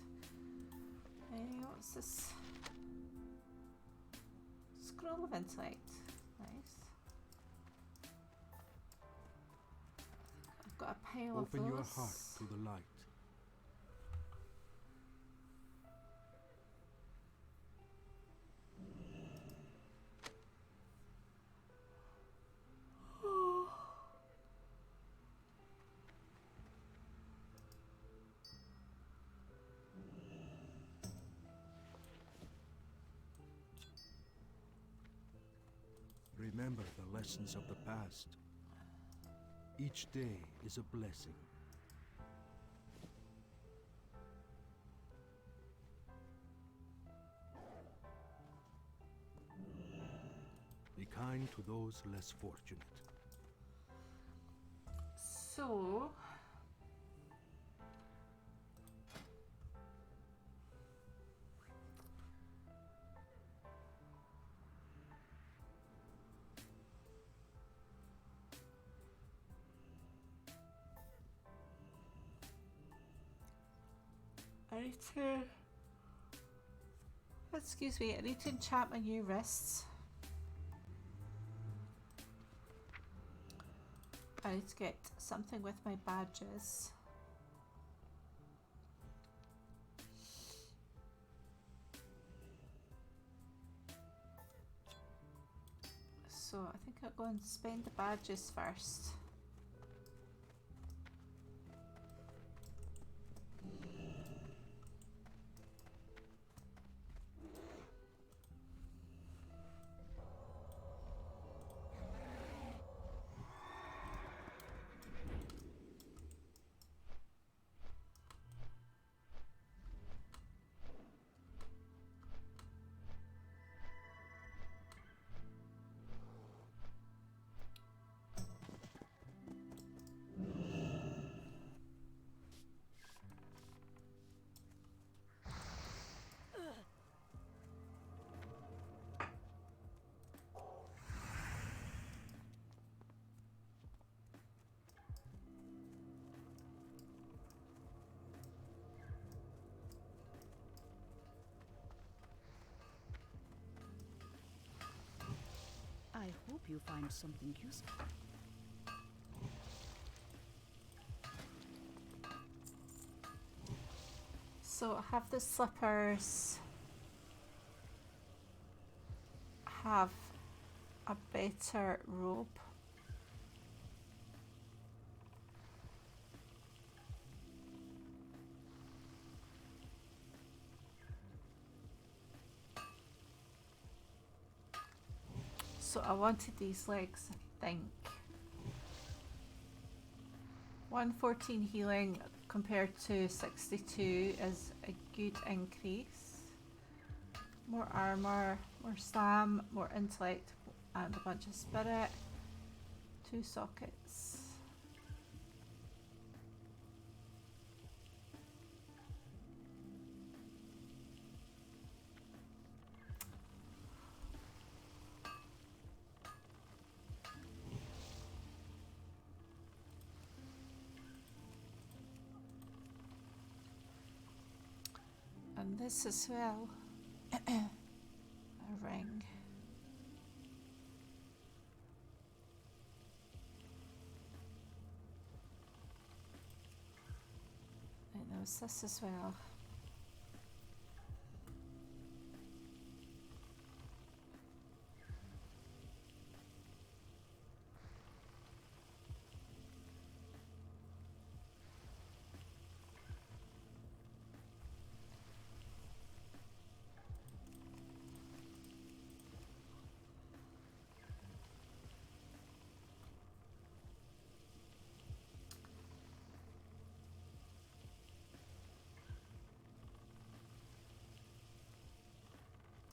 What's this? Scroll of Intellect. Nice. I've got a pile of those. Open your heart to the light. Remember the lessons of the past. Each day is a blessing. Be kind to those less fortunate. So, I need to, excuse me, I need to enchant my new wrists. I need to get something with my badges. So I think I'll go and spend the badges first. you find something useful. So have the slippers have a better robe? So I wanted these legs, I think. 114 healing compared to 62 is a good increase. More armor, more stam, more intellect, and a bunch of spirit. 2 sockets. And this as well. A ring. And there's this as well.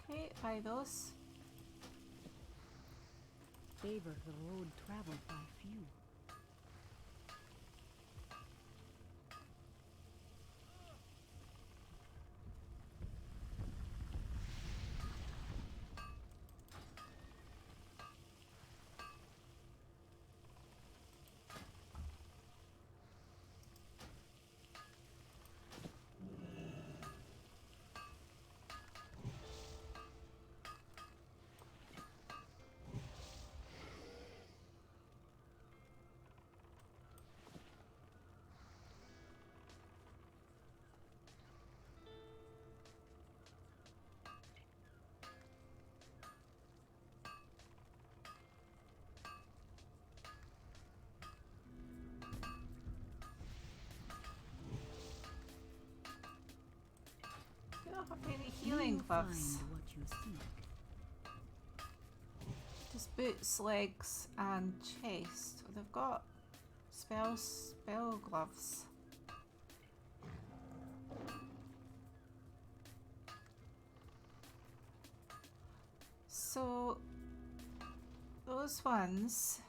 Okay, buy those. Favor the road traveled by few. We don't have any healing buffs. Find what you seek. Just boots, legs, and chest. They've got spell gloves. So those ones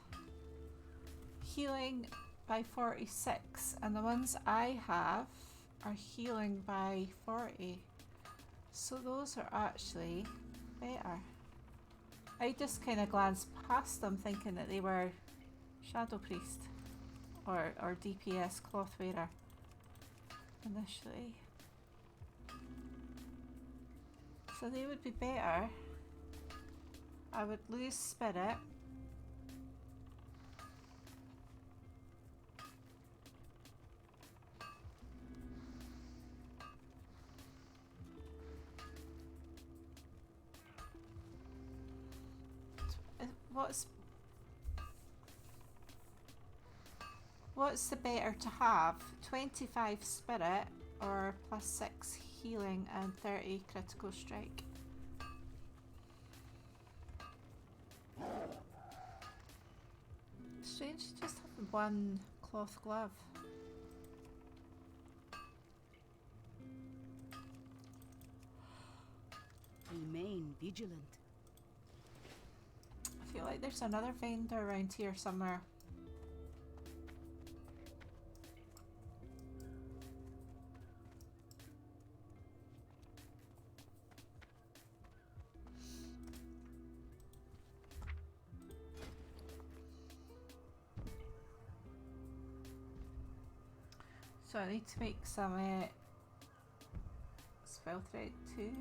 healing by 46, and the ones I have are healing by 40. So those are actually better. I just kind of glanced past them thinking that they were Shadow Priest or DPS cloth wearer initially. So they would be better. I would lose spirit. What's the better to have? 25 spirit or plus 6 healing and 30 critical strike? Strange to just have one cloth glove. Remain vigilant. I feel like there's another vendor around here somewhere. So I need to make some spell thread too.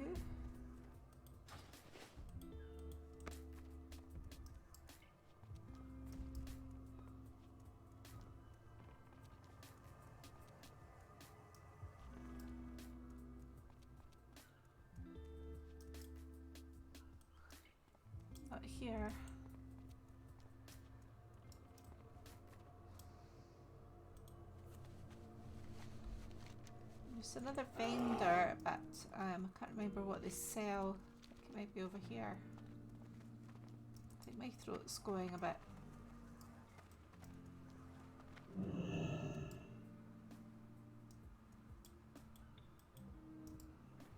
here. There's another vendor, but I can't remember what they sell. I think it might be over here. I think my throat's going a bit.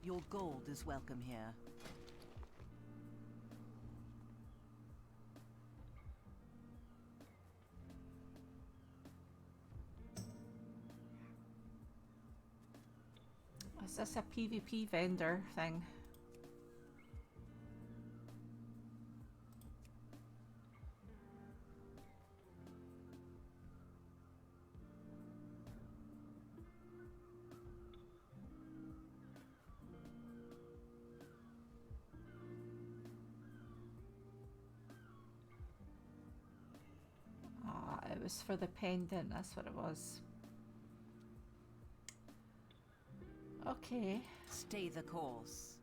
Your gold is welcome here. Is this a PvP vendor thing? Ah, it was for the pendant, that's what it was. Okay. Stay the course.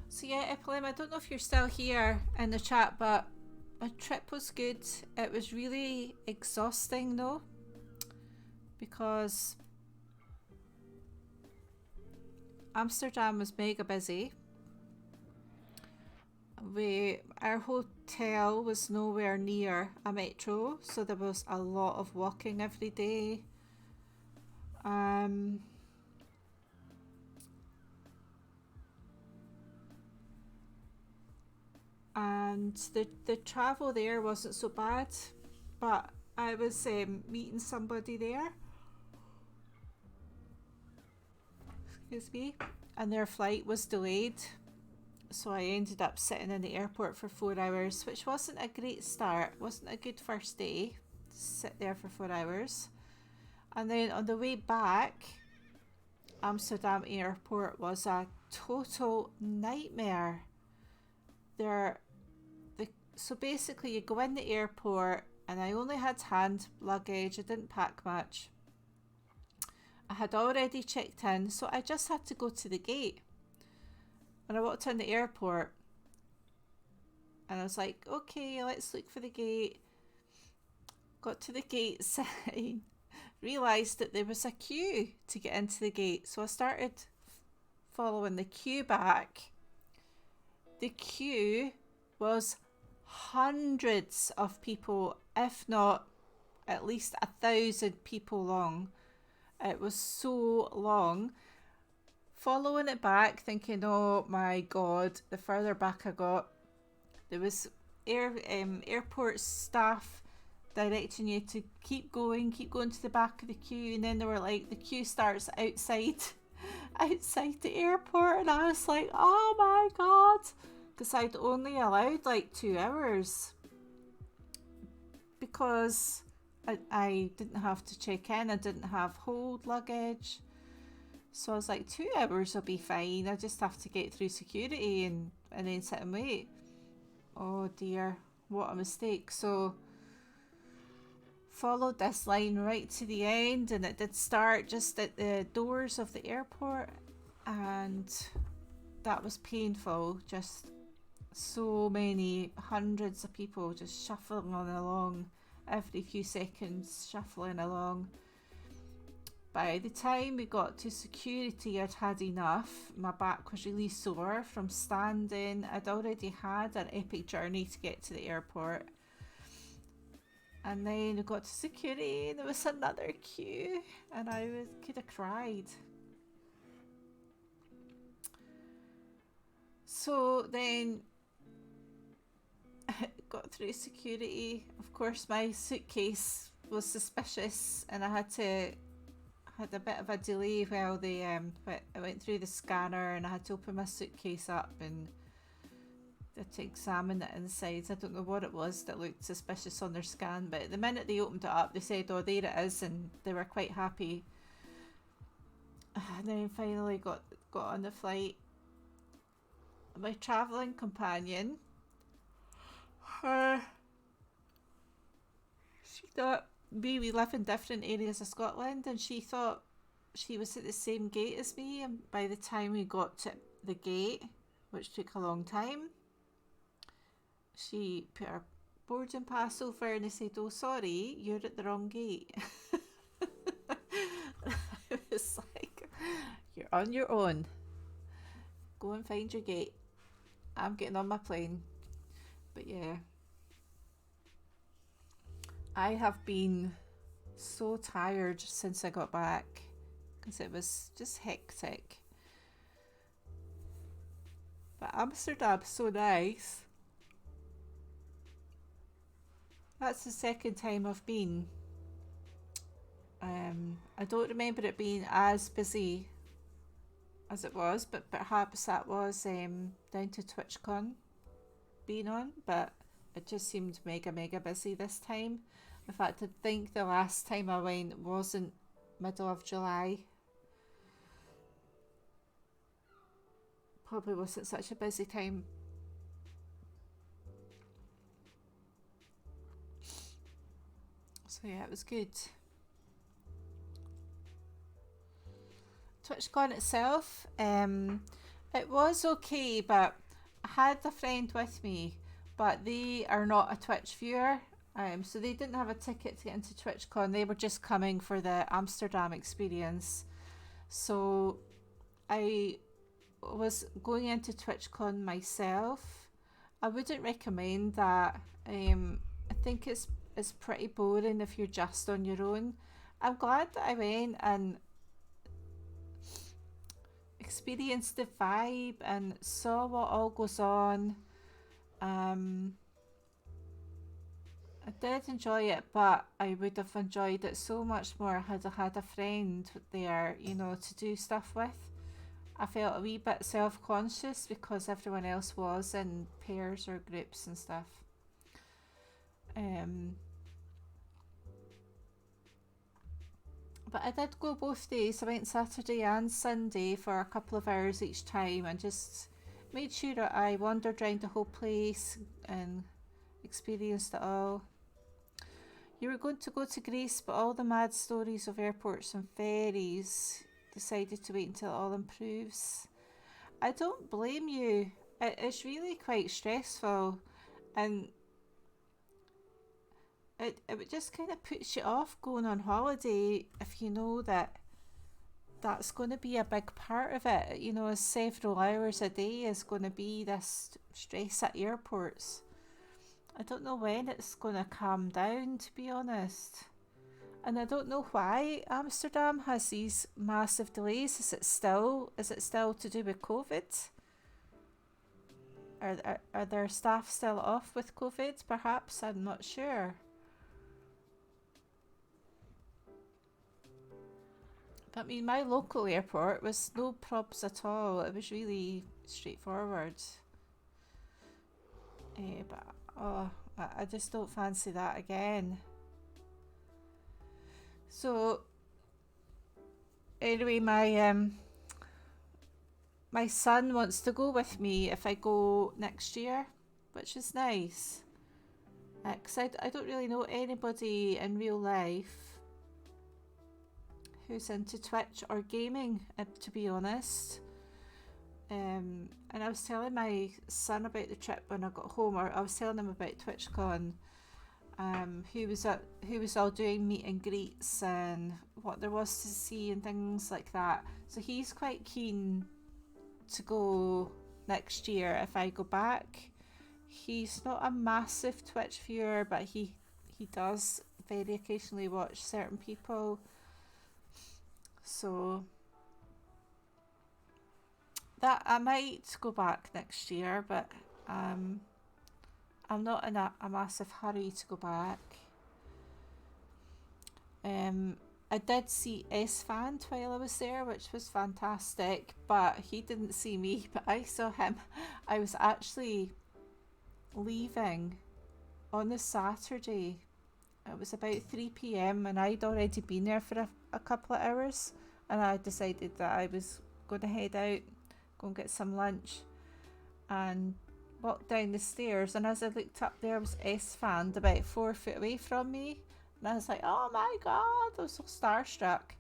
So yeah, Epilem, I don't know if you're still here in the chat, but my trip was good. It was really exhausting though, because Amsterdam was mega busy. Our hotel was nowhere near a metro, so there was a lot of walking every day. And the travel there wasn't so bad, but I was meeting somebody there, excuse me, and their flight was delayed, so I ended up sitting in the airport for 4 hours, which wasn't a great start, wasn't a good first day to sit there for 4 hours. And then on the way back, Amsterdam airport was a total nightmare. So basically you go in the airport, and I only had hand luggage, I didn't pack much. I had already checked in, so I just had to go to the gate. When I walked in the airport, and I was like, okay, let's look for the gate. Got to the gate sign, realised that there was a queue to get into the gate, so I started following the queue back. The queue was hundreds of people, if not at least 1,000 people long. It was so long. Following it back, thinking, oh my god, the further back I got, there was airport staff directing you to keep going to the back of the queue, and then they were like, the queue starts outside the airport, and I was like, oh my god, because I'd only allowed like 2 hours because I didn't have to check in, I didn't have hold luggage, so I was like, 2 hours will be fine, I just have to get through security and then sit and wait. Oh dear, what a mistake. So followed this line right to the end, and it did start just at the doors of the airport, and that was painful. Just so many hundreds of people just shuffling along, every few seconds shuffling along. By the time we got to security, I'd had enough. My back was really sore from standing. I'd already had an epic journey to get to the airport. And then we got to security, and there was another queue, and could have cried. So then got through security. Of course, my suitcase was suspicious, and I had a bit of a delay while I went through the scanner, and I had to open my suitcase up and to examine it inside. I don't know what it was that looked suspicious on their scan, but the minute they opened it up, they said, oh, there it is, and they were quite happy. And then finally got on the flight. My travelling companion, she thought we live in different areas of Scotland, and she thought she was at the same gate as me, and by the time we got to the gate, which took a long time, she put her boarding pass over and they said, "Oh, sorry, you're at the wrong gate." I was like, "You're on your own. Go and find your gate. I'm getting on my plane." But yeah, I have been so tired since I got back because it was just hectic. But Amsterdam's so nice. That's the second time I've been. I don't remember it being as busy as it was, but perhaps that was down to TwitchCon being on, but it just seemed mega busy this time. In fact, I think the last time I went wasn't middle of July. Probably wasn't such a busy time. So yeah, it was good. TwitchCon itself, it was okay, but I had a friend with me, but they are not a Twitch viewer, so they didn't have a ticket to get into TwitchCon. They were just coming for the Amsterdam experience. So I was going into TwitchCon myself. I wouldn't recommend that. I think it's pretty boring if you're just on your own. I'm glad that I went and experienced the vibe and saw what all goes on. I did enjoy it, but I would have enjoyed it so much more had I had a friend there, you know, to do stuff with. I felt a wee bit self-conscious because everyone else was in pairs or groups and stuff. But I did go both days. I went Saturday and Sunday for a couple of hours each time and just made sure that I wandered around the whole place and experienced it all. You were going to go to Greece, but all the mad stories of airports and ferries decided to wait until it all improves. I don't blame you. It's really quite stressful, and it just kind of puts you off going on holiday if you know that that's going to be a big part of it. You know, several hours a day is going to be this stress at airports. I don't know when it's going to calm down, to be honest. And I don't know why Amsterdam has these massive delays. Is it still to do with COVID? Are their staff still off with COVID? Perhaps, I'm not sure. But I mean, my local airport was no probs at all. It was really straightforward. But I just don't fancy that again. So anyway, my son wants to go with me if I go next year, which is nice. Because I don't really know anybody in real life who's into Twitch or gaming, to be honest. And I was telling my son about the trip when I got home, or I was telling him about TwitchCon. Who was all doing meet and greets and what there was to see and things like that. So he's quite keen to go next year if I go back. He's not a massive Twitch viewer, but he does very occasionally watch certain people. So that I might go back next year, but I'm not in a massive hurry to go back. I did see S-Fan while I was there, which was fantastic, but he didn't see me, but I saw him. I was actually leaving on the Saturday. It was about 3 PM and I'd already been there for a couple of hours. and I decided that I was going to head out, go and get some lunch, and walked down the stairs. And as I looked up, there was S-Fand about 4 foot away from me, and I was like, "Oh my god!" I was so starstruck.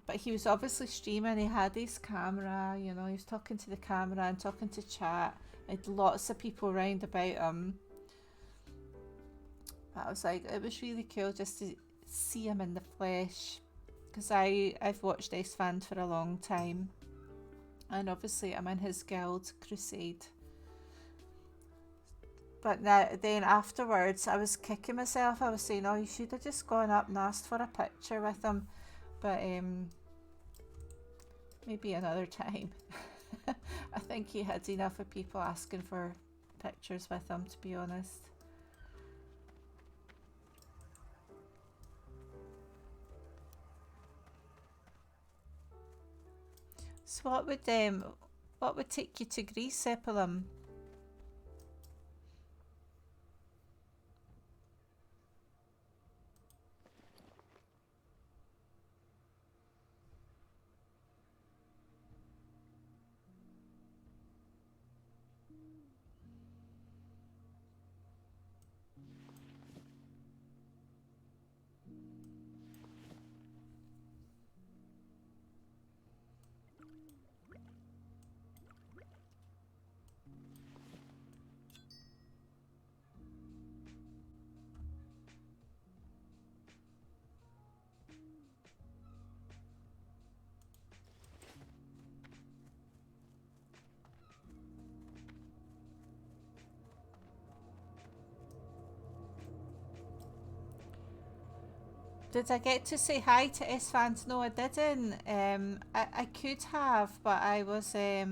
But he was obviously streaming. He had his camera, you know. He was talking to the camera and talking to chat. He had lots of people around about him. But I was like, it was really cool just to see him in the flesh, because I've watched S-Fand for a long time, and obviously I'm in his guild, Crusade. But then afterwards, I was kicking myself. I was saying, "Oh, you should have just gone up and asked for a picture with him." But maybe another time. I think he had enough of people asking for pictures with him, to be honest. So what would take you to Greece, Epilum? Did I get to say hi to S-Fans? No, I didn't. I could have, but I was a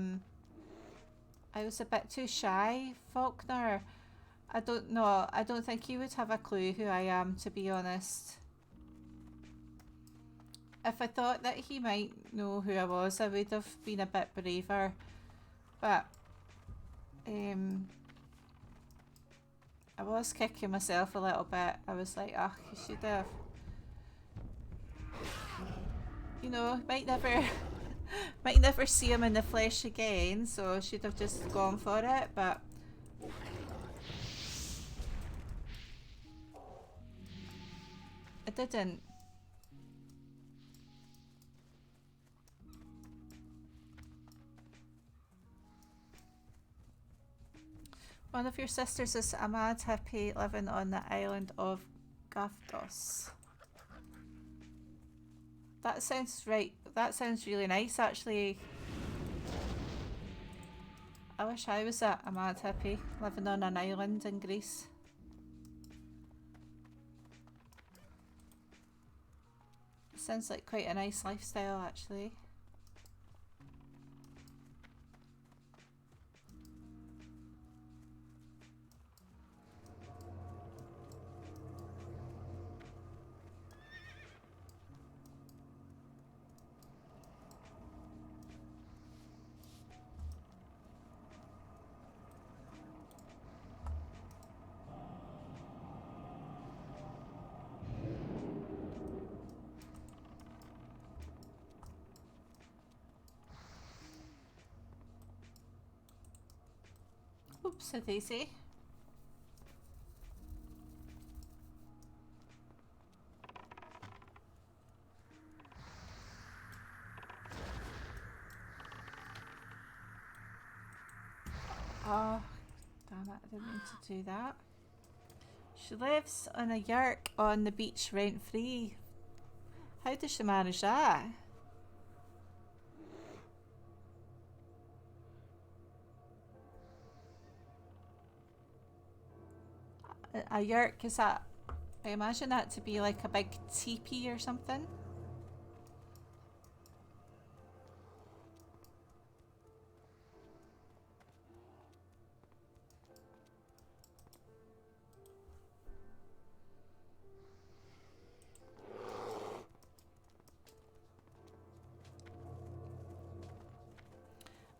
bit too shy, Faulkner. I don't know. I don't think he would have a clue who I am, to be honest. If I thought that he might know who I was, I would have been a bit braver. But I was kicking myself a little bit. I was like, "Oh, you should have." You know, might never see him in the flesh again, so I should have just gone for it, but I didn't. One of your sisters is a mad hippie living on the island of Gavdos. That sounds right. That sounds really nice, actually. I wish I was a mad hippie living on an island in Greece. Sounds like quite a nice lifestyle, actually. Oops, a daisy. Oh, damn it, I didn't mean to do that. She lives on a yurt on the beach rent free. How does she manage that? A yurt, is that, I imagine that to be like a big teepee or something.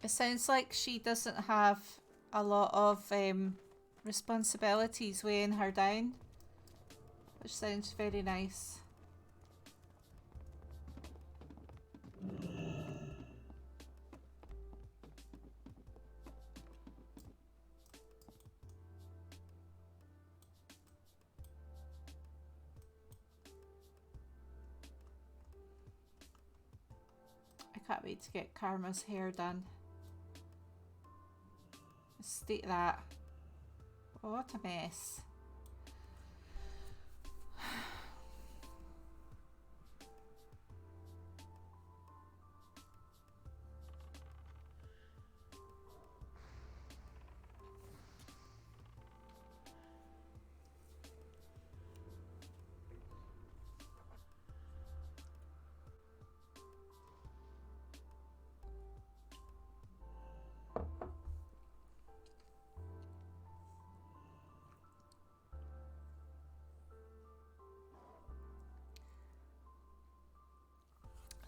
It sounds like she doesn't have a lot of responsibilities weighing her down, which sounds very nice. I can't wait to get Karma's hair done. State that. Oh, what a mess.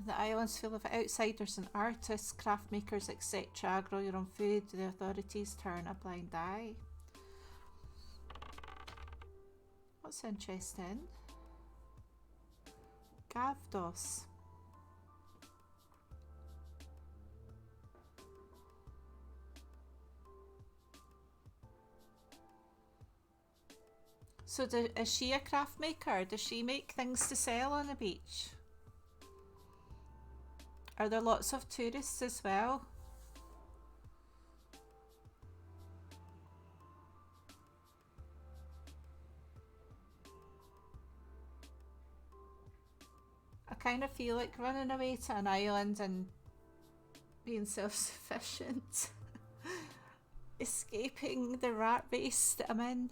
The island's full of outsiders and artists, craft makers, etc. Grow your own food. The authorities turn a blind eye. What's interesting? Gavdos. So is she a craft maker? Does she make things to sell on the beach? Are there lots of tourists as well? I kind of feel like running away to an island and being self-sufficient. Escaping the rat race that I'm in.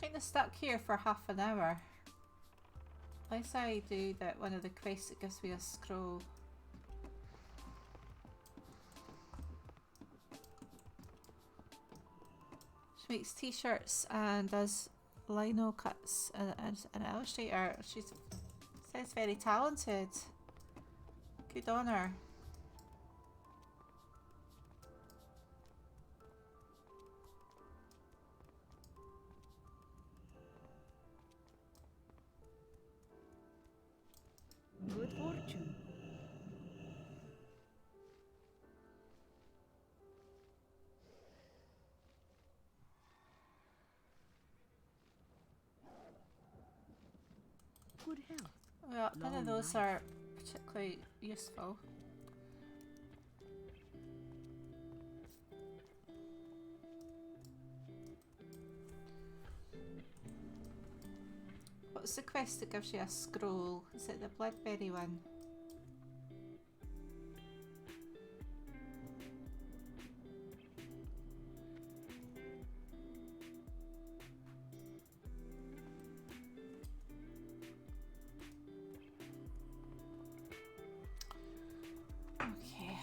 Kind of stuck here for half an hour. Unless I do that one of the quests that gives me a scroll. She makes t-shirts and does lino cuts as an illustrator. She sounds very talented. Good on her. Good fortune. Good health. Well, none of Long those life. are particularly useful. What's the quest that gives you a scroll? Is it the Bloodberry one? Okay.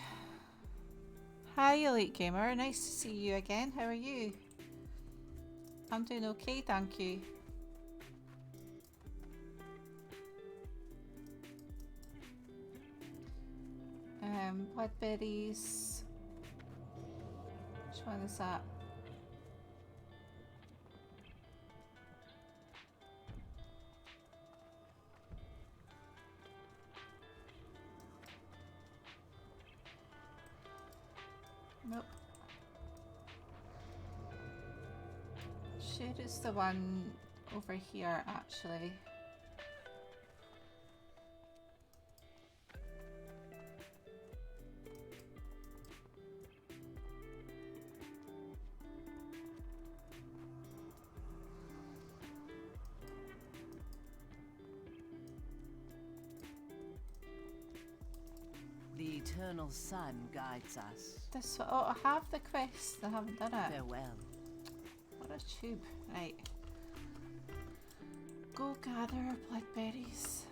Hi, Elite Gamer. Nice to see you again. How are you? I'm doing okay, thank you. Bloodberries. Which one is that? Nope. Shade is the one over here, actually. The eternal sun guides us. This one, oh, I have the quest. I haven't done it. Farewell. What a tube. Right. go gather blackberries.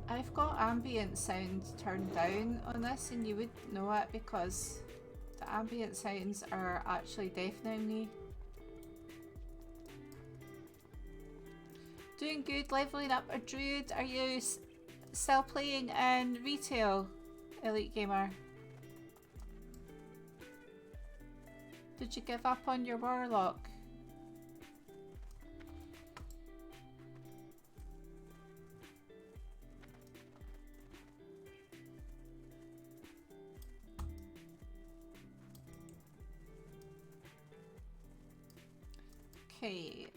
I've got ambient sound turned down on this, and you wouldn't know it because the ambient sounds are actually deafening me. Doing good, leveling up a druid. Are you still playing in retail, Elite Gamer? Did you give up on your warlock? Okay,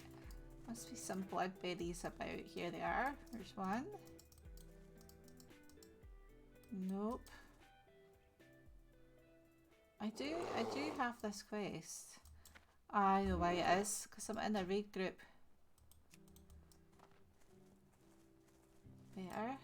must be some bloodberries about. Here they are. There's one. Nope. I do have this quest. I know why it is, because I'm in a raid group. Better.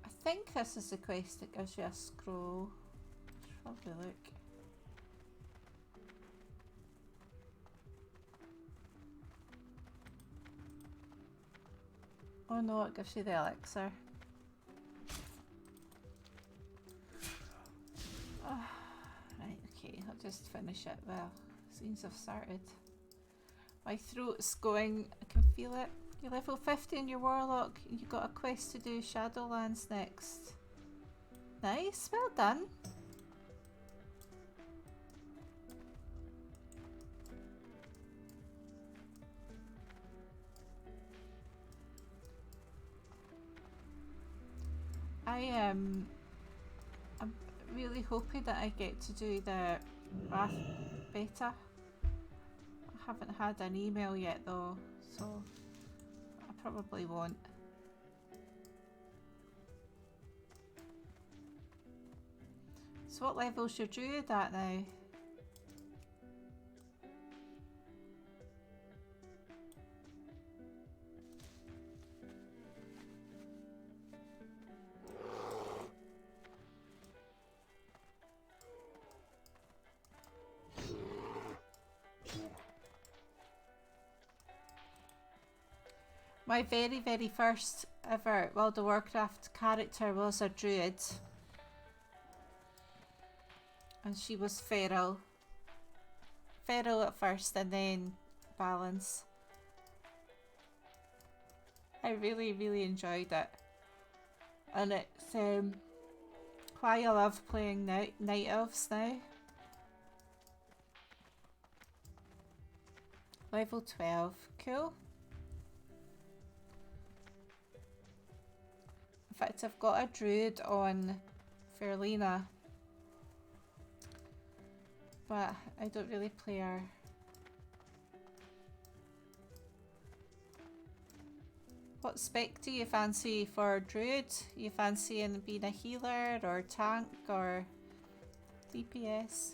I think this is the quest that gives you a scroll. Should probably look. Oh no, it gives you the elixir. Oh, right, okay, I'll just finish it. Well, since I've started. My throat's going, I can feel it. You're level 50 in your warlock. You got a quest to do Shadowlands next. Nice, well done. I'm really hoping that I get to do the Wrath beta. I haven't had an email yet though, so I probably won't. So what level's your druid at now? My very first ever World of Warcraft character was a druid. And she was feral. Feral at first and then balance. I really enjoyed it. And it's why I love playing Night Elves now. Level 12, cool. In fact, I've got a druid on Fairlina, but I don't really play her. What spec do you fancy for druid? You fancying being a healer or tank or DPS?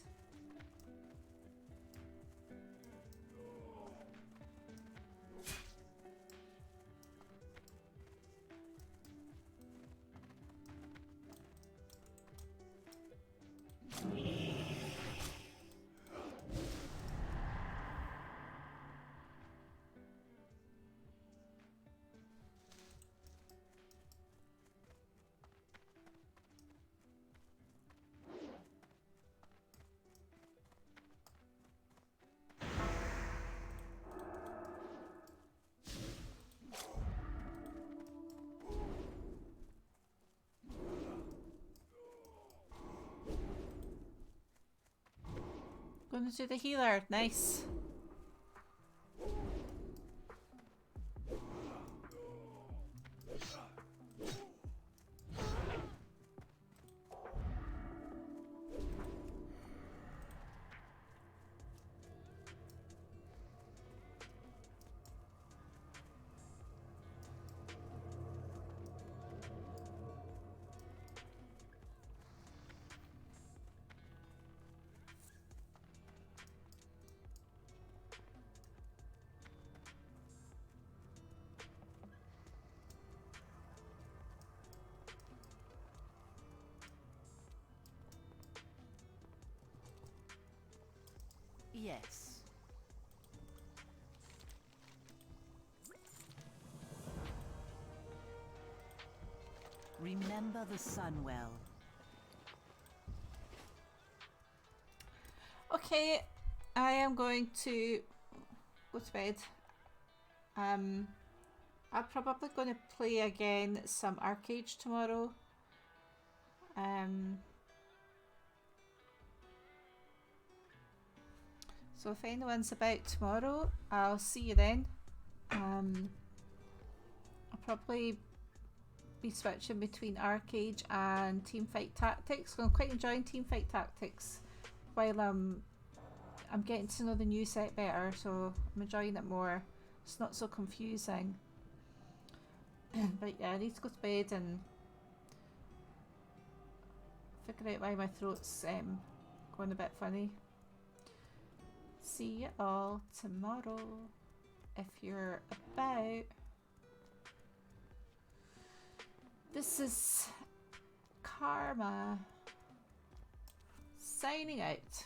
Going to do the healer, nice. Yes. Remember the sun well. Okay, I am going to go to bed. I'm probably going to play again some Arcade tomorrow. So if anyone's about tomorrow, I'll see you then. I'll probably be switching between Arcade and Teamfight Tactics. I'm quite enjoying Teamfight Tactics while I'm getting to know the new set better, so I'm enjoying it more. It's not so confusing. But yeah, I need to go to bed and figure out why my throat's going a bit funny. See you all tomorrow if you're about. This is Karma signing out.